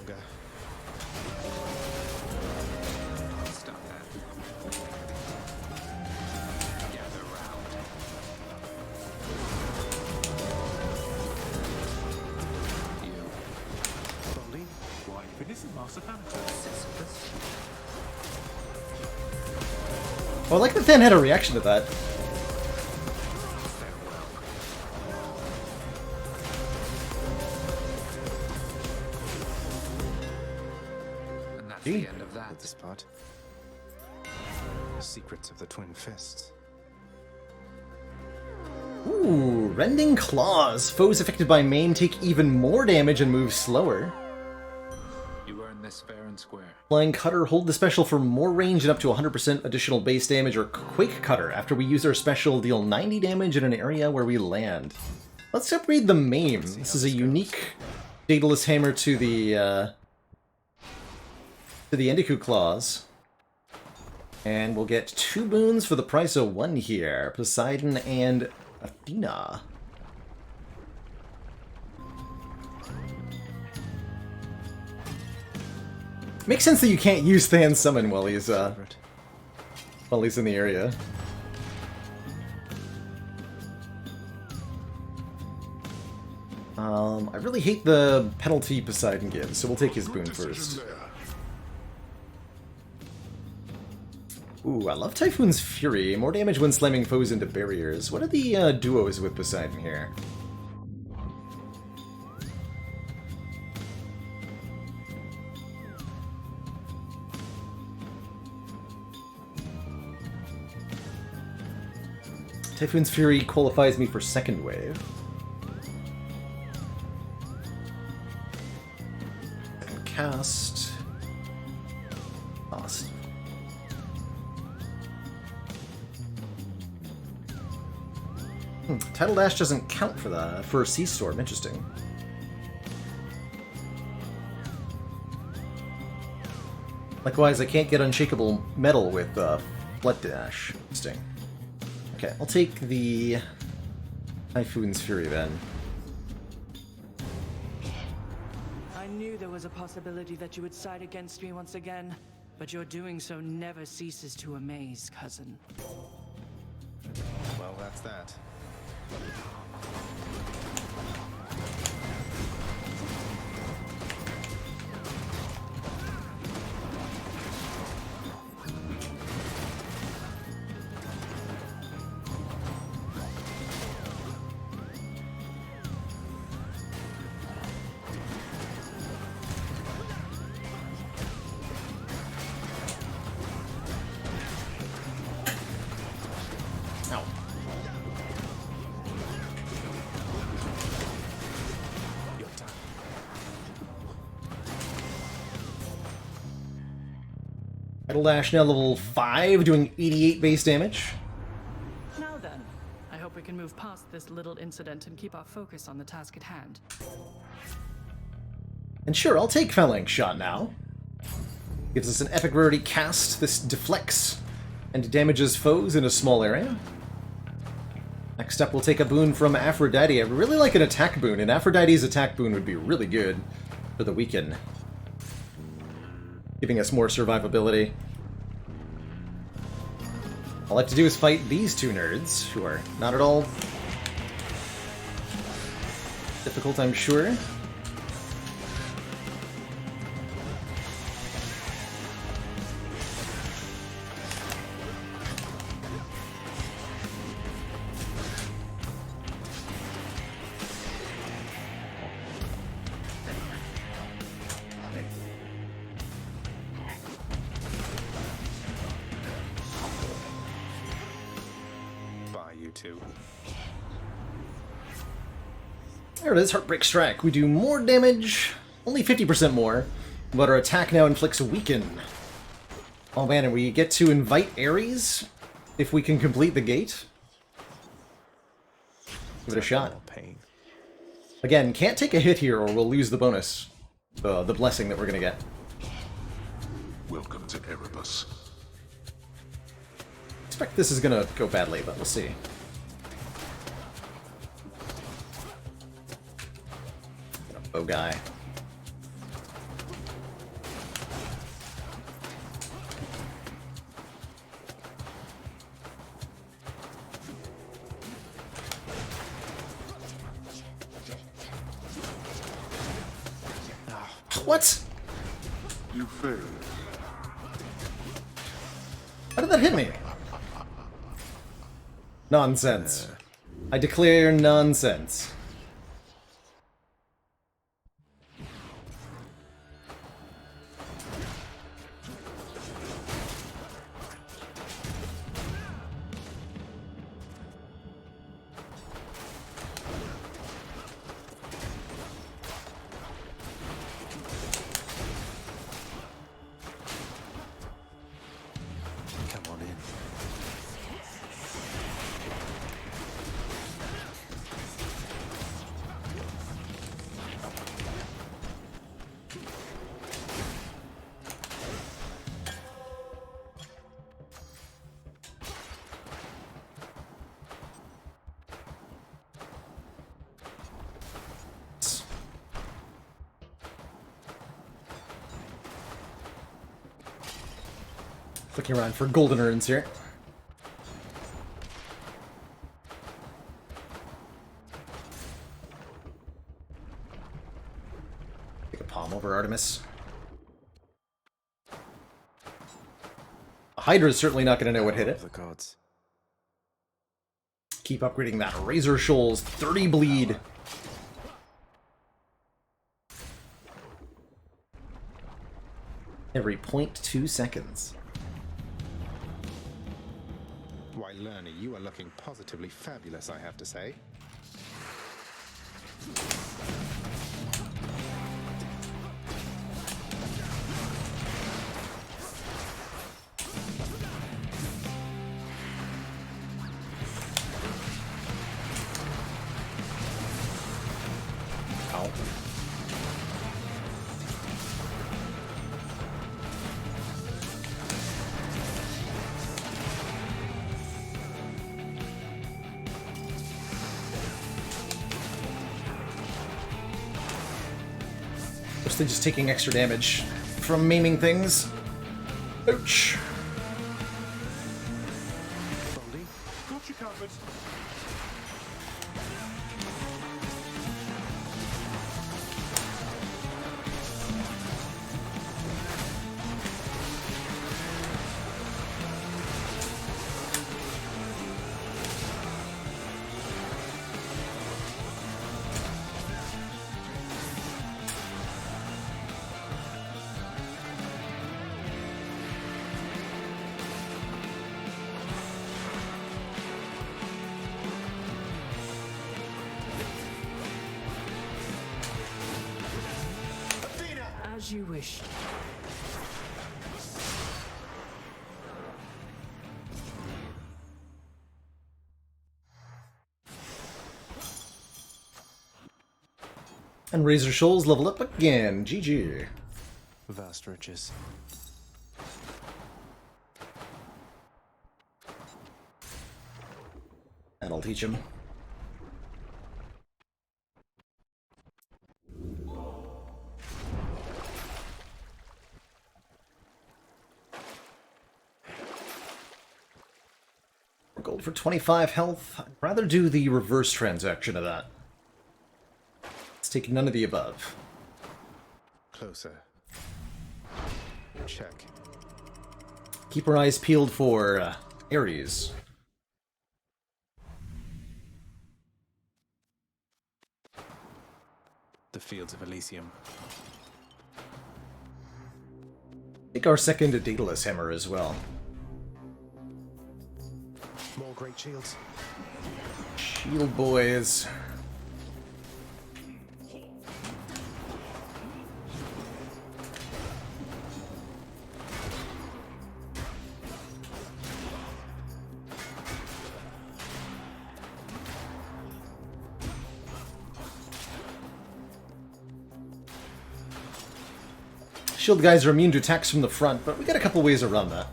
longer. Stop that. Gather round. You. Folly? Why, if it isn't Master Thanatos. Sisyphus? Oh, I like that Than had a reaction to that. Farewell. And that's Gee. the end of At that. this part. Secrets of the Twin Fists. Ooh, Rending Claws. Foes affected by main take even more damage and move slower. You earn this fair and square. Flying Cutter, hold the special for more range and up to 100% additional base damage, or Quake Cutter. After we use our special, deal 90 damage in an area where we land. Let's upgrade the Maim. This is a unique Daedalus Hammer to the Endeku Claws. And we'll get 2 boons for the price of 1 here. Poseidon and Athena. Makes sense that you can't use Than's summon while he's in the area. I really hate the penalty Poseidon gives, so we'll take his boon first. Ooh, I love Typhoon's Fury. More damage when slamming foes into barriers. What are the duos with Poseidon here? Typhoon's Fury qualifies me for second wave. Second cast. Awesome. Tidal Dash doesn't count for that, for Sea Storm. Interesting. Likewise, I can't get Unshakable Metal with Flood Dash. Interesting. Okay, I'll take the Typhoon's Fury then. I knew there was a possibility that you would side against me once again, but your doing so never ceases to amaze, cousin. Well, that's that. Ow. Your time. Tidal Dash now level 5, doing 88 base damage. Now then, I hope we can move past this little incident and keep our focus on the task at hand. And sure, I'll take Phalanx Shot now. Gives us an epic rarity cast. This deflects and damages foes in a small area. Next up, we'll take a boon from Aphrodite. I really like an attack boon, and Aphrodite's attack boon would be really good for the weekend. Giving us more survivability. All I have to do is fight these two nerds, who are not at all difficult, I'm sure. Bye, you two. There it is, Heartbreak Strike. We do more damage, only 50% more, but our attack now inflicts weaken. Oh man, and we get to invite Ares if we can complete the gate. Give it a shot. Pain. Again, can't take a hit here or we'll lose the bonus. The blessing that we're gonna get. Welcome to Erebus. Expect this is gonna go badly, but we'll see. Bow guy. What? You failed. How did that hit me? Nonsense. I declare nonsense. Come on in. Looking around for golden urns here. Take a palm over Artemis. Hydra's certainly not going to know what hit it. The gods. Keep upgrading that. Razor Shoals, 30 bleed. Every 0.2 seconds. Why, Lerner, you are looking positively fabulous, I have to say. Ow. Mostly just taking extra damage from maiming things. Ouch. Baldy? Got you covered. As you wish. And Razor Shoals level up again. GG. Vast riches. That'll teach him. Gold for 25 health. I'd rather do the reverse transaction of that. Let's take none of the above. Closer. Check. Keep our eyes peeled for Ares. The fields of Elysium. Take our second Daedalus Hammer as well. More great shields. Shield boys. Shield guys are immune to attacks from the front, but we got a couple ways around that.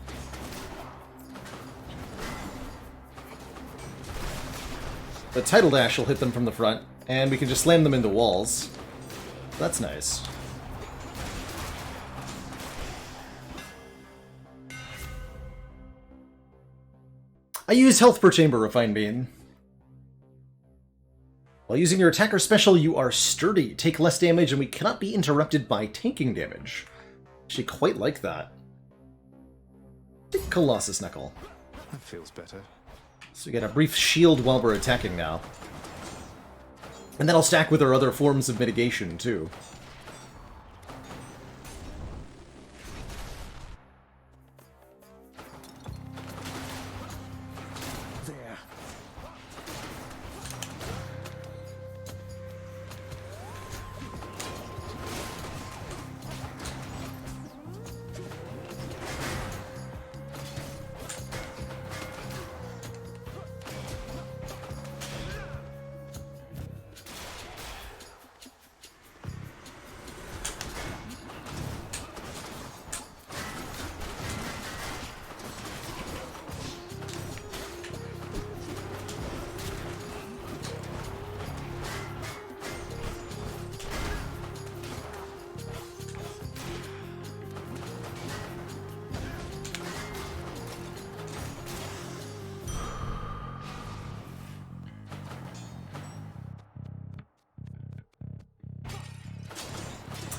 The Tidal Dash will hit them from the front, and we can just slam them into walls. That's nice. I use health per chamber, Refined Bean. While using your attacker special, you are sturdy, take less damage, and we cannot be interrupted by tanking damage. Actually, quite like that. Colossus Knuckle. That feels better. So we get a brief shield while we're attacking now. And that'll stack with our other forms of mitigation, too. There.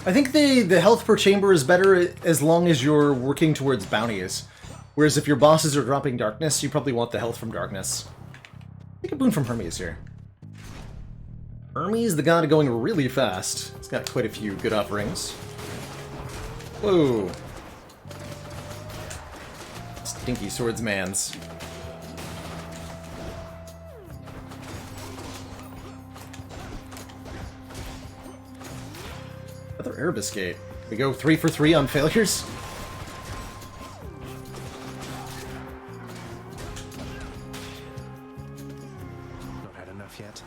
I think the health per chamber is better as long as you're working towards bounties. Whereas if your bosses are dropping darkness, you probably want the health from darkness. Take a boon from Hermes here. Hermes, the god going really fast. He's got quite a few good offerings. Whoa. Stinky swordsmans. Another Erebus-gate. We go 3 for 3 on failures? Not had enough yet.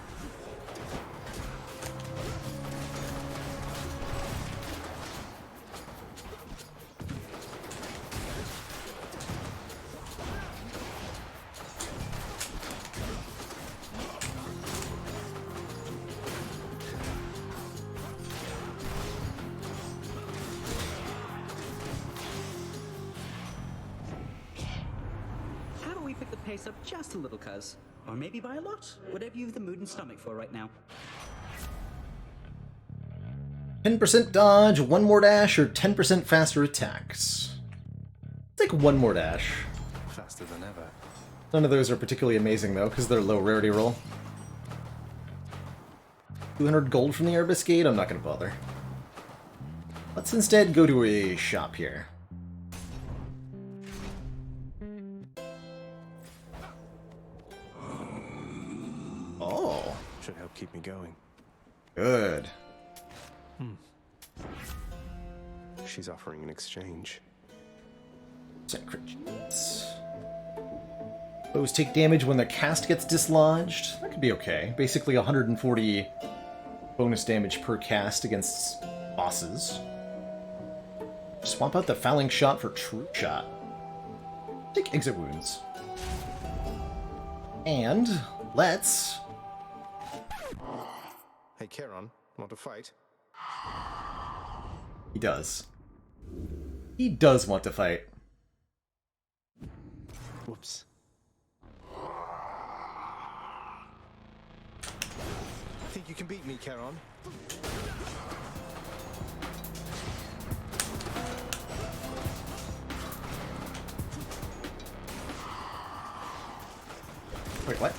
How about we pick the pace up just a little, cuz? Or maybe by a lot? Whatever you've the mood and stomach for right now. 10% dodge, 1 more dash, or 10% faster attacks. Take 1 more dash. Faster than ever. None of those are particularly amazing, though, because they're low rarity roll. 200 gold from the Erebus Gate? I'm not going to bother. Let's instead go to a shop here. Oh. Should help keep me going. Good. She's offering an exchange. Crits. Foes take damage when their cast gets dislodged. That could be okay. Basically 140 bonus damage per cast against bosses. Swap out the fouling shot for true shot. Take exit wounds. And let's... Hey, Charon, want to fight? He does. He does want to fight. Whoops. Think you can beat me, Charon? Wait, what?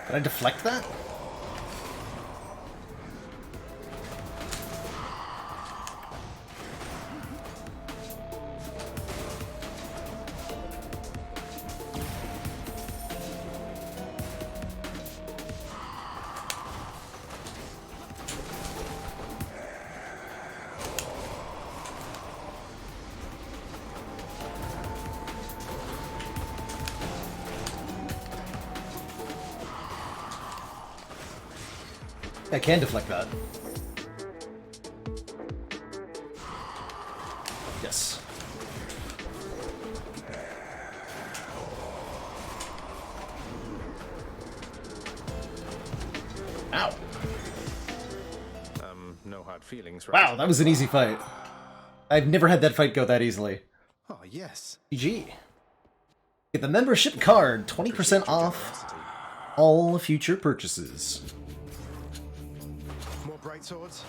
Did I deflect that? I can deflect that. Yes. Ow. No hard feelings, right? Wow, that was an easy fight. I've never had that fight go that easily. Oh, yes. GG. Get the membership card, 20% off all future purchases. great swords.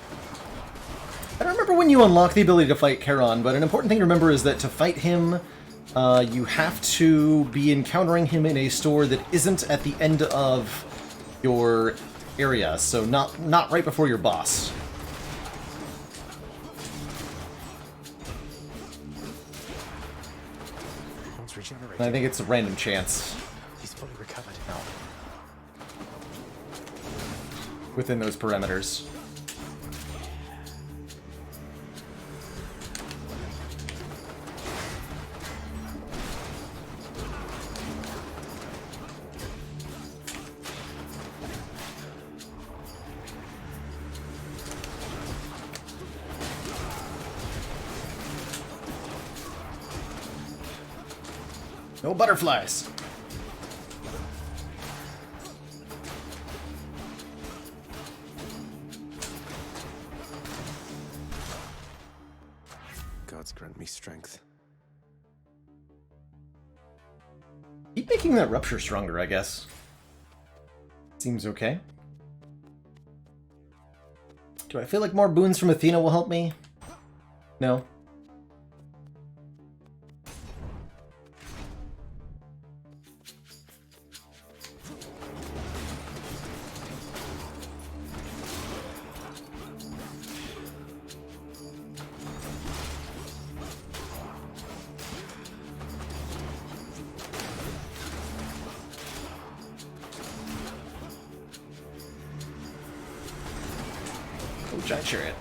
I don't remember when you unlock the ability to fight Charon, but an important thing to remember is that to fight him, you have to be encountering him in a store that isn't at the end of your area, so not right before your boss. One's regenerated. And I think it's a random chance He's fully recovered. within those parameters. No butterflies. Gods grant me strength. Keep making that rupture stronger, I guess. Seems okay. Do I feel like more boons from Athena will help me? No. Oh, giant chariot.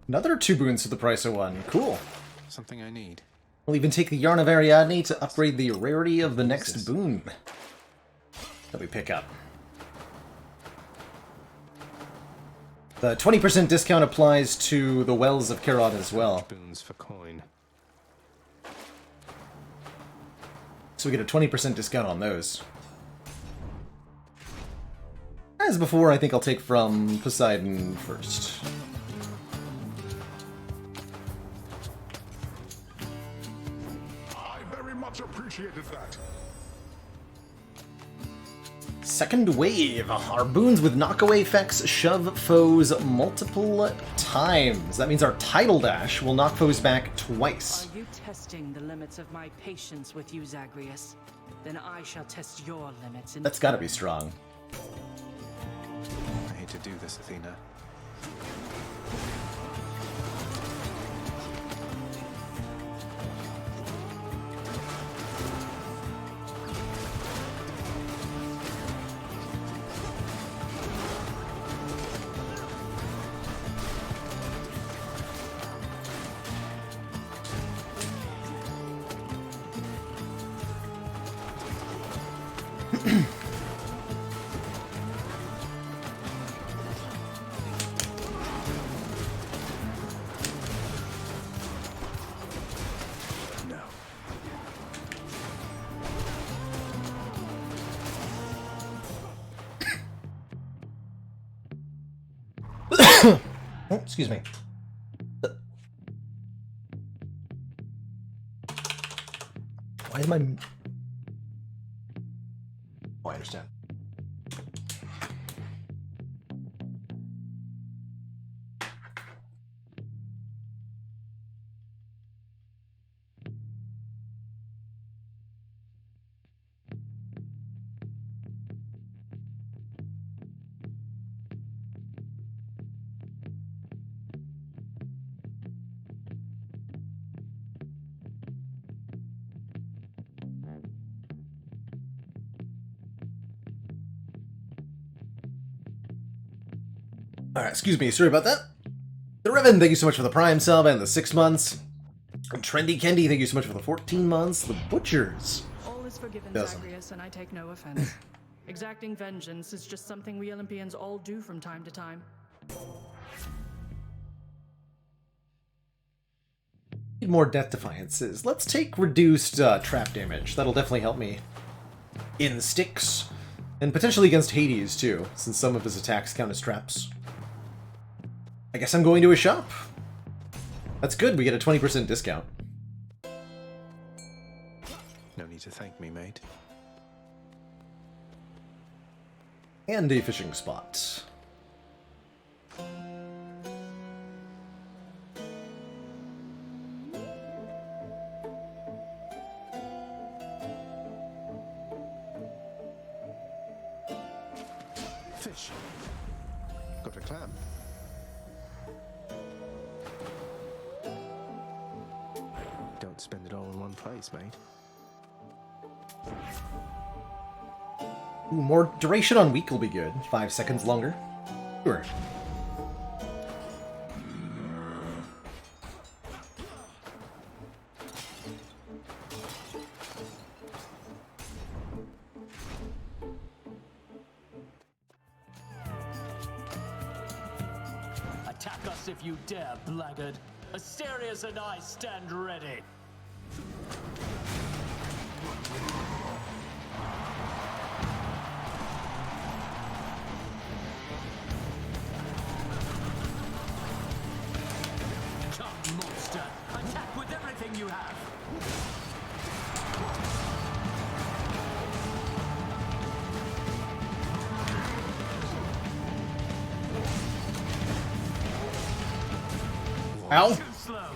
Another 2 boons for the price of 1. Cool. Something I need. We'll even take the Yarn of Ariadne to upgrade the rarity of the next boon that we pick up. The 20% discount applies to the Wells of Charon as well. Boons for coin. So we get a 20% discount on those. As before, I think I'll take from Poseidon first. I very much appreciated that. Second wave. Our boons with knockaway effects shove foes multiple times. That means our tidal dash will knock foes back twice. Are you testing the limits of my patience with you, Zagreus? Then I shall test your limits. That's gotta be strong. I hate to do this, Athena. No. Oh, excuse me. Why am I... Oh, I understand. Alright, excuse me, sorry about that. The Revan, thank you so much for the Prime sub and the 6 months. Trendy Kendi, thank you so much for the 14 months. The Butchers. All is forgiven, Doesn't. Zagreus, and I take no offense. Exacting vengeance is just something we Olympians all do from time to time. Need more Death Defiances. Let's take reduced trap damage. That'll definitely help me in sticks. And potentially against Hades, too, since some of his attacks count as traps. I guess I'm going to a shop. That's good, we get a 20% discount. No need to thank me, mate. And a fishing spot. Fish. Got a clam. Don't spend it all in one place, mate. Ooh, more duration on weak will be good. 5 seconds longer. Sure. Attack us if you dare, blackguard. Asterius and I stand ready. Come, monster. Attack with everything you have. Ow! Too slow.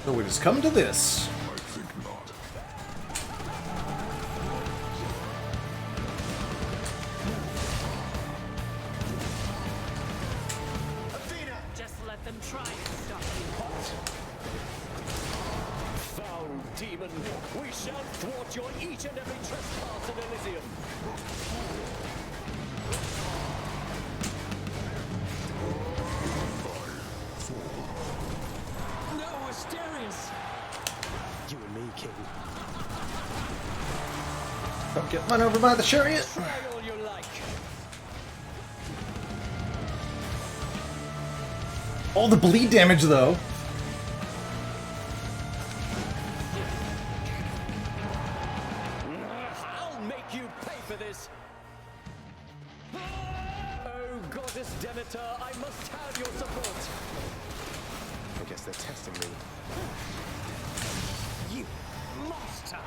So it has come to this. I think not. Just let them try and stop you. Foul demon, we shall thwart your each and every trespass in Elysium. No, Asterius! You and me, King. Don't get run over by the chariot. Try all you like. All the bleed damage, though. I'll make you pay for this. Oh, goddess Demeter, I must have your support. I guess they're testing me. You monster!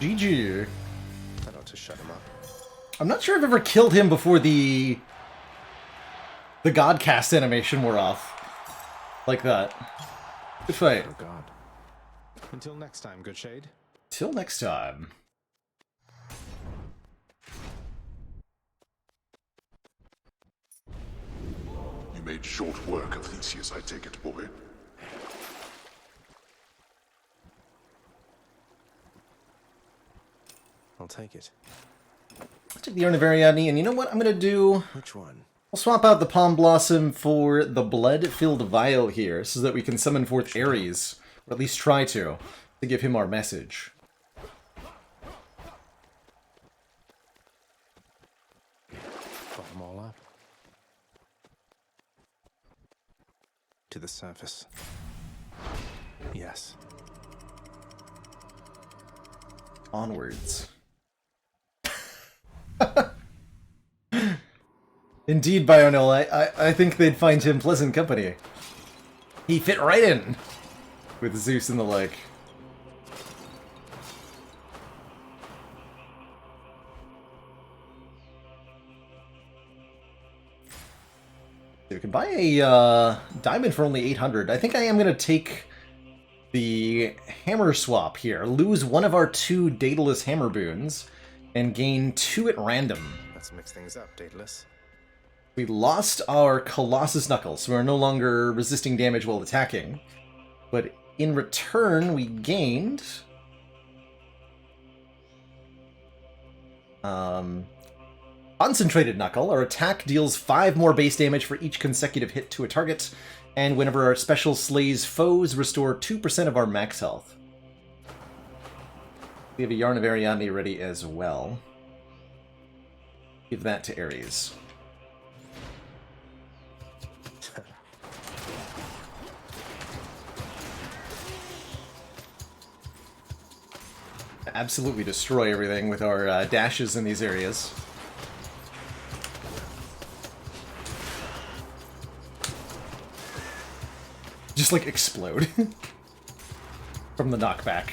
GG. That ought to shut him up. I'm not sure I've ever killed him before the Godcast animation wore off. Like that. Good fight. Oh God. Until next time, good shade. Till next time. You made short work of Theseus, I take it, boy. I'll take it. I'll take the Urn of Ariadne, and you know what I'm gonna do? Which one? I'll swap out the Palm Blossom for the Blood-Filled Vial here, so that we can summon forth Ares, or at least try to give him our message. Bottom all up. To the surface. Yes. Onwards. Indeed, Bionel, I think they'd find him pleasant company. He fit right in with Zeus and the like. We can buy a diamond for only 800. I think I am going to take the hammer swap here. Lose one of our 2 Daedalus hammer boons and gain 2 at random. Let's mix things up, Daedalus. We lost our Colossus Knuckles, so we're no longer resisting damage while attacking. But in return, we gained Concentrated Knuckle. Our attack deals 5 more base damage for each consecutive hit to a target, and whenever our special slays foes, restore 2% of our max health. We have a Yarn of Ariadne ready as well. Give that to Ares. Absolutely destroy everything with our dashes in these areas. Just like explode from the knockback.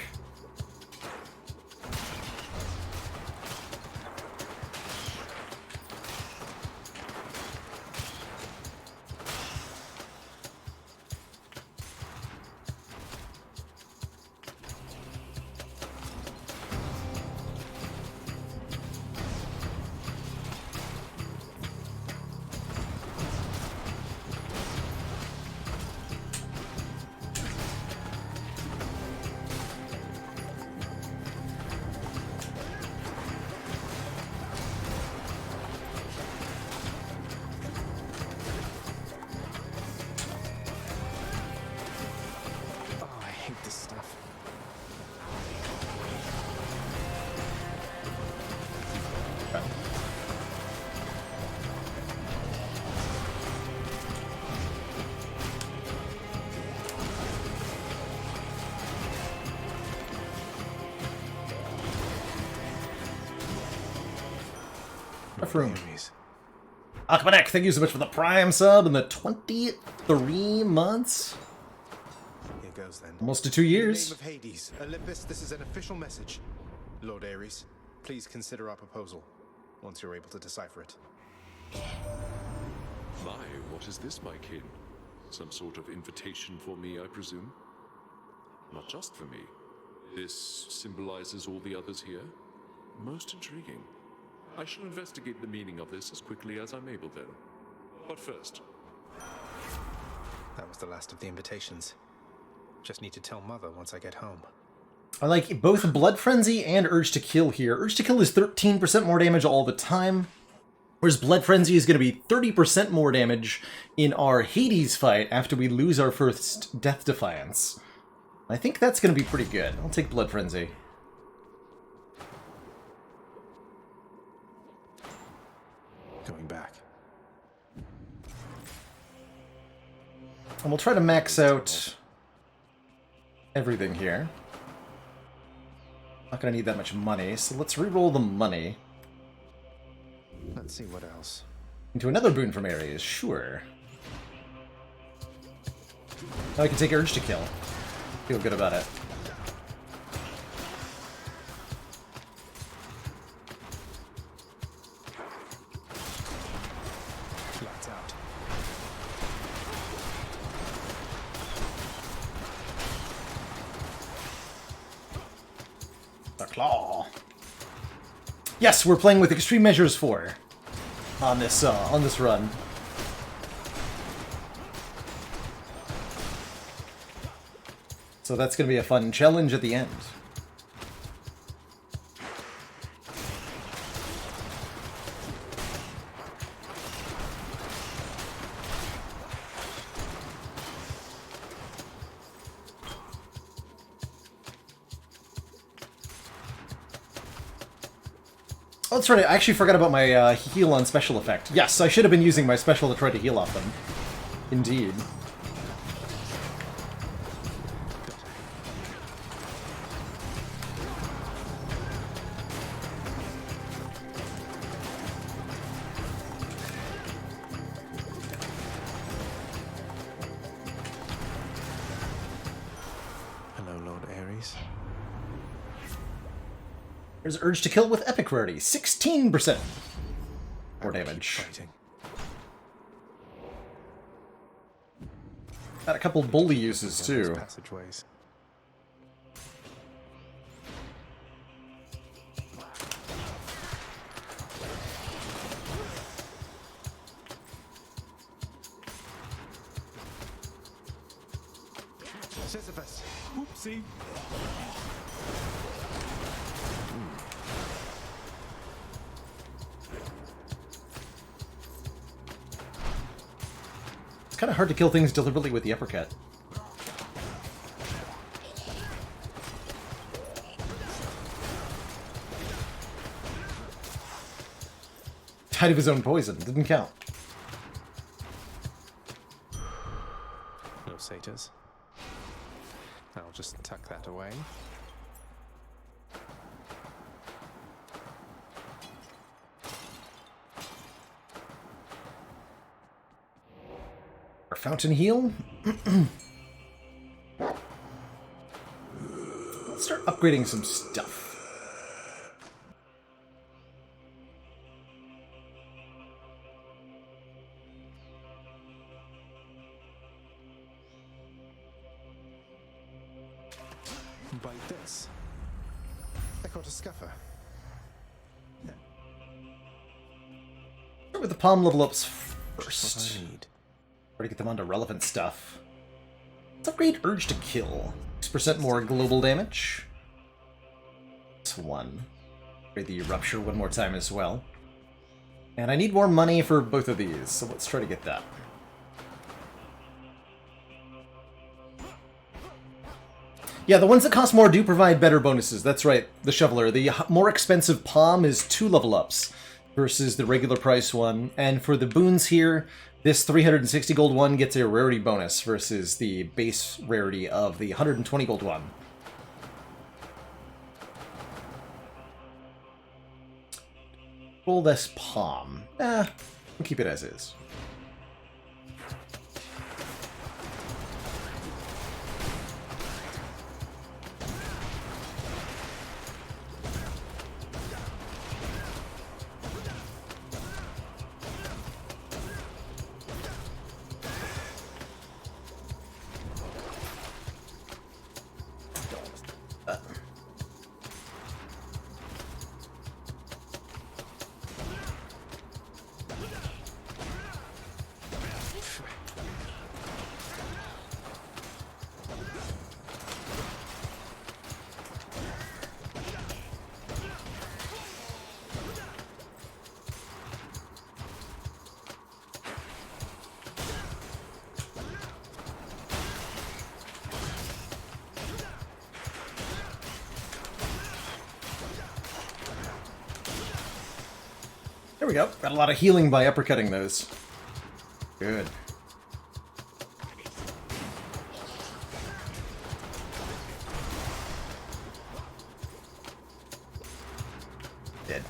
Room. Akmanek, thank you so much for the Prime sub and the 23 months. Here goes then. Almost to 2 years. In the name of Hades, Olympus, this is an official message. Lord Ares, please consider our proposal once you're able to decipher it. My, what is this, my kin? Some sort of invitation for me, I presume? Not just for me. This symbolizes all the others here? Most intriguing. I shall investigate the meaning of this as quickly as I'm able, then. But first... That was the last of the invitations. Just need to tell Mother once I get home. I like both Blood Frenzy and Urge to Kill here. Urge to Kill is 13% more damage all the time, whereas Blood Frenzy is going to be 30% more damage in our Hades fight after we lose our first Death Defiance. I think that's going to be pretty good. I'll take Blood Frenzy. Going back. And we'll try to max out everything here. Not gonna need that much money, so let's re-roll the money. Let's see what else. Into another boon from Ares, sure. Now I can take Urge to Kill. Feel good about it. Claw. Yes, we're playing with Extreme Measures 4 on this run. So that's going to be a fun challenge at the end. Oh, that's right, I actually forgot about my heal on special effect. Yes, I should have been using my special to try to heal off them. Indeed. Hello, Lord Ares. There's Urge to Kill with Epic Rarity. 16% more damage. Got a couple bully uses, too. Passageways. Sisyphus. Oopsie. kind of hard to kill things deliberately with the uppercut. Died of his own poison. Didn't count. No satyrs. I'll just tuck that away. Our fountain heal. Let's start upgrading some stuff. Bite this. I caught a scuffer. Start with the palm level ups Just first. what I need. Try to get them onto relevant stuff. Let's upgrade Urge to Kill. 6% more global damage. That's one. Upgrade the Rupture one more time as well. And I need more money for both of these, so let's try to get that. Yeah, the ones that cost more do provide better bonuses. That's right, the Shoveler. The more expensive Palm is 2 level ups versus the regular price one. And for the boons here, this 360 gold one gets a rarity bonus versus the base rarity of the 120 gold one. Roll this Palm. We'll keep it as is. There we go. Got a lot of healing by uppercutting those. Good. Dead.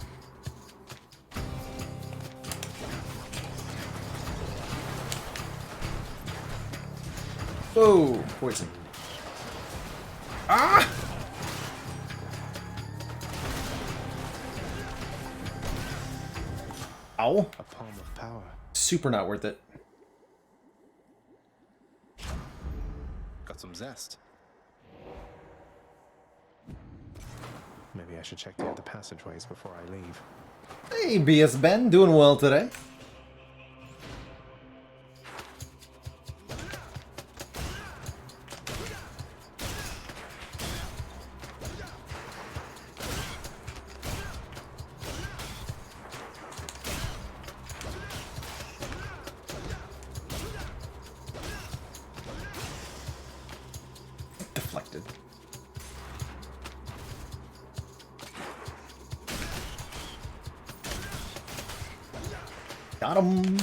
Whoa! Poison. Ah! Ow. A palm of power. Super not worth it. Got some zest. Maybe I should check the other passageways before I leave. Hey, BS Ben, doing well today. Deflected. Got him.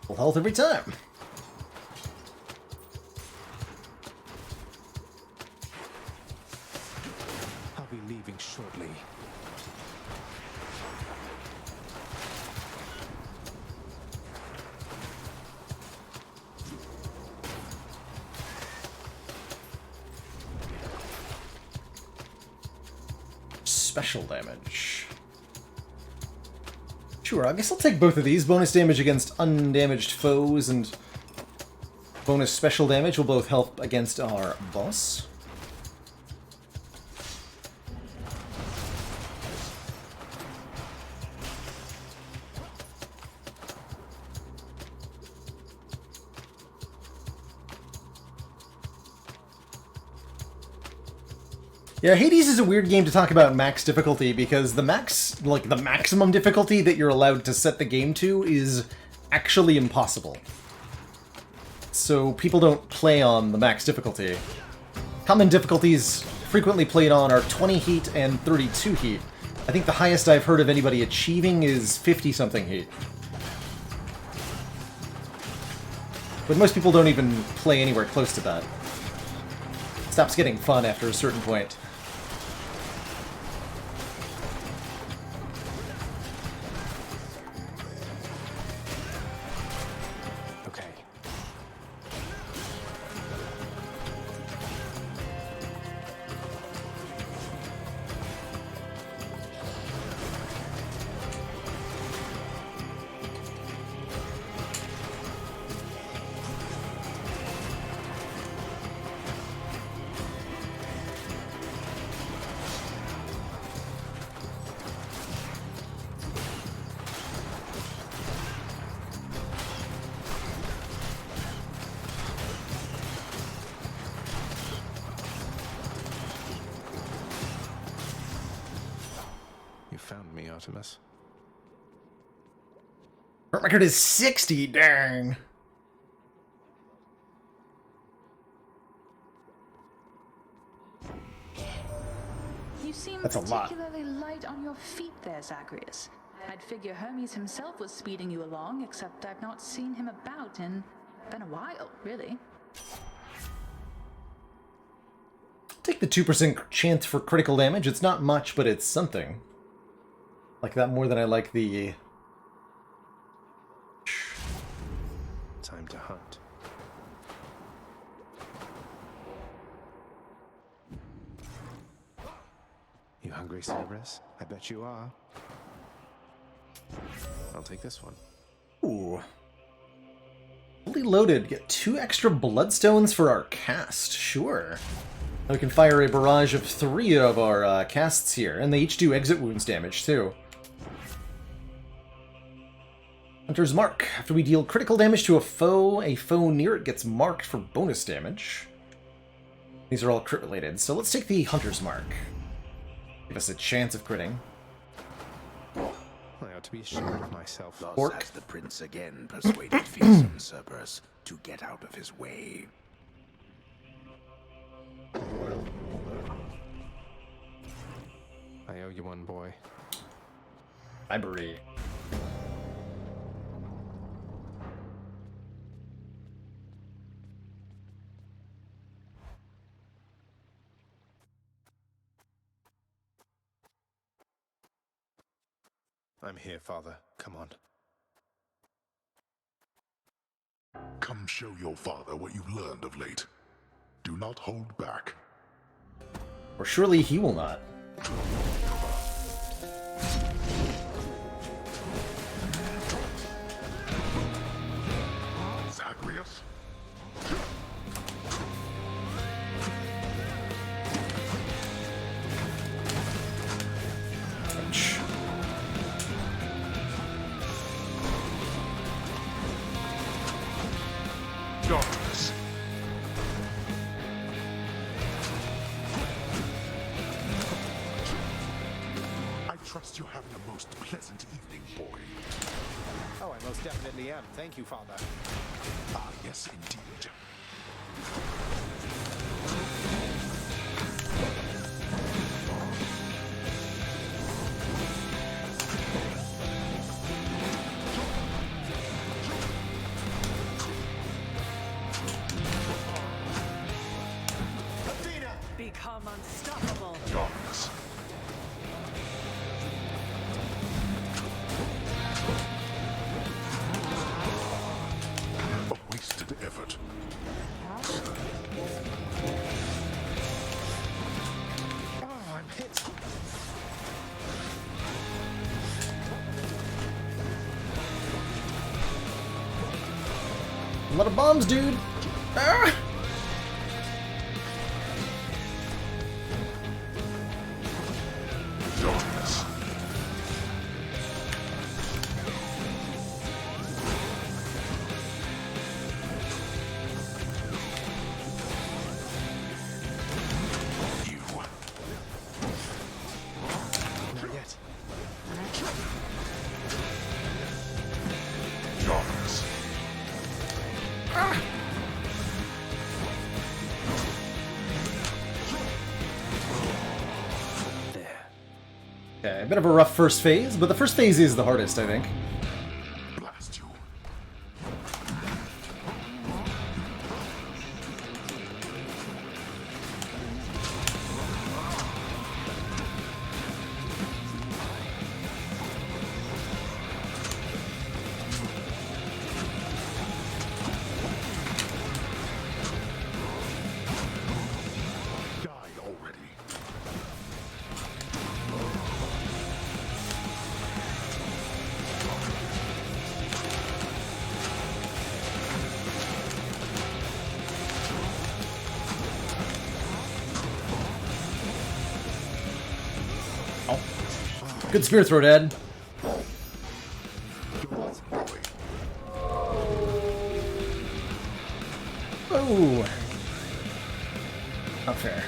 Full health every time. I'll be leaving shortly. Special damage. Sure, I guess I'll take both of these. Bonus damage against undamaged foes and bonus special damage will both help against our boss. Yeah, Hades is a weird game to talk about max difficulty because the maximum difficulty that you're allowed to set the game to is actually impossible. So people don't play on the max difficulty. Common difficulties frequently played on are 20 heat and 32 heat. I think the highest I've heard of anybody achieving is 50-something heat. But most people don't even play anywhere close to that. It stops getting fun after a certain point. Okay. You found me, Artemis. Her record is 60, dang! You seem That's a lot. particularly light on your feet there, Zacharias. I'd figure Hermes himself was speeding you along, except I've not seen him about in been a while, really. Take the 2% chance for critical damage. It's not much, but it's something. Like that more than I like the... Time to hunt. You hungry, Cerberus? I bet you are. I'll take this one. Ooh. Fully loaded. Get 2 extra bloodstones for our cast. Sure. Now we can fire a barrage of 3 of our casts here, and they each do exit wounds damage, too. Hunter's Mark. After we deal critical damage to a foe near it gets marked for bonus damage. These are all crit related, so let's take the Hunter's Mark. Give us a chance of critting. I ought to be ashamed of myself. Thus has the prince again persuaded fearsome Cerberus to get out of his way. I owe you one, boy. Library. I'm here, Father. Come on. Come show your father what you've learned of late. Do not hold back. Or surely he will not. Zacharias? Ouch. Darkness. I trust you're having a most pleasant evening, boy. Oh, I most definitely am. Thank you, Father. Ah, yes, indeed. Become unstoppable. Darkness. A wasted effort. Oh, I'm hit. A lot of bombs, dude! Ah! Darkness. I darkness. Okay, a bit of a rough first phase, but the first phase is the hardest, I think. Blast you. Die already. Good spear throw, Dad. Oh. Not fair.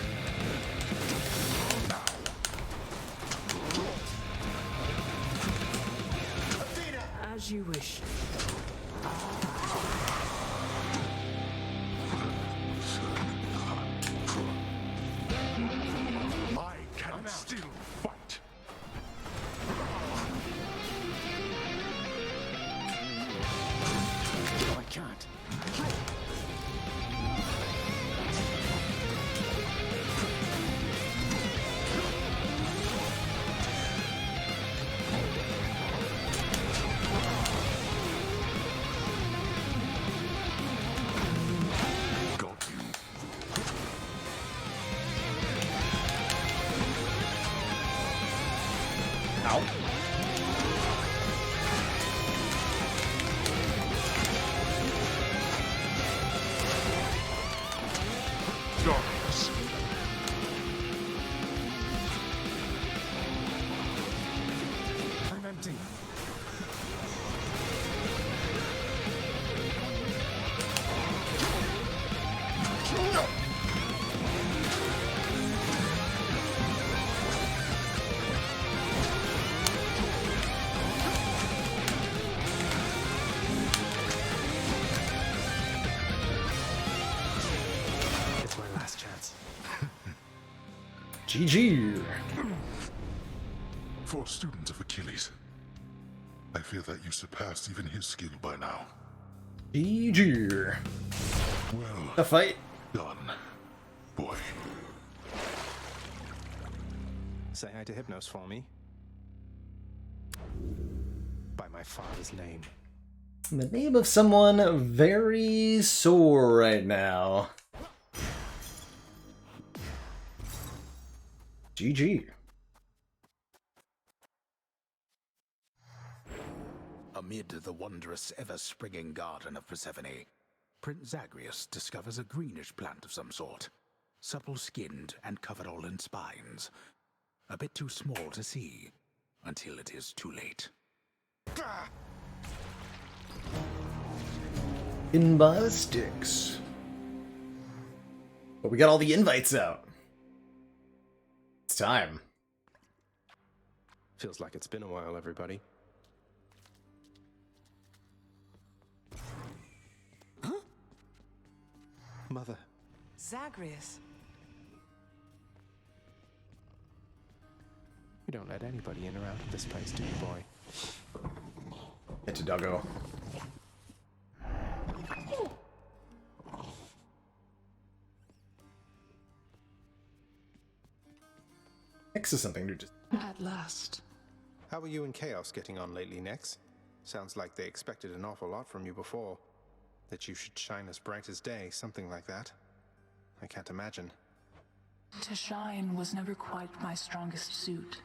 As you wish. I can still fight. No, I can't. Got you. Ow. Darkness. I'm empty. It's my last chance. GG. For a student of Achilles, I fear that you surpassed even his skill by now. GG. Well The fight. done, boy. Say hi to Hypnos for me. By my father's name. In the name of someone very sore right now. GG. Amid the wondrous, ever-springing garden of Persephone, Prince Zagreus discovers a greenish plant of some sort, supple-skinned and covered all in spines. A bit too small to see, until it is too late. In by the sticks. But we got all the invites out. It's time. Feels like it's been a while, everybody. Huh? Mother. Zagreus. You don't let anybody in or out of this place, do you, boy? Get to doggo. X is something to just. At last. How are you and Chaos getting on lately, Nex? Sounds like they expected an awful lot from you before. That you should shine as bright as day, something like that. I can't imagine. To shine was never quite my strongest suit.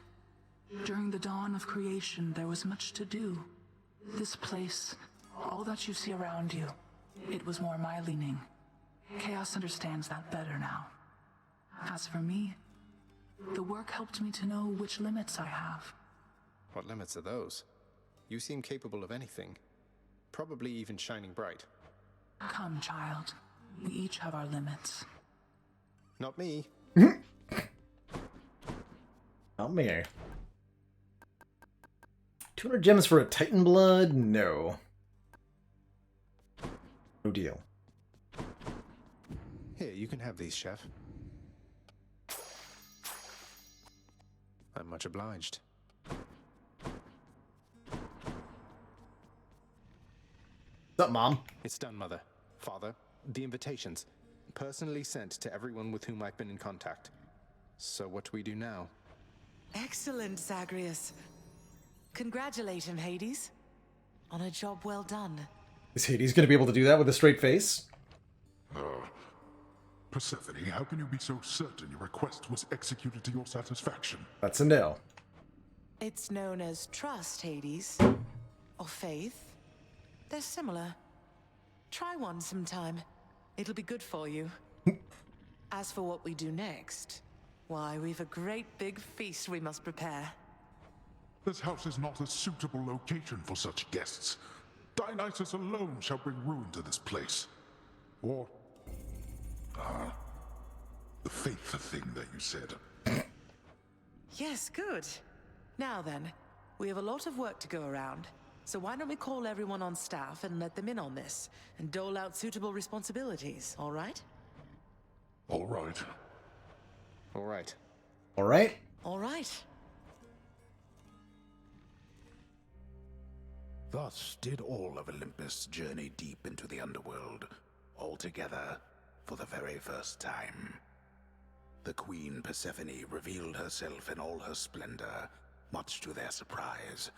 During the dawn of creation, there was much to do. This place, all that you see around you, it was more my leaning. Chaos understands that better now. As for me, the work helped me to know which limits I have. What limits are those? You seem capable of anything. Probably even shining bright. Come, child. We each have our limits. Not me. Not me. 200 gems for a Titan blood? No. No deal. Here, you can have these, Chef. I'm much obliged. What's up, Mom? It's done, Mother. Father, the invitations. Personally sent to everyone with whom I've been in contact. So what do we do now? Excellent, Zagreus. Congratulate him, Hades. On a job well done. Is Hades going to be able to do that with a straight face? Persephone, how can you be so certain your request was executed to your satisfaction? That's a no. It's known as trust, Hades. Or faith. They're similar. Try one sometime. It'll be good for you. As for what we do next, why, we've a great big feast we must prepare. This house is not a suitable location for such guests. Dionysus alone shall bring ruin to this place. Or... the faith thing that you said. Yes, good. Now then, we have a lot of work to go around. So why don't we call everyone on staff and let them in on this, and dole out suitable responsibilities, all right? All right. All right. All right? All right. Thus did all of Olympus journey deep into the underworld, all together for the very first time. The Queen Persephone revealed herself in all her splendor, much to their surprise,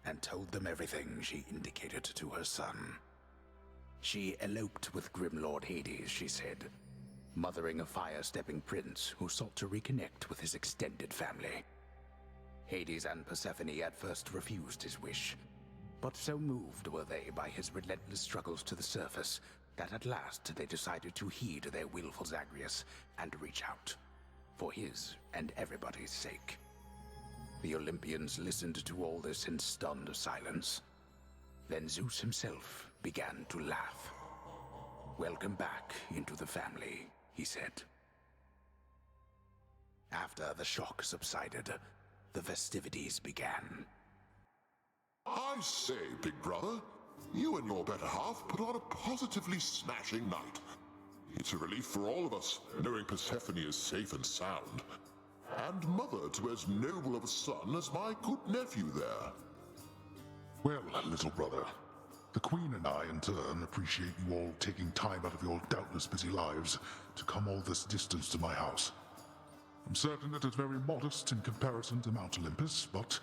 and told them everything she indicated to her son. She eloped with Grim Lord Hades, she said, mothering a fire-stepping prince who sought to reconnect with his extended family. Hades and Persephone at first refused his wish, but so moved were they by his relentless struggles to the surface that at last they decided to heed their willful Zagreus and reach out, for his and everybody's sake. The Olympians listened to all this in stunned silence. Then Zeus himself began to laugh. "Welcome back into the family," he said. After the shock subsided, the festivities began. I say, big brother, you and your better half put on a positively smashing night. It's a relief for all of us, knowing Persephone is safe and sound. And mother to as noble of a son as my good nephew there. Well, little brother, the Queen and I, in turn, appreciate you all taking time out of your doubtless busy lives to come all this distance to my house. I'm certain it is very modest in comparison to Mount Olympus, but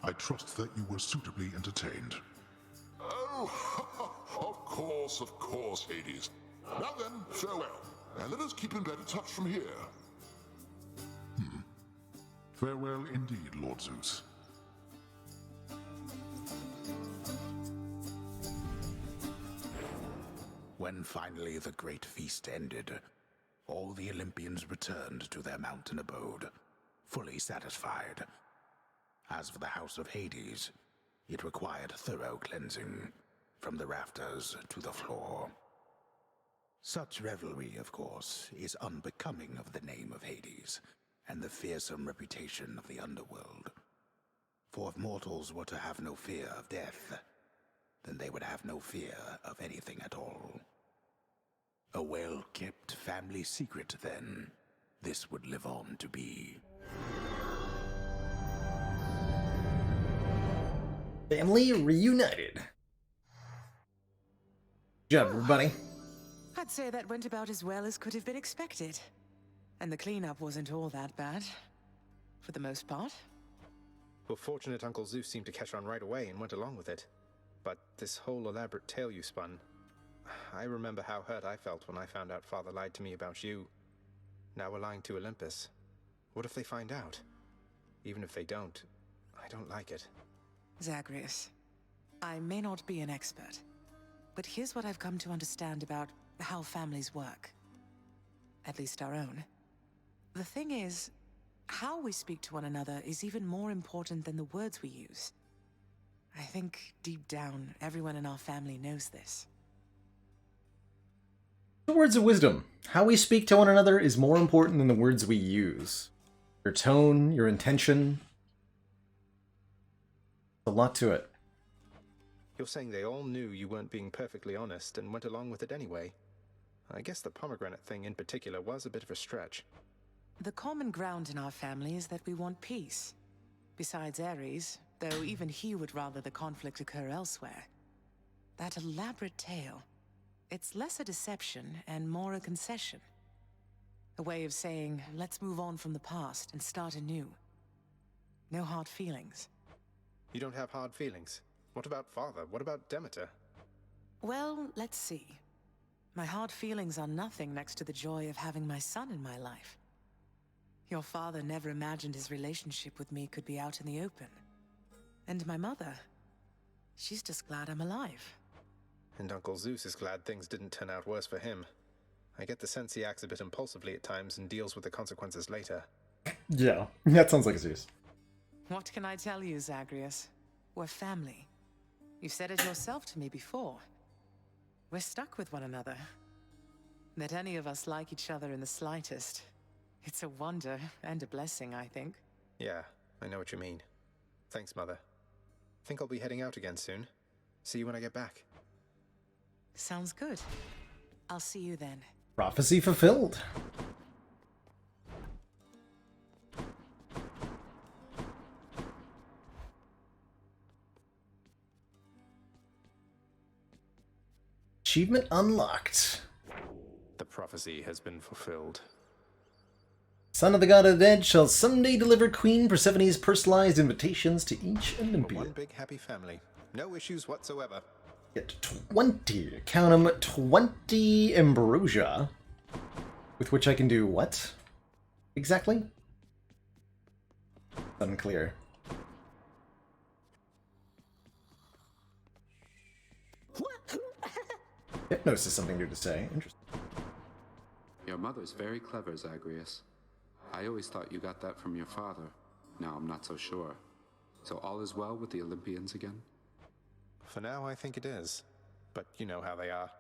I trust that you were suitably entertained. Oh, of course, Hades. Now then, farewell, and let us keep in better touch from here. Farewell indeed, Lord Zeus. When finally the great feast ended, all the Olympians returned to their mountain abode, fully satisfied. As for the house of Hades, it required thorough cleansing, from the rafters to the floor. Such revelry, of course, is unbecoming of the name of Hades, and the fearsome reputation of the underworld. For if mortals were to have no fear of death, then they would have no fear of anything at all. A well-kept family secret, then, this would live on to be. Family reunited. Good job, everybody. I'd say that went about as well as could have been expected. And the cleanup wasn't all that bad. For the most part. Well, fortunate Uncle Zeus seemed to catch on right away and went along with it. But this whole elaborate tale you spun... I remember how hurt I felt when I found out Father lied to me about you. Now we're lying to Olympus. What if they find out? Even if they don't, I don't like it. Zagreus, I may not be an expert, but here's what I've come to understand about how families work. At least our own. The thing is, how we speak to one another is even more important than the words we use. I think, deep down, everyone in our family knows this. The words of wisdom. How we speak to one another is more important than the words we use. Your tone, your intention. A lot to it. You're saying they all knew you weren't being perfectly honest and went along with it anyway. I guess the pomegranate thing in particular was a bit of a stretch. The common ground in our family is that we want peace. Besides Ares, though even he would rather the conflict occur elsewhere. That elaborate tale, it's less a deception and more a concession. A way of saying, let's move on from the past and start anew. No hard feelings. You don't have hard feelings? What about Father? What about Demeter? Well, let's see. My hard feelings are nothing next to the joy of having my son in my life. Your father never imagined his relationship with me could be out in the open. And my mother, she's just glad I'm alive. And Uncle Zeus is glad things didn't turn out worse for him. I get the sense he acts a bit impulsively at times and deals with the consequences later. Yeah, that sounds like Zeus. What can I tell you, Zagreus? We're family. You've said it yourself to me before. We're stuck with one another. That any of us like each other in the slightest. It's a wonder and a blessing, I think. Yeah, I know what you mean. Thanks, Mother. Think I'll be heading out again soon. See you when I get back. Sounds good. I'll see you then. Prophecy fulfilled. Achievement unlocked. The prophecy has been fulfilled. Son of the God of the Dead shall someday deliver Queen Persephone's personalized invitations to each We're Olympian. one big happy family. No issues whatsoever. Get 20, count them, 20 ambrosia. With which I can do what? Exactly? Unclear. Hypnosis, something new to say. Interesting. Your mother's very clever, Zagreus. I always thought you got that from your father. Now I'm not so sure. So all is well with the Olympians again? For now, I think it is. But you know how they are.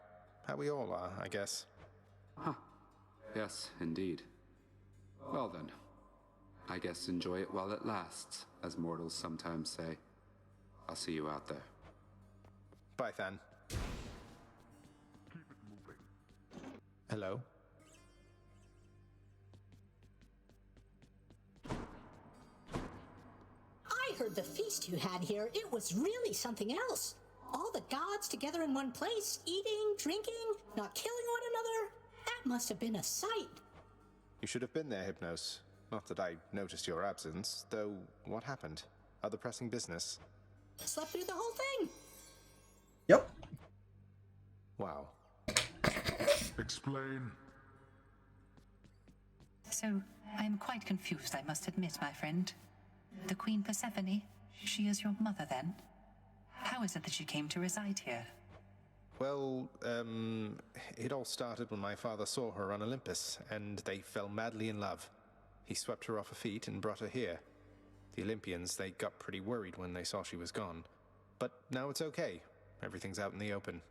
How we all are, I guess. Huh. Yes, indeed. Well then, I guess enjoy it while it lasts, as mortals sometimes say. I'll see you out there. Bye, Than. Hello? I heard the feast you had here. It was really something else. All the gods together in one place, eating, drinking, not killing one another. That must have been a sight. You should have been there, Hypnos. Not that I noticed your absence, though what happened? Other pressing business? Slept through the whole thing. Yep. Wow. Explain. So, I'm quite confused, I must admit, my friend. The Queen Persephone, she is your mother then? How is it that she came to reside here? Well, it all started when my father saw her on Olympus, and they fell madly in love. He swept her off her feet and brought her here. The Olympians, they got pretty worried when they saw she was gone. But now it's okay. Everything's out in the open.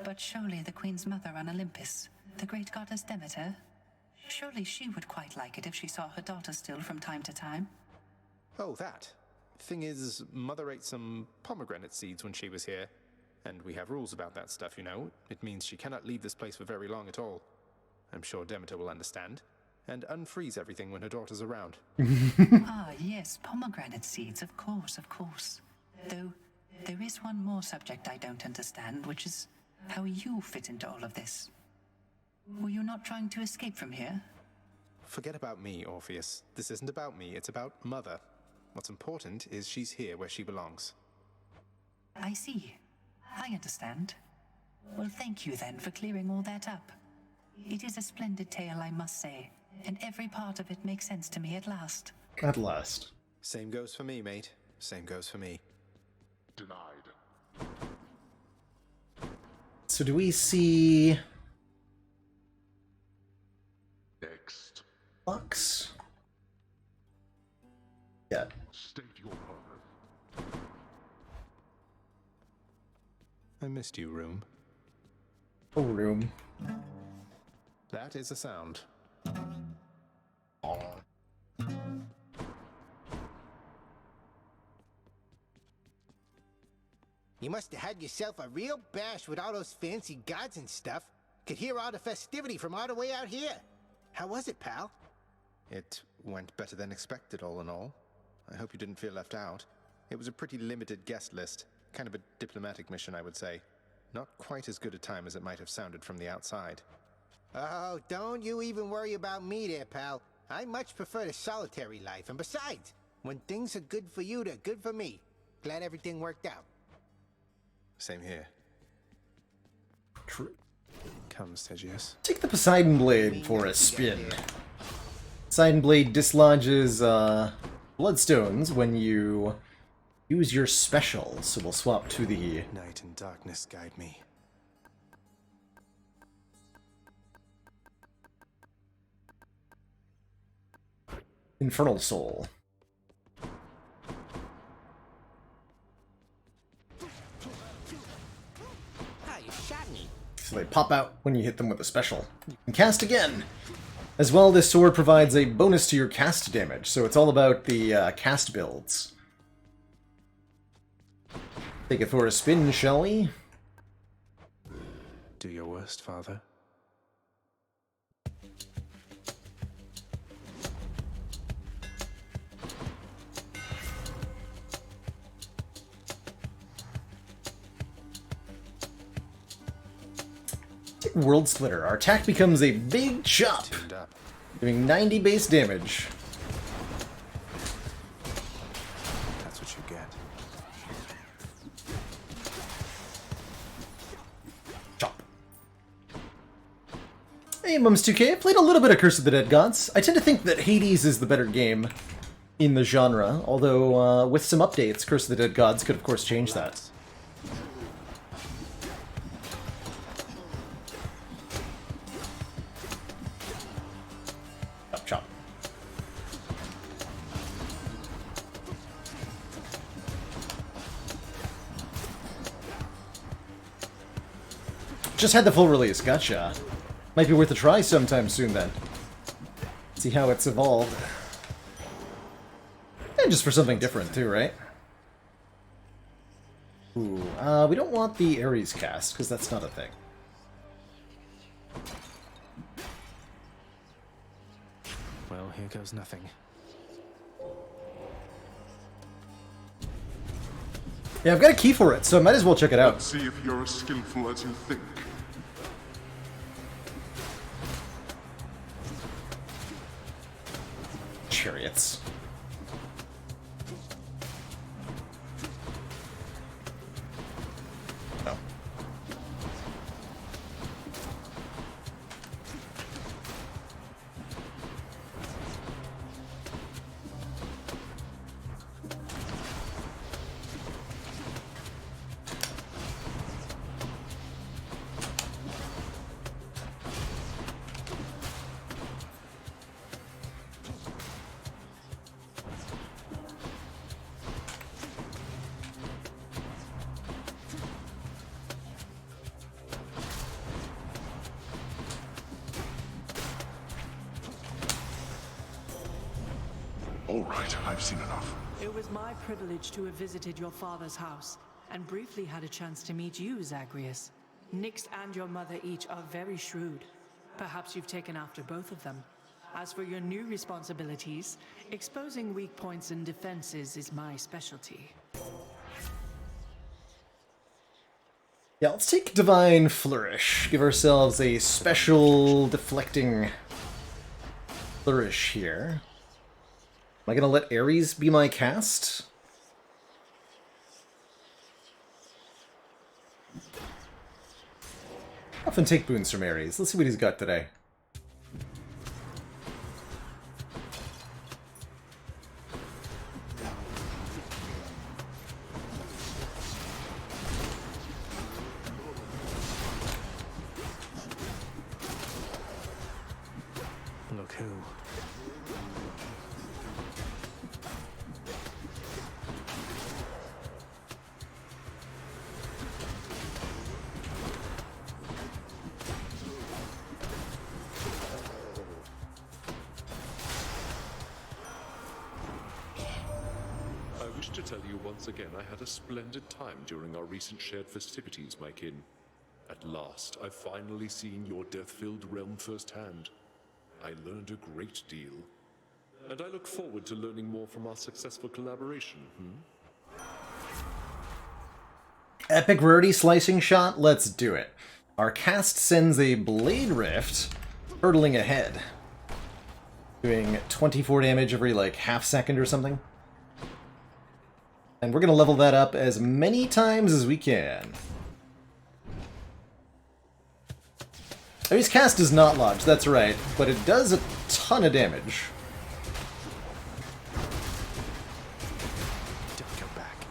But surely the Queen's mother on Olympus, the great goddess Demeter, surely she would quite like it if she saw her daughter still from time to time. Oh, that. Thing is, Mother ate some pomegranate seeds when she was here. And we have rules about that stuff, you know. It means she cannot leave this place for very long at all. I'm sure Demeter will understand. And unfreeze everything when her daughter's around. Ah, yes, pomegranate seeds, of course, of course. Though, there is one more subject I don't understand, which is how you fit into all of this. Were you not trying to escape from here? Forget about me, Orpheus. This isn't about me, it's about Mother. What's important is she's here where she belongs. I see. I understand. Well, thank you then for clearing all that up. It is a splendid tale, I must say, and every part of it makes sense to me at last. At last. Same goes for me, mate. Same goes for me. Denied. So do we see... Next. Box? Yeah. State your purpose. I missed you, room. Oh, room. That is a sound. You must have had yourself a real bash with all those fancy gods and stuff. Could hear all the festivity from all the way out here. How was it, pal? It went better than expected, all in all. I hope you didn't feel left out. It was a pretty limited guest list. Kind of a diplomatic mission, I would say. Not quite as good a time as it might have sounded from the outside. Oh, don't you even worry about me there, pal. I much prefer the solitary life. And besides, when things are good for you, they're good for me. Glad everything worked out. Same here. True. Come, Segius. Take the Poseidon Blade for a spin. Poseidon Blade dislodges bloodstones when you use your special, so we'll swap to the... Night and darkness guide me. Infernal Soul. Ah, you shot me. So they pop out when you hit them with a special. You can cast again! As well, this sword provides a bonus to your cast damage, so it's all about the cast builds. Take it for a spin, shall we? Do your worst, Father. World Splitter. Our attack becomes a big chop, doing 90 base damage. That's what you get. Chop. Hey, Mums2K. I played a little bit of Curse of the Dead Gods. I tend to think that Hades is the better game in the genre, although with some updates, Curse of the Dead Gods could of course change that. Just had the full release, gotcha. Might be worth a try sometime soon then. See how it's evolved. And just for something different too, right? Ooh, we don't want the Ares cast, because that's not a thing. Well, here goes nothing. Yeah, I've got a key for it, so I might as well check it out. Let's see if you're as skillful as you think. Chariots. No. All right, I've seen enough. It was my privilege to have visited your father's house, and briefly had a chance to meet you, Zagreus. Nyx and your mother each are very shrewd. Perhaps you've taken after both of them. As for your new responsibilities, exposing weak points and defenses is my specialty. Yeah, let's take Divine Flourish. Give ourselves a special deflecting flourish here. Am I gonna let Ares be my cast? Often take boons from Ares. Let's see what he's got today. Look who. I wish to tell you once again I had a splendid time during our recent shared festivities, my kin. At last, I've finally seen your death-filled realm firsthand. I learned a great deal. And I look forward to learning more from our successful collaboration, Epic rarity slicing shot? Let's do it. Our cast sends a Blade Rift hurtling ahead, doing 24 damage every, like, half second or something. And we're going to level that up as many times as we can. I mean, his cast does not lodge, that's right, but it does a ton of damage. Don't go back.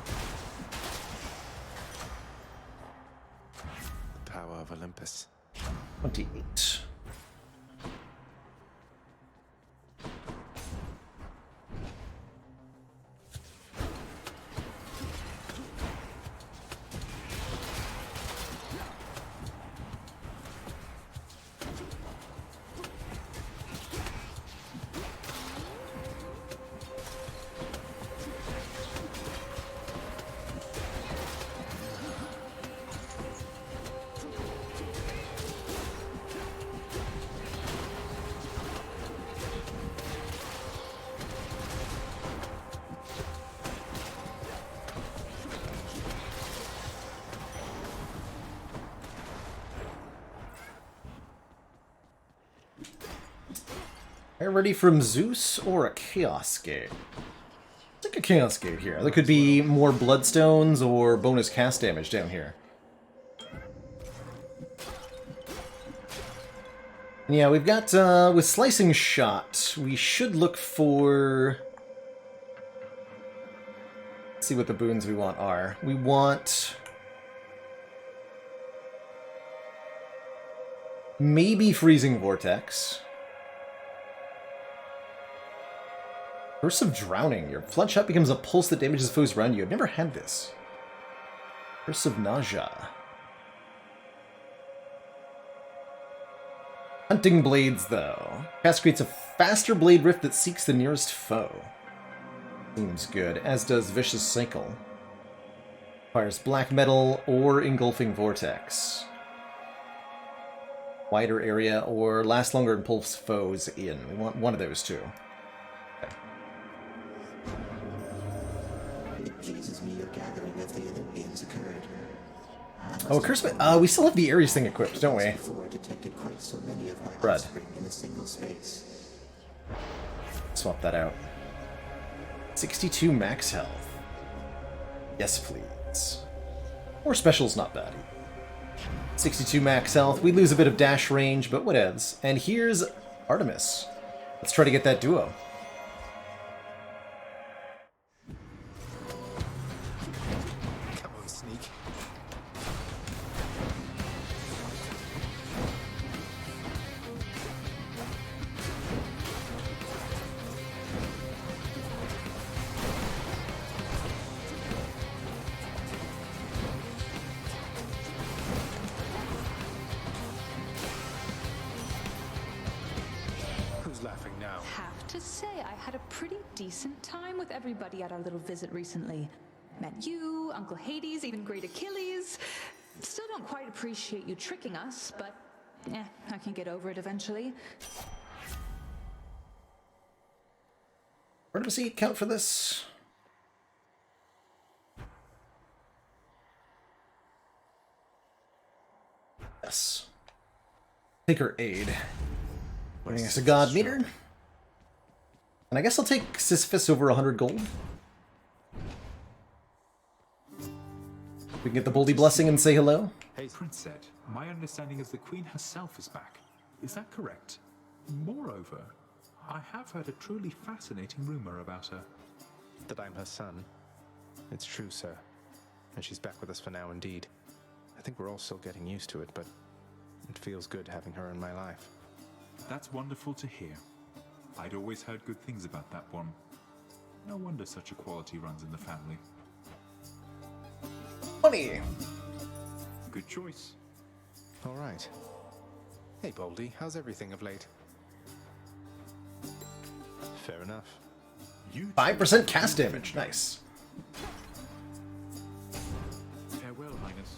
The power of Olympus. 28. Are you ready from Zeus or a Chaos Gate? I think a Chaos Gate here. There could be more Bloodstones or bonus cast damage down here. And yeah, we've got, with Slicing Shot, we should look for... Let's see what the boons we want are. We want... maybe Freezing Vortex. Curse of Drowning. Your flood shot becomes a pulse that damages foes around you. I've never had this. Curse of Nausea. Hunting Blades, though. Cast creates a faster blade rift that seeks the nearest foe. Seems good, as does Vicious Cycle. Fires Black Metal or Engulfing Vortex. Wider area or last longer and pulse foes in. We want one of those two. Pleases me your gathering of the Olympians occurred. Oh, Curse... we still have the Ares thing equipped, don't we? Detected quite so many of my Brud. offspring in a single space. Swap that out. 62 max health. Yes, please. Or special's not bad. 62 max health. We lose a bit of dash range, but whatevs. And here's Artemis. Let's try to get that duo. Come on, sneak. Who's laughing now? Have to say, I had a pretty decent time with everybody at our little visit recently. Met you, Uncle Hades, even Great Achilles. Still don't quite appreciate you tricking us, but I can get over it eventually. Where does he count for this? Yes. Take her aid. Bringing us a god meter. And I guess I'll take Sisyphus over 100 gold. We can get the Boldy Blessing and say hello. Hey, Prince said, my understanding is the Queen herself is back. Is that correct? Moreover, I have heard a truly fascinating rumor about her. That I'm her son. It's true, sir. And she's back with us for now, indeed. I think we're all still getting used to it, but it feels good having her in my life. That's wonderful to hear. I'd always heard good things about that one. No wonder such a quality runs in the family. Funny. Good choice. All right. Hey, Boldy, how's everything of late? Fair enough. 5% cast damage. Nice. Farewell, Highness.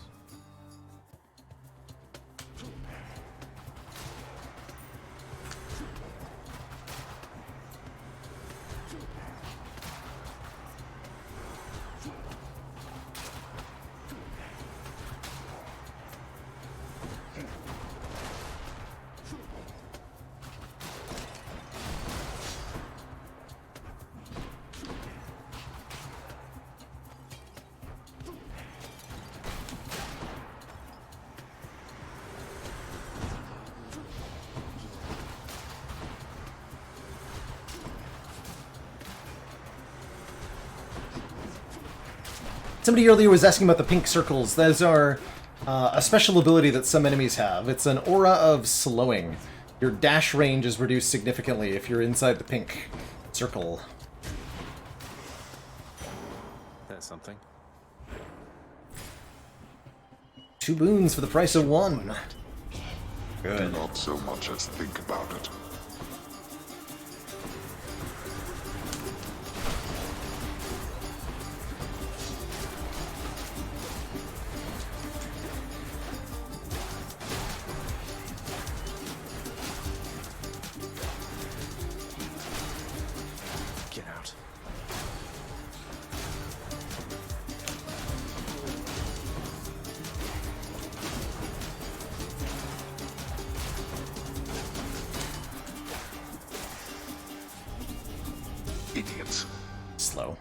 Somebody earlier was asking about the pink circles. Those are a special ability that some enemies have. It's an aura of slowing. Your dash range is reduced significantly if you're inside the pink circle. That's something. 2 boons for the price of 1. Do Good. not so much as think about it. Get out. Idiots. Slow.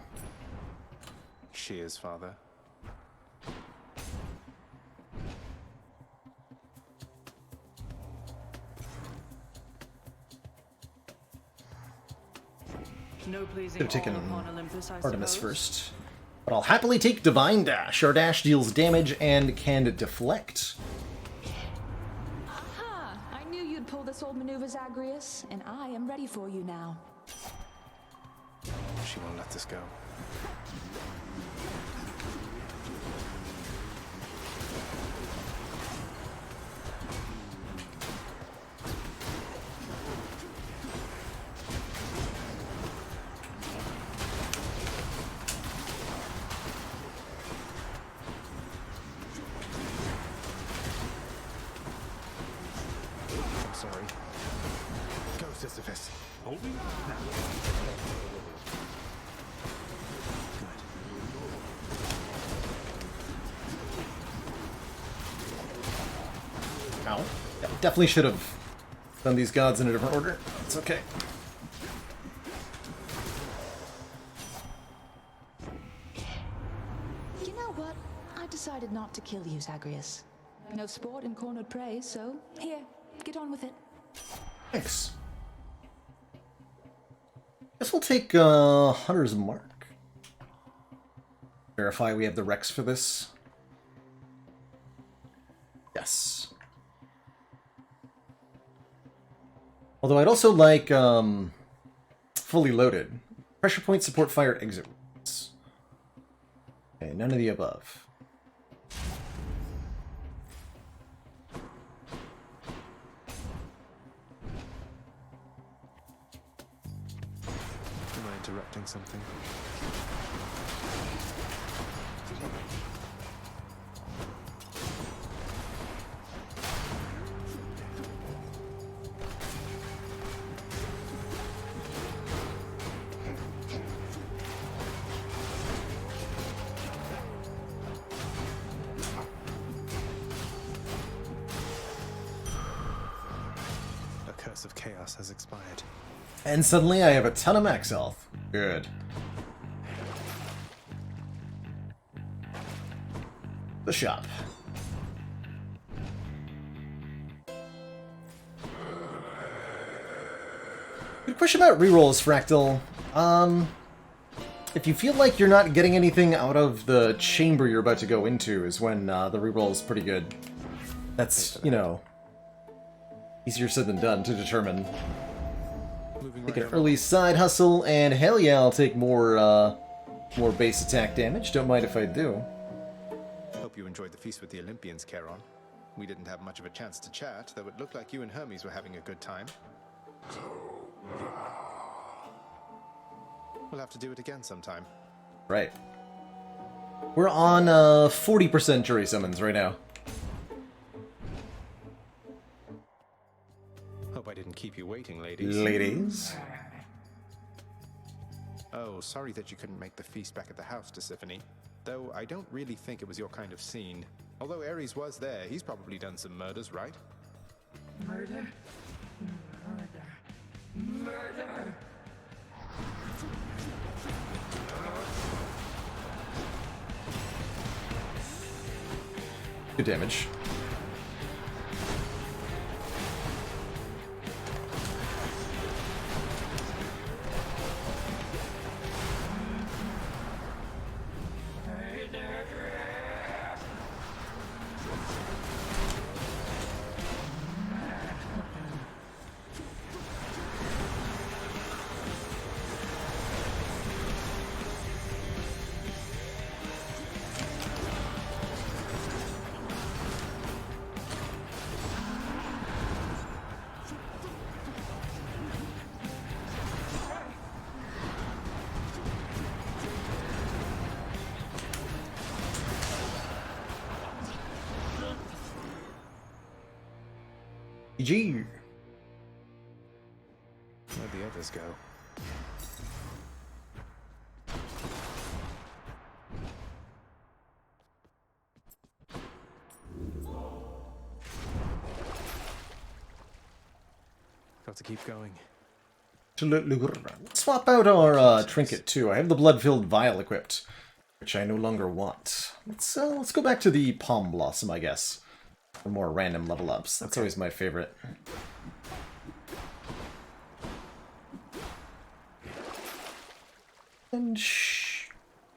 Cheers, father. No pleasing Could have taken all upon Olympus, I Artemis suppose. first. But I'll happily take Divine Dash. Our dash deals damage and can deflect. Aha! I knew you'd pull this old maneuver, Zagreus, and I am ready for you now. She won't let this go. I'm sorry. Go, Sisyphus. Holding now. Ow. Yeah, definitely should have done these gods in a different order. It's okay. You know what? I decided not to kill you, Zagreus. No sport in cornered prey, so here, get on with it. Thanks. Guess we'll take Hunter's Mark. Verify we have the Rex for this. Yes. Although I'd also like fully loaded. Pressure point, support, fire, exit routes. Okay, none of the above. Am I interrupting something? A curse of chaos has expired. And suddenly I have a ton of max health. Good. The shop. Good question about rerolls, Fractal. If you feel like you're not getting anything out of the chamber you're about to go into is when the reroll is pretty good. That's, you know, easier said than done to determine. Take an early side hustle, and hell yeah, I'll take more base attack damage. Don't mind if I do. Hope you enjoyed the feast with the Olympians, Charon. We didn't have much of a chance to chat, though it looked like you and Hermes were having a good time. We'll have to do it again sometime. Right. We're on 40% jury summons right now. Hope I didn't keep you waiting, ladies. Ladies? Oh, sorry that you couldn't make the feast back at the house, Tisiphone. Though I don't really think it was your kind of scene. Although Ares was there, he's probably done some murders, right? Murder? Murder. Murder! Good damage. GG. Where'd the others go? Got to keep going. Swap out our trinket too. I have the blood-filled vial equipped, which I no longer want. Let's go back to the palm blossom, I guess, for more random level ups. That's always my favorite. And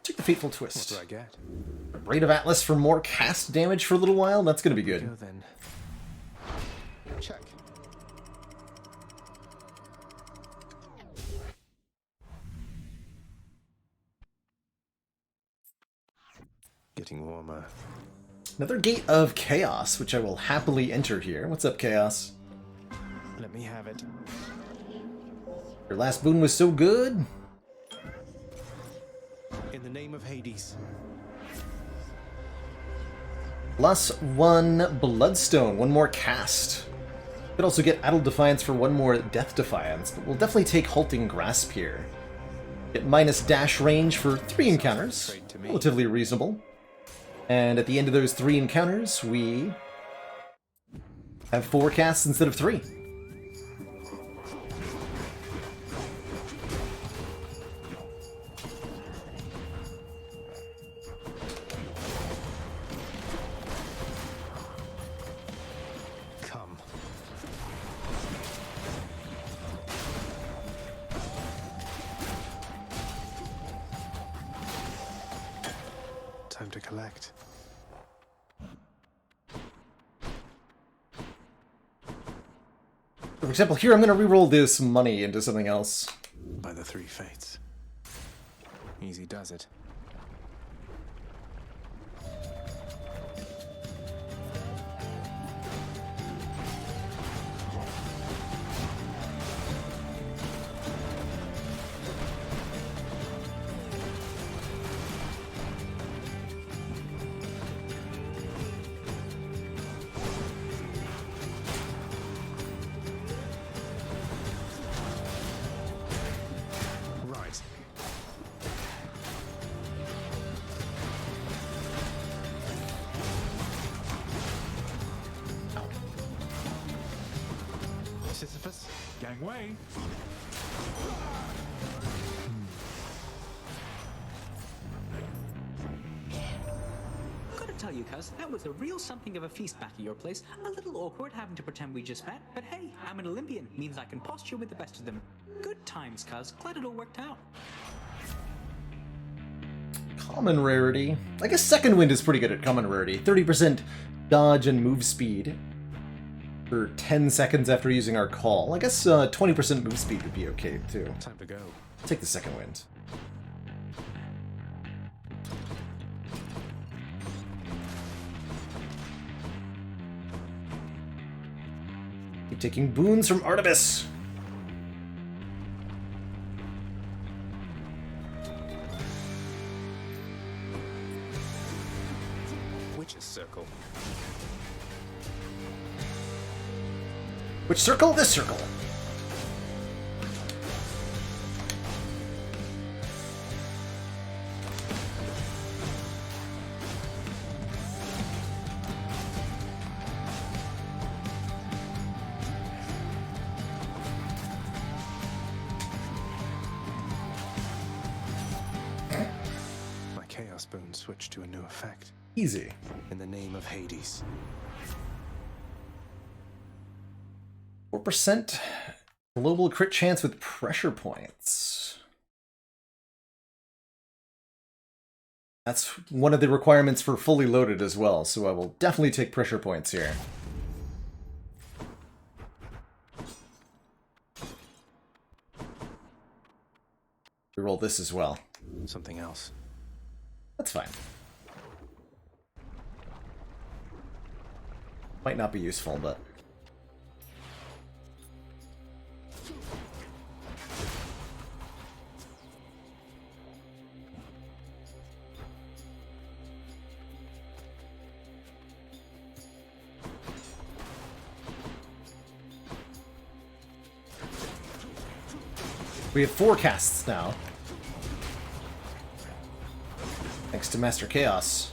take the fateful twist. What do I get? Braid of Atlas for more cast damage for a little while. That's gonna be good. Go then. Check. Getting warmer. Another Gate of Chaos, which I will happily enter here. What's up, Chaos? Let me have it. Your last boon was so good. In the name of Hades. +1 Bloodstone, one more cast. Could also get Addled Defiance for one more Death Defiance, but we'll definitely take Halting Grasp here. Get minus dash range for 3 encounters, relatively reasonable. And at the end of those 3 encounters, we have 4 casts instead of 3. Come. Time to collect. For example, here I'm going to reroll this money into something else. By the 3 fates. Easy does it. Right. Sisyphus? Gangway! Gotta tell you, cuz, that was a real something of a feast back at your place. A little awkward having to pretend we just met, but hey, I'm an Olympian, means I can posture with the best of them. Good times, cuz. Glad it all worked out. Common rarity. I guess Second Wind is pretty good at common rarity. 30% dodge and move speed for 10 seconds after using our call. I guess 20% move speed would be okay too. Time to go. Take the Second Wind. Keep taking boons from Artemis. Which circle? This circle. My Chaos Boon switched to a new effect. Easy. In the name of Hades. 4% global crit chance with pressure points. That's one of the requirements for fully loaded as well, so I will definitely take pressure points here. We roll this as well. Something else. That's fine. Might not be useful, but... We have 4 casts now. Thanks to Master Chaos.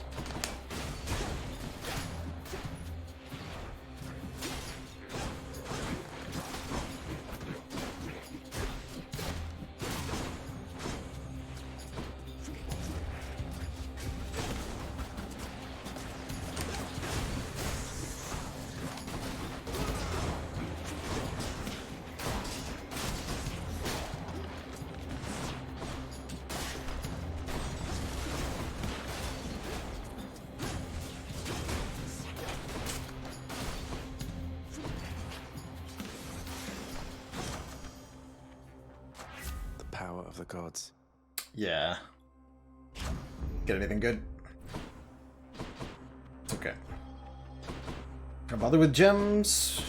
Power of the gods. Yeah. Get anything good? It's okay. Don't bother with gems.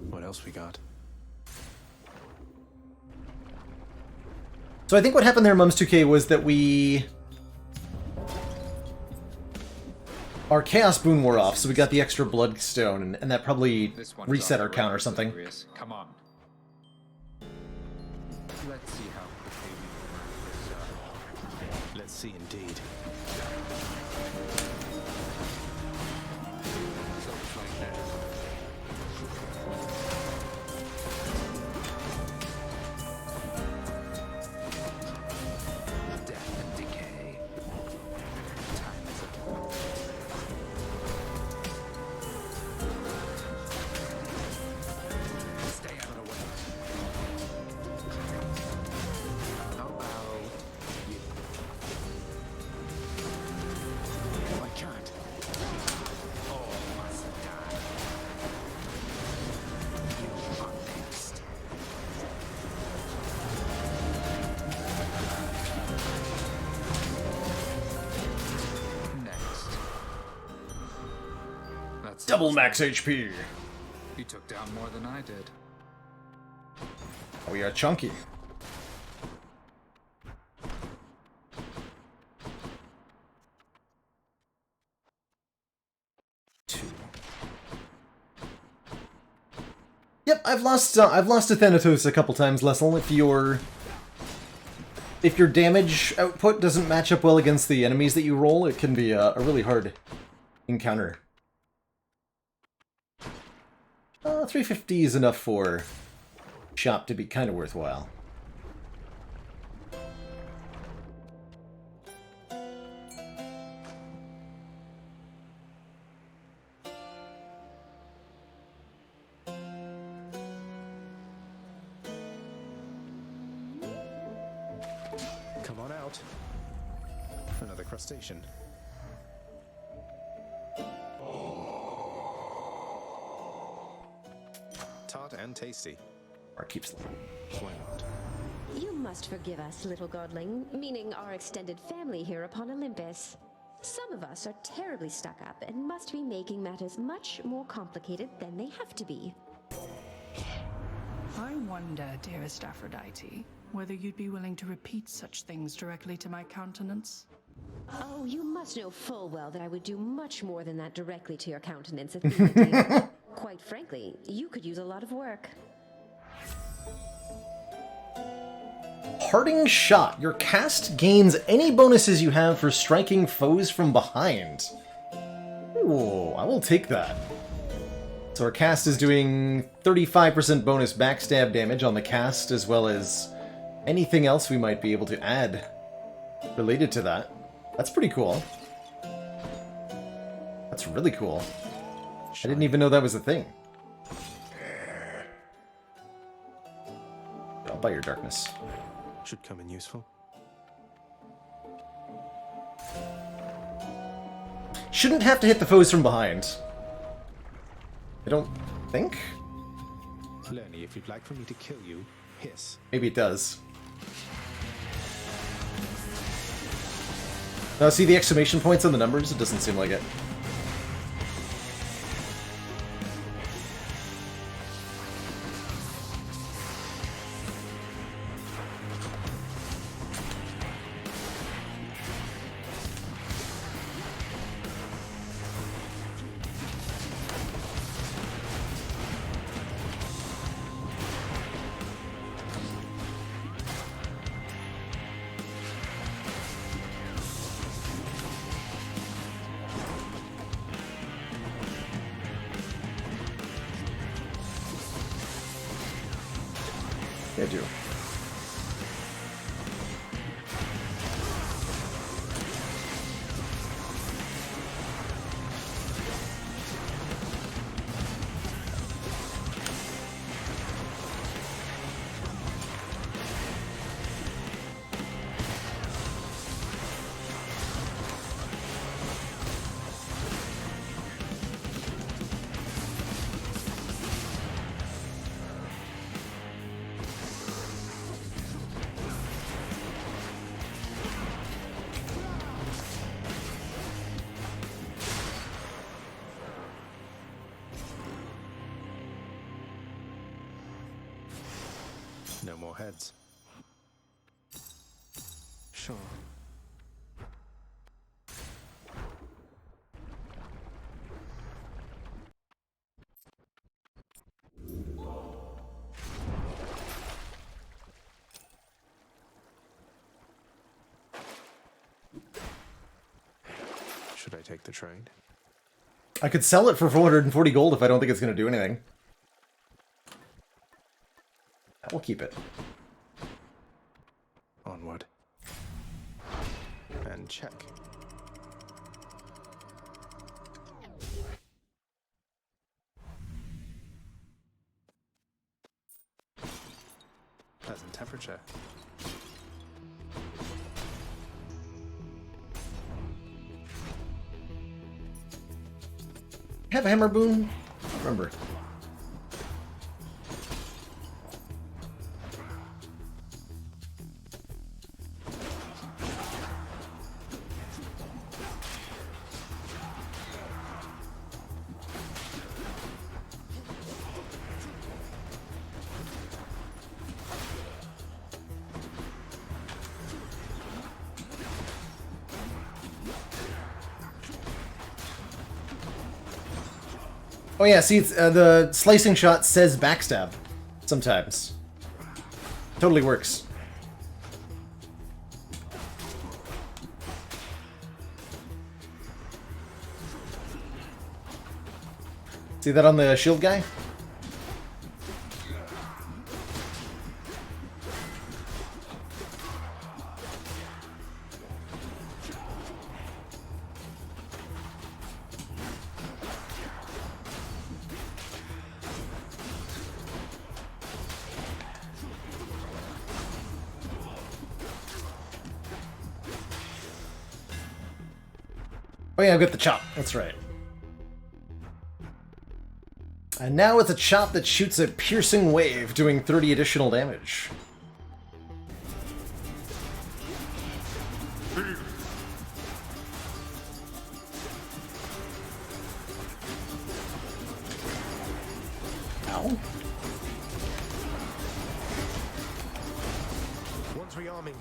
What else we got? So I think what happened there, Mums2K, was that our Chaos Boon wore off, so we got the extra Bloodstone, and that probably reset our count or something. Come on. Let's see how quickly we can work this up. Let's see indeed. Looks like that. Death and decay. Time is up. Stay out of the way. How about you? I can't. All must die. You are next. Next. That's Double max HP. You took down more than I did. We are chunky. Yep, I've lost to Thanatos a couple times, Lessel. If your damage output doesn't match up well against the enemies that you roll, it can be a really hard encounter. 350 is enough for shop to be kind of worthwhile. Come on out. Another crustacean. Tart and tasty. Or keeps them. Why not? You must forgive us, little godling, meaning our extended family here upon Olympus. Some of us are terribly stuck up and must be making matters much more complicated than they have to be. I wonder, dearest Aphrodite, whether you'd be willing to repeat such things directly to my countenance. Oh, you must know full well that I would do much more than that directly to your countenance, Athena dear. Quite frankly, you could use a lot of work. Parting Shot. Your cast gains any bonuses you have for striking foes from behind. Ooh, I will take that. So our cast is doing 35% bonus backstab damage on the cast, as well as anything else we might be able to add related to that. That's pretty cool. That's really cool. I didn't even know that was a thing. I'll buy your darkness. Should come in useful. Shouldn't have to hit the foes from behind. I don't think. Lenny, if you'd like for me to kill you, hiss. Maybe it does. Now see the exclamation points on the numbers? It doesn't seem like it. I do. No more heads. Sure. Should I take the trade? I could sell it for 440 gold if I don't think it's going to do anything. We'll keep it. Onward. And check. Pleasant temperature. Have a hammer boon? Remember. Oh yeah, see, it's, the slicing shot says backstab. Sometimes. Totally works. See that on the shield guy? Oh yeah, I've got the chop. That's right. And now it's a chop that shoots a piercing wave, doing 30 additional damage. Ow. One's rearming.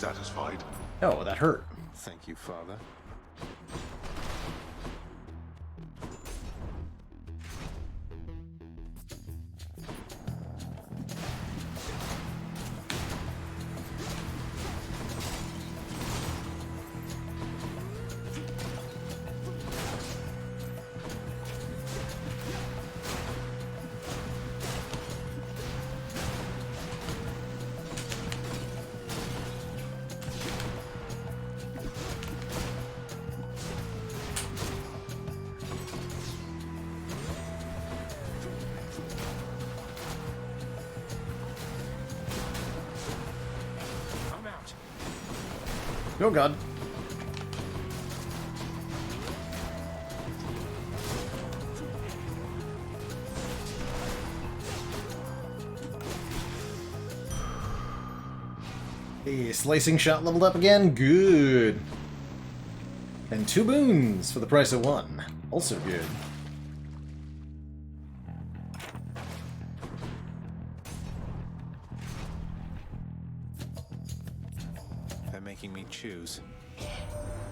Satisfied? Oh, that hurt. Thank you, Father. Oh god. Hey, slicing shot leveled up again? Good. And 2 boons for the price of 1. Also good. They're making me choose.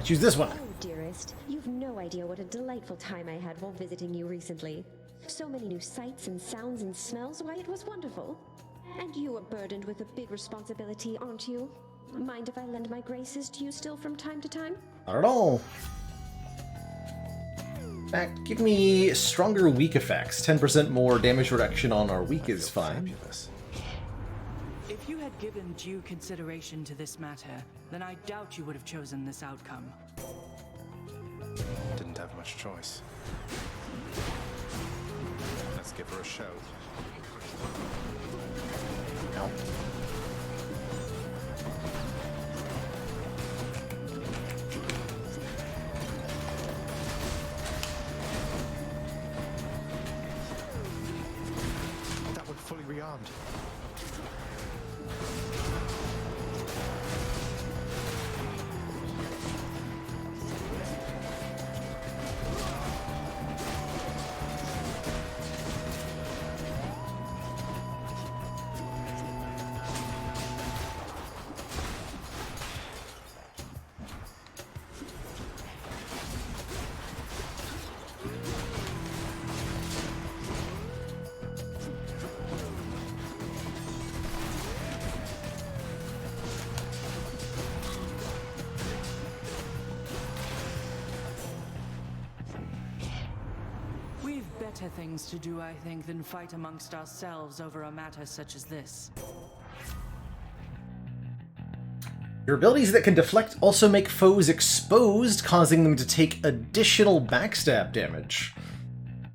Choose this one. Oh, dearest, you've no idea what a delightful time I had while visiting you recently. So many new sights and sounds and smells, why, it was wonderful. And you are burdened with a big responsibility, aren't you? Mind if I lend my graces to you still from time to time? Not at all. In fact, give me stronger weak effects. 10% more damage reduction on our weak is fine. Fabulous. If you had given due consideration to this matter, then I doubt you would have chosen this outcome. Didn't have much choice. Let's give her a show. No. That one fully rearmed. We've better things to do, I think, than fight amongst ourselves over a matter such as this. Your abilities that can deflect also make foes exposed, causing them to take additional backstab damage.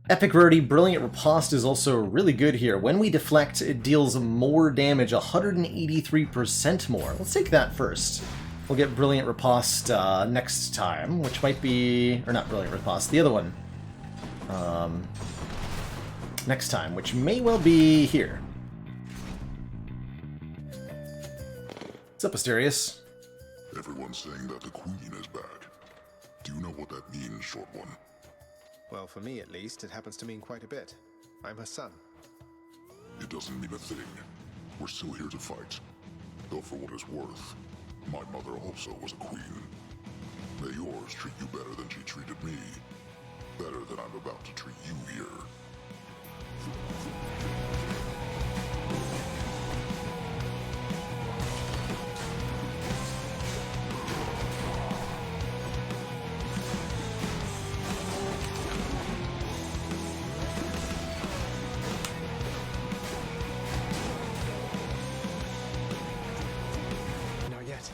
Epic Rarity Brilliant Riposte is also really good here. When we deflect, it deals more damage, 183% more. Let's take that first. We'll get Brilliant Riposte next time, which might be... or not Brilliant Riposte, the other one. Next time, which may well be here. What's up, Asterius? Everyone's saying that the Queen is back. Do you know what that means, Short One? Well, for me at least, it happens to mean quite a bit. I'm her son. It doesn't mean a thing. We're still here to fight. Though for what it's worth, my mother also was a queen. May yours treat you better than she treated me. Better than I'm about to treat you here. Not yet.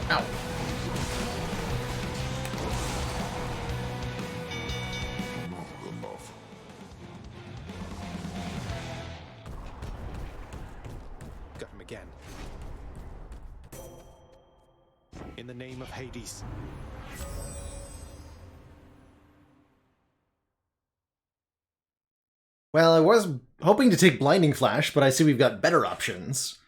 Ow. Got him again. In the name of Hades. Well, I was hoping to take Blinding Flash, but I see we've got better options.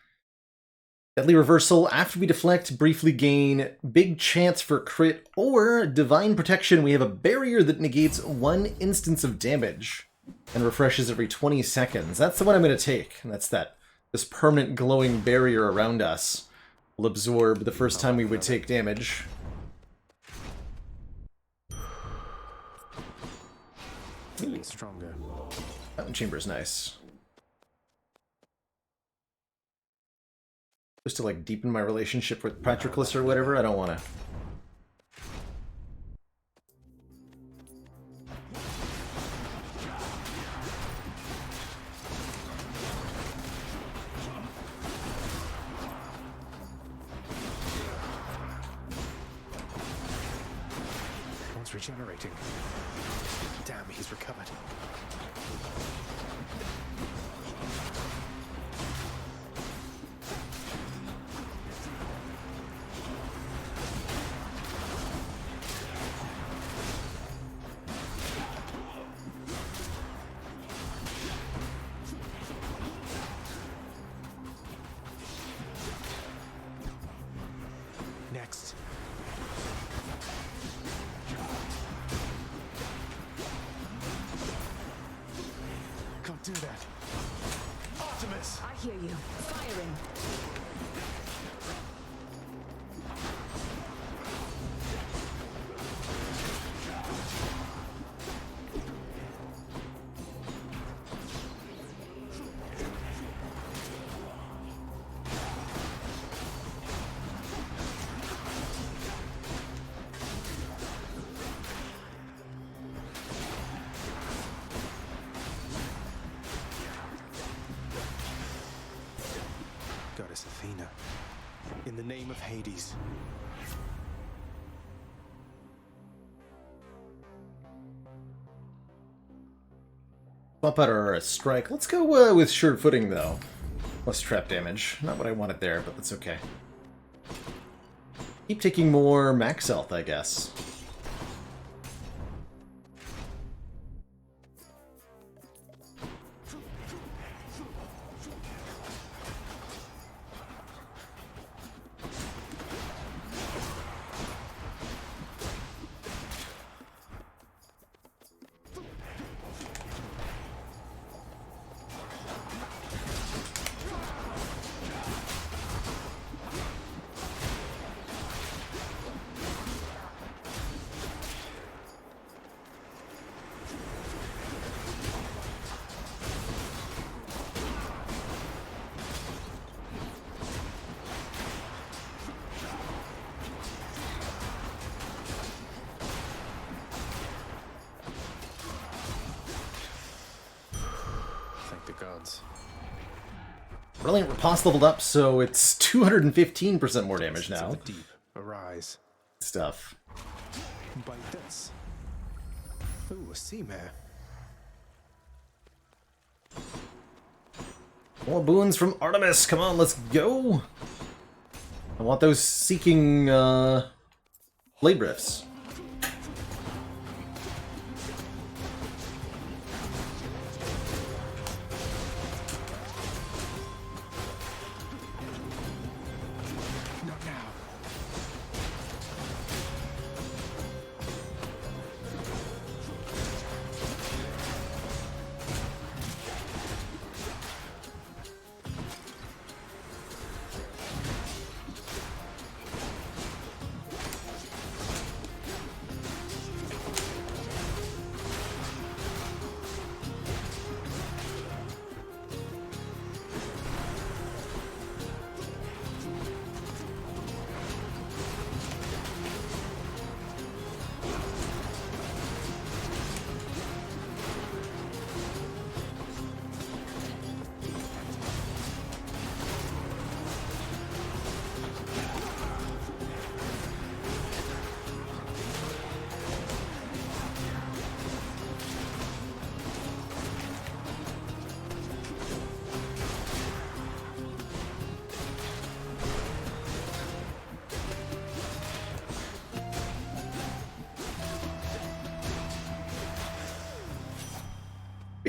Deadly Reversal, after we deflect, briefly gain big chance for crit, or Divine Protection, we have a barrier that negates 1 instance of damage and refreshes every 20 seconds. That's the one I'm going to take. And that's this permanent glowing barrier around us will absorb the first time we would take damage. Feeling stronger. Fountain Chamber's nice. Just to like deepen my relationship with Patroclus or whatever, I don't want to. One's regenerating. Damn, he's recovered. Next. Can't do that. Artemis! I hear you. Firing. Goddess Athena. In the name of Hades. Bump out our strike. Let's go with sure footing though. Less trap damage. Not what I wanted there, but that's okay. Keep taking more max health, I guess. Gods. Brilliant Riposte leveled up, so it's 215% more damage now. Of the deep, arise. Stuff. Bite this. Ooh, a sea mare. More boons from Artemis. Come on, let's go. I want those seeking blade rifts.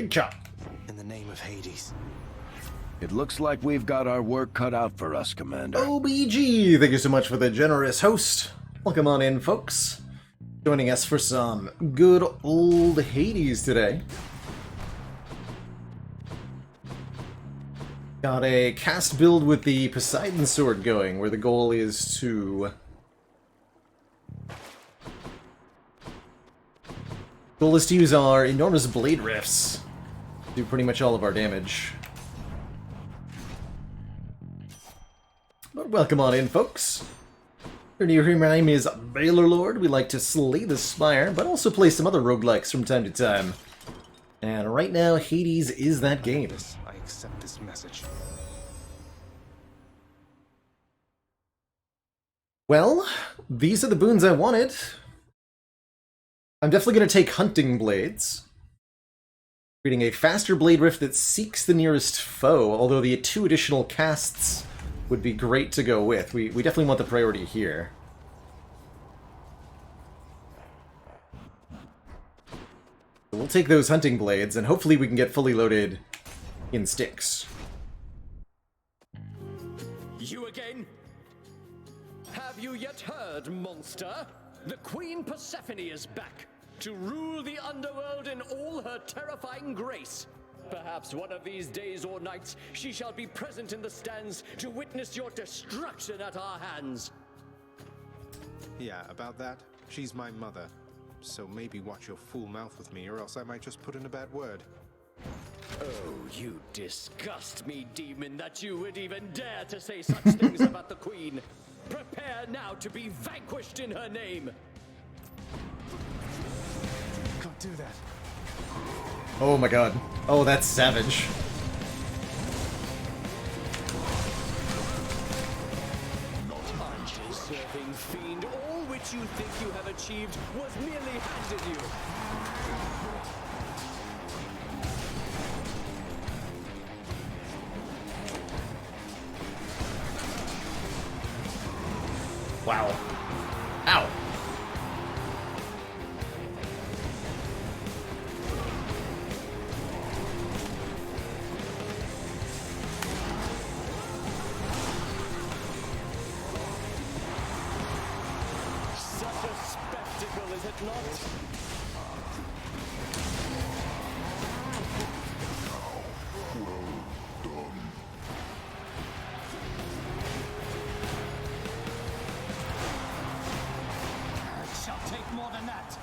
Big chop. In the name of Hades. It looks like we've got our work cut out for us, Commander. OBG, thank you so much for the generous host. Welcome on in, folks. Joining us for some good old Hades today. Got a cast build with the Poseidon Sword going, where the goal is to... goal is to use our enormous blade rifts. Do pretty much all of our damage. But welcome on in, folks. If you're new here, my name is Baylor Lord. We like to slay the Spire, but also play some other roguelikes from time to time. And right now, Hades is that game. I accept this message. Well, these are the boons I wanted. I'm definitely going to take Hunting Blades. Creating a faster blade rift that seeks the nearest foe, although the 2 additional casts would be great to go with. We definitely want the priority here. We'll take those Hunting Blades, and hopefully we can get fully loaded in Styx. You again? Have you yet heard, monster? The Queen Persephone is back to rule the underworld in all her terrifying grace. Perhaps one of these days or nights she shall be present in the stands to witness your destruction at our hands. Yeah, about that, she's my mother. So maybe watch your fool mouth with me, or else I might just put in a bad word. Oh, you disgust me, demon, that you would even dare to say such things about the Queen. Prepare now to be vanquished in her name. Can't do that. Oh my god. Oh, that's savage. Undeserving fiend, all which you think you have achieved was merely handed you. Wow. Ow. Such a spectacle, is it not? It shall take more than that.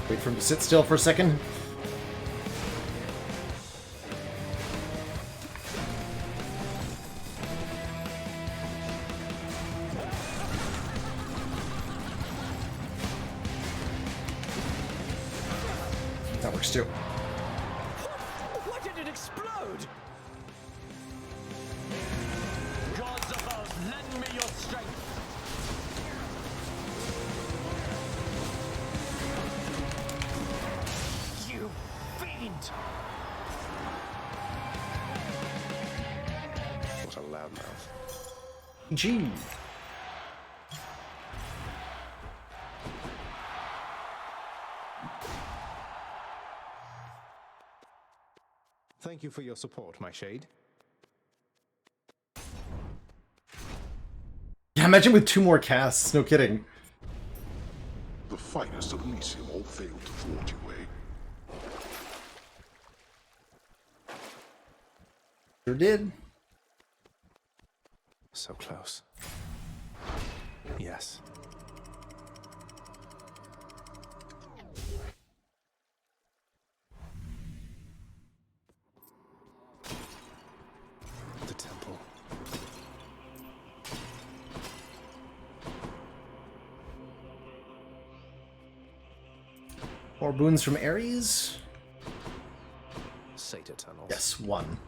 Wait for him to sit still for a second. That works too. Why did it explode? Gods above, lend me your strength. You fiend! What a loudmouth. Gee. Thank you for your support, my shade. Yeah, imagine with 2 more casts, no kidding. The finest of Elysium all failed to thwart your way. Sure did. So close. Yes. The temple. More boons from Ares. Sata tunnels. Yes, 1.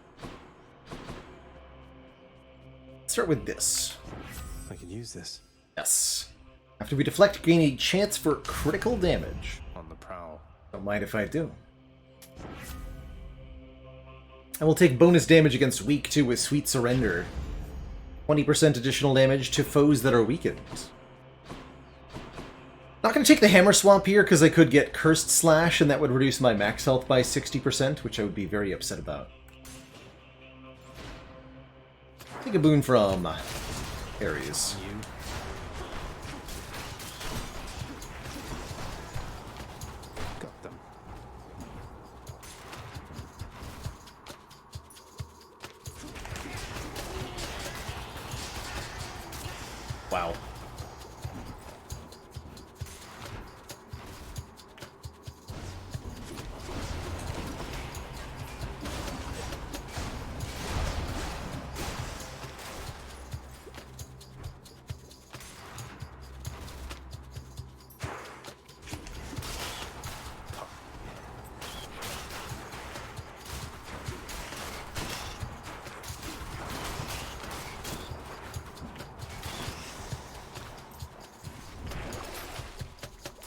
Start with this. I can use this. Yes. After we deflect, gain a chance for critical damage. On the prowl. Don't mind if I do. And we'll take bonus damage against weak too with Sweet Surrender. 20% additional damage to foes that are weakened. Not going to take the hammer swap here because I could get Cursed Slash and that would reduce my max health by 60%, which I would be very upset about. Take a boon from Ares. Got them. Wow.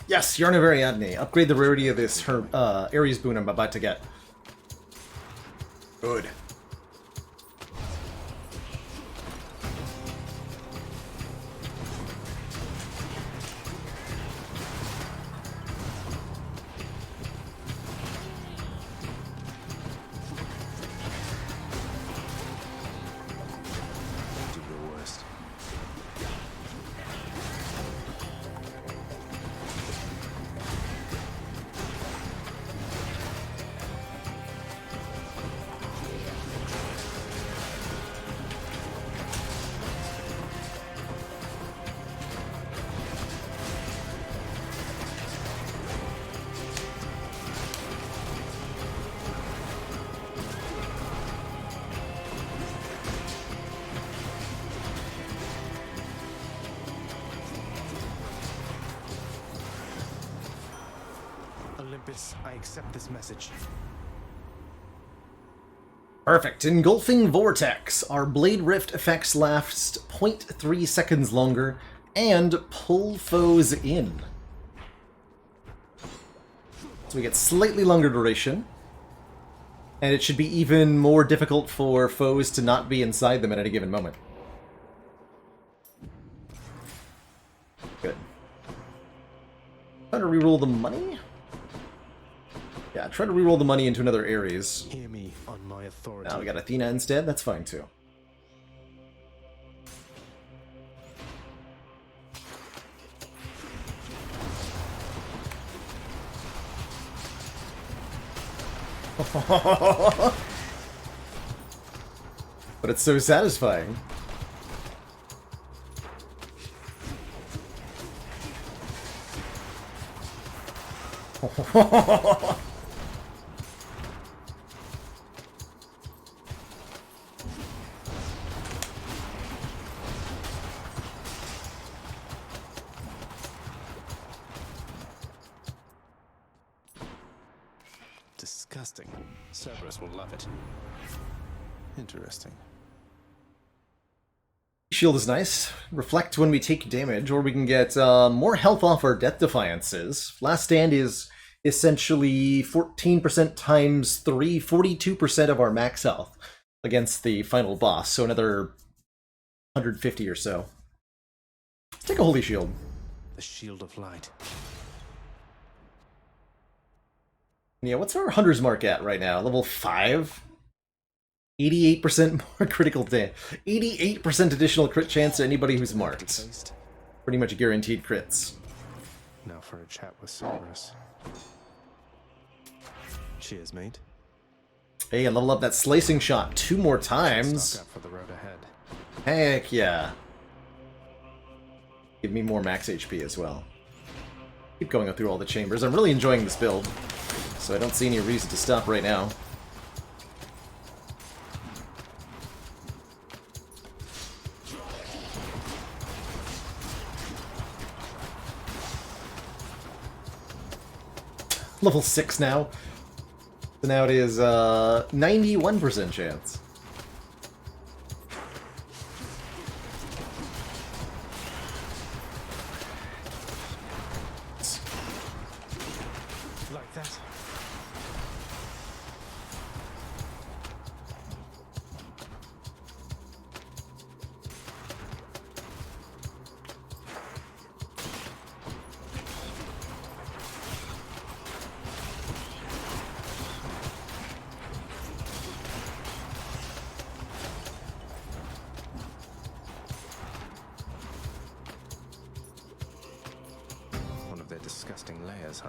Yes, Yarna Variadne. Upgrade the rarity of this Ares boon I'm about to get. Good. Do the worst. Olympus, I accept this message. Perfect. Engulfing Vortex. Our Blade Rift effects last 0.3 seconds longer and pull foes in. So we get slightly longer duration. And it should be even more difficult for foes to not be inside them at any given moment. Good. Trying to reroll the money? Yeah, try to reroll the money into another Ares. Hear me on my authority. Now we got Athena instead, that's fine too. But it's so satisfying. Disgusting. Cerberus will love it. Interesting. Shield is nice. Reflect when we take damage, or we can get more health off our Death Defiances. Last Stand is essentially 14% times 3, 42% of our max health against the final boss, so another 150 or so. Let's take a Holy Shield. The Shield of Light. Yeah, what's our Hunter's Mark at right now? Level 5? 88% more critical damage. 88% additional crit chance to anybody who's marked. Pretty much guaranteed crits. Now for a chat with Cerberus. Cheers, mate. Hey, and level up that slicing shot 2 more times. Stock up for the road ahead. Heck yeah. Give me more max HP as well. Keep going through all the chambers. I'm really enjoying this build, so I don't see any reason to stop right now. Level 6 now. So now it is 91% chance. Like that. Disgusting layers, huh?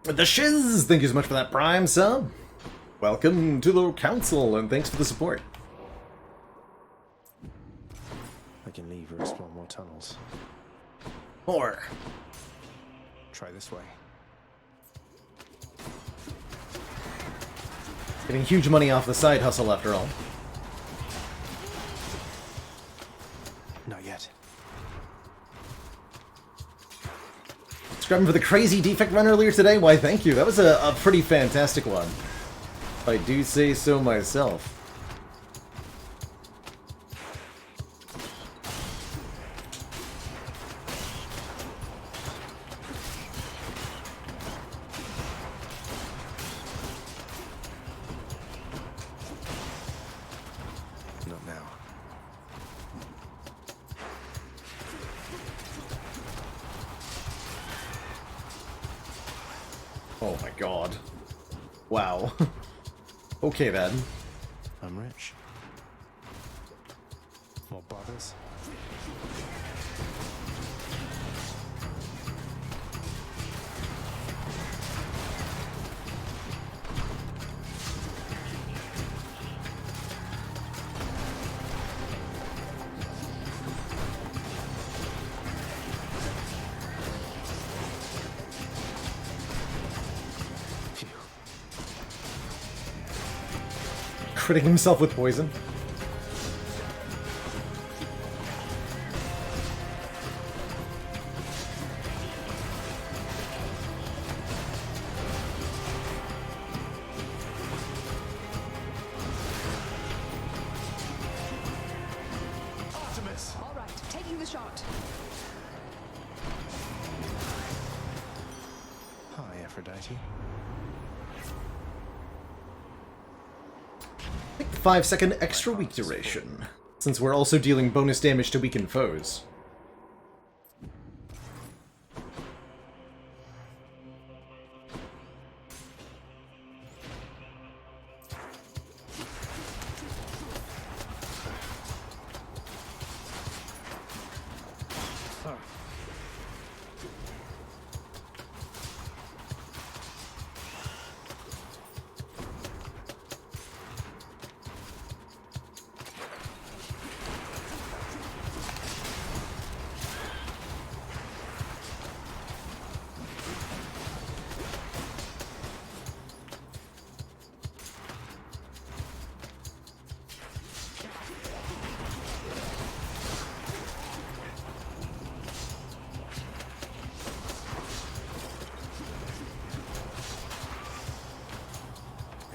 The Shiz! Thank you so much for that Prime sub. Welcome to the council, and thanks for the support. I can leave or explore more tunnels. More. Try this way. Getting huge money off the side hustle, after all. Not yet. Scrubbing for the crazy defect run earlier today? Why, thank you. That was a pretty fantastic one. If I do say so myself. Not now. Oh my god. Wow. Okay then. I'm rich. More bothers? Critting himself with poison. All right, taking the shot. Hi, Aphrodite. 5-second extra weak duration, since we're also dealing bonus damage to weakened foes.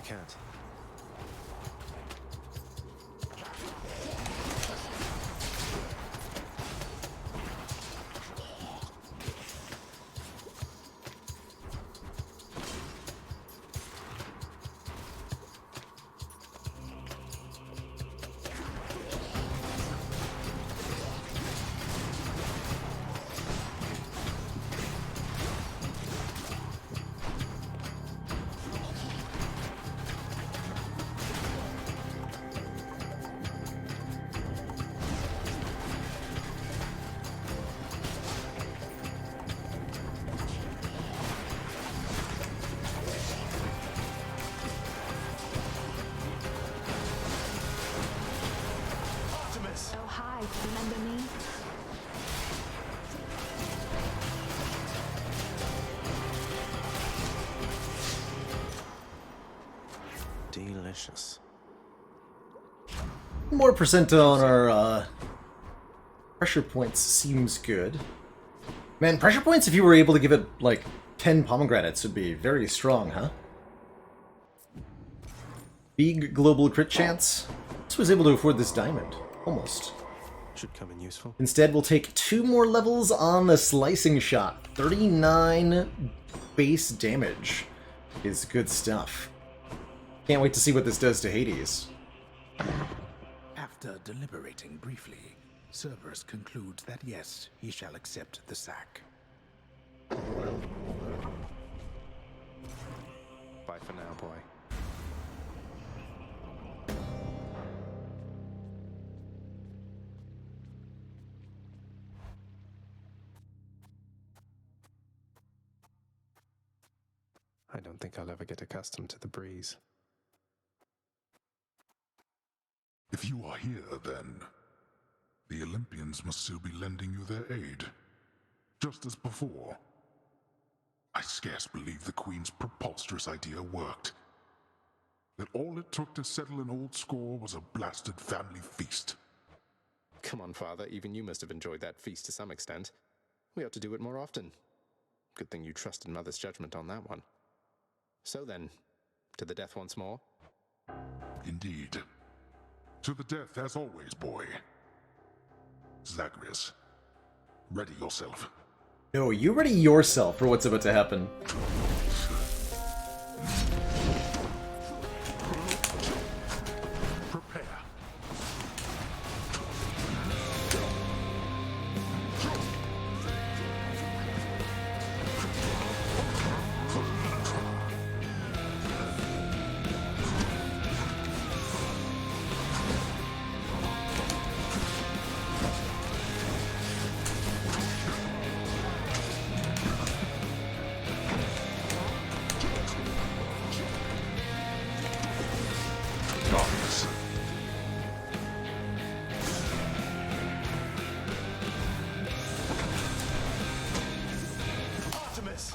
Can't. Oh, hi. Remember me? Delicious. More percent on our pressure points seems good. Man, pressure points, if you were able to give it like 10 pomegranates, would be very strong, huh? Big global crit chance. This was able to afford this diamond. Almost. Should come in useful. Instead, we'll take 2 more levels on the slicing shot. 39 base damage is good stuff. Can't wait to see what this does to Hades. After deliberating briefly, Cerberus concludes that yes, he shall accept the sack. Bye for now, boy. I don't think I'll ever get accustomed to the breeze. If you are here, then the Olympians must still be lending you their aid, just as before. I scarce believe the Queen's preposterous idea worked. That all it took to settle an old score was a blasted family feast. Come on, Father, even you must have enjoyed that feast to some extent. We ought to do it more often. Good thing you trusted Mother's judgment on that one. So then, to the death once more? Indeed. To the death as always, boy. Zagreus, ready yourself. No, you ready yourself for what's about to happen. Prepare.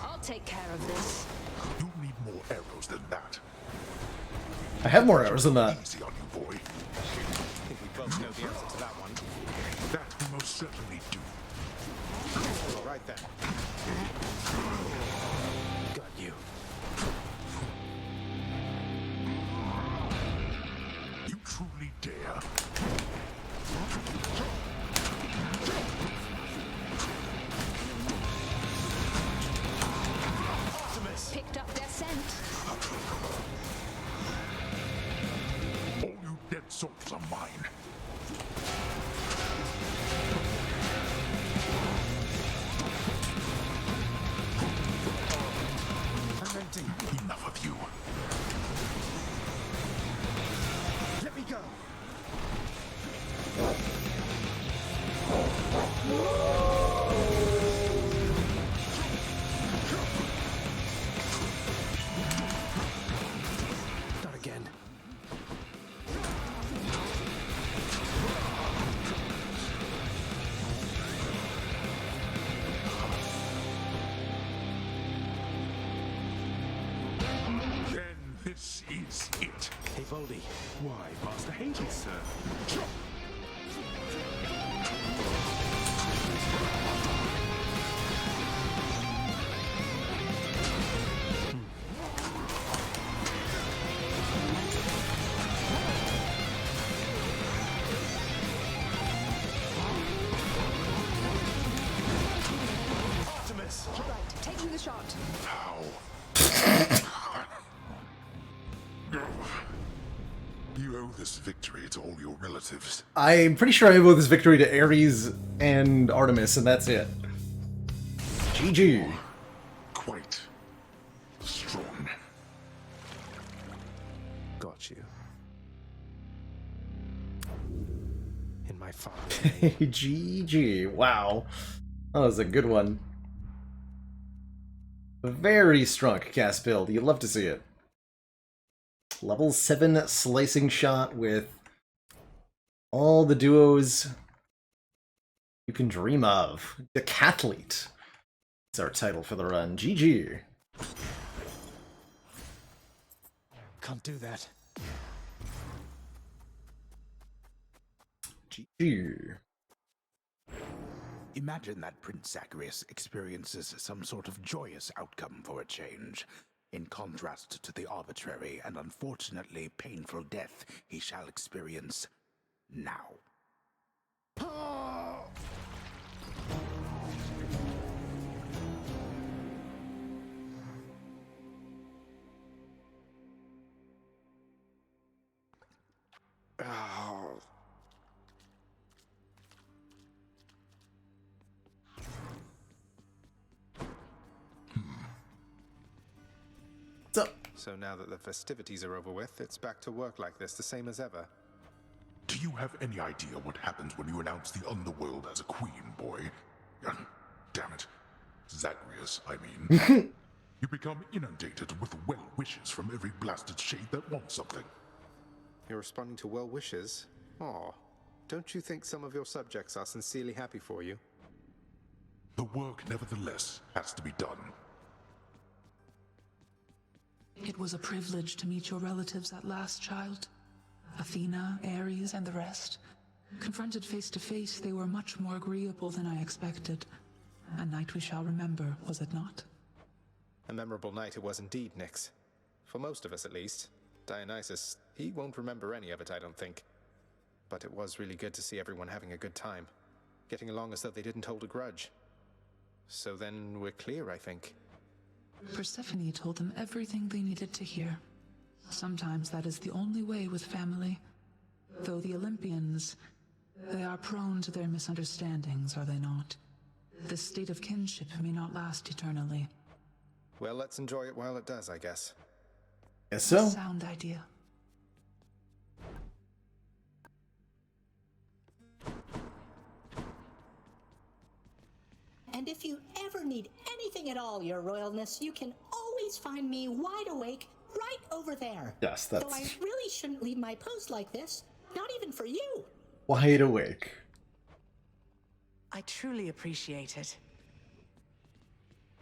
I'll take care of this. You'll need more arrows than that. I have more arrows than that. Easy on you, boy. I think we both know the answer to that one. That we most certainly do. All right then. Got you. You truly dare. Picked up their scent. All you dead souls are mine. Enough of you. Let me go. Not again. Then this is it. Hey, Voldy. Why, Master Hades, sir? Right, taking the shot. How? You owe this victory to all your relatives. I'm pretty sure I owe this victory to Ares and Artemis, and that's it. GG. Quite strong. Got you. In my father. GG. Wow. That was a good one. Very strong cast build. You'd love to see it. Level 7 slicing shot with all the duos you can decathlete. of. Decathlete. That's our title for the run. GG. Can't do that. GG. Imagine that Prince Zagreus experiences some sort of joyous outcome for a change, in contrast to the arbitrary and unfortunately painful death he shall experience now. Oh. So now that the festivities are over with, it's back to work like this, the same as ever. Do you have any idea what happens when you announce the underworld as a queen, boy? Damn it. Zagreus, I mean. You become inundated with well wishes from every blasted shade that wants something. You're responding to well wishes? Aw. Don't you think some of your subjects are sincerely happy for you? The work, nevertheless, has to be done. It was a privilege to meet your relatives at last, child. Athena, Ares, and the rest. Confronted face to face, they were much more agreeable than I expected. A night we shall remember, was it not? A memorable night it was indeed, Nyx. For most of us, at least. Dionysus, he won't remember any of it, I don't think. But it was really good to see everyone having a good time. Getting along as though they didn't hold a grudge. So then we're clear, I think. Persephone told them everything they needed to hear. Sometimes that is the only way with family. Though the Olympians, they are prone to their misunderstandings, are they not? This state of kinship may not last eternally. Well, let's enjoy it while it does, I guess. Guess so. A sound idea. And if you ever need anything at all, Your Royalness, you can always find me wide awake right over there. Yes, that's... Though I really shouldn't leave my post like this, not even for you. Wide awake. I truly appreciate it.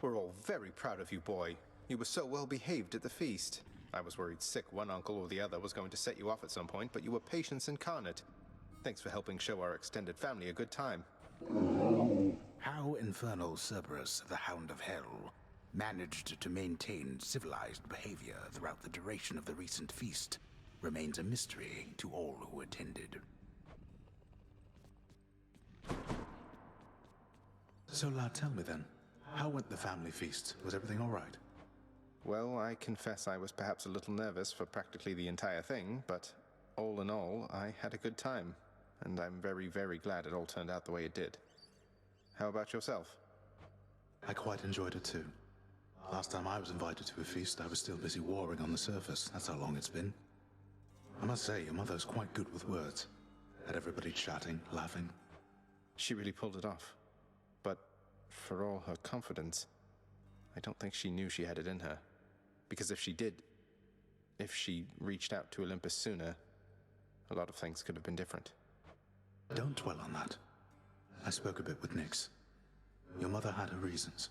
We're all very proud of you, boy. You were so well behaved at the feast. I was worried sick one uncle or the other was going to set you off at some point, but you were patience incarnate. Thanks for helping show our extended family a good time. How Infernal Cerberus, the Hound of Hell, managed to maintain civilized behavior throughout the duration of the recent feast remains a mystery to all who attended. So, lad, tell me then, how went the family feast? Was everything all right? Well, I confess I was perhaps a little nervous for practically the entire thing, but all in all, I had a good time, and I'm very, very glad it all turned out the way it did. How about yourself? I quite enjoyed it too. Last time I was invited to a feast, I was still busy warring on the surface. That's how long it's been. I must say, your mother's quite good with words. Had everybody chatting, laughing. She really pulled it off. But for all her confidence, I don't think she knew she had it in her. Because if she did, if she reached out to Olympus sooner, a lot of things could have been different. Don't dwell on that. I spoke a bit with Nyx. Your mother had her reasons.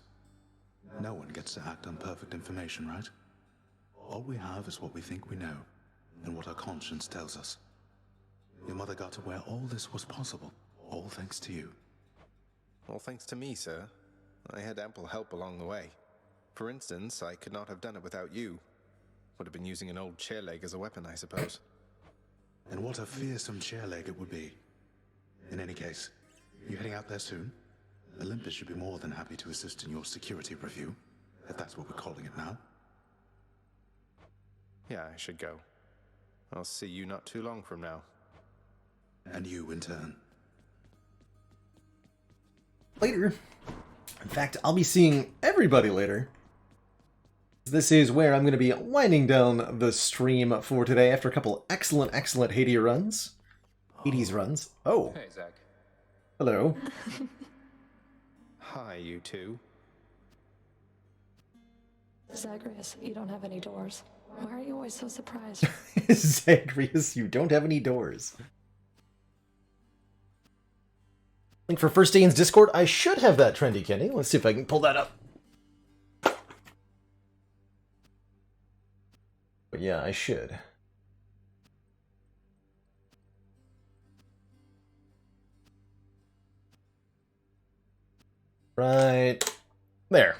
No one gets to act on perfect information, right? All we have is what we think we know, and what our conscience tells us. Your mother got to where all this was possible, all thanks to you. All thanks to me, sir. I had ample help along the way. For instance, I could not have done it without you. Would have been using an old chair leg as a weapon, I suppose. And what a fearsome chair leg it would be. In any case, you heading out there soon? Olympus should be more than happy to assist in your security review, if that's what we're calling it now. Yeah, I should go. I'll see you not too long from now. And you in turn. Later. In fact, I'll be seeing everybody later. This is where I'm going to be winding down the stream for today after a couple excellent Hades runs. Hades runs. Oh. Hey, Zach. Hello. Hi, you two. Zagreus, you don't have any doors. Why are you always so surprised? Zagreus, you don't have any doors. Link for First Dane's Discord. I should have that trendy candy. Let's see if I can pull that up. But yeah, I should. Right there.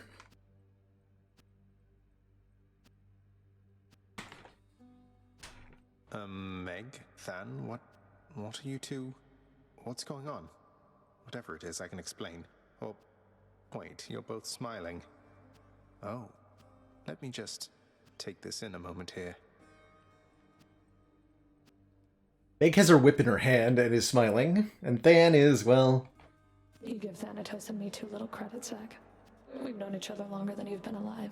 Meg, Than, what are you two? What's going on? Whatever it is, I can explain. Oh, wait, you're both smiling. Oh, let me just take this in a moment here. Meg has her whip in her hand and is smiling, and Than is, well... You give Thanatos and me too little credit, Zach. We've known each other longer than you've been alive.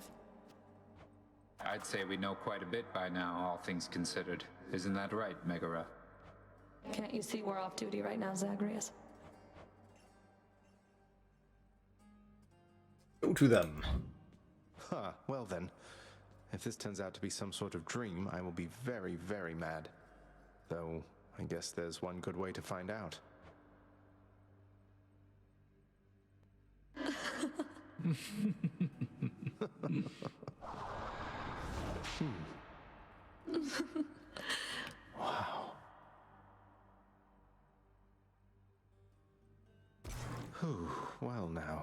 I'd say we know quite a bit by now, all things considered. Isn't that right, Megara? Can't you see we're off duty right now, Zagreus? Go to them. Huh, well then. If this turns out to be some sort of dream, I will be very, very mad. Though, I guess there's one good way to find out. Wow. Whew, well now,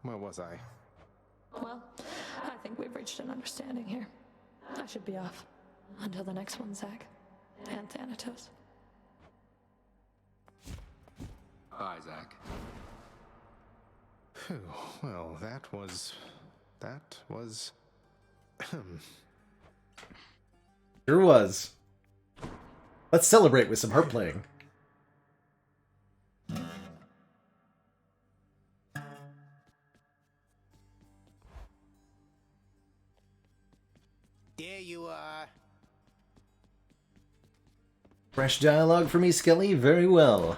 where was I? Well, I think we've reached an understanding here. I should be off. Until the next one, Zach. And Thanatos. Bye, Zach. Phew, well, that was... Sure was. Let's celebrate with some harp playing. There you are. Fresh dialogue for me, Skelly. Very well.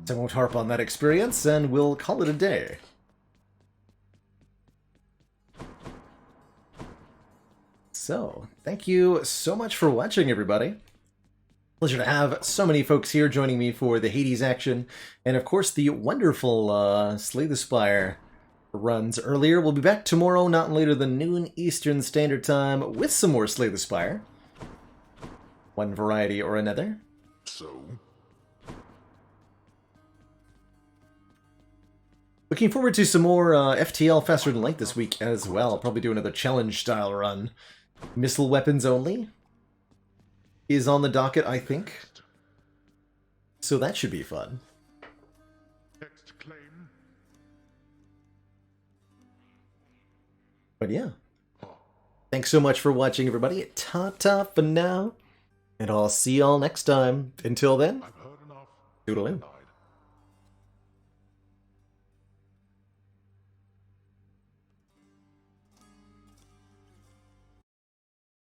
I won't harp on that experience, and we'll call it a day. So, thank you so much for watching, everybody. Pleasure to have so many folks here joining me for the Hades action, and of course the wonderful Slay the Spire runs earlier. We'll be back tomorrow, not later than noon Eastern Standard Time, with some more Slay the Spire. One variety or another. So? Looking forward to some more FTL Faster Than Light this week as well. I'll probably do another challenge-style run. Missile weapons only is on the docket, I think. So that should be fun. Next claim. But yeah. Thanks so much for watching, everybody. Ta-ta for now. And I'll see y'all next time. Until then, toodaloo.